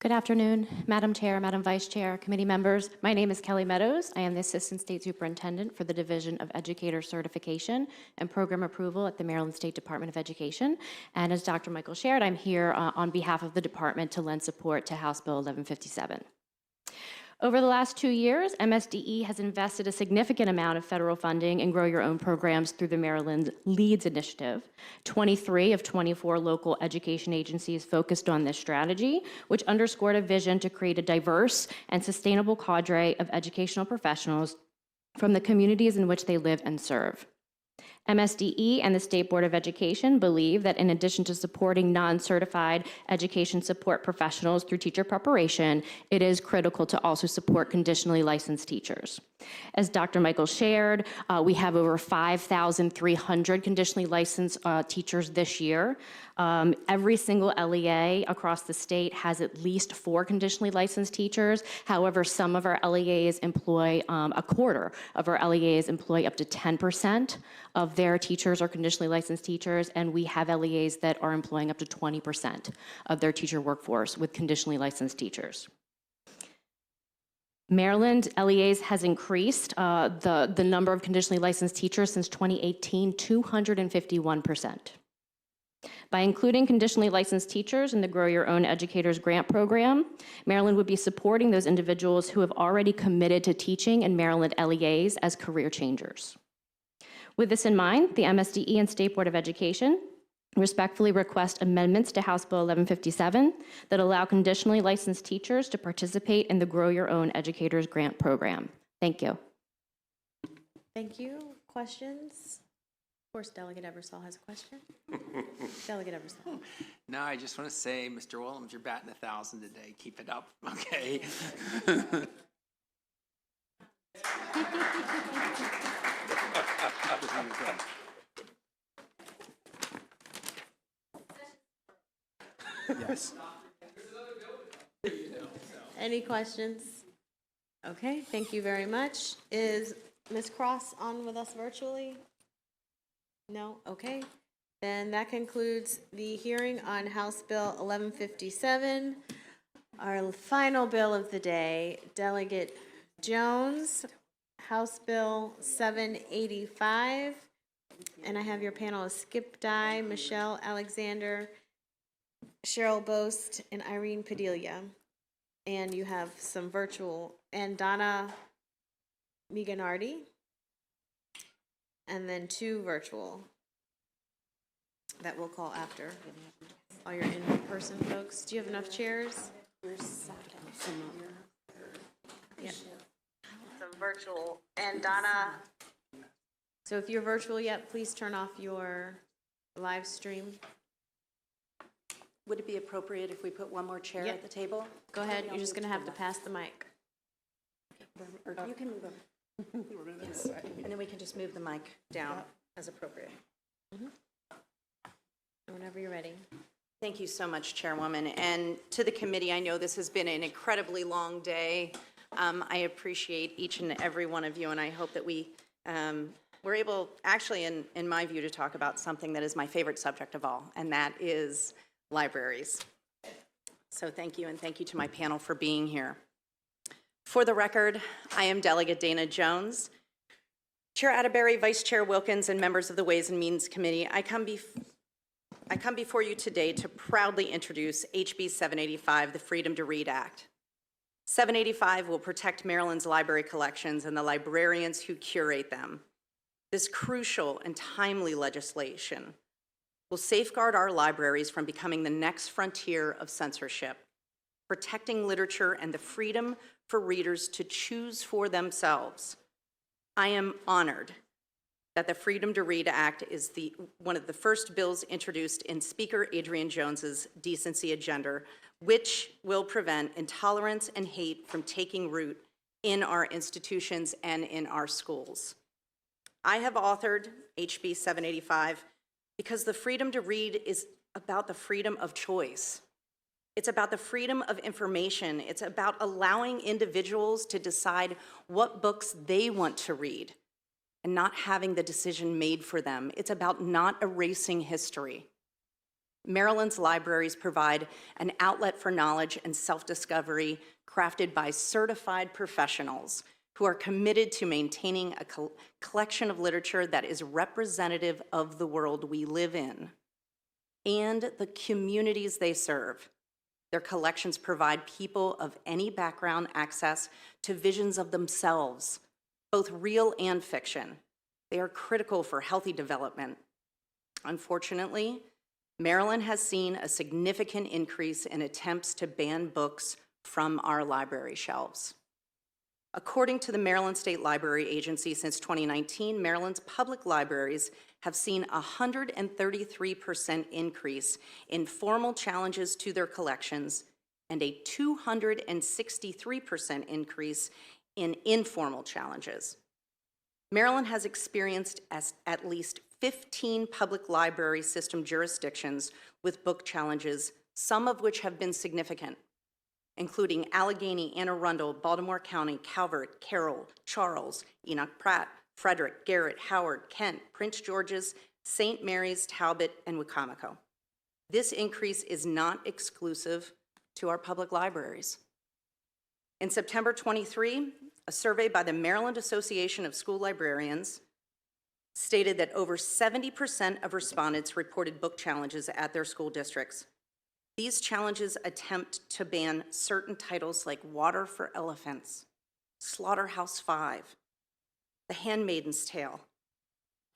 Good afternoon, Madam Chair, Madam Vice Chair, committee members. My name is Kelly Meadows. I am the Assistant State Superintendent for the Division of Educator Certification and Program Approval at the Maryland State Department of Education. And as Dr. Michael shared, I'm here on behalf of the department to lend support to House Bill 1157. Over the last 2 years, MSDE has invested a significant amount of federal funding in Grow Your Own programs through the Maryland Leads Initiative. 23 of 24 local education agencies focused on this strategy, which underscored a vision to create a diverse and sustainable cadre of educational professionals from the communities in which they live and serve. MSDE and the State Board of Education believe that in addition to supporting non-certified education support professionals through teacher preparation, it is critical to also support conditionally licensed teachers. As Dr. Michael shared, we have over 5,300 conditionally licensed teachers this year. Every single LEA across the state has at least 4 conditionally licensed teachers. However, some of our LEAs employ, a quarter of our LEAs employ up to 10% of their teachers are conditionally licensed teachers, and we have LEAs that are employing up to 20% of their teacher workforce with conditionally licensed teachers. Maryland LEAs has increased the number of conditionally licensed teachers since 2018, 251%. By including conditionally licensed teachers in the Grow Your Own Educators Grant Program, Maryland would be supporting those individuals who have already committed to teaching in Maryland LEAs as career changers. With this in mind, the MSDE and State Board of Education respectfully request amendments to House Bill 1157 that allow conditionally licensed teachers to participate in the Grow Your Own Educators Grant Program. Thank you. Thank you. Questions? Of course, Delegate Ebersol has a question. Delegate Ebersol. No, I just want to say, Mr. Willems, you're batting 1,000 today. Keep it up, okay? Yes. Any questions? Okay, thank you very much. Is Ms. Cross on with us virtually? No? Okay. Then that concludes the hearing on House Bill 1157. Our final bill of the day, Delegate Jones, House Bill 785. And I have your panelists Skip Dye, Michelle Alexander, Cheryl Bost, and Irene Padilla. And you have some virtual, and Donna Miganardi, and then 2 virtual that we'll call after. All your in-person folks. Do you have enough chairs? Yeah. Some virtual, and Donna. So if you're virtual yet, please turn off your live stream. Would it be appropriate if we put one more chair Yep. at the table? Go ahead, you're just gonna have to pass the mic. Or you can move over. Yes, and then we can just move the mic down as appropriate. Whenever you're ready. Thank you so much, Chairwoman. And to the committee, I know this has been an incredibly long day. I appreciate each and every one of you, and I hope that we're able, actually, in my view, to talk about something that is my favorite subject of all, and that is libraries. So thank you, and thank you to my panel for being here. For the record, I am Delegate Dana Jones. Chair Atterbury, Vice Chair Wilkins, and members of the Ways and Means Committee, I come before you today to proudly introduce HB 785, the Freedom to Read Act. 785 will protect Maryland's library collections and the librarians who curate them. This crucial and timely legislation will safeguard our libraries from becoming the next frontier of censorship, protecting literature and the freedom for readers to choose for themselves. I am honored that the Freedom to Read Act is one of the first bills introduced in Speaker Adrian Jones's decency agenda, which will prevent intolerance and hate from taking root in our institutions and in our schools. I have authored HB 785 because the freedom to read is about the freedom of choice. It's about the freedom of information. It's about allowing individuals to decide what books they want to read and not having the decision made for them. It's about not erasing history. Maryland's libraries provide an outlet for knowledge and self-discovery crafted by certified professionals who are committed to maintaining a collection of literature that is representative of the world we live in and the communities they serve. Their collections provide people of any background access to visions of themselves, both real and fiction. They are critical for healthy development. Unfortunately, Maryland has seen a significant increase in attempts to ban books from our library shelves. According to the Maryland State Library Agency, since 2019, Maryland's public libraries have seen a 133% increase in formal challenges to their collections and a 263% increase in informal challenges. Maryland has experienced at least 15 public library system jurisdictions with book challenges, some of which have been significant, including Allegheny, Anne Arundel, Baltimore County, Calvert, Carroll, Charles, Enoch Pratt, Frederick, Garrett, Howard, Kent, Prince George's, St. Mary's, Talbot, and Wicomico. This increase is not exclusive to our public libraries. In September 23, a survey by the Maryland Association of School Librarians stated that over 70% of respondents reported book challenges at their school districts. These challenges attempt to ban certain titles like Water for Elephants, Slaughterhouse-Five, The Handmaid's Tale,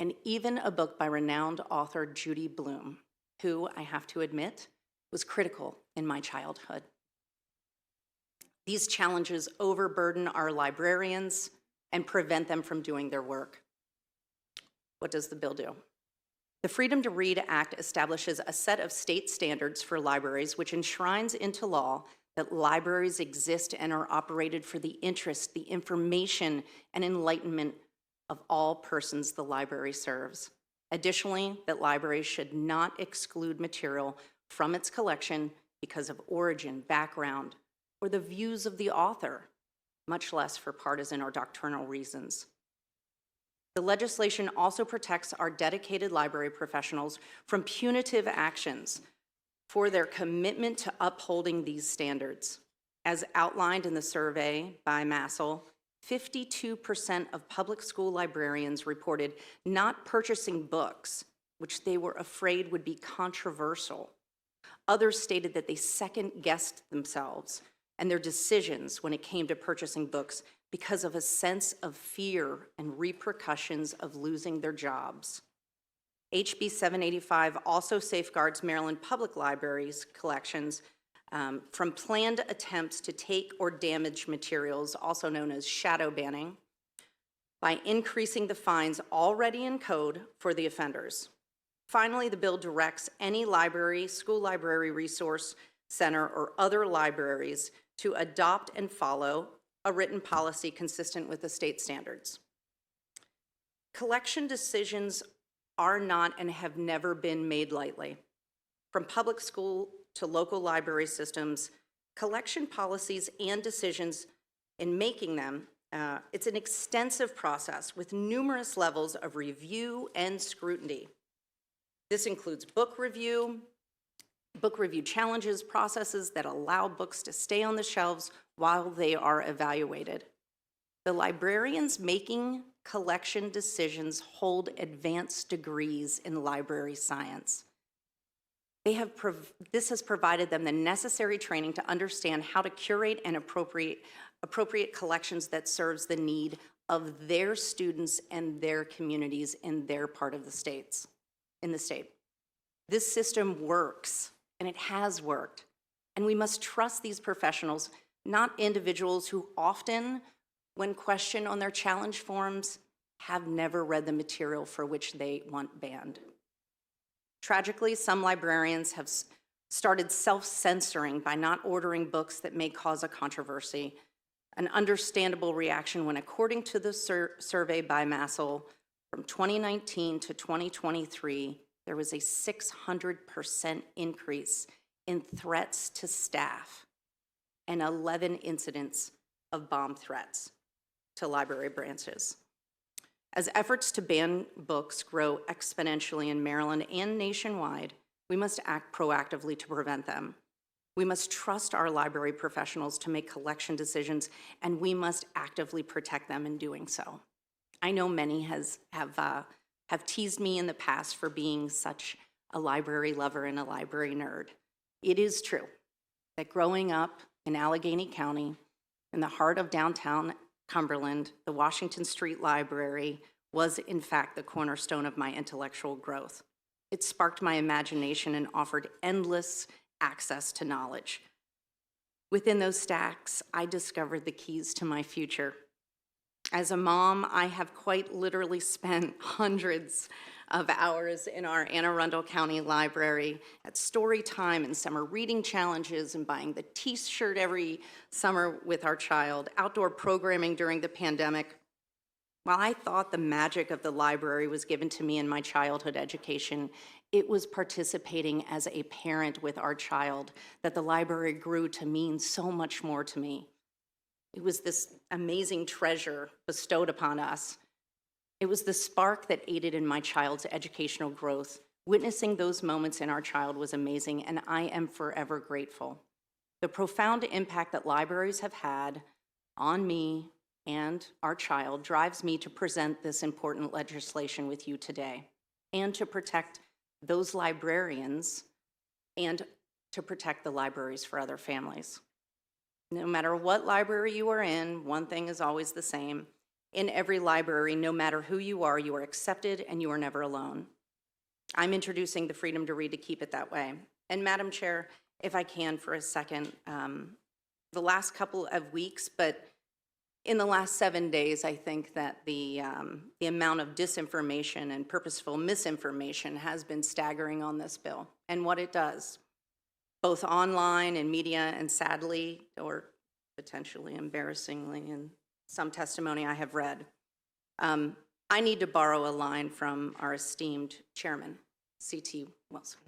and even a book by renowned author Judy Blume, who, I have to admit, was critical in my childhood. These challenges overburden our librarians and prevent them from doing their work. What does the bill do? The Freedom to Read Act establishes a set of state standards for libraries which enshrines into law that libraries exist and are operated for the interest, the information, and enlightenment of all persons the library serves. Additionally, that libraries should not exclude material from its collection because of origin, background, or the views of the author, much less for partisan or doctrinal reasons. The legislation also protects our dedicated library professionals from punitive actions for their commitment to upholding these standards. As outlined in the survey by Massel, 52% of public school librarians reported not purchasing books, which they were afraid would be controversial. Others stated that they second-guessed themselves and their decisions when it came to purchasing books because of a sense of fear and repercussions of losing their jobs. HB 785 also safeguards Maryland Public Libraries collections from planned attempts to take or damage materials, also known as shadow banning, by increasing the fines already in code for the offenders. Finally, the bill directs any library, school library resource center, or other libraries to adopt and follow a written policy consistent with the state standards. Collection decisions are not and have never been made lightly. From public school to local library systems, collection policies and decisions in making them, it's an extensive process with numerous levels of review and scrutiny. This includes book review challenges, processes that allow books to stay on the shelves while they are evaluated. The librarians making collection decisions hold advanced degrees in library science. This has provided them the necessary training to understand how to curate and appropriate collections that serves the need of their students and their communities in their part of the state. This system works, and it has worked, and we must trust these professionals, not individuals who often, when questioned on their challenge forms, have never read the material for which they want banned. Tragically, some librarians have started self-censoring by not ordering books that may cause a controversy, an understandable reaction when, according to the survey by Massel, from 2019 to 2023, there was a 600% increase in threats to staff and 11 incidents of bomb threats to library branches. As efforts to ban books grow exponentially in Maryland and nationwide, we must act proactively to prevent them. We must trust our library professionals to make collection decisions, and we must actively protect them in doing so. I know many have teased me in the past for being such a library lover and a library nerd. It is true. that growing up in Allegheny County, in the heart of downtown Cumberland, the Washington Street Library was in fact the cornerstone of my intellectual growth. It sparked my imagination and offered endless access to knowledge. Within those stacks, I discovered the keys to my future. As a mom, I have quite literally spent hundreds of hours in our Anne Arundel County Library at story time and summer reading challenges and buying the t-shirt every summer with our child, outdoor programming during the pandemic. While I thought the magic of the library was given to me in my childhood education, it was participating as a parent with our child that the library grew to mean so much more to me. It was this amazing treasure bestowed upon us. It was the spark that aided in my child's educational growth. Witnessing those moments in our child was amazing, and I am forever grateful. The profound impact that libraries have had on me and our child drives me to present this important legislation with you today, and to protect those librarians and to protect the libraries for other families. No matter what library you are in, one thing is always the same. In every library, no matter who you are accepted and you are never alone. I'm introducing the freedom to read to keep it that way. And Madam Chair, if I can for a second, the last couple of weeks, but in the last 7 days, I think that the amount of disinformation and purposeful misinformation has been staggering on this bill and what it does, both online and media, and sadly, or potentially embarrassingly in some testimony I have read. I need to borrow a line from our esteemed chairman, C.T. Wilson.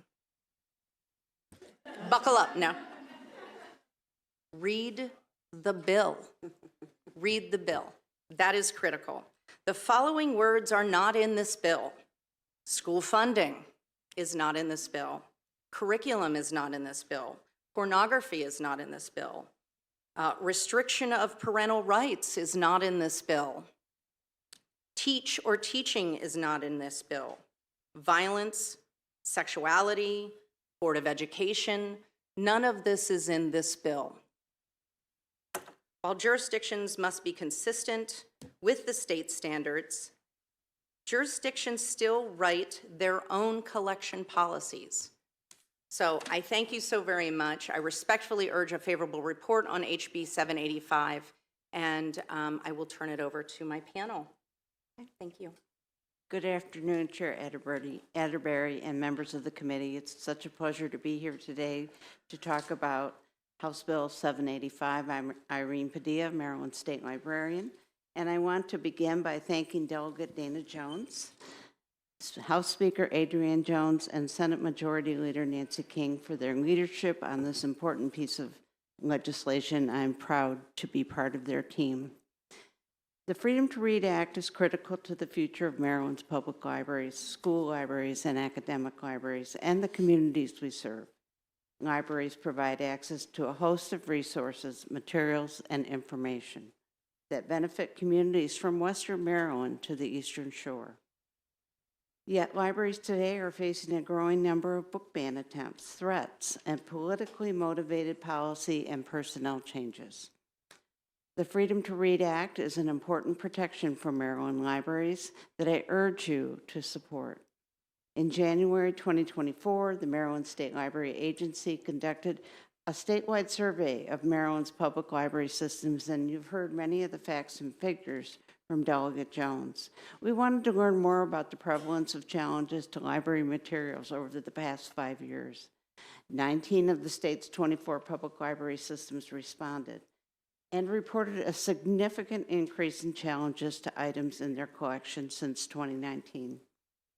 Buckle up now. Read the bill. Read the bill. That is critical. The following words are not in this bill. School funding is not in this bill. Curriculum is not in this bill. Pornography is not in this bill. Restriction of parental rights is not in this bill. Teach or teaching is not in this bill. Violence, sexuality, Board of Education, none of this is in this bill. While jurisdictions must be consistent with the state standards, jurisdictions still write their own collection policies. So I thank you so very much. I respectfully urge a favorable report on HB 785, and I will turn it over to my panel. Okay, thank you. Good afternoon, Chair Atterbury and members of the committee. It's such a pleasure to be here today to talk about House Bill 785. I'm Irene Padilla, Maryland State Librarian, and I want to begin by thanking Delegate Dana Jones, House Speaker Adrienne Jones, and Senate Majority Leader Nancy King for their leadership on this important piece of legislation. I'm proud to be part of their team. The Freedom to Read Act is critical to the future of Maryland's public libraries, school libraries, and academic libraries, and the communities we serve. Libraries provide access to a host of resources, materials, and information that benefit communities from Western Maryland to the Eastern Shore. Yet libraries today are facing a growing number of book ban attempts, threats, and politically motivated policy and personnel changes. The Freedom to Read Act is an important protection for Maryland libraries that I urge you to support. In January 2024, the Maryland State Library Agency conducted a statewide survey of Maryland's public library systems, and you've heard many of the facts and figures from Delegate Jones. We wanted to learn more about the prevalence of challenges to library materials over the past 5 years. 19 of the state's 24 public library systems responded and reported a significant increase in challenges to items in their collection since 2019.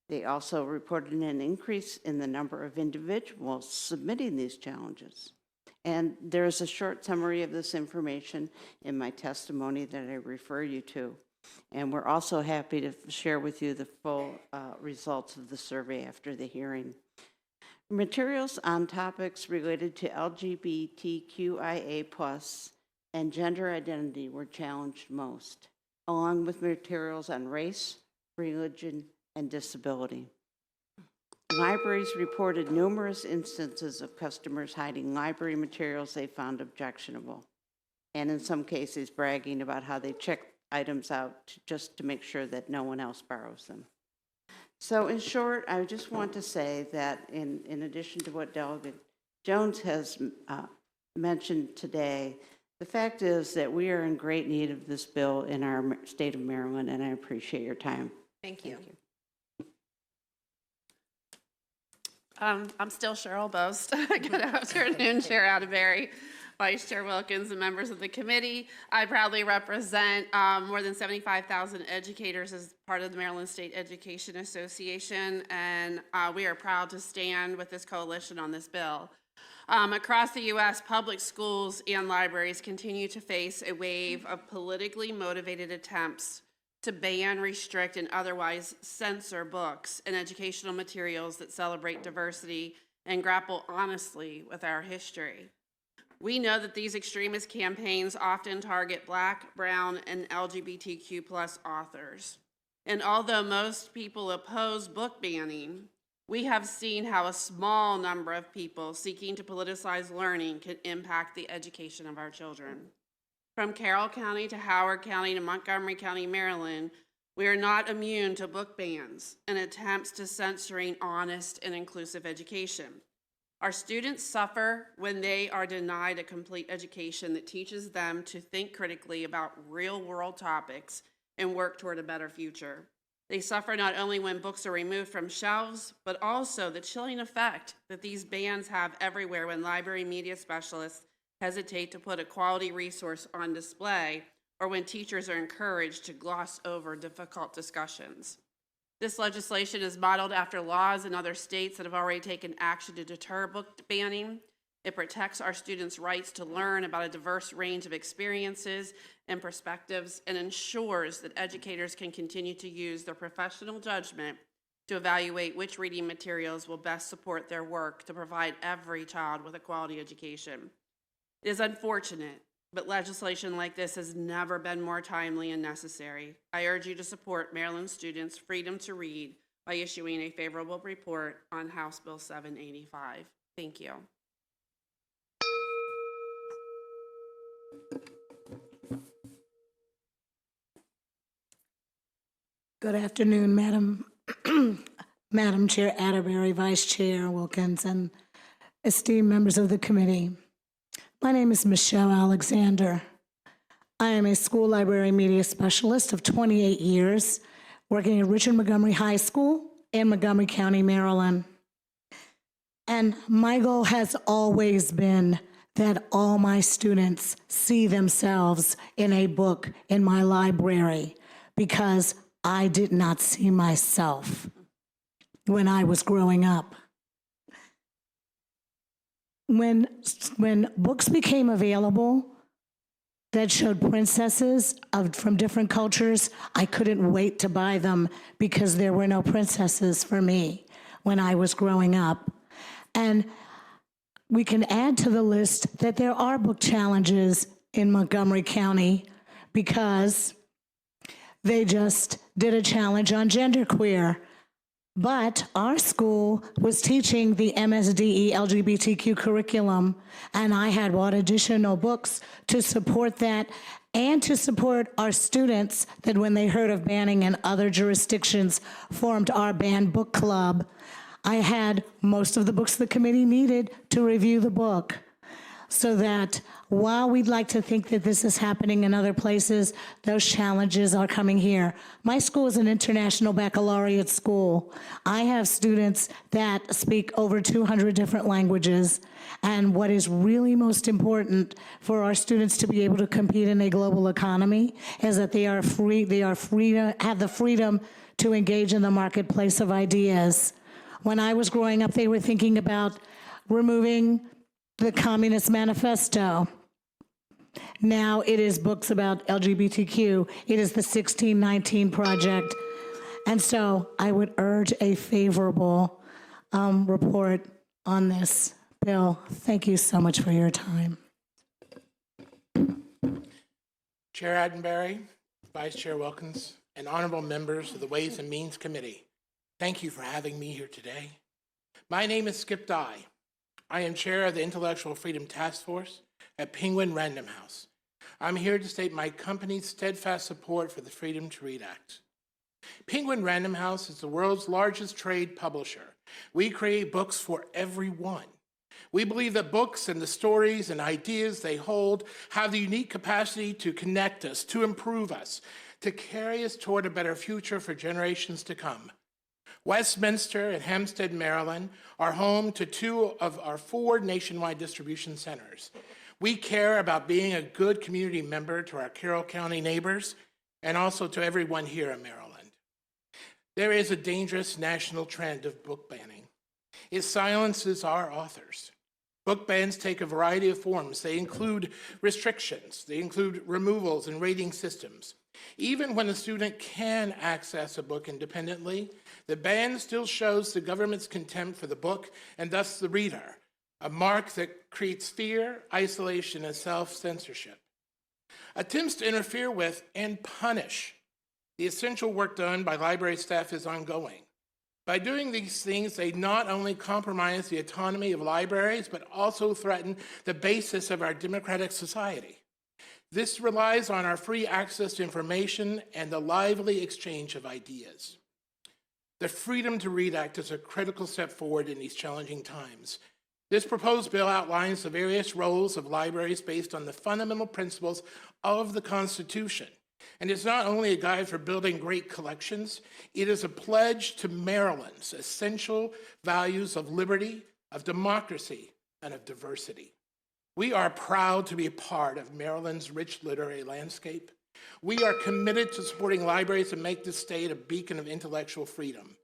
They also reported an increase in the number of individuals submitting these challenges. And there's a short summary of this information in my testimony that I refer you to. And we're also happy to share with you the full results of the survey after the hearing. Materials on topics related to LGBTQIA+ and gender identity were challenged most, along with materials on race, religion, and disability. Libraries reported numerous instances of customers hiding library materials they found objectionable, and in some cases bragging about how they checked items out just to make sure that no one else borrows them. So in short, I just want to say that in addition to what Delegate Jones has mentioned today, the fact is that we are in great need of this bill in our state of Maryland, and I appreciate your time. Thank you. I'm still Cheryl Boast. Good afternoon, Chair Atterbury, Vice Chair Wilkins, and members of the committee. I proudly represent more than 75,000 educators as part of the Maryland State Education Association, and we are proud to stand with this coalition on this bill. Across the U.S., public schools and libraries continue to face a wave of politically motivated attempts to ban, restrict, and otherwise censor books and educational materials that celebrate diversity and grapple honestly with our history. We know that these extremist campaigns often target Black, brown, and LGBTQ+ authors. And although most people oppose book banning, we have seen how a small number of people seeking to politicize learning can impact the education of our children. From Carroll County to Howard County to Montgomery County, Maryland, we are not immune to book bans and attempts to censoring honest and inclusive education. Our students suffer when they are denied a complete education that teaches them to think critically about real-world topics and work toward a better future. They suffer not only when books are removed from shelves, but also the chilling effect that these bans have everywhere when library media specialists hesitate to put a quality resource on display, or when teachers are encouraged to gloss over difficult discussions. This legislation is modeled after laws in other states that have already taken action to deter book banning. It protects our students' rights to learn about a diverse range of experiences and perspectives, and ensures that educators can continue to use their professional judgment to evaluate which reading materials will best support their work to provide every child with a quality education. It is unfortunate, but legislation like this has never been more timely and necessary. I urge you to support Maryland students' freedom to read by issuing a favorable report on House Bill 785. Thank you. Good afternoon, Madam Chair Atterbury, Vice Chair Wilkins, and esteemed members of the committee. My name is Michelle Alexander. I am a school library media specialist of 28 years, working at Richard Montgomery High School in Montgomery County, Maryland. And my goal has always been that all my students see themselves in a book in my library, because I did not see myself when I was growing up. When books became available that showed princesses from different cultures, I couldn't wait to buy them because there were no princesses for me when I was growing up. And we can add to the list that there are book challenges in Montgomery County because they just did a challenge on genderqueer. But our school was teaching the MSDE LGBTQ curriculum, and I had bought additional books to support that and to support our students that when they heard of banning in other jurisdictions formed our banned book club. I had most of the books the committee needed to review the book, so that while we'd like to think that this is happening in other places, those challenges are coming here. My school is an international baccalaureate school. I have students that speak over 200 different languages. And what is really most important for our students to be able to compete in a global economy is that they have the freedom to engage in the marketplace of ideas. When I was growing up, they were thinking about removing the Communist Manifesto. Now it is books about LGBTQ. It is the 1619 Project. And so I would urge a favorable report on this bill. Thank you so much for your time. Chair Atterbury, Vice Chair Wilkins, and honorable members of the Ways and Means Committee, thank you for having me here today. My name is Skip Dye. I am chair of the Intellectual Freedom Task Force at Penguin Random House. I'm here to state my company's steadfast support for the Freedom to Read Act. Penguin Random House is the world's largest trade publisher. We create books for everyone. We believe that books and the stories and ideas they hold have the unique capacity to connect us, to improve us, to carry us toward a better future for generations to come. Westminster and Hempstead, Maryland are home to 2 of our 4 nationwide distribution centers. We care about being a good community member to our Carroll County neighbors and also to everyone here in Maryland. There is a dangerous national trend of book banning. It silences our authors. Book bans take a variety of forms. They include restrictions. They include removals and rating systems. Even when a student can access a book independently, the ban still shows the government's contempt for the book and thus the reader, a mark that creates fear, isolation, and self-censorship. Attempts to interfere with and punish the essential work done by library staff is ongoing. By doing these things, they not only compromise the autonomy of libraries, but also threaten the basis of our democratic society. This relies on our free access to information and the lively exchange of ideas. The Freedom to Read Act is a critical step forward in these challenging times. This proposed bill outlines the various roles of libraries based on the fundamental principles of the Constitution. And it's not only a guide for building great collections, it is a pledge to Maryland's essential values of liberty, of democracy, and of diversity. We are proud to be a part of Maryland's rich literary landscape. We are committed to supporting libraries and make this state a beacon of intellectual freedom.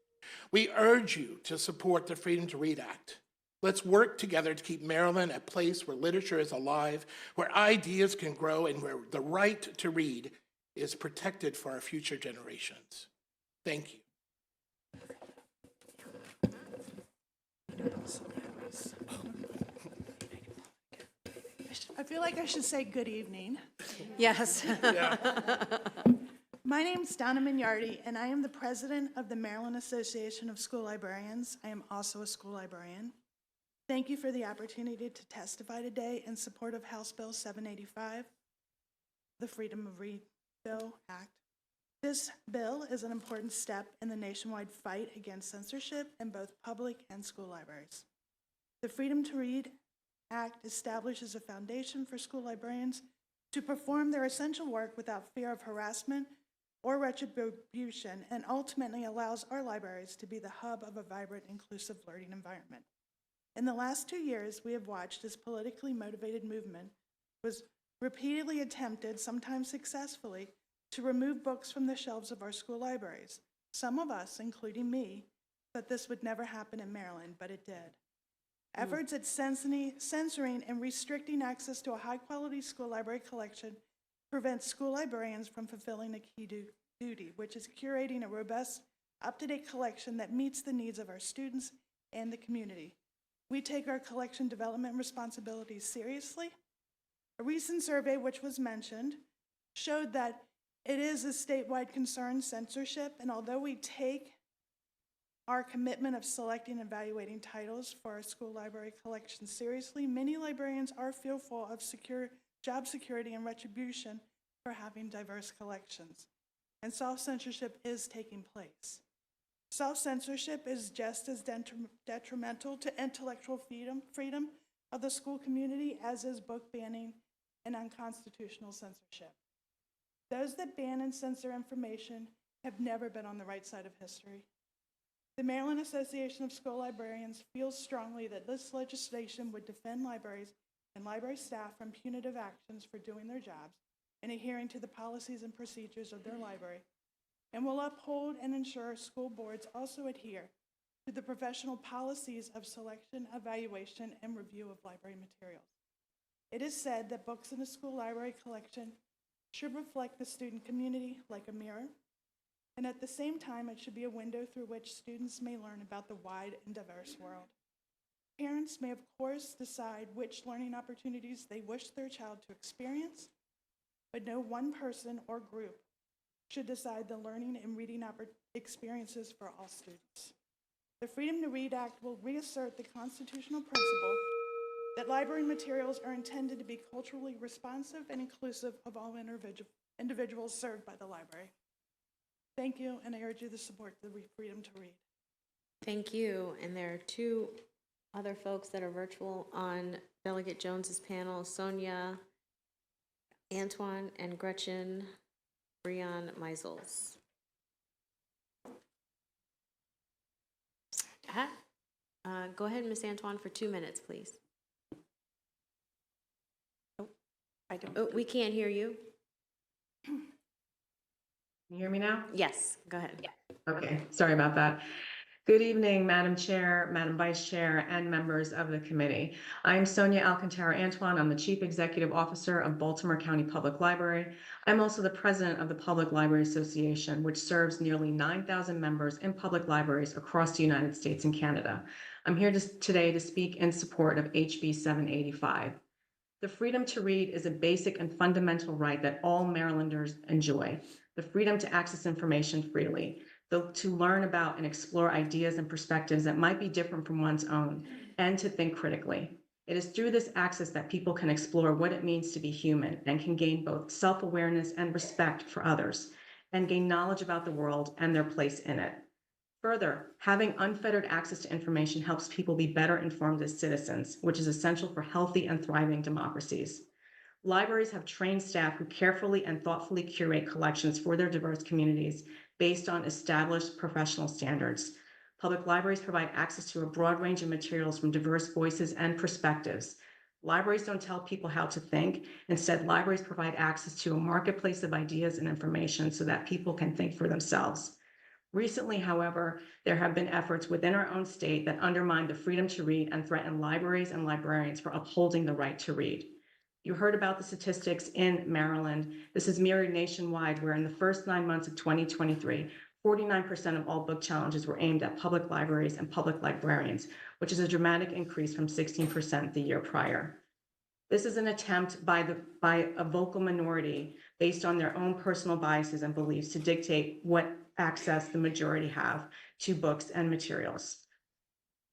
We urge you to support the Freedom to Read Act. Let's work together to keep Maryland a place where literature is alive, where ideas can grow, and where the right to read is protected for our future generations. Thank you. I feel like I should say good evening. Yes. My name is Donna Mignardi, and I am the president of the Maryland Association of School Librarians. I am also a school librarian. Thank you for the opportunity to testify today in support of House Bill 785, the Freedom of Read Bill Act. This bill is an important step in the nationwide fight against censorship in both public and school libraries. The Freedom to Read Act establishes a foundation for school librarians to perform their essential work without fear of harassment or retribution, and ultimately allows our libraries to be the hub of a vibrant, inclusive learning environment. In the last 2 years, we have watched this politically motivated movement was repeatedly attempted, sometimes successfully, to remove books from the shelves of our school libraries. Some of us, including me, thought this would never happen in Maryland, but it did. Efforts at censoring and restricting access to a high-quality school library collection prevent school librarians from fulfilling a key duty, which is curating a robust, up-to-date collection that meets the needs of our students and the community. We take our collection development responsibilities seriously. A recent survey, which was mentioned, showed that it is a statewide concern, censorship, and although we take our commitment of selecting and evaluating titles for our school library collection seriously, many librarians are fearful of job security and retribution for having diverse collections. And self-censorship is taking place. Self-censorship is just as detrimental to intellectual freedom of the school community as is book banning and unconstitutional censorship. Those that ban and censor information have never been on the right side of history. The Maryland Association of School Librarians feels strongly that this legislation would defend libraries and library staff from punitive actions for doing their jobs and adhering to the policies and procedures of their library, and will uphold and ensure school boards also adhere to the professional policies of selection, evaluation, and review of library materials. It is said that books in a school library collection should reflect the student community like a mirror, and at the same time, it should be a window through which students may learn about the wide and diverse world. Parents may, of course, decide which learning opportunities they wish their child to experience, but no one person or group should decide the learning and reading experiences for all students. The Freedom to Read Act will reassert the constitutional principle that library materials are intended to be culturally responsive and inclusive of all individuals served by the library. Thank you, and I urge you to support the Freedom to Read. Thank you. And there are two other folks that are virtual on Delegate Jones's panel, Sonia Antoine and Gretchen Breon Meisels. Go ahead, Ms. Antoine, for 2 minutes, please. Oh, we can't hear you. Can you hear me now? Yes, go ahead. Okay, sorry about that. Good evening, Madam Chair, Madam Vice Chair, and members of the committee. I'm Sonia Alcantara Antoine. I'm the Chief Executive Officer of Baltimore County Public Library. I'm also the President of the Public Library Association, which serves nearly 9,000 members in public libraries across the United States and Canada. I'm here today to speak in support of HB 785. The freedom to read is a basic and fundamental right that all Marylanders enjoy. The freedom to access information freely, to learn about and explore ideas and perspectives that might be different from one's own, and to think critically. It is through this access that people can explore what it means to be human and can gain both self-awareness and respect for others, and gain knowledge about the world and their place in it. Further, having unfettered access to information helps people be better informed as citizens, which is essential for healthy and thriving democracies. Libraries have trained staff who carefully and thoughtfully curate collections for their diverse communities based on established professional standards. Public libraries provide access to a broad range of materials from diverse voices and perspectives. Libraries don't tell people how to think. Instead, libraries provide access to a marketplace of ideas and information so that people can think for themselves. Recently, however, there have been efforts within our own state that undermine the freedom to read and threaten libraries and librarians for upholding the right to read. You heard about the statistics in Maryland. This is mirrored nationwide, where in the first 9 months of 2023, 49% of all book challenges were aimed at public libraries and public librarians, which is a dramatic increase from 16% the year prior. This is an attempt by a vocal minority based on their own personal biases and beliefs to dictate what access the majority have to books and materials.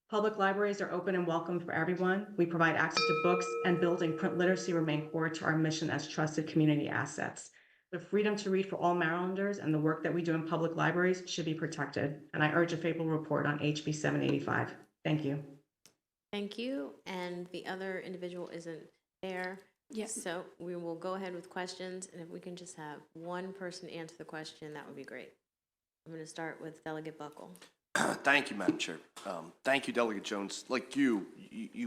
Public libraries are open and welcome for everyone. We provide access to books, and building print literacy remain core to our mission as trusted community assets. The freedom to read for all Marylanders and the work that we do in public libraries should be protected, and I urge a favorable report on HB 785. Thank you. Thank you. And the other individual isn't there. Yes. So we will go ahead with questions, and if we can just have one person answer the question, that would be great. I'm going to start with Delegate Buckle. Thank you, Madam Chair. Thank you, Delegate Jones. Like you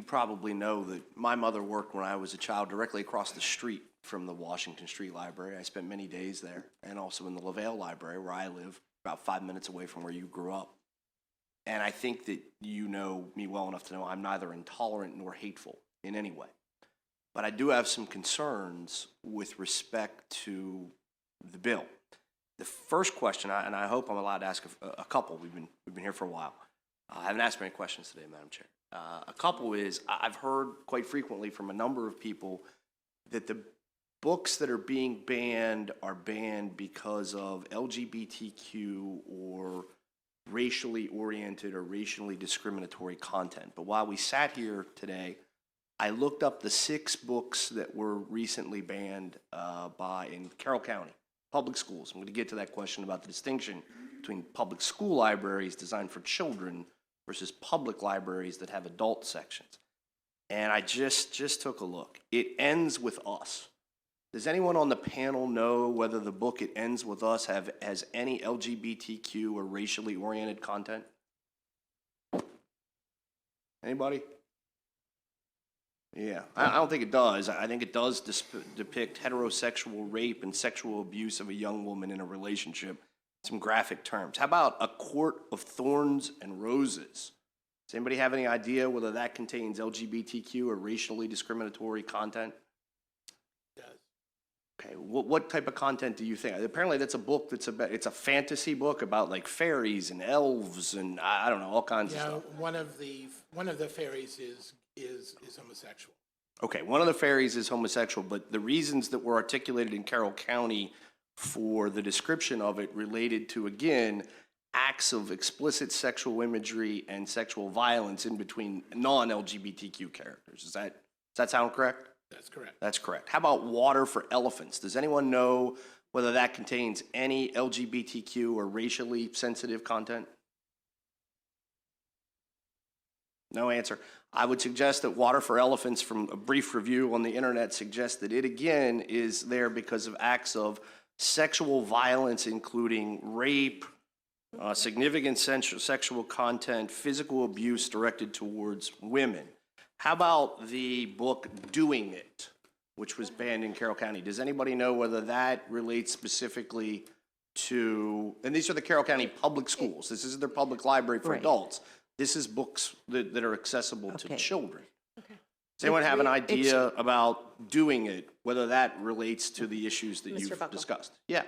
probably know that my mother worked when I was a child directly across the street from the Washington Street Library. I spent many days there, and also in the LaVale Library, where I live, about 5 minutes away from where you grew up. And I think that you know me well enough to know I'm neither intolerant nor hateful in any way. But I do have some concerns with respect to the bill. The first question, and I hope I'm allowed to ask a couple. We've been here for a while. I haven't asked many questions today, Madam Chair. A couple is, I've heard quite frequently from a number of people that the books that are being banned are banned because of LGBTQ or racially oriented or racially discriminatory content. But while we sat here today, I looked up the 6 books that were recently banned in Carroll County public schools. I'm going to get to that question about the distinction between public school libraries designed for children versus public libraries that have adult sections. And I just took a look. It ends with us. Does anyone on the panel know whether the book It Ends With Us has any LGBTQ or racially oriented content? Anybody? Yeah, I don't think it does. I think it does depict heterosexual rape and sexual abuse of a young woman in a relationship. Some graphic terms. How about A Court of Thorns and Roses? Does anybody have any idea whether that contains LGBTQ or racially discriminatory content? It does. Okay, what type of content do you think? Apparently that's a book it's a fantasy book about like fairies and elves and I don't know, all kinds of stuff. One of the fairies is homosexual. Okay, one of the fairies is homosexual, but the reasons that were articulated in Carroll County for the description of it related to, again, acts of explicit sexual imagery and sexual violence in between non-LGBTQ characters. Does that sound correct? That's correct. That's correct. How about Water for Elephants? Does anyone know whether that contains any LGBTQ or racially sensitive content? No answer. I would suggest that Water for Elephants, from a brief review on the internet, suggests that it again is there because of acts of sexual violence, including rape, significant sexual content, physical abuse directed towards women. How about the book Doing It, which was banned in Carroll County? Does anybody know whether that relates specifically to, and these are the Carroll County public schools. This isn't their public library for adults. This is books that are accessible to children. Does anyone have an idea about Doing It, whether that relates to the issues that you've discussed? Yeah.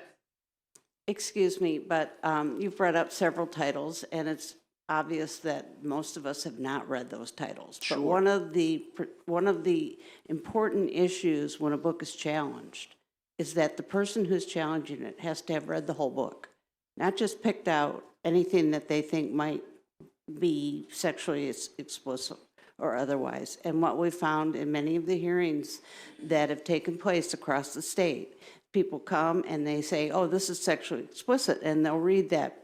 Excuse me, but you've brought up several titles, and it's obvious that most of us have not read those titles. Sure. But one of the important issues when a book is challenged is that the person who's challenging it has to have read the whole book, not just picked out anything that they think might be sexually explicit or otherwise. And what we found in many of the hearings that have taken place across the state, people come and they say, oh, this is sexually explicit, and they'll read that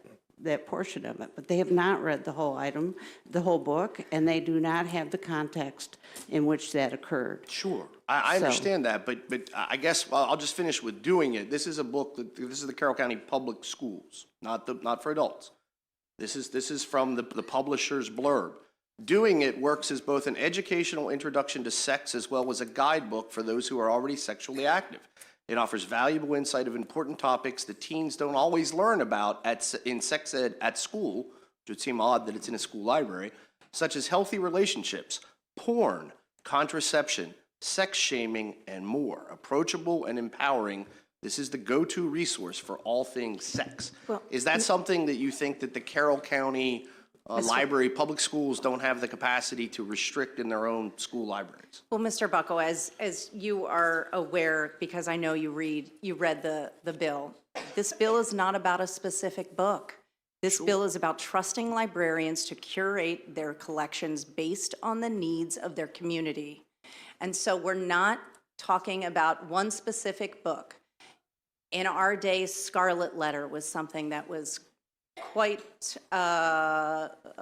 portion of it, but they have not read the whole item, the whole book, and they do not have the context in which that occurred. Sure, I understand that, but I guess I'll just finish with Doing It. This is a book this is the Carroll County Public Schools, not for adults. This is from the publisher's blurb. Doing It works as both an educational introduction to sex as well as a guidebook for those who are already sexually active. It offers valuable insight of important topics that teens don't always learn about in sex ed at school, which would seem odd that it's in a school library, such as healthy relationships, porn, contraception, sex shaming, and more. Approachable and empowering, this is the go-to resource for all things sex. Well, is that something that you think that the Carroll County library, public schools don't have the capacity to restrict in their own school libraries? Well, Mr. Bucko, as you are aware, because I know you read the bill, this bill is not about a specific book. This bill is about trusting librarians to curate their collections based on the needs of their community. And so we're not talking about one specific book. In our day, Scarlet Letter was something that was quite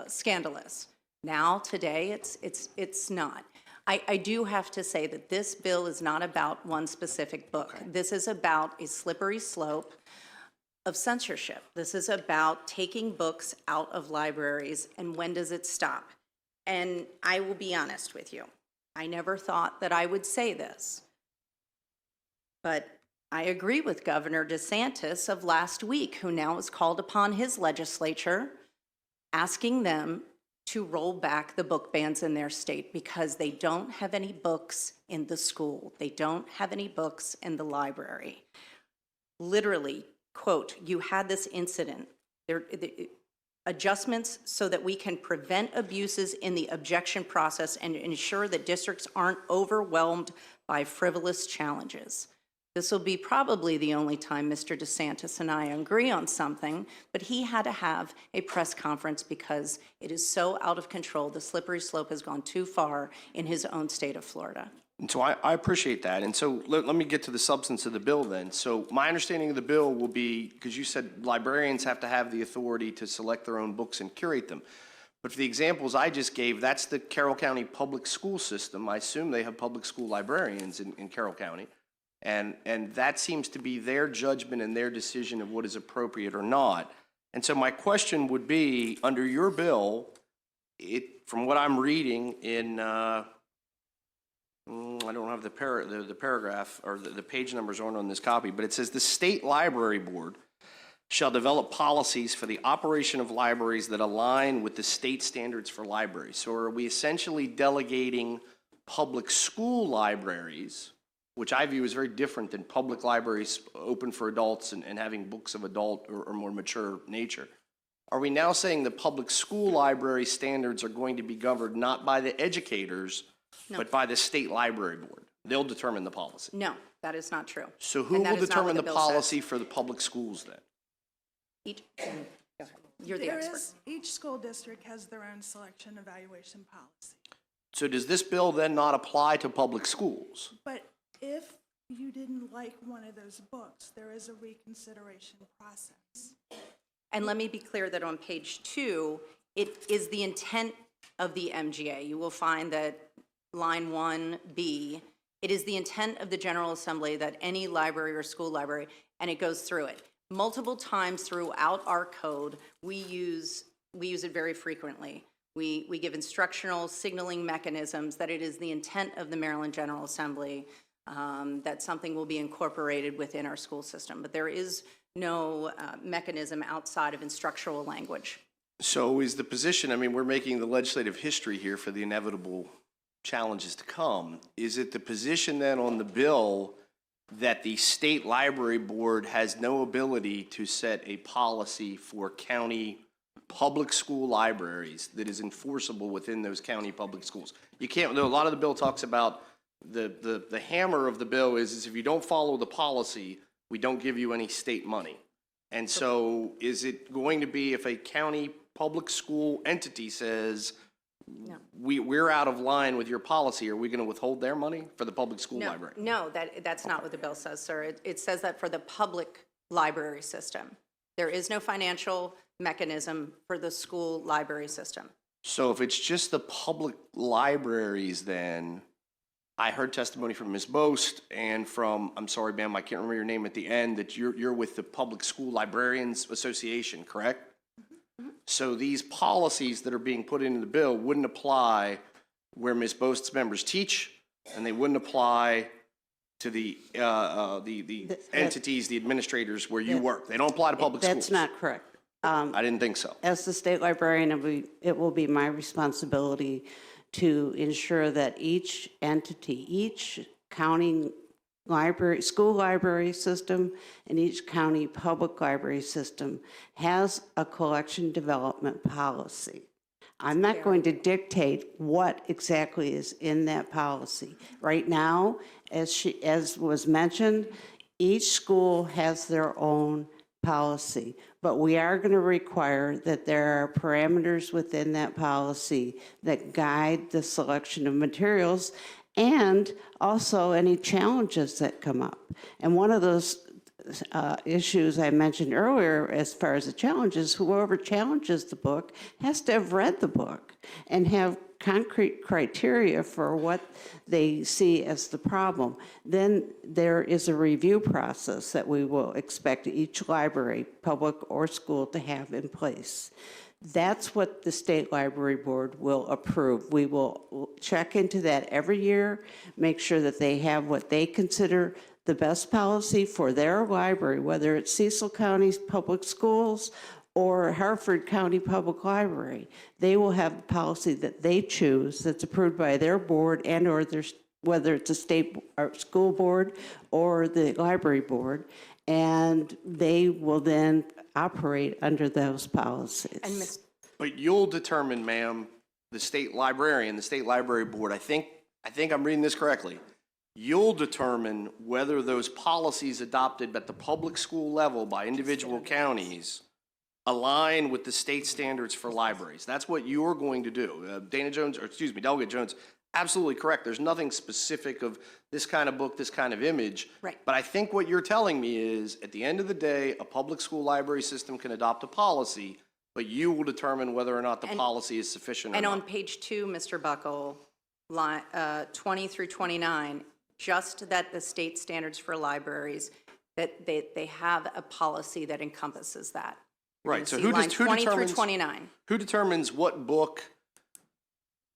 scandalous. Now, today, it's not. I do have to say that this bill is not about one specific book. Okay. This is about a slippery slope of censorship. This is about taking books out of libraries, and when does it stop? And I will be honest with you. I never thought that I would say this, but I agree with Governor DeSantis of last week, who now has called upon his legislature, asking them to roll back the book bans in their state because they don't have any books in the school. They don't have any books in the library. Literally, quote, you had this incident. Adjustments so that we can prevent abuses in the objection process and ensure that districts aren't overwhelmed by frivolous challenges. This will be probably the only time Mr. DeSantis and I agree on something, but he had to have a press conference because it is so out of control. The slippery slope has gone too far in his own state of Florida. And so I appreciate that. And so let me get to the substance of the bill then. So my understanding of the bill will be, because you said librarians have to have the authority to select their own books and curate them. But for the examples I just gave, that's the Carroll County public school system. I assume they have public school librarians in Carroll County. And that seems to be their judgment and their decision of what is appropriate or not. And so my question would be, under your bill, from what I'm reading in, I don't have the paragraph, or the page numbers aren't on this copy, but it says the State Library Board shall develop policies for the operation of libraries that align with the state standards for libraries. So are we essentially delegating public school libraries, which I view as very different than public libraries open for adults and having books of adult or more mature nature? Are we now saying the public school library standards are going to be governed not by the educators, but by the State Library Board? They'll determine the policy. No, that is not true. So who will determine the policy for the public schools then? You're the There expert. is, each school district has their own selection evaluation policy. So does this bill then not apply to public schools? But if you didn't like one of those books, there is a reconsideration process. And let me be clear that on page 2, it is the intent of the MGA. You will find that line 1B, it is the intent of the General Assembly that any library or school library, and it goes through it. Multiple times throughout our code, we use it very frequently. We give instructional signaling mechanisms that it is the intent of the Maryland General Assembly that something will be incorporated within our school system. But there is no mechanism outside of instructional language. So is the position, I mean, we're making the legislative history here for the inevitable challenges to come. Is it the position then on the bill that the state library board has no ability to set a policy for county public school libraries that is enforceable within those county public schools? You can't, a lot of the bill talks about the hammer of the bill is if you don't follow the policy, we don't give you any state money. And so is it going to be if a county public school entity says, we're out of line with your policy, are we going to withhold their money for the public school library? No, that's not what the bill says, sir. It says that for the public library system. There is no financial mechanism for the school library system. So if it's just the public libraries, then I heard testimony from Ms. Boast and from, I'm sorry, ma'am, I can't remember your name at the end, that you're with the Public School Librarians Association, correct? So these policies that are being put into the bill wouldn't apply where Ms. Boast's members teach, and they wouldn't apply to the entities, the administrators where you work. They don't apply to public schools. That's not correct. I didn't think so. As the state librarian, it will be my responsibility to ensure that each entity, each county library, school library system, and each county public library system has a collection development policy. I'm not going to dictate what exactly is in that policy. Right now, as was mentioned, each school has their own policy, but we are going to require that there are parameters within that policy that guide the selection of materials and also any challenges that come up. And one of those issues I mentioned earlier as far as the challenges, whoever challenges the book has to have read the book and have concrete criteria for what they see as the problem. Then there is a review process that we will expect each library, public or school, to have in place. That's what the State Library Board will approve. We will check into that every year, make sure that they have what they consider the best policy for their library, whether it's Cecil County's public schools or Hartford County Public Library. They will have the policy that they choose that's approved by their board and or their, whether it's a state or school board or the library board, and they will then operate under those policies. And But you'll determine, ma'am, the state librarian, the state library board, I think I'm reading this correctly. You'll determine whether those policies adopted at the public school level by individual counties align with the state standards for libraries. That's what you're going to do. Delegate Jones, absolutely correct. There's nothing specific of this kind of book, this kind of image. Right. But I think what you're telling me is, at the end of the day, a public school library system can adopt a policy, but you will determine whether or not the policy is sufficient or And not. on page 2, Mr. Buckle, 20 through 29, just that the state standards for libraries, that they have a policy that encompasses that. Right, so See who line 20 through determines 29. Who determines what book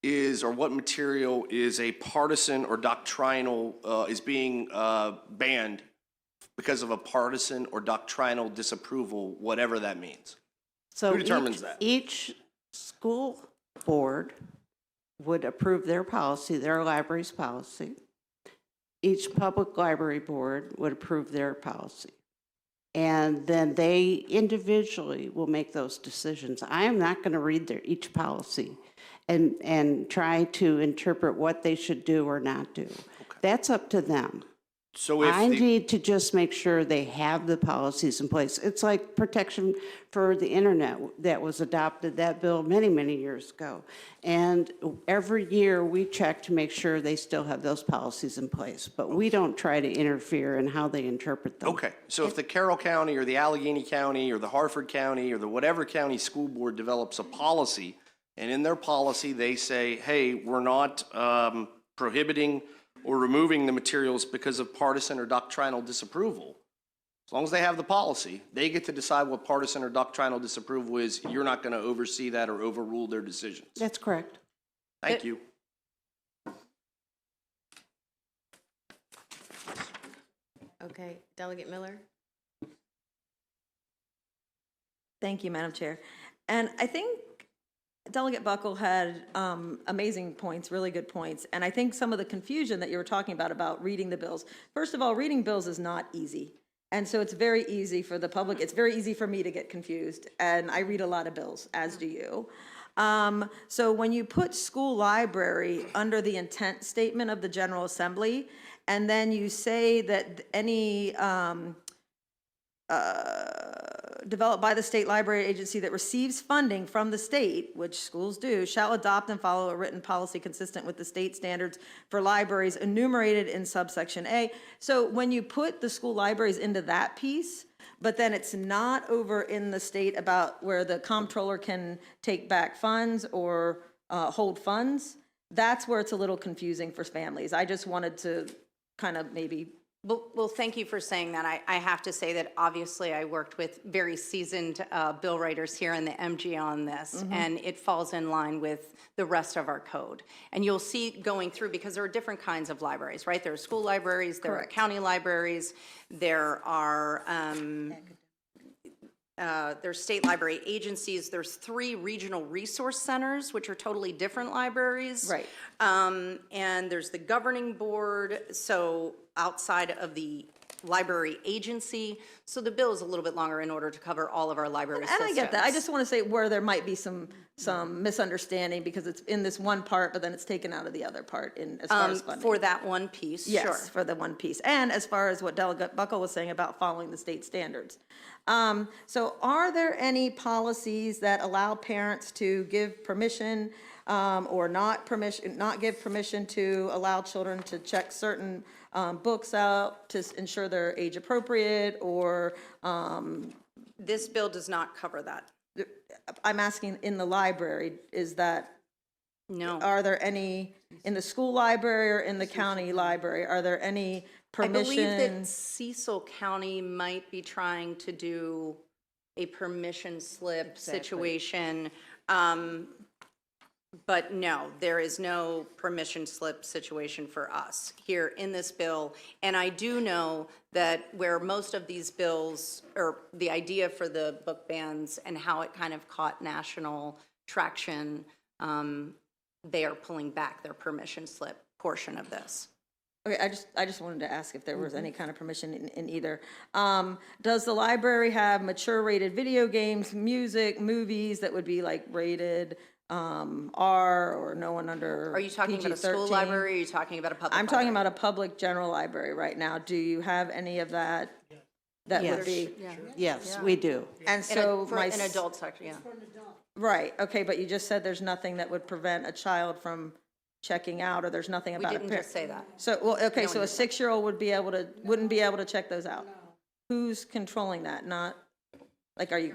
is or what material is a partisan or doctrinal is being banned because of a partisan or doctrinal disapproval, whatever that means? So who determines that? Each school board would approve their policy, their library's policy. Each public library board would approve their policy. And then they individually will make those decisions. I am not going to read each policy and try to interpret what they should do or not do. That's up to them. So if I the- need to just make sure they have the policies in place. It's like protection for the internet that was adopted, that bill many, many years ago. And every year we check to make sure they still have those policies in place, but we don't try to interfere in how they interpret them. Okay, so if the Carroll County or the Allegheny County or the Harford County or the whatever county school board develops a policy, and in their policy, they say, hey, we're not prohibiting or removing the materials because of partisan or doctrinal disapproval. As long as they have the policy, they get to decide what partisan or doctrinal disapproval is. You're not going to oversee that or overrule their decisions. That's correct. Thank you. Okay, Delegate Miller? Thank you, Madam Chair. And I think Delegate Buckle had amazing points, really good points. And I think some of the confusion that you were talking about reading the bills. First of all, reading bills is not easy. And so it's very easy for the public. It's very easy for me to get confused. And I read a lot of bills, as do you. So when you put school library under the intent statement of the General Assembly, and then you say that any developed by the state library agency that receives funding from the state, which schools do, shall adopt and follow a written policy consistent with the state standards for libraries enumerated in subsection A. So when you put the school libraries into that piece, but then it's not over in the state about where the comptroller can take back funds or hold funds, that's where it's a little confusing for families. I just wanted to kind of maybe. Well, thank you for saying that. I have to say that obviously I worked with very seasoned bill writers here in the MG on this, and it falls in line with the rest of our code. And you'll see going through, because there are different kinds of libraries, right? There are school libraries, there are county libraries, there are there's state library agencies, there's 3 regional resource centers, which are totally different libraries. Right. And there's the governing board, so outside of the library agency. So the bill is a little bit longer in order to cover all of our library systems. And I get that. I just want to say where there might be some misunderstanding because it's in this one part, but then it's taken out of the other part in as far as funding. For that one piece, sure. Yes, for the one piece. And as far as what Delegate Buckle was saying about following the state standards. So are there any policies that allow parents to give permission or not give permission to allow children to check certain books out to ensure they're age appropriate or? This bill does not cover that. I'm asking in the library, is that? No. Are there any, in the school library or in the county library, are there any permission? I believe that Cecil County might be trying to do a permission slip situation. But no, there is no permission slip situation for us here in this bill. And I do know that where most of these bills, or the idea for the book bans and how it kind of caught national traction, they are pulling back their permission slip portion of this. Okay, I just wanted to ask if there was any kind of permission in either. Does the library have mature rated video games, music, movies that would be like rated R or no one under? Are you talking about a school library or are you talking about a public I'm library? talking about a public general library right now. Do you have any of that? That would be? Yes, we do. And so for an adult section, yeah. Right, okay, but you just said there's nothing that would prevent a child from checking out, or there's nothing We about didn't just say that. So, well, okay, No, so we a 6-year-old wouldn't be able to check those out? Who's controlling that? Not, like, are you?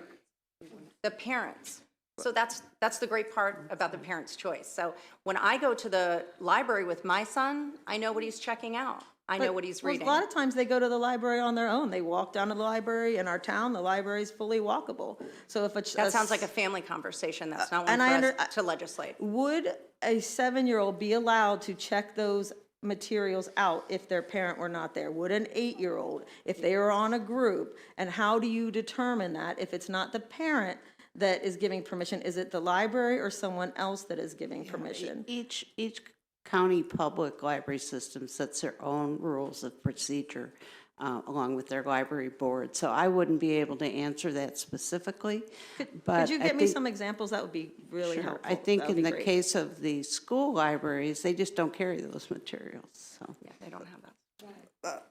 The parents. So that's the great part about the parent's choice. So when I go to the library with my son, I know what he's checking out. I know what he's reading. A lot of times they go to the library on their own. They walk down to the library. In our town, the library is fully walkable. So if That sounds like a family conversation. That's not one for us to legislate. Would a 7-year-old be allowed to check those materials out if their parent were not there? Would an 8-year-old, if they were on a group? And how do you determine that if it's not the parent that is giving permission? Is it the library or someone else that is giving permission? Each county public library system sets their own rules of procedure along with their library board. So I wouldn't be able to answer that specifically. Could you give me some examples? That would be really helpful. I think That would in be the great. case of the school libraries, they just don't carry those materials. So Yeah, they don't have that.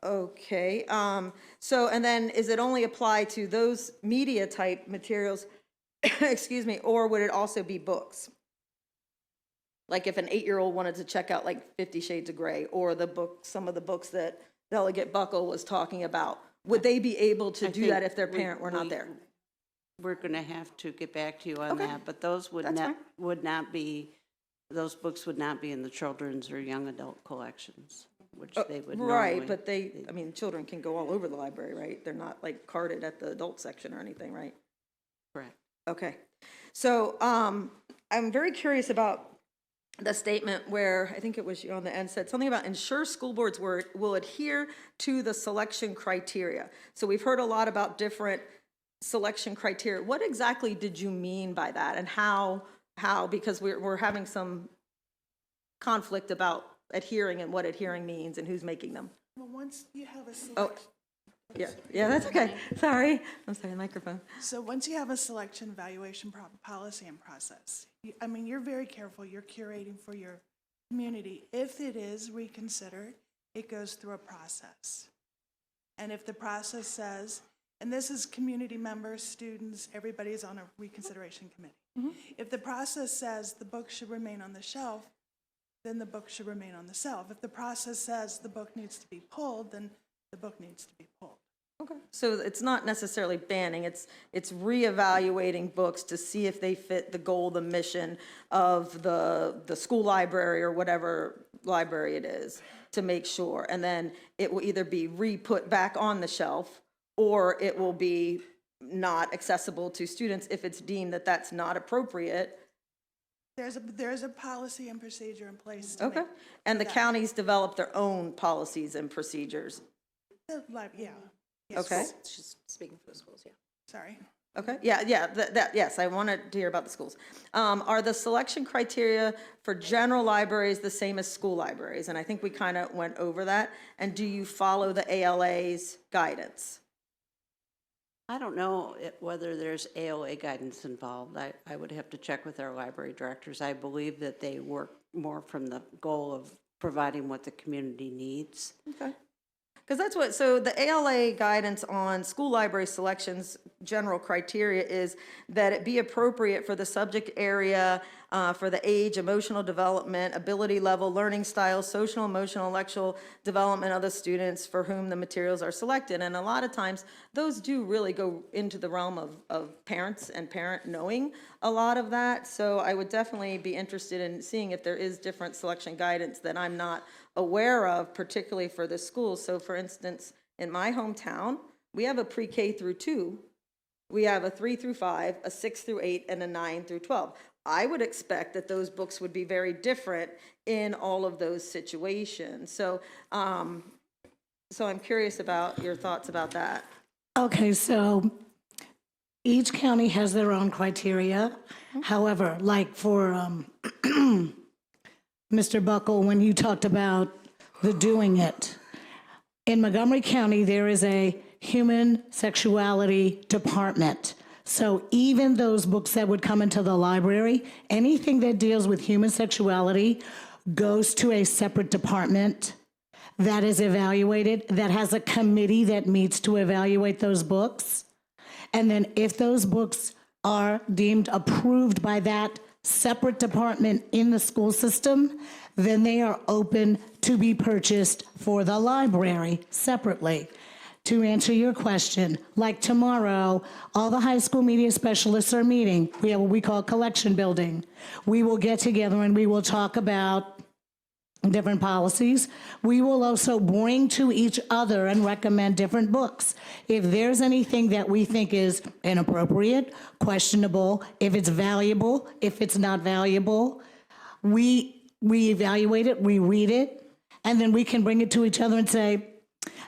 Okay, so, and then is it only apply to those media type materials, excuse me, or would it also be books? Like if an 8-year-old wanted to check out like 50 Shades of Grey, or the book, some of the books that Delegate Buckle was talking about, would they be able to do that if their parent were not there? We're going to have to get back to you on that, but those would not be, those books would not be in the children's or young adult collections, which they would normally. Right, but I mean, children can go all over the library, right? They're not like carded at the adult section or anything, right? Correct. Okay, so I'm very curious about the statement where, I think it was you on the end, said something about ensure school boards will adhere to the selection criteria. So we've heard a lot about different selection criteria. What exactly did you mean by that, and how, because we're having some conflict about adhering and what adhering means and who's making them? Well, once you have a Oh, yeah, that's okay. Sorry. I'm sorry, microphone. So once you have a selection, evaluation, policy, and process, I mean, you're very careful, you're curating for your community. If it is reconsidered, it goes through a process. And if the process says, and this is community members, students, everybody's on a reconsideration committee. If the process says the book should remain on the shelf, then the book should remain on the shelf. If the process says the book needs to be pulled, then the book needs to be pulled. Okay. So it's not necessarily banning, it's reevaluating books to see if they fit the goal, the mission of the school library or whatever library it is, to make sure. And then it will either be re-put back on the shelf, or it will be not accessible to students if it's deemed that that's not appropriate. There's a policy and procedure in place to Okay. make And the that. counties develop their own policies and procedures. Yeah. Yes. Okay. She's speaking for the schools, yeah. Sorry. Okay, yeah, yes, I wanted to hear about the schools. Are the selection criteria for general libraries the same as school libraries? And I think we kind of went over that. And do you follow the ALA's guidance? I don't know whether there's ALA guidance involved. I would have to check with our library directors. I believe that they work more from the goal of providing what the community needs. Okay. Because that's what, so the ALA guidance on school library selections, general criteria is that it be appropriate for the subject area, for the age, emotional development, ability level, learning style, social, emotional, intellectual development of the students for whom the materials are selected. And a lot of times, those do really go into the realm of parents and parent knowing a lot of that. So I would definitely be interested in seeing if there is different selection guidance that I'm not aware of, particularly for the schools. So for instance, in my hometown, we have a pre-K through 2. We have a 3 through 5, a 6 through 8, and a 9 through 12. I would expect that those books would be very different in all of those situations. So, so I'm curious about your thoughts about that. Okay, so each county has their own criteria. However, like for Mr. Buckle, when you talked about the doing it, in Montgomery County, there is a human sexuality department. So even those books that would come into the library, anything that deals with human sexuality goes to a separate department that is evaluated, that has a committee that meets to evaluate those books. And then if those books are deemed approved by that separate department in the school system, then they are open to be purchased for the library separately. To answer your question, like tomorrow, all the high school media specialists are meeting. We have what we call collection building. We will get together and we will talk about different policies. We will also bring to each other and recommend different books. If there's anything that we think is inappropriate, questionable, if it's valuable, if it's not valuable, we evaluate it, we read it, and then we can bring it to each other and say,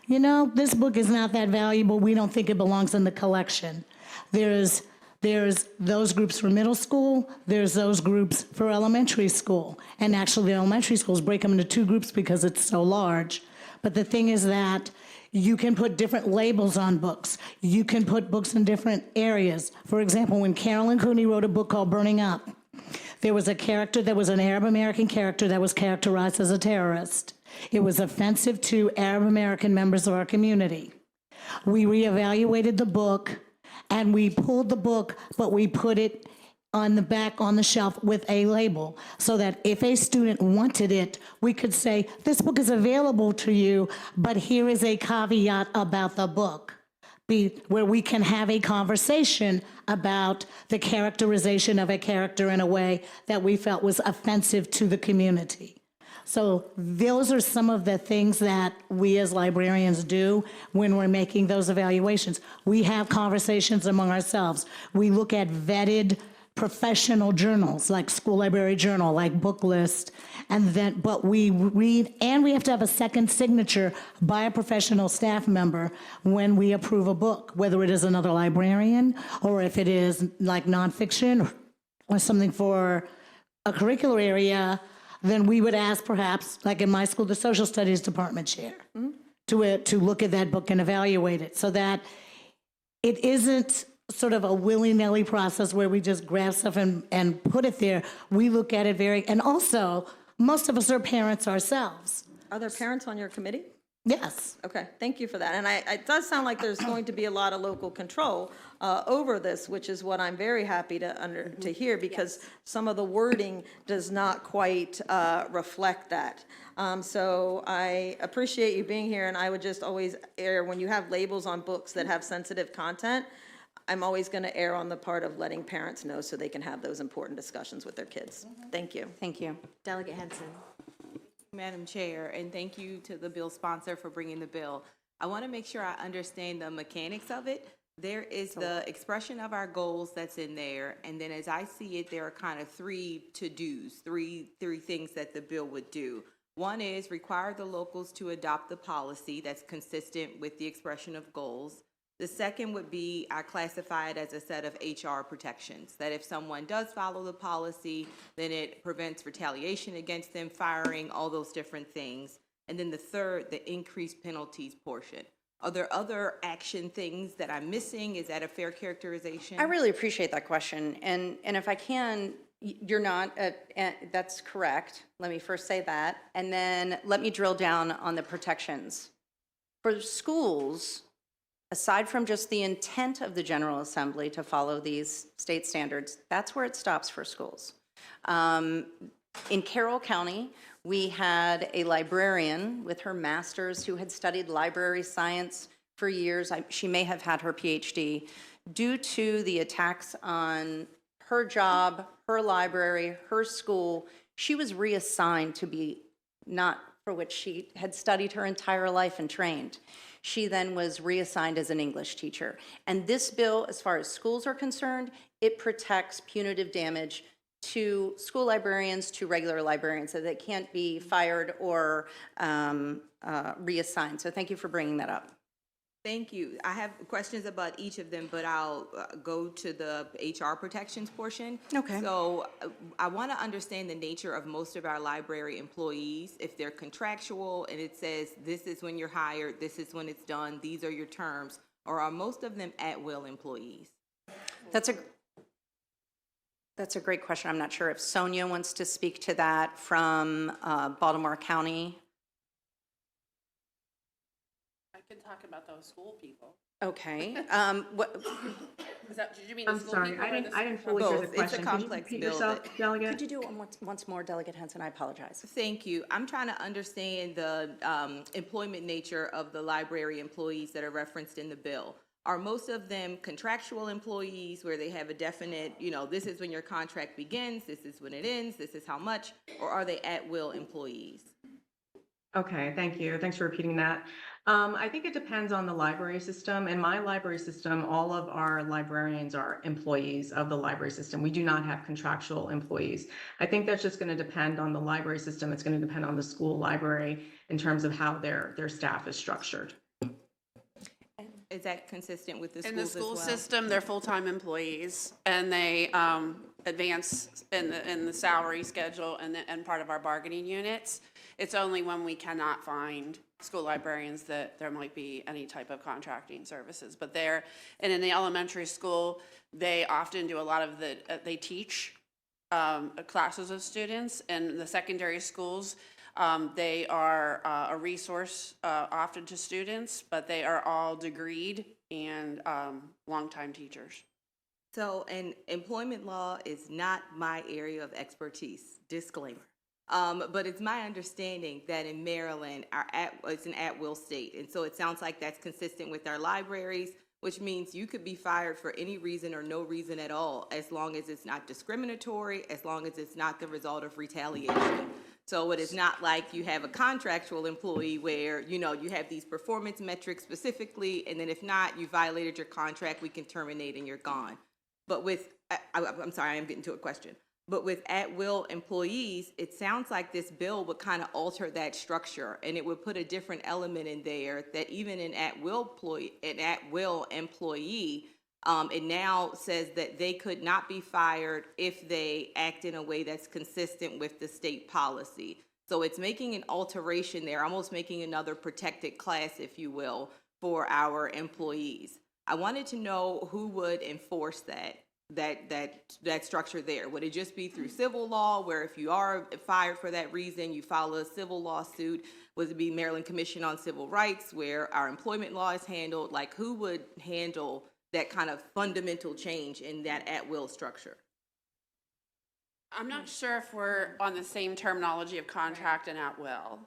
you know, this book is not that valuable. We don't think it belongs in the collection. There's those groups for middle school, there's those groups for elementary school. And actually, the elementary schools break them into 2 groups because it's so large. But the thing is that you can put different labels on books. You can put books in different areas. For example, when Carolyn Cooney wrote a book called Burning Up, There was a character that was an Arab American character that was characterized as a terrorist. It was offensive to Arab American members of our community. We reevaluated the book and we pulled the book, but we put it on the back on the shelf with a label so that if a student wanted it, we could say, this book is available to you, but here is a caveat about the book, where we can have a conversation about the characterization of a character in a way that we felt was offensive to the community. So those are some of the things that we as librarians do when we're making those evaluations. We have conversations among ourselves. We look at vetted professional journals like School Library Journal, like Book List, but we read, and we have to have a second signature by a professional staff member when we approve a book, whether it is another librarian or if it is like nonfiction or something for a curricular area. Then we would ask perhaps, like in my school, the social studies department chair to look at that book and evaluate it so that it isn't sort of a willy-nilly process where we just grab stuff and put it there. We look at it and also, most of us are parents ourselves. Are there parents on your committee? Yes. Okay, thank you for that. And it does sound like there's going to be a lot of local control over this, which is what I'm very happy to hear, because some of the wording does not quite reflect that. So I appreciate you being here, and I would just always err, when you have labels on books that have sensitive content, I'm always going to err on the part of letting parents know so they can have those important discussions with their kids. Thank you. Thank you. Delegate Henson. Madam Chair, and thank you to the bill sponsor for bringing the bill. I want to make sure I understand the mechanics of it. There is the expression of our goals that's in there, and then as I see it, there are kind of three to-dos, three things that the bill would do. One is require the locals to adopt the policy that's consistent with the expression of goals. The second would be, I classify it as a set of HR protections, that if someone does follow the policy, then it prevents retaliation against them, firing, all those different things. And then the third, the increased penalties portion. Are there other action things that I'm missing? Is that a fair characterization? I really appreciate that question. And if I can, you're not, that's correct. Let me first say that. And then let me drill down on the protections. For schools, aside from just the intent of the General Assembly to follow these state standards, that's where it stops for schools. In Carroll County, we had a librarian with her master's who had studied library science for years. She may have had her PhD. Due to the attacks on her job, her library, her school, she was reassigned to be not for which she had studied her entire life and trained. She then was reassigned as an English teacher. And this bill, as far as schools are concerned, it protects punitive damage to school librarians, to regular librarians, so they can't be fired or reassigned. So thank you for bringing that up. Thank you. I have questions about each of them, but I'll go to the HR protections portion. Okay. So I want to understand the nature of most of our library employees. If they're contractual and it says this is when you're hired, this is when it's done, these are your terms, or are most of them at-will employees? That's a great question. I'm not sure if Sonia wants to speak to that from Baltimore County. I can talk about those school people. Okay. Is that, did you mean the I'm school sorry, people? I didn't fully hear the Both. question. It's a complex Could you repeat bill yourself, that- Delegate? Could you do it once more, Delegate Henson? I apologize. Thank you. I'm trying to understand the employment nature of the library employees that are referenced in the bill. Are most of them contractual employees where they have a definite, this is when your contract begins, this is when it ends, this is how much, or are they at-will employees? Okay, thank you. Thanks for repeating that. I think it depends on the library system. In my library system, all of our librarians are employees of the library system. We do not have contractual employees. I think that's just going to depend on the library system. It's going to depend on the school library in terms of how their staff is structured. Is that consistent with the schools In the as school well? system, they're full-time employees, and they advance in the salary schedule and part of our bargaining units. It's only when we cannot find school librarians that there might be any type of contracting services. But and in the elementary school, they often do a lot of they teach classes of students. In the secondary schools, they are a resource often to students, but they are all degreed and longtime teachers. So, and employment law is not my area of expertise, disclaimer. But it's my understanding that in Maryland, it's an at-will state. And so it sounds like that's consistent with our libraries, which means you could be fired for any reason or no reason at all, as long as it's not discriminatory, as long as it's not the result of retaliation. So it is not like you have a contractual employee where, you know, you have these performance metrics specifically, and then if not, you violated your contract, we can terminate and you're gone. But with, I'm sorry, I am getting to a question. But with at-will employees, it sounds like this bill would kind of alter that structure, and it would put a different element in there that even an at-will employee, it now says that they could not be fired if they act in a way that's consistent with the state policy. So it's making an alteration there, almost making another protected class, if you will, for our employees. I wanted to know who would enforce that structure there. Would it just be through civil law, where if you are fired for that reason, you file a civil lawsuit? Would it be Maryland Commission on Civil Rights, where our employment law is handled? Like, who would handle that kind of fundamental change in that at-will structure? I'm not sure if we're on the same terminology of contract and at-will.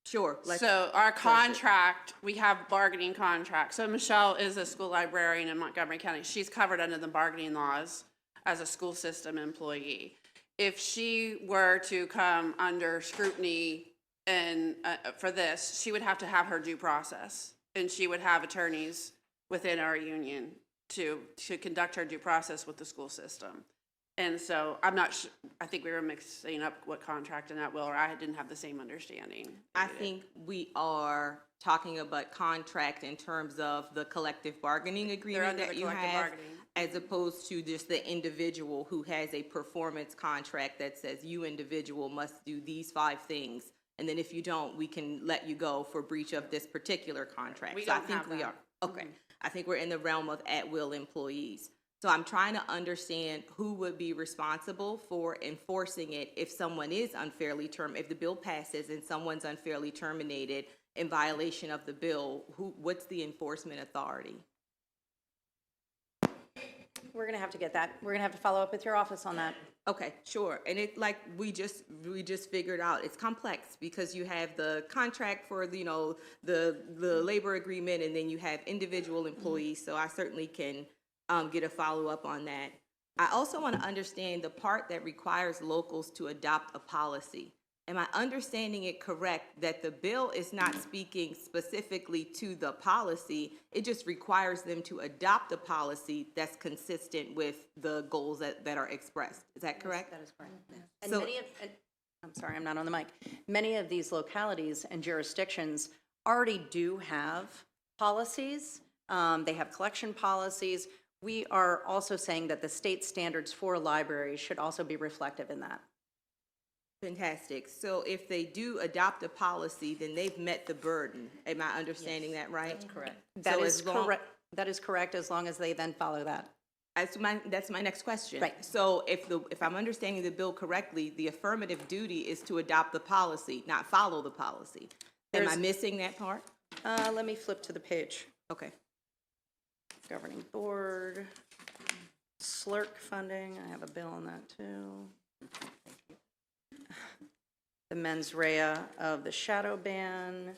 Sure. So our contract, we have bargaining contracts. So Michelle is a school librarian in Montgomery County. She's covered under the bargaining laws as a school system employee. If she were to come under scrutiny and for this, she would have to have her due process, and she would have attorneys within our union to conduct her due process with the school system. And so I'm not sure, I think we were mixing up what contract and at will, or I didn't have the same understanding. I think we are talking about contract in terms of the collective bargaining agreement that you have, as opposed to just the individual who has a performance contract that says you individual must do these 5 things. And then if you don't, we can let you go for breach of this particular contract. We So I don't think have we that. are. Okay. I think we're in the realm of at-will employees. So I'm trying to understand who would be responsible for enforcing it if someone is unfairly if the bill passes and someone's unfairly terminated in violation of the bill, what's the enforcement authority? We're going to have to get that. We're going to have to follow up with your office on that. Okay, sure. And it, like, we just figured out, it's complex because you have the contract for, you know, the labor agreement, and then you have individual employees. So I certainly can get a follow-up on that. I also want to understand the part that requires locals to adopt a policy. Am I understanding it correct that the bill is not speaking specifically to the policy, it just requires them to adopt a policy that's consistent with the goals that are expressed? Is that correct? That is correct. And I'm sorry, I'm not on the mic. Many of these localities and jurisdictions already do have policies. They have collection policies. We are also saying that the state standards for libraries should also be reflective in that. Fantastic. So if they do adopt a policy, then they've met the burden. Am I understanding that right? That's correct. That is correct. That is correct, as long as they then follow that. That's my next question. Right. So if I'm understanding the bill correctly, the affirmative duty is to adopt the policy, not follow the policy. Am I missing that part? Let me flip to the page. Okay. Governing board, SLRC funding, I have a bill on that too. The mens rea of the shadow ban.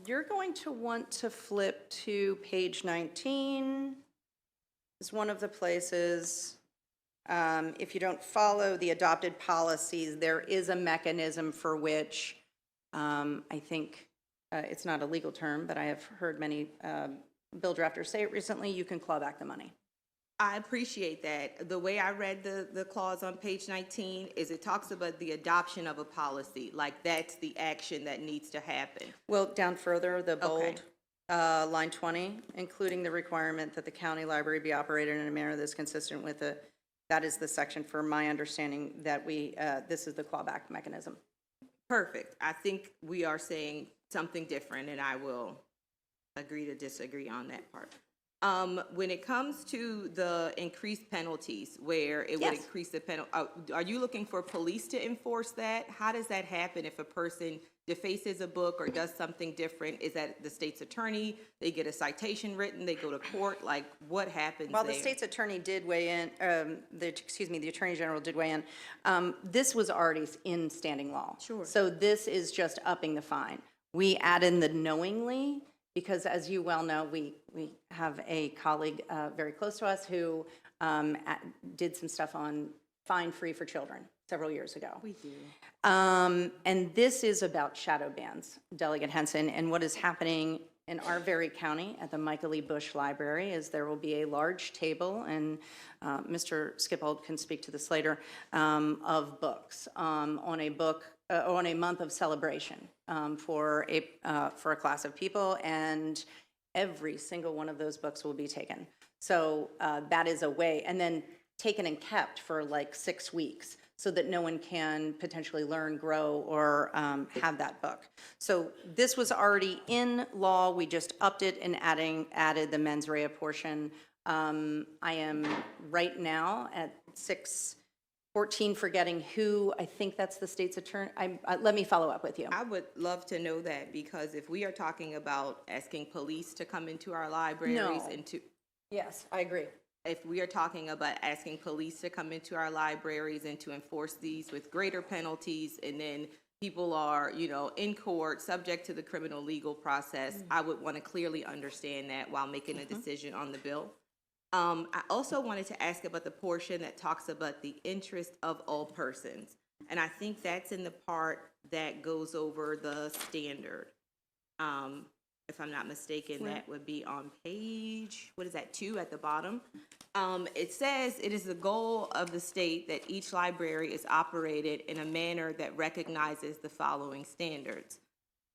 You're going to want to flip to page 19. Is one of the places. If you don't follow the adopted policies, there is a mechanism for which I think it's not a legal term, but I have heard many bill drafters say it recently, you can claw back the money. I appreciate that. The way I read the clause on page 19 is it talks about the adoption of a policy, like that's the action that needs to happen. Well, down further, the bold, line 20, including the requirement that the county library be operated in a manner that's consistent with that is the section, for my understanding, that this is the clawback mechanism. Perfect. I think we are saying something different, and I will agree to disagree on that part. When it comes to the increased penalties, where it would Yes. increase the penalty, are you looking for police to enforce that? How does that happen if a person defaces a book or does something different? Is that the state's attorney? They get a citation written, they go to court? Like, what happens Well, the there? state's attorney did weigh in, the Attorney General did weigh in. This was already in standing law. Sure. So this is just upping the fine. We add in the knowingly, because as you well know, we have a colleague very close to us who did some stuff on fine free for children several years ago. We do. And this is about shadow bans, Delegate Henson, and what is happening in our very county at the Michael E. Bush Library is there will be a large table, and Mr. Skippold can speak to this later, of books on a month of celebration for a class of people, and every single one of those books will be taken. So that is a way, and then taken and kept for like 6 weeks, so that no one can potentially learn, grow, or have that book. So this was already in law. We just upped it and added the mens rea portion. I am right now at 6:14 forgetting who, I think that's the state's attorney. Let me follow up with you. I would love to know that, because if we are talking about asking police to come into our libraries No. and to, Yes, I agree. if we are talking about asking police to come into our libraries and to enforce these with greater penalties, and then people are, in court, subject to the criminal legal process, I would want to clearly understand that while making a decision on the bill. I also wanted to ask about the portion that talks about the interest of all persons. And I think that's in the part that goes over the standard. If I'm not mistaken, that would be on page, 2 at the bottom. It says, it is the goal of the state that each library is operated in a manner that recognizes the following standards.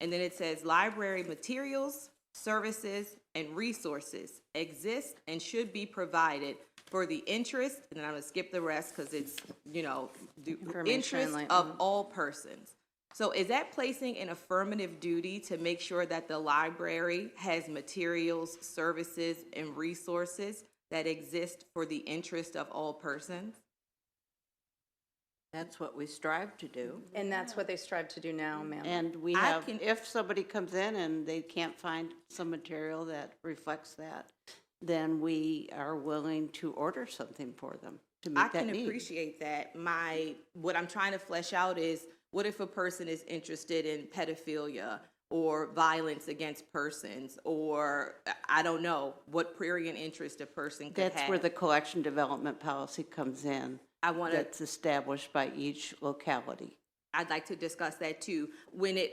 And then it says, library materials, services, and resources exist and should be provided for the interest, and then I'm gonna skip the rest because it's, the interest of all persons. So is that placing an affirmative duty to make sure that the library has materials, services, and resources that exist for the interest of all persons? That's what we strive to do. And that's what they strive to do now, ma'am. And we have, if somebody comes in and they can't find some material that reflects that, then we are willing to order something for them to meet I that can need. appreciate that. What I'm trying to flesh out is, what if a person is interested in pedophilia or violence against persons, or I don't know, what prurient interest a person could have? That's where the collection development policy comes in. That's established by each locality. I'd like to discuss that too.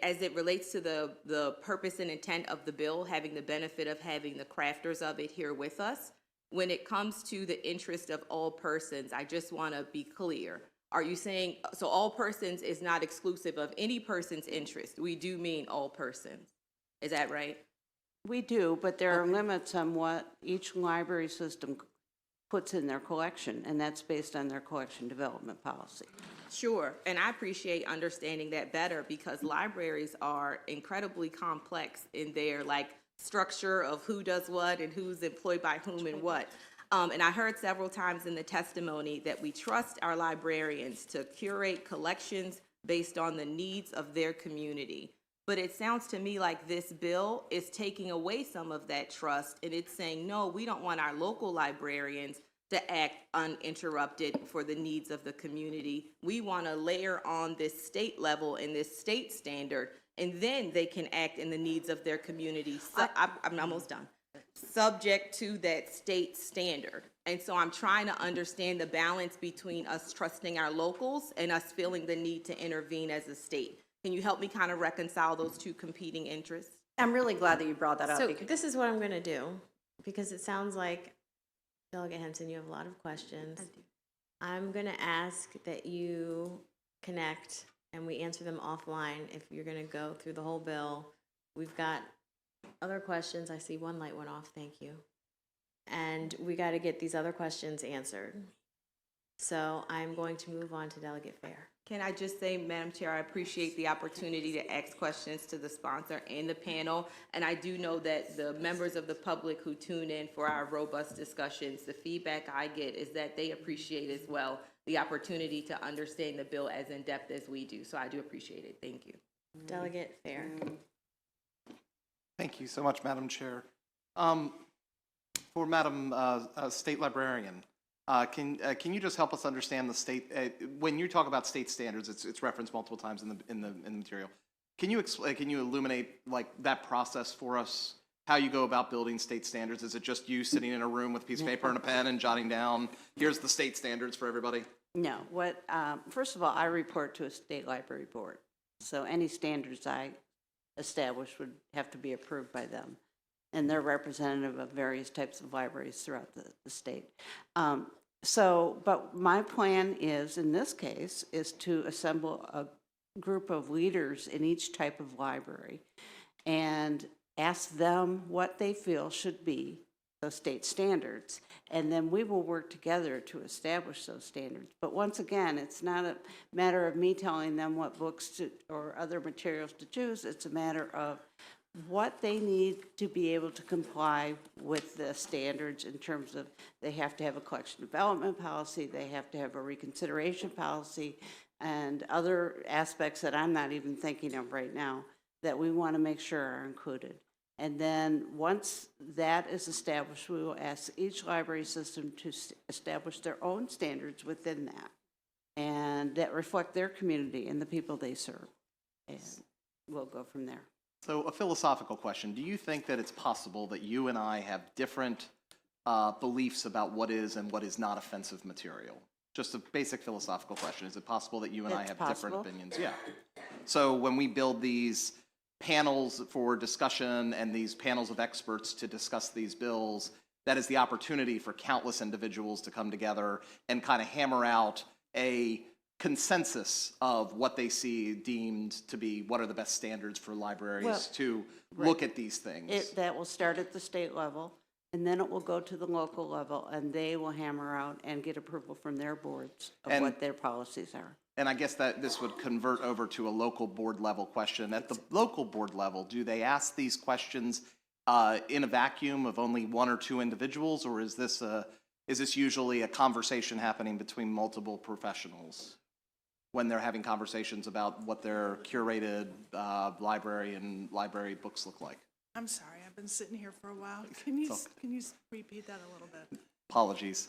As it relates to the purpose and intent of the bill, having the benefit of having the crafters of it here with us, when it comes to the interest of all persons, I just want to be clear. Are you saying, so all persons is not exclusive of any person's interest? We do mean all persons. Is that right? We do, but there are limits on what each library system puts in their collection, and that's based on their collection development policy. Sure, and I appreciate understanding that better, because libraries are incredibly complex in their structure of who does what and who's employed by whom and what. And I heard several times in the testimony that we trust our librarians to curate collections based on the needs of their community. But it sounds to me like this bill is taking away some of that trust, and it's saying, no, we don't want our local librarians to act uninterrupted for the needs of the community. We want to layer on this state level and this state standard, and then they can act in the needs of their community. So, I'm almost done. Subject to that state standard. And so I'm trying to understand the balance between us trusting our locals and us feeling the need to intervene as a state. Can you help me kind of reconcile those two competing interests? I'm really glad that you brought that up. So this is what I'm going to do, because it sounds like, Delegate Henson, you have a lot of questions. I do. I'm going to ask that you connect and we answer them offline if you're going to go through the whole bill. We've got other questions. I see one light went off. Thank you. And we got to get these other questions answered. So I'm going to move on to Delegate Fair. Can I just say, Madam Chair, I appreciate the opportunity to ask questions to the sponsor and the panel. And I do know that the members of the public who tune in for our robust discussions, the feedback I get is that they appreciate as well the opportunity to understand the bill as in-depth as we do. So I do appreciate it. Thank you. Delegate Fair. Thank you so much, Madam Chair. For Madam State Librarian, can you just help us understand the state, when you talk about state standards, it's referenced multiple times in the material. Can you illuminate like that process for us? How you go about building state standards? Is it just you sitting in a room with a piece of paper and a pen and jotting down, here's the state standards for everybody? No, first of all, I report to a state library board. So any standards I establish would have to be approved by them. And they're representative of various types of libraries throughout the state. But my plan is, in this case, is to assemble a group of leaders in each type of library and ask them what they feel should be those state standards, and then we will work together to establish those standards. But once again, it's not a matter of me telling them what books or other materials to choose. It's a matter of what they need to be able to comply with the standards in terms of they have to have a collection development policy, they have to have a reconsideration policy, and other aspects that I'm not even thinking of right now that we want to make sure are included. And then once that is established, we will ask each library system to establish their own standards within that, and that reflect their community and the people they serve. And we'll go from there. So a philosophical question. Do you think that it's possible that you and I have different beliefs about what is and what is not offensive material? Just a basic philosophical question. Is it possible that you and I have different opinions? Yeah. So when we build these panels for discussion and these panels of experts to discuss these bills, that is the opportunity for countless individuals to come together and kind of hammer out a consensus of what they see deemed to be what are the best standards for libraries to look at these things. That will start at the state level, and then it will go to the local level, and they will hammer out and get approval from their boards of what their policies are. And I guess that this would convert over to a local board level question. At the local board level, do they ask these questions in a vacuum of only one or two individuals, or is this usually a conversation happening between multiple professionals when they're having conversations about what their curated library and library books look like? I'm sorry, I've been sitting here for a while. Can you repeat that a little bit? Apologies.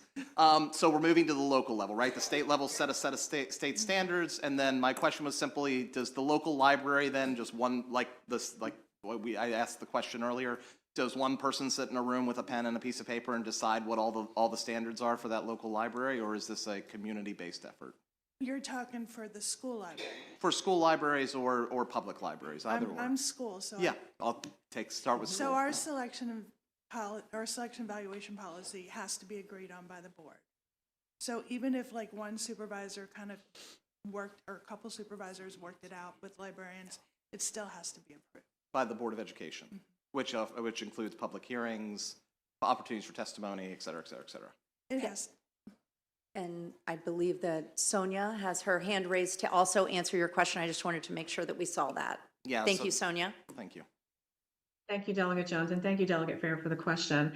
So we're moving to the local level, right? The state level set a set of state standards, and then my question was simply, does the local library then just one, like I asked the question earlier, does one person sit in a room with a pen and a piece of paper and decide what all the standards are for that local library, or is this a community-based effort? You're talking for the school library. For school libraries or public libraries, either or. I'm school, so. Yeah, I'll start with school. So our selection evaluation policy has to be agreed on by the board. So even if like one supervisor kind of worked, or a couple supervisors worked it out with librarians, it still has to be approved. By the Board of Education, which includes public hearings, opportunities for testimony, et cetera, et cetera, et cetera. It has. And I believe that Sonia has her hand raised to also answer your question. I just wanted to make sure that we saw that. Yeah. Thank you, Sonia. Thank you. Thank you, Delegate Jones, and thank you, Delegate Fair, for the question.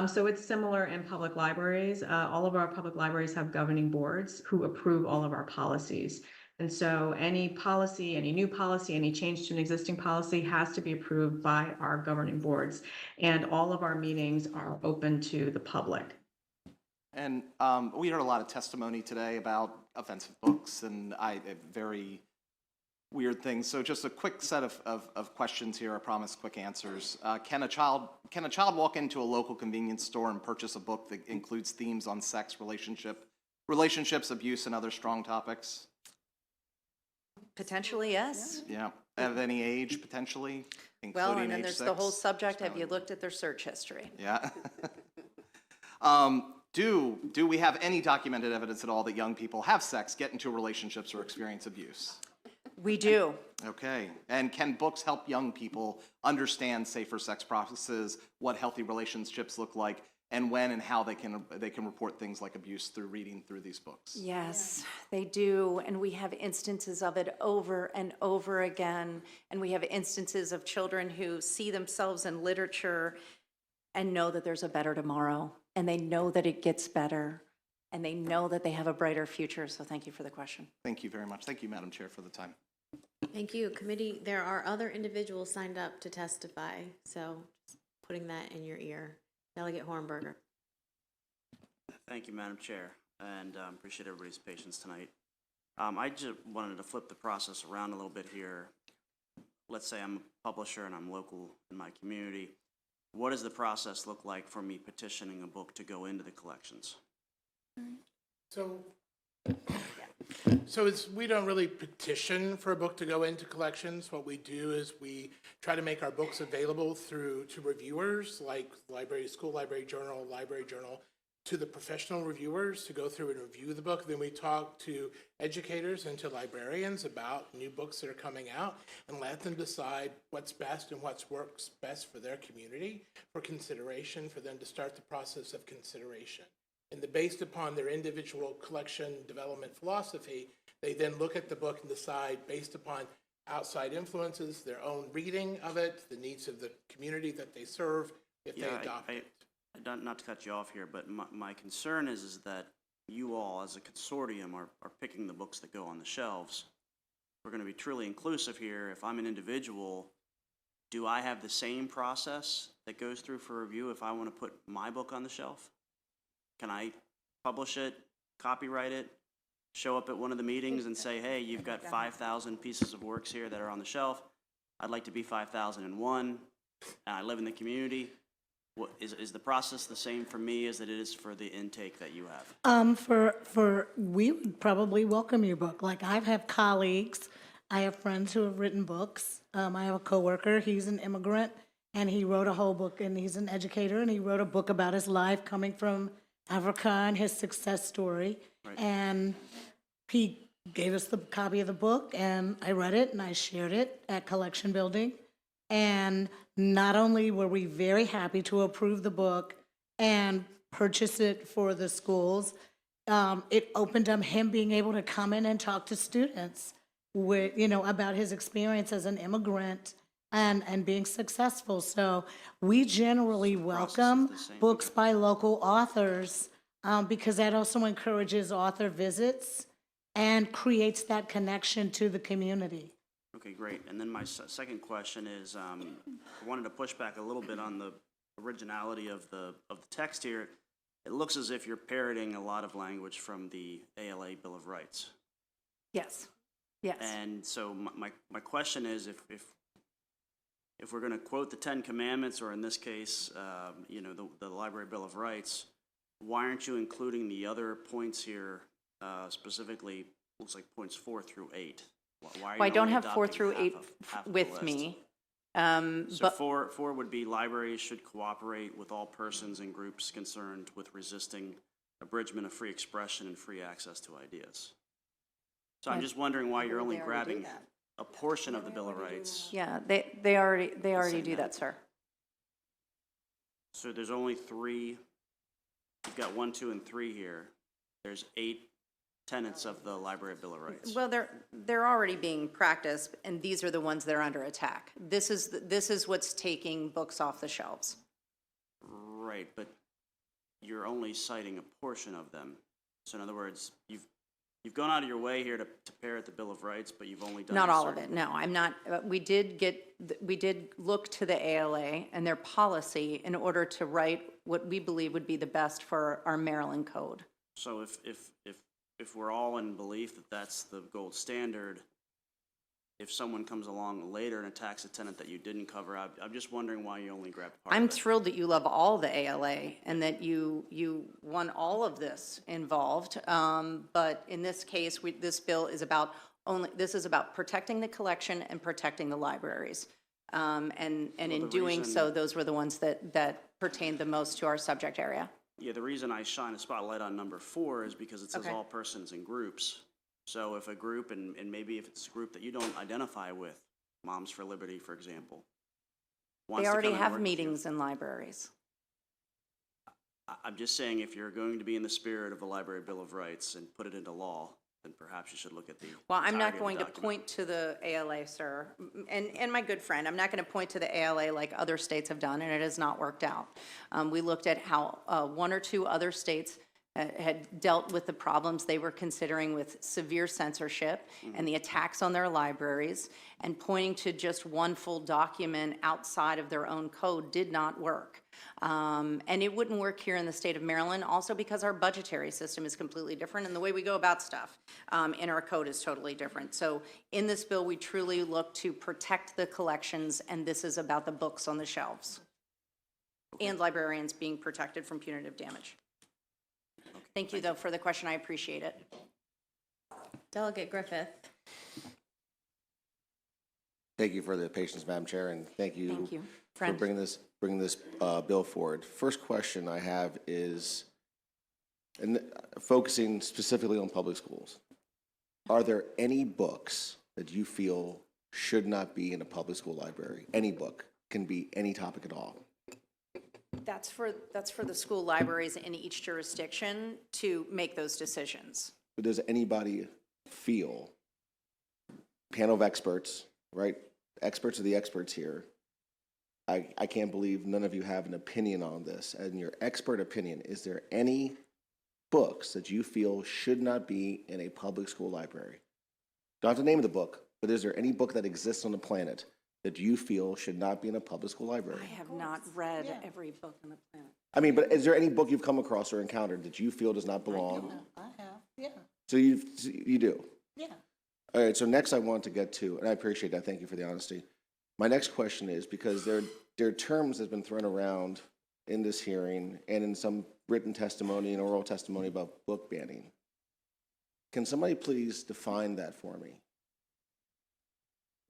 So it's similar in public libraries. All of our public libraries have governing boards who approve all of our policies. And so any policy, any new policy, any change to an existing policy has to be approved by our governing boards. And all of our meetings are open to the public. And we heard a lot of testimony today about offensive books and very weird things. So just a quick set of questions here. I promise quick answers. Can a child walk into a local convenience store and purchase a book that includes themes on sex, relationships, abuse, and other strong topics? Potentially, yes. Yeah. Of any age, potentially, including Well, and then age there's 6? the whole subject, have you looked at their search history? Yeah. Do we have any documented evidence at all that young people have sex, get into relationships, or experience abuse? We do. Okay. And can books help young people understand safer sex practices, what healthy relationships look like, and when and how they can report things like abuse through reading through these books? Yes, they do, and we have instances of it over and over again. And we have instances of children who see themselves in literature and know that there's a better tomorrow, and they know that it gets better, and they know that they have a brighter future. So thank you for the question. Thank you very much. Thank you, Madam Chair, for the time. Thank you. Committee, there are other individuals signed up to testify, so just putting that in your ear. Delegate Hornberger. Thank you, Madam Chair, and appreciate everybody's patience tonight. I just wanted to flip the process around a little bit here. Let's say I'm a publisher and I'm local in my community. What does the process look like for me petitioning a book to go into the collections? So we don't really petition for a book to go into collections. What we do is we try to make our books available to reviewers like School Library Journal, to the professional reviewers to go through and review the book. Then we talk to educators and to librarians about new books that are coming out and let them decide what's best and what works best for their community for consideration, for them to start the process of consideration. And based upon their individual collection development philosophy, they then look at the book and decide, based upon outside influences, their own reading of it, the needs of the community that they serve, if they adopt it. Not to cut you off here, but my concern is that you all, as a consortium, are picking the books that go on the shelves. We're going to be truly inclusive here. If I'm an individual, do I have the same process that goes through for review if I want to put my book on the shelf? Can I publish it, copyright it, show up at one of the meetings and say, hey, you've got 5,000 pieces of works here that are on the shelf. I'd like to be 5,001, and I live in the community. What, is the process the same for me as it is for the intake that you have? We would probably welcome your book. Like, I have colleagues, I have friends who have written books. I have a coworker, he's an immigrant, and he wrote a whole book, and he's an educator, and he wrote a book about his life coming from Africa and his success story. Right. And he gave us the copy of the book, and I read it, and I shared it at Collection Building. And not only were we very happy to approve the book and purchase it for the schools, it opened up him being able to come in and talk to students with, about his experience as an immigrant and being successful. So we generally welcome books by local authors because that also encourages author visits and creates that connection to the community. Okay, great. And then my second question is, I wanted to push back a little bit on the originality of the text here. It looks as if you're parroting a lot of language from the ALA Bill of Rights. Yes. Yes. And so my question is, if we're going to quote the Ten Commandments, or in this case, the Library Bill of Rights, why aren't you including the other points here, specifically, looks like points 4 through 8? Why I don't have 4 through 8 with me. So 4 would be libraries should cooperate with all persons and groups concerned with resisting abridgment of free expression and free access to ideas. So I'm just wondering why you're only grabbing a portion of the Bill of Rights. Yeah, they already do that, sir. So there's only 3. You've got 1, 2, and 3 here. There's 8 tenets of the Library Bill of Rights. Well, they're already being practiced, and these are the ones that are under attack. This is what's taking books off the shelves. Right, but you're only citing a portion of them. So in other words, you've gone out of your way here to parrot the Bill of Rights, but you've only done Not all of it. No, I'm not. We did look to the ALA and their policy in order to write what we believe would be the best for our Maryland code. So if we're all in belief that that's the gold standard, if someone comes along later and attacks a tenant that you didn't cover, I'm just wondering why you only grabbed part I'm of it. thrilled that you love all the ALA and that you want all of this involved. But in this case, this bill is about protecting the collection and protecting the libraries. And in doing so, those were the ones that pertained the most to our subject area. Yeah, the reason I shine a spotlight on number 4 is because it says all persons and groups. So if a group, and maybe if it's a group that you don't identify with, Moms for Liberty, for example. They already have meetings in libraries. I'm just saying, if you're going to be in the spirit of the Library Bill of Rights and put it into law, then perhaps you should look at the Well, I'm entirety not of the going to document. point to the ALA, sir, and my good friend, I'm not going to point to the ALA like other states have done, and it has not worked out. We looked at how one or two other states had dealt with the problems they were considering with severe censorship and the attacks on their libraries, and pointing to just one full document outside of their own code did not work. And it wouldn't work here in the state of Maryland, also because our budgetary system is completely different, and the way we go about stuff in our code is totally different. So in this bill, we truly look to protect the collections, and this is about the books on the shelves and librarians being protected from punitive damage. Thank you, though, for the question. I appreciate it. Delegate Griffith. Thank you for the patience, Madam Chair, and thank you, Thank you, for friend. bringing this bill forward. First question I have is, and focusing specifically on public schools, are there any books that you feel should not be in a public school library? Any book, can be any topic at all. That's for the school libraries in each jurisdiction to make those decisions. But does anybody feel, panel of experts, right? Experts are the experts here. I can't believe none of you have an opinion on this. And your expert opinion, is there any books that you feel should not be in a public school library? Don't have to name the book, but is there any book that exists on the planet that you feel should not be in a public school library? I have not read every book on the planet. I mean, but is there any book you've come across or encountered that you feel does not belong? I have, yeah, So you do? yeah. All right, so next I want to get to, and I appreciate that, thank you for the honesty. My next question is, because there are terms that have been thrown around in this hearing and in some written testimony and oral testimony about book banning. Can somebody please define that for me?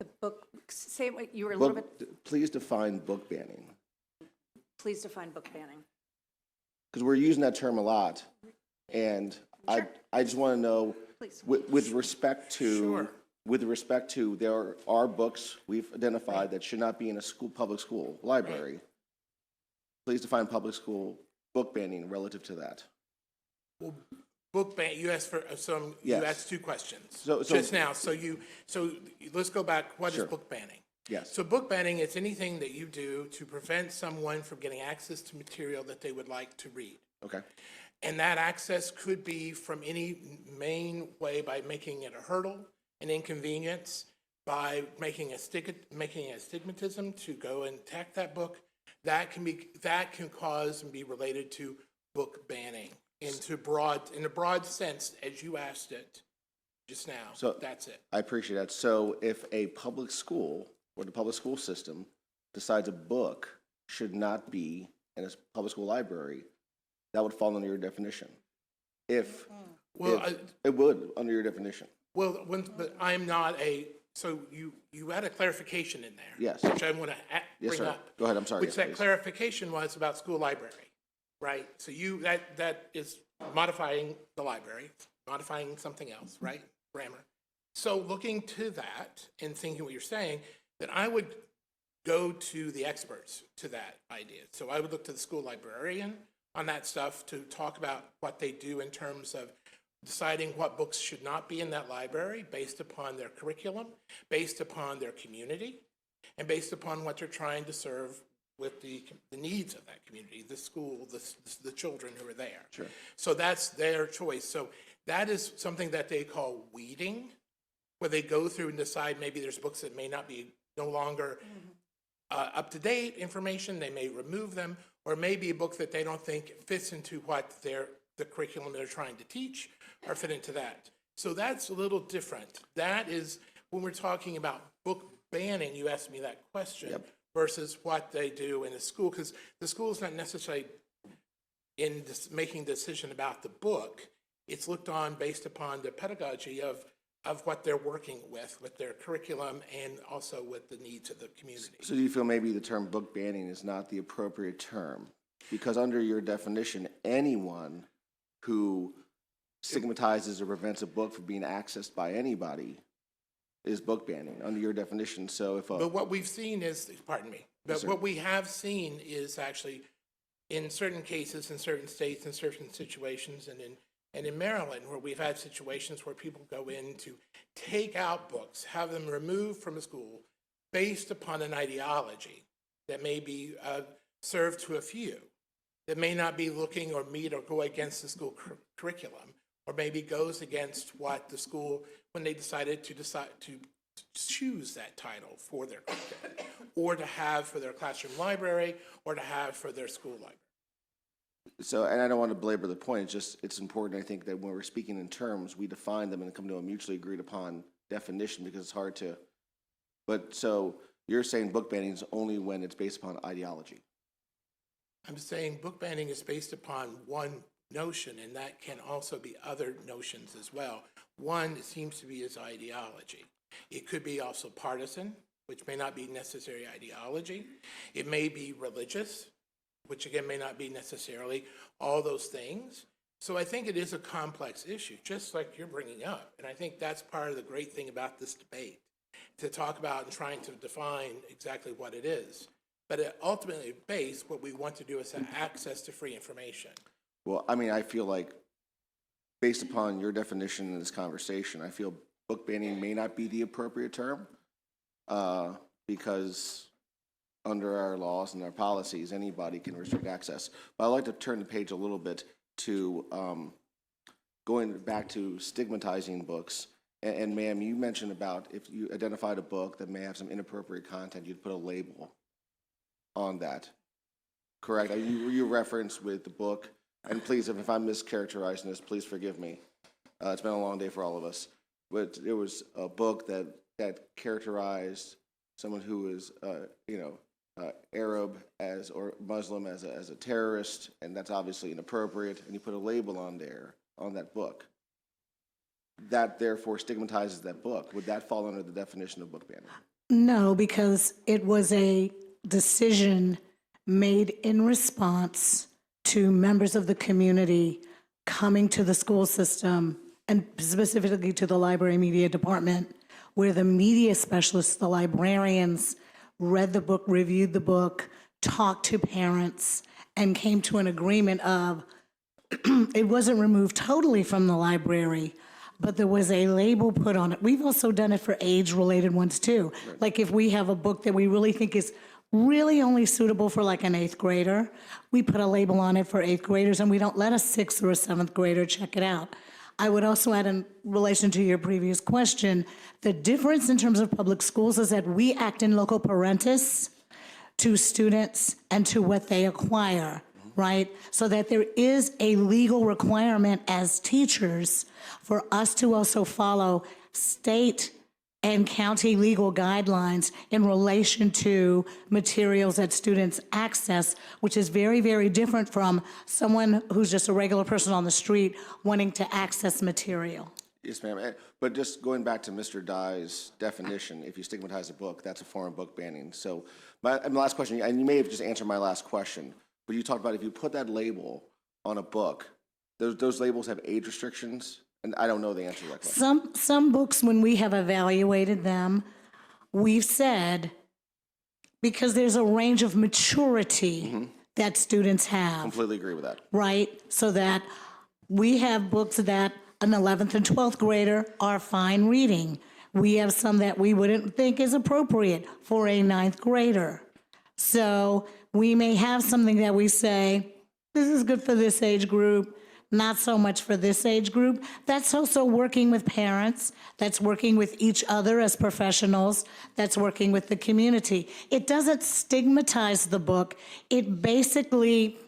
The book, say what you were a little bit, Please define book banning, please define book banning. because we're using that term a lot, and I just want to know, Please. with respect to, there are books we've identified that should not be in a public school library. Please define public school book banning relative to that. Well, book ban, you asked for some, Yes. you asked two questions So- just now. So let's go back. What is Sure. book banning? Yes. So book banning is anything that you do to prevent someone from getting access to material that they would like to read. Okay. And that access could be from any main way, by making it a hurdle, an inconvenience, by making a stigmatism to go and attack that book. That can cause and be related to book banning in a broad sense, as you asked it just now. So That's it. I appreciate that. So if a public school or the public school system decides a book should not be in a public school library, that would fall under your definition. It would under your definition. Well, but I'm not so you had a clarification in there. Yes. Which I want to Yes, bring sir. up. Go ahead. I'm sorry. Which Yes, that please. clarification was about school library, right? So that is modifying the library, modifying something else, right? Grammar. So looking to that and thinking what you're saying, then I would go to the experts to that idea. So I would look to the school librarian on that stuff to talk about what they do in terms of deciding what books should not be in that library based upon their curriculum, based upon their community, and based upon what they're trying to serve with the needs of that community, the school, the children who are there. Sure. So that's their choice. So that is something that they call weeding, where they go through and decide maybe there's books that may not be no longer up-to-date information, they may remove them, or maybe a book that they don't think fits into what the curriculum they're trying to teach or fit into that. So that's a little different. That is, when we're talking about book banning, you asked me that question, versus what they do in a school, because the school is not necessarily making the decision about the book. It's looked on based upon the pedagogy of what they're working with their curriculum, and also with the needs of the community. So do you feel maybe the term book banning is not the appropriate term? Because under your definition, anyone who stigmatizes or prevents a book from being accessed by anybody is book banning under your definition. So if But what we've seen is, pardon me, but Yes, sir. what we have seen is actually in certain cases, in certain states, in certain situations, and in Maryland, where we've had situations where people go in to take out books, have them removed from a school based upon an ideology that may be served to a few, that may not be looking or meet or go against the school curriculum, or maybe goes against what the school, when they decided to choose that title for their curriculum, or to have for their classroom library, or to have for their school library. So, and I don't want to belabor the point, it's important, I think, that when we're speaking in terms, we define them and come to a mutually agreed upon definition, because it's hard to, but so you're saying book banning is only when it's based upon ideology? I'm saying book banning is based upon one notion, and that can also be other notions as well. One seems to be is ideology. It could be also partisan, which may not be necessary ideology. It may be religious, which again may not be necessarily all those things. So I think it is a complex issue, just like you're bringing up. And I think that's part of the great thing about this debate, to talk about and trying to define exactly what it is. But ultimately, what we want to do is have access to free information. Well, I mean, I feel like, based upon your definition in this conversation, I feel book banning may not be the appropriate term, because under our laws and our policies, anybody can restrict access. But I'd like to turn the page a little bit to going back to stigmatizing books. And ma'am, you mentioned about if you identified a book that may have some inappropriate content, you'd put a label on that, correct? You referenced with the book, and please, if I'm mischaracterizing this, please forgive me. It's been a long day for all of us. But there was a book that characterized someone who is, Arab or Muslim as a terrorist, and that's obviously inappropriate, and you put a label on there, on that book. That therefore stigmatizes that book. Would that fall under the definition of book banning? No, because it was a decision made in response to members of the community coming to the school system, and specifically to the library media department, where the media specialists, the librarians, read the book, reviewed the book, talked to parents, and came to an agreement of it wasn't removed totally from the library, but there was a label put on it. We've also done it for age-related ones too. Right. Like if we have a book that we really think is really only suitable for like an 8th grader, we put a label on it for 8th graders, and we don't let a 6th or a 7th grader check it out. I would also add, in relation to your previous question, the difference in terms of public schools is that we act in loco parentis to students and to what they acquire, right? So that there is a legal requirement as teachers for us to also follow state and county legal guidelines in relation to materials that students access, which is very, very different from someone who's just a regular person on the street wanting to access material. Yes, ma'am. But just going back to Mr. Dye's definition, if you stigmatize a book, that's a form of book banning. So my last question, and you may have just answered my last question, but you talked about if you put that label on a book, those labels have age restrictions. And I don't know the answer to that question. Some books, when we have evaluated them, we've said, because there's a range of maturity that students have. Completely agree with that. Right? So that we have books that an 11th and 12th grader are fine reading. We have some that we wouldn't think is appropriate for a 9th grader. So we may have something that we say, this is good for this age group, not so much for this age group. That's also working with parents. That's working with each other as professionals. That's working with the community. It doesn't stigmatize the book. It basically,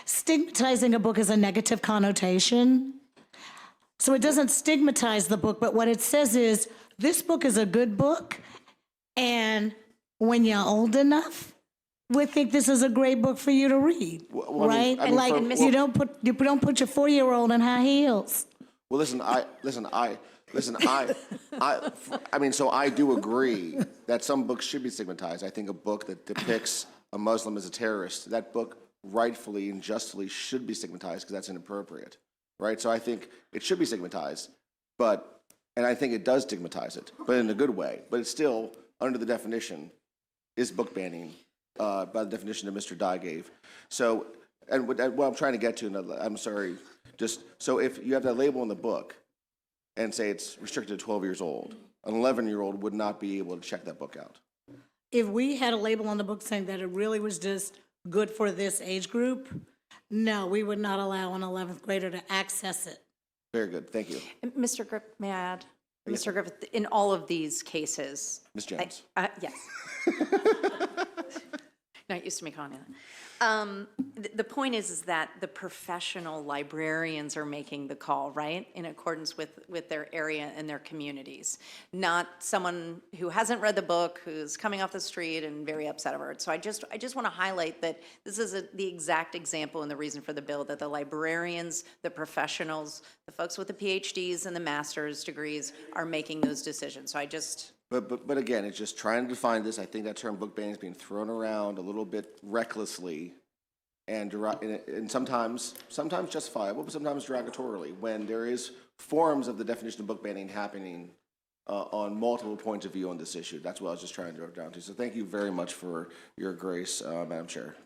stigmatizing a book is a negative connotation. So it doesn't stigmatize the book, but what it says is, this book is a good book, and when you're old enough, we think this is a great book for you to read, right? I mean, you don't put your 4-year-old in high heels. Well, I mean, so I do agree that some books should be stigmatized. I think a book that depicts a Muslim as a terrorist, that book rightfully and justly should be stigmatized because that's inappropriate, right? So I think it should be stigmatized, and I think it does stigmatize it, but in a good way. But it's still, under the definition, is book banning. By the definition that Mr. Dye gave. So And what I'm trying to get to, and I'm sorry, just, so if you have that label in the book and say it's restricted to 12 years old, an 11-year-old would not be able to check that book out. If we had a label on the book saying that it really was just good for this age group, no, we would not allow an 11th grader to access it. Very good, thank you. Mr. Griffith, may I add? Yes, Mr. Griffith, in all of these cases. Ms. Jones. Yes. Not used to me calling you that. The point is that the professional librarians are making the call, right? In accordance with their area and their communities. Not someone who hasn't read the book, who's coming off the street and very upset over it. So I just want to highlight that this is the exact example and the reason for the bill, that the librarians, the professionals, the folks with the PhDs and the master's degrees are making those decisions. So I just... But again, it's just trying to define this. I think that term book banning is being thrown around a little bit recklessly and sometimes justifiable, but sometimes derogatorily, when there is forms of the definition of book banning happening on multiple points of view on this issue. That's what I was just trying to go down to. So thank you very much for your grace, Madam Chair.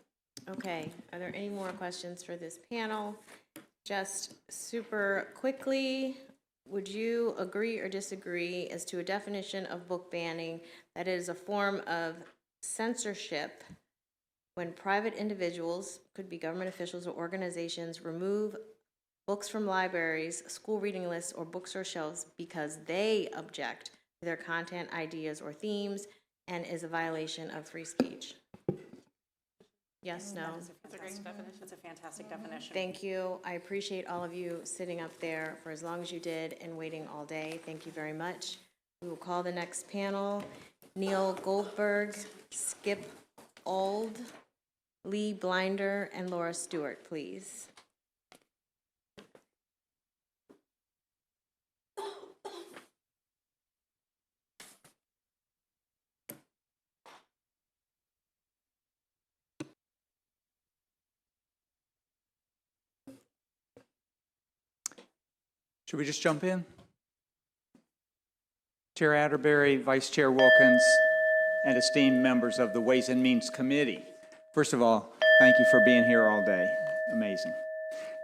Okay, are there any more questions for this panel? Just super quickly, would you agree or disagree as to a definition of book banning that is a form of censorship when private individuals, could be government officials or organizations, remove books from libraries, school reading lists, or bookstore shelves because they object to their content, ideas, or themes, and is a violation of free speech? Yes, no? That's a fantastic definition. Thank you. I appreciate all of you sitting up there for as long as you did and waiting all day. Thank you very much. We will call the next panel. Neil Goldberg, Skip Auld, Lee Blinder, and Laura Stewart, please. Should we just jump in? Chair Atterbury, Vice Chair Wilkins, and esteemed members of the Ways and Means Committee. First of all, thank you for being here all day. Amazing.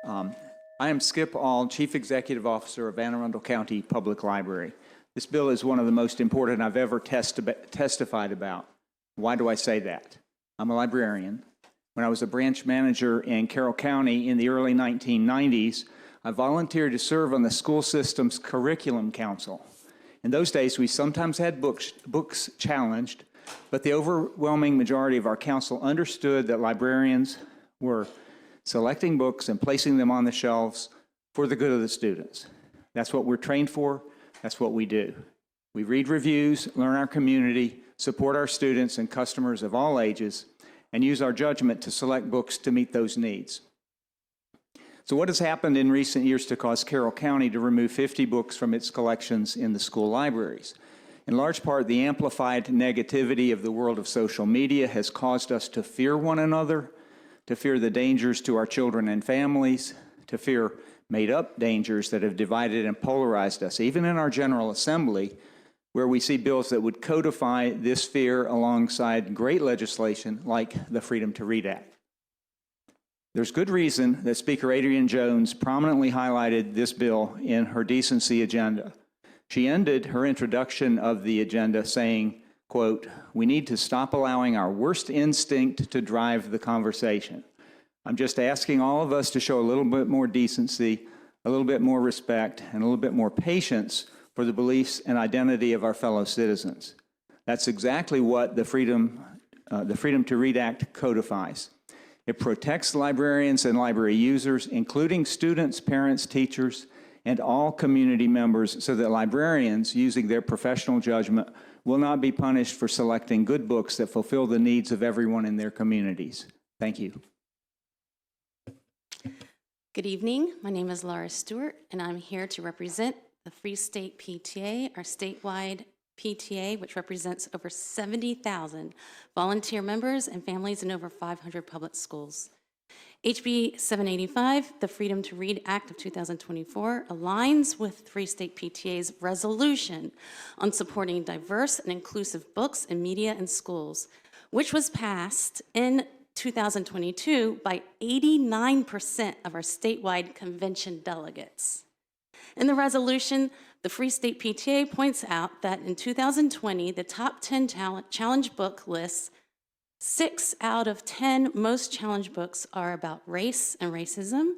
I am Skip Auld, Chief Executive Officer of Anne Arundel County Public Library. This bill is one of the most important I've ever testified about. Why do I say that? I'm a librarian. When I was a branch manager in Carroll County in the early 1990s, I volunteered to serve on the school system's curriculum council. In those days, we sometimes had books challenged, but the overwhelming majority of our council understood that librarians were selecting books and placing them on the shelves for the good of the students. That's what we're trained for. That's what we do. We read reviews, learn our community, support our students and customers of all ages, and use our judgment to select books to meet those needs. So what has happened in recent years to cause Carroll County to remove 50 books from its collections in the school libraries? In large part, the amplified negativity of the world of social media has caused us to fear one another, to fear the dangers to our children and families, to fear made-up dangers that have divided and polarized us, even in our General Assembly, where we see bills that would codify this fear alongside great legislation like the Freedom to Read Act. There's good reason that Speaker Adrienne Jones prominently highlighted this bill in her decency agenda. She ended her introduction of the agenda saying, quote, "We need to stop allowing our worst instinct to drive the conversation." I'm just asking all of us to show a little bit more decency, a little bit more respect, and a little bit more patience for the beliefs and identity of our fellow citizens. That's exactly what the Freedom to Read Act codifies. It protects librarians and library users, including students, parents, teachers, and all community members, so that librarians, using their professional judgment, will not be punished for selecting good books that fulfill the needs of everyone in their communities. Thank you. Good evening. My name is Laura Stewart, and I'm here to represent the Free State PTA, our statewide PTA, which represents over 70,000 volunteer members and families in over 500 public schools. HB 785, the Freedom to Read Act of 2024, aligns with Free State PTA's resolution on supporting diverse and inclusive books and media in schools, which was passed in 2022 by 89% of our statewide convention delegates. In the resolution, the Free State PTA points out that in 2020, the top 10 challenge book lists, 6 out of 10 most challenged books are about race and racism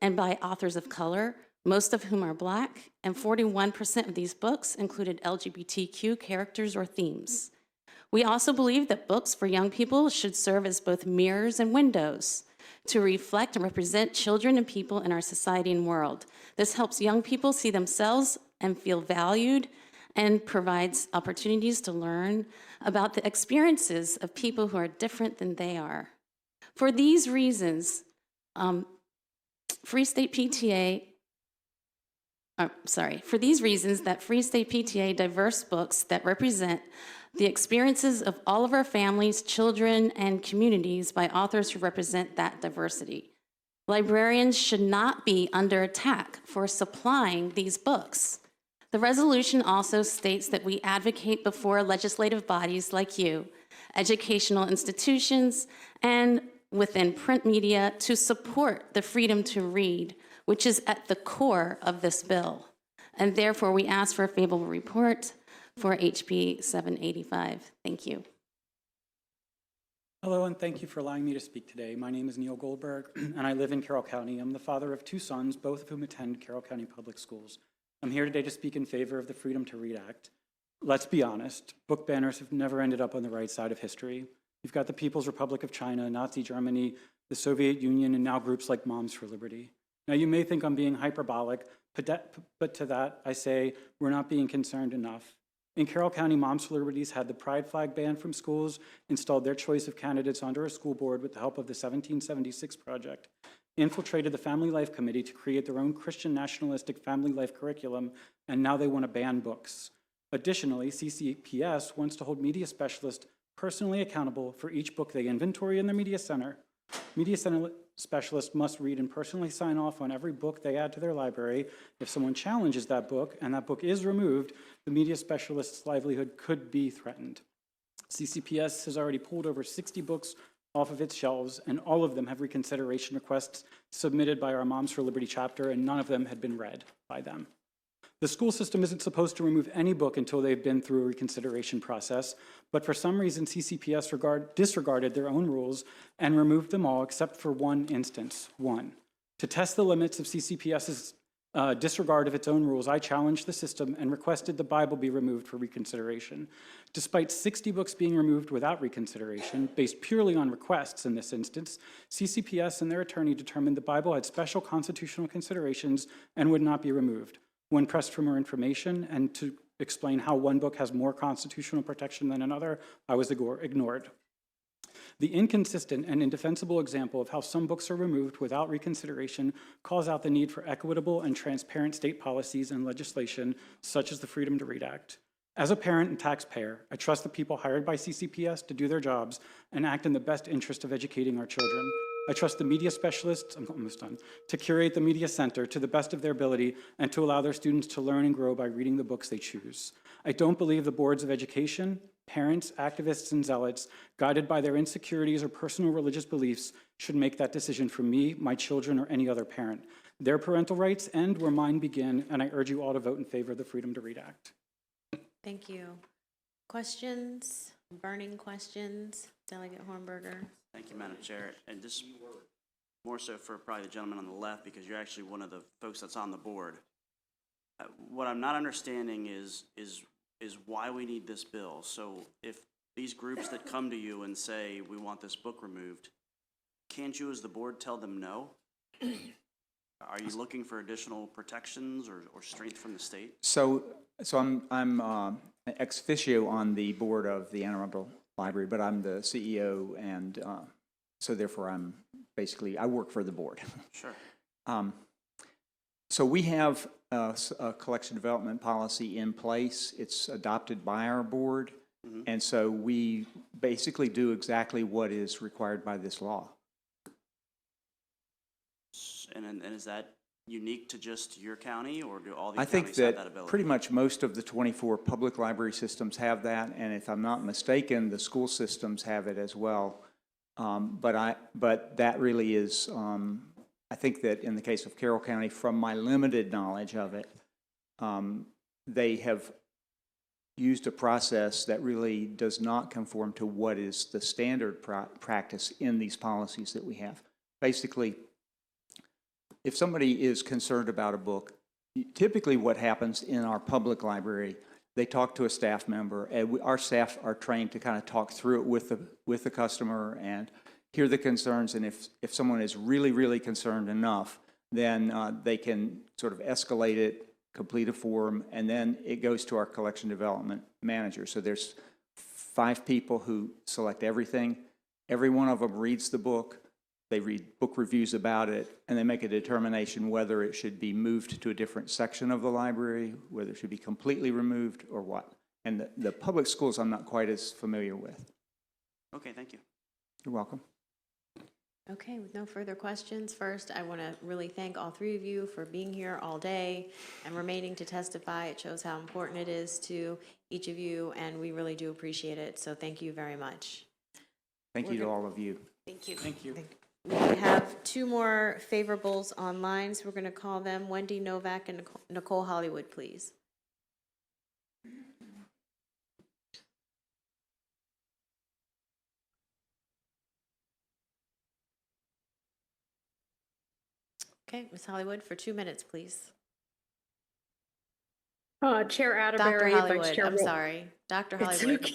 and by authors of color, most of whom are Black, and 41% of these books included LGBTQ characters or themes. We also believe that books for young people should serve as both mirrors and windows to reflect and represent children and people in our society and world. This helps young people see themselves and feel valued and provides opportunities to learn about the experiences of people who are different than they are. For these reasons, Free State PTA diverse books that represent the experiences of all of our families, children, and communities by authors who represent that diversity. Librarians should not be under attack for supplying these books. The resolution also states that we advocate before legislative bodies like you, educational institutions, and within print media to support the freedom to read, which is at the core of this bill. And therefore, we ask for a favorable report for HB 785. Thank you. Hello, and thank you for allowing me to speak today. My name is Neil Goldberg, and I live in Carroll County. I'm the father of 2 sons, both of whom attend Carroll County Public Schools. I'm here today to speak in favor of the Freedom to Read Act. Let's be honest, book banners have never ended up on the right side of history. You've got the People's Republic of China, Nazi Germany, the Soviet Union, and now groups like Moms for Liberty. Now, you may think I'm being hyperbolic, but to that, I say we're not being concerned enough. In Carroll County, Moms for Liberty's had the pride flag banned from schools, installed their choice of candidates onto a school board with the help of the 1776 Project, infiltrated the Family Life Committee to create their own Christian nationalistic family life curriculum, and now they want to ban books. Additionally, CCPS wants to hold media specialists personally accountable for each book they inventory in their media center. Media center specialists must read and personally sign off on every book they add to their library. If someone challenges that book and that book is removed, the media specialist's livelihood could be threatened. CCPS has already pulled over 60 books off of its shelves, and all of them have reconsideration requests submitted by our Moms for Liberty chapter, and none of them had been read by them. The school system isn't supposed to remove any book until they've been through a reconsideration process, but for some reason CCPS disregarded their own rules and removed them all except for one instance, one. To test the limits of CCPS's disregard of its own rules, I challenged the system and requested the Bible be removed for reconsideration. Despite 60 books being removed without reconsideration, based purely on requests in this instance, CCPS and their attorney determined the Bible had special constitutional considerations and would not be removed. When pressed for more information and to explain how one book has more constitutional protection than another, I was ignored. The inconsistent and indefensible example of how some books are removed without reconsideration calls out the need for equitable and transparent state policies and legislation, such as the Freedom to Read Act. As a parent and taxpayer, I trust the people hired by CCPS to do their jobs and act in the best interest of educating our children. I trust the media specialists, I'm almost done, to curate the media center to the best of their ability and to allow their students to learn and grow by reading the books they choose. I don't believe the boards of education, parents, activists, and zealots, guided by their insecurities or personal religious beliefs, should make that decision for me, my children, or any other parent. Their parental rights end where mine begin, and I urge you all to vote in favor of the Freedom to Read Act. Thank you. Questions? Burning questions? Delegate Hornberger. Thank you, Madam Chair. And this more so for probably the gentleman on the left, because you're actually one of the folks that's on the board. What I'm not understanding is why we need this bill. So if these groups that come to you and say, we want this book removed, can't you as the board tell them no? Are you looking for additional protections or strength from the state? So I'm ex officio on the board of the Anne Arundel Library, but I'm the CEO, and so therefore I work for the board. Sure. So we have a collection development policy in place. It's adopted by our board, and so we basically do exactly what is required by this law. And is that unique to just your county, or do all these I think counties have that that ability? pretty much most of the 24 public library systems have that, and if I'm not mistaken, the school systems have it as well. But that really is, I think that in the case of Carroll County, from my limited knowledge of it, they have used a process that really does not conform to what is the standard practice in these policies that we have. Basically, if somebody is concerned about a book, typically what happens in our public library, they talk to a staff member, and our staff are trained to kind of talk through it with the customer and hear the concerns, and if someone is really, really concerned enough, then they can sort of escalate it, complete a form, and then it goes to our collection development manager. So there's 5 people who select everything. Every one of them reads the book. They read book reviews about it, and they make a determination whether it should be moved to a different section of the library, whether it should be completely removed or what. And the public schools I'm not quite as familiar with. Okay, thank you. You're welcome. Okay, with no further questions, first, I want to really thank all 3 of you for being here all day and remaining to testify. It shows how important it is to each of you, and we really do appreciate it. So thank you very much. Thank you to all of you. Thank you. Thank you. We have 2 more favorables online, so we're going to call them Wendy Novak and Nicole Hollywood, please. Okay, Ms. Hollywood, for 2 minutes, please. Chair Dr. Atterbury, Hollywood, Vice Chair I'm sorry. Dr. Hollywood.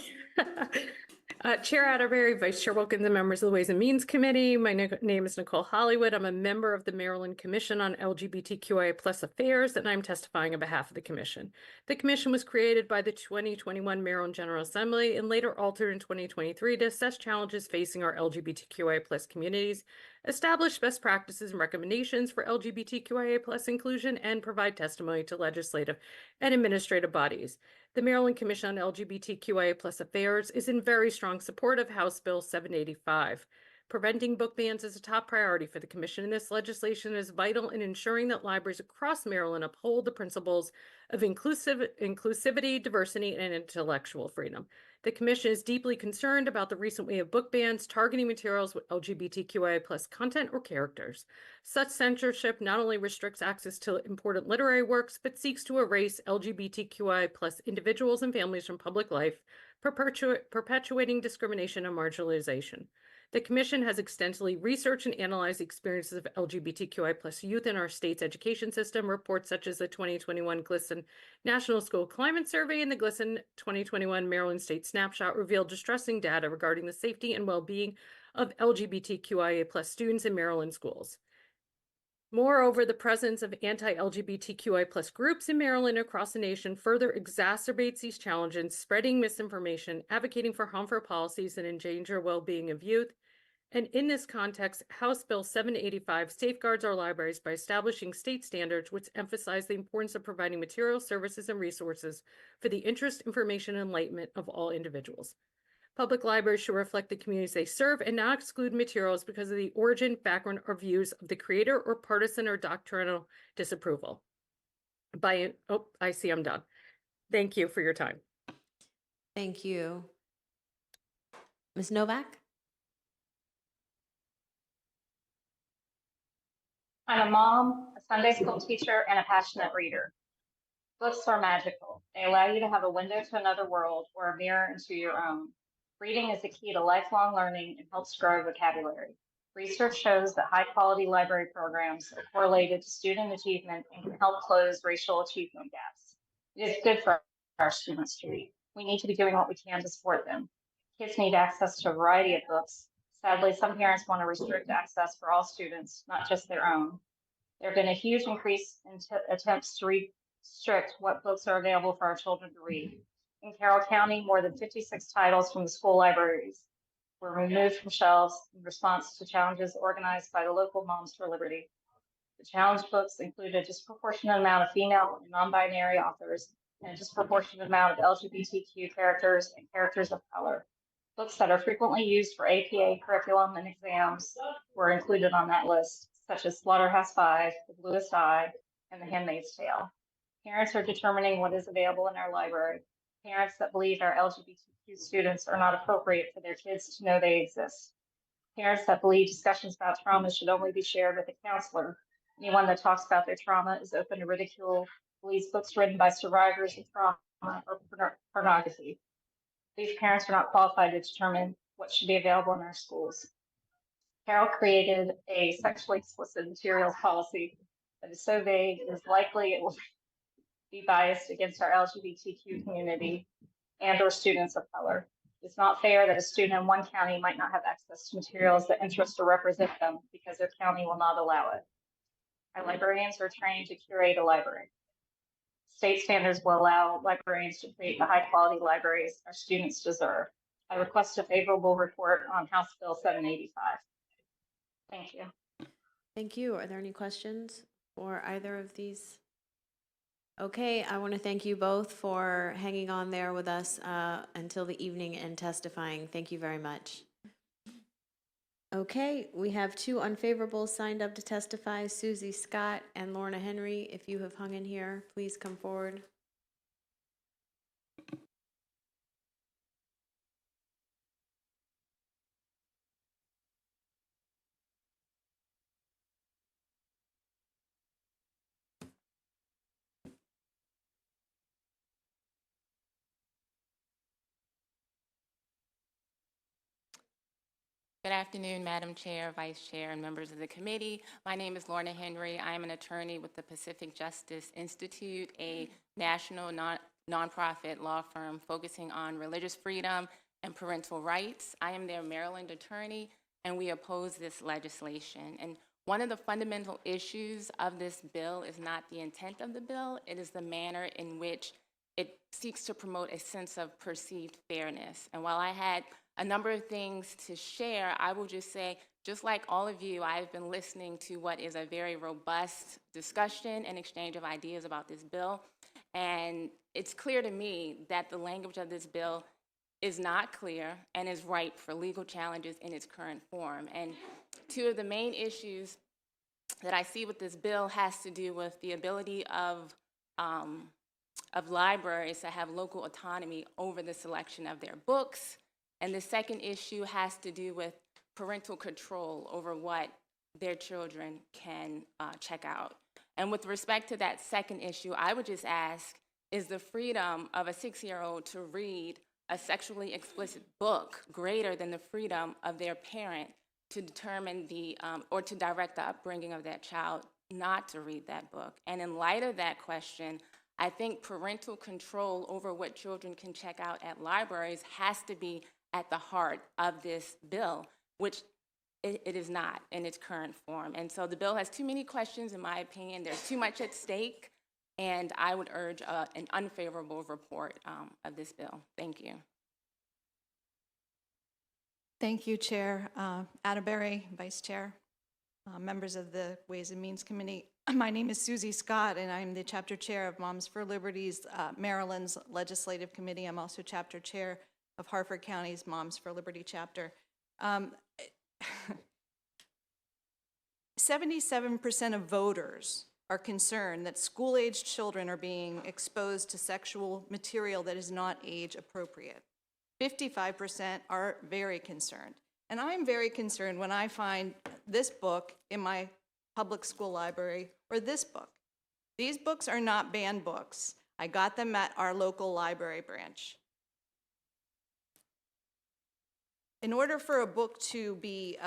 Chair Atterbury, Vice Chair Wilkins, and members of the Ways and Means Committee. My name is Nicole Hollywood. I'm a member of the Maryland Commission on LGBTQIA+ Affairs, and I'm testifying on behalf of the Commission. The Commission was created by the 2021 Maryland General Assembly and later altered in 2023 to assess challenges facing our LGBTQIA+ communities, establish best practices and recommendations for LGBTQIA+ inclusion, and provide testimony to legislative and administrative bodies. The Maryland Commission on LGBTQIA+ Affairs is in very strong support of House Bill 785. Preventing book bans is a top priority for the Commission, and this legislation is vital in ensuring that libraries across Maryland uphold the principles of inclusivity, diversity, and intellectual freedom. The Commission is deeply concerned about the recent wave of book bans targeting materials with LGBTQIA+ content or characters. Such censorship not only restricts access to important literary works, but seeks to erase LGBTQIA+ individuals and families from public life, perpetuating discrimination and marginalization. The Commission has extensively researched and analyzed the experiences of LGBTQI+ youth in our state's education system. Reports such as the 2021 GLSEN National School Climate Survey and the GLSEN 2021 Maryland State Snapshot revealed distressing data regarding the safety and well-being of LGBTQIA+ students in Maryland schools. Moreover, the presence of anti-LGBTQI+ groups in Maryland and across the nation further exacerbates these challenges, spreading misinformation, advocating for harmful policies that endanger well-being of youth. And in this context, House Bill 785 safeguards our libraries by establishing state standards which emphasize the importance of providing materials, services, and resources for the interest, information, and enlightenment of all individuals. Public libraries should reflect the communities they serve and not exclude materials because of the origin, background, or views of the creator or partisan or doctrinal disapproval. I see I'm done. Thank you for your time. Thank you. Ms. Novak? I'm a mom, a Sunday school teacher, and a passionate reader. Books are magical. They allow you to have a window to another world or a mirror into your own. Reading is the key to lifelong learning and helps grow vocabulary. Research shows that high-quality library programs are correlated to student achievement and can help close racial achievement gaps. It is good for our students to read. We need to be doing what we can to support them. Kids need access to a variety of books. Sadly, some parents want to restrict access for all students, not just their own. There have been a huge increase in attempts to restrict what books are available for our children to read. In Carroll County, more than 56 titles from the school libraries were removed from shelves in response to challenges organized by the local Moms for Liberty. The challenge books include a disproportionate amount of female and non-binary authors and a disproportionate amount of LGBTQ characters and characters of color. Books that are frequently used for APA curriculum and exams were included on that list, such as Slaughterhouse-Five, The Bluest Eye, and The Handmaid's Tale. Parents are determining what is available in our library. Parents that believe our LGBTQ students are not appropriate for their kids to know they exist. Parents that believe discussions about trauma should only be shared with a counselor. Anyone that talks about their trauma is open to ridicule, believes books written by survivors of trauma or pornography. These parents are not qualified to determine what should be available in our schools. Carol created a sexually explicit materials policy that is so vague it is likely it will be biased against our LGBTQ community and or students of color. It's not fair that a student in one county might not have access to materials that interest or represent them because their county will not allow it. Our librarians are trained to curate a library. State standards will allow librarians to create the high quality libraries our students deserve. I request a favorable report on House Bill 785. Thank you. Thank you. Are there any questions for either of these? Okay, I want to thank you both for hanging on there with us until the evening and testifying. Thank you very much. Okay, we have two unfavorables signed up to testify, Susie Scott and Lorna Henry. If you have hung in here, please come forward. Good afternoon, Madam Chair, Vice Chair, and members of the committee. My name is Lorna Henry. I am an attorney with the Pacific Justice Institute, a national nonprofit law firm focusing on religious freedom and parental rights. I am their Maryland attorney, and we oppose this legislation. And one of the fundamental issues of this bill is not the intent of the bill, it is the manner in which it seeks to promote a sense of perceived fairness. And while I had a number of things to share, I will just say, just like all of you, I've been listening to what is a very robust discussion and exchange of ideas about this bill. And it's clear to me that the language of this bill is not clear and is ripe for legal challenges in its current form. And two of the main issues that I see with this bill has to do with the ability of libraries to have local autonomy over the selection of their books. And the second issue has to do with parental control over what their children can check out. And with respect to that second issue, I would just ask, is the freedom of a 6-year-old to read a sexually explicit book greater than the freedom of their parent to determine or to direct the upbringing of that child not to read that book? And in light of that question, I think parental control over what children can check out at libraries has to be at the heart of this bill, which it is not in its current form. And so the bill has too many questions, in my opinion. There's too much at stake, and I would urge an unfavorable report of this bill. Thank you. Thank you, Chair Atterbury, Vice Chair, members of the Ways and Means Committee. My name is Susie Scott, and I'm the Chapter Chair of Moms for Liberty's Maryland's Legislative Committee. I'm also Chapter Chair of Harford County's Moms for Liberty chapter. 77% of voters are concerned that school-aged children are being exposed to sexual material that is not age appropriate. 55% are very concerned. And I'm very concerned when I find this book in my public school library or this book. These books are not banned books. I got them at our local library branch. In order for a book to be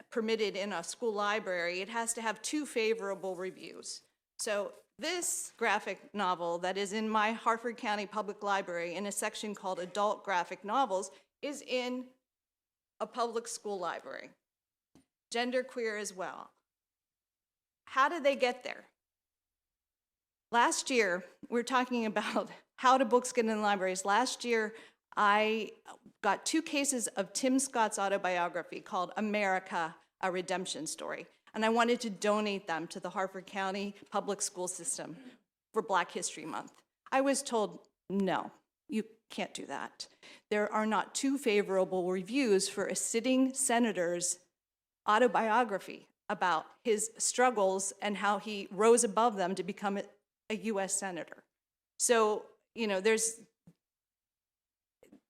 permitted in a school library, it has to have 2 favorable reviews. So this graphic novel that is in my Harford County Public Library in a section called Adult Graphic Novels is in a public school library. Genderqueer as well. How did they get there? Last year, we're talking about how do books get in libraries. Last year, I got 2 cases of Tim Scott's autobiography called America, A Redemption Story, and I wanted to donate them to the Harford County public school system for Black History Month. I was told, no, you can't do that. There are not 2 favorable reviews for a sitting senator's autobiography about his struggles and how he rose above them to become a U.S. senator. So, you know,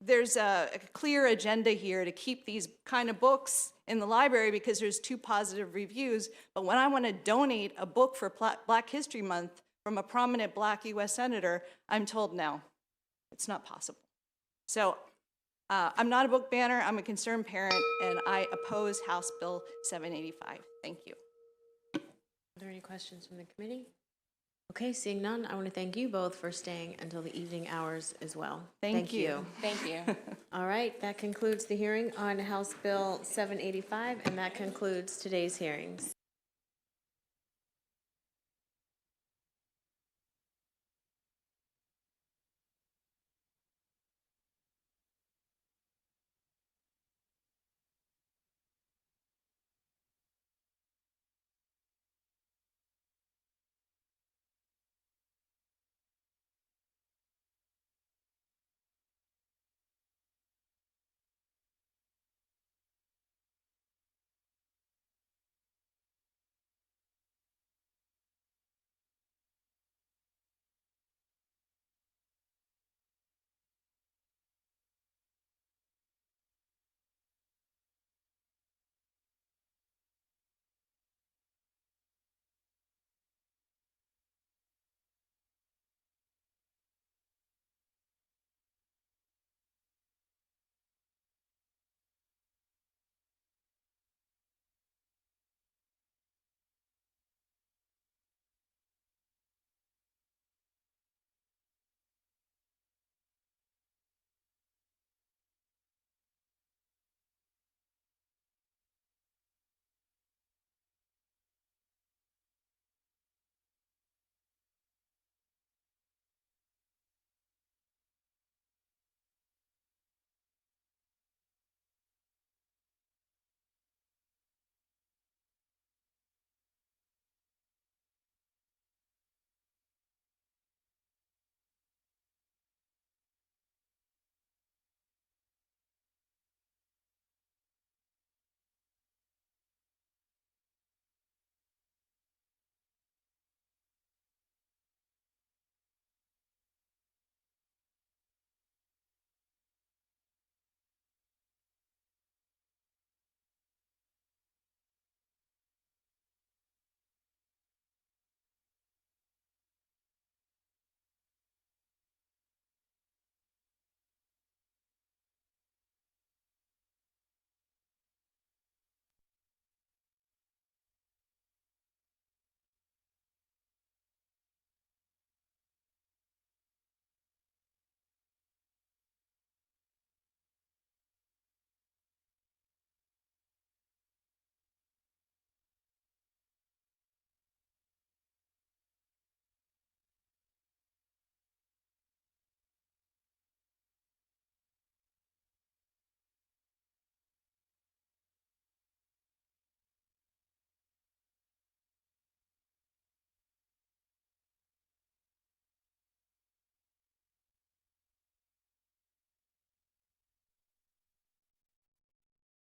there's a clear agenda here to keep these kind of books in the library because there's 2 positive reviews. But when I want to donate a book for Black History Month from a prominent Black U.S. Senator, I'm told no, it's not possible. So I'm not a book banner, I'm a concerned parent, and I oppose House Bill 785. Thank you. Are there any questions from the committee? Okay, seeing none, I want to thank you both for staying until the evening hours as well. Thank you. Thank you. All right, that concludes the hearing on House Bill 785, and that concludes today's hearings.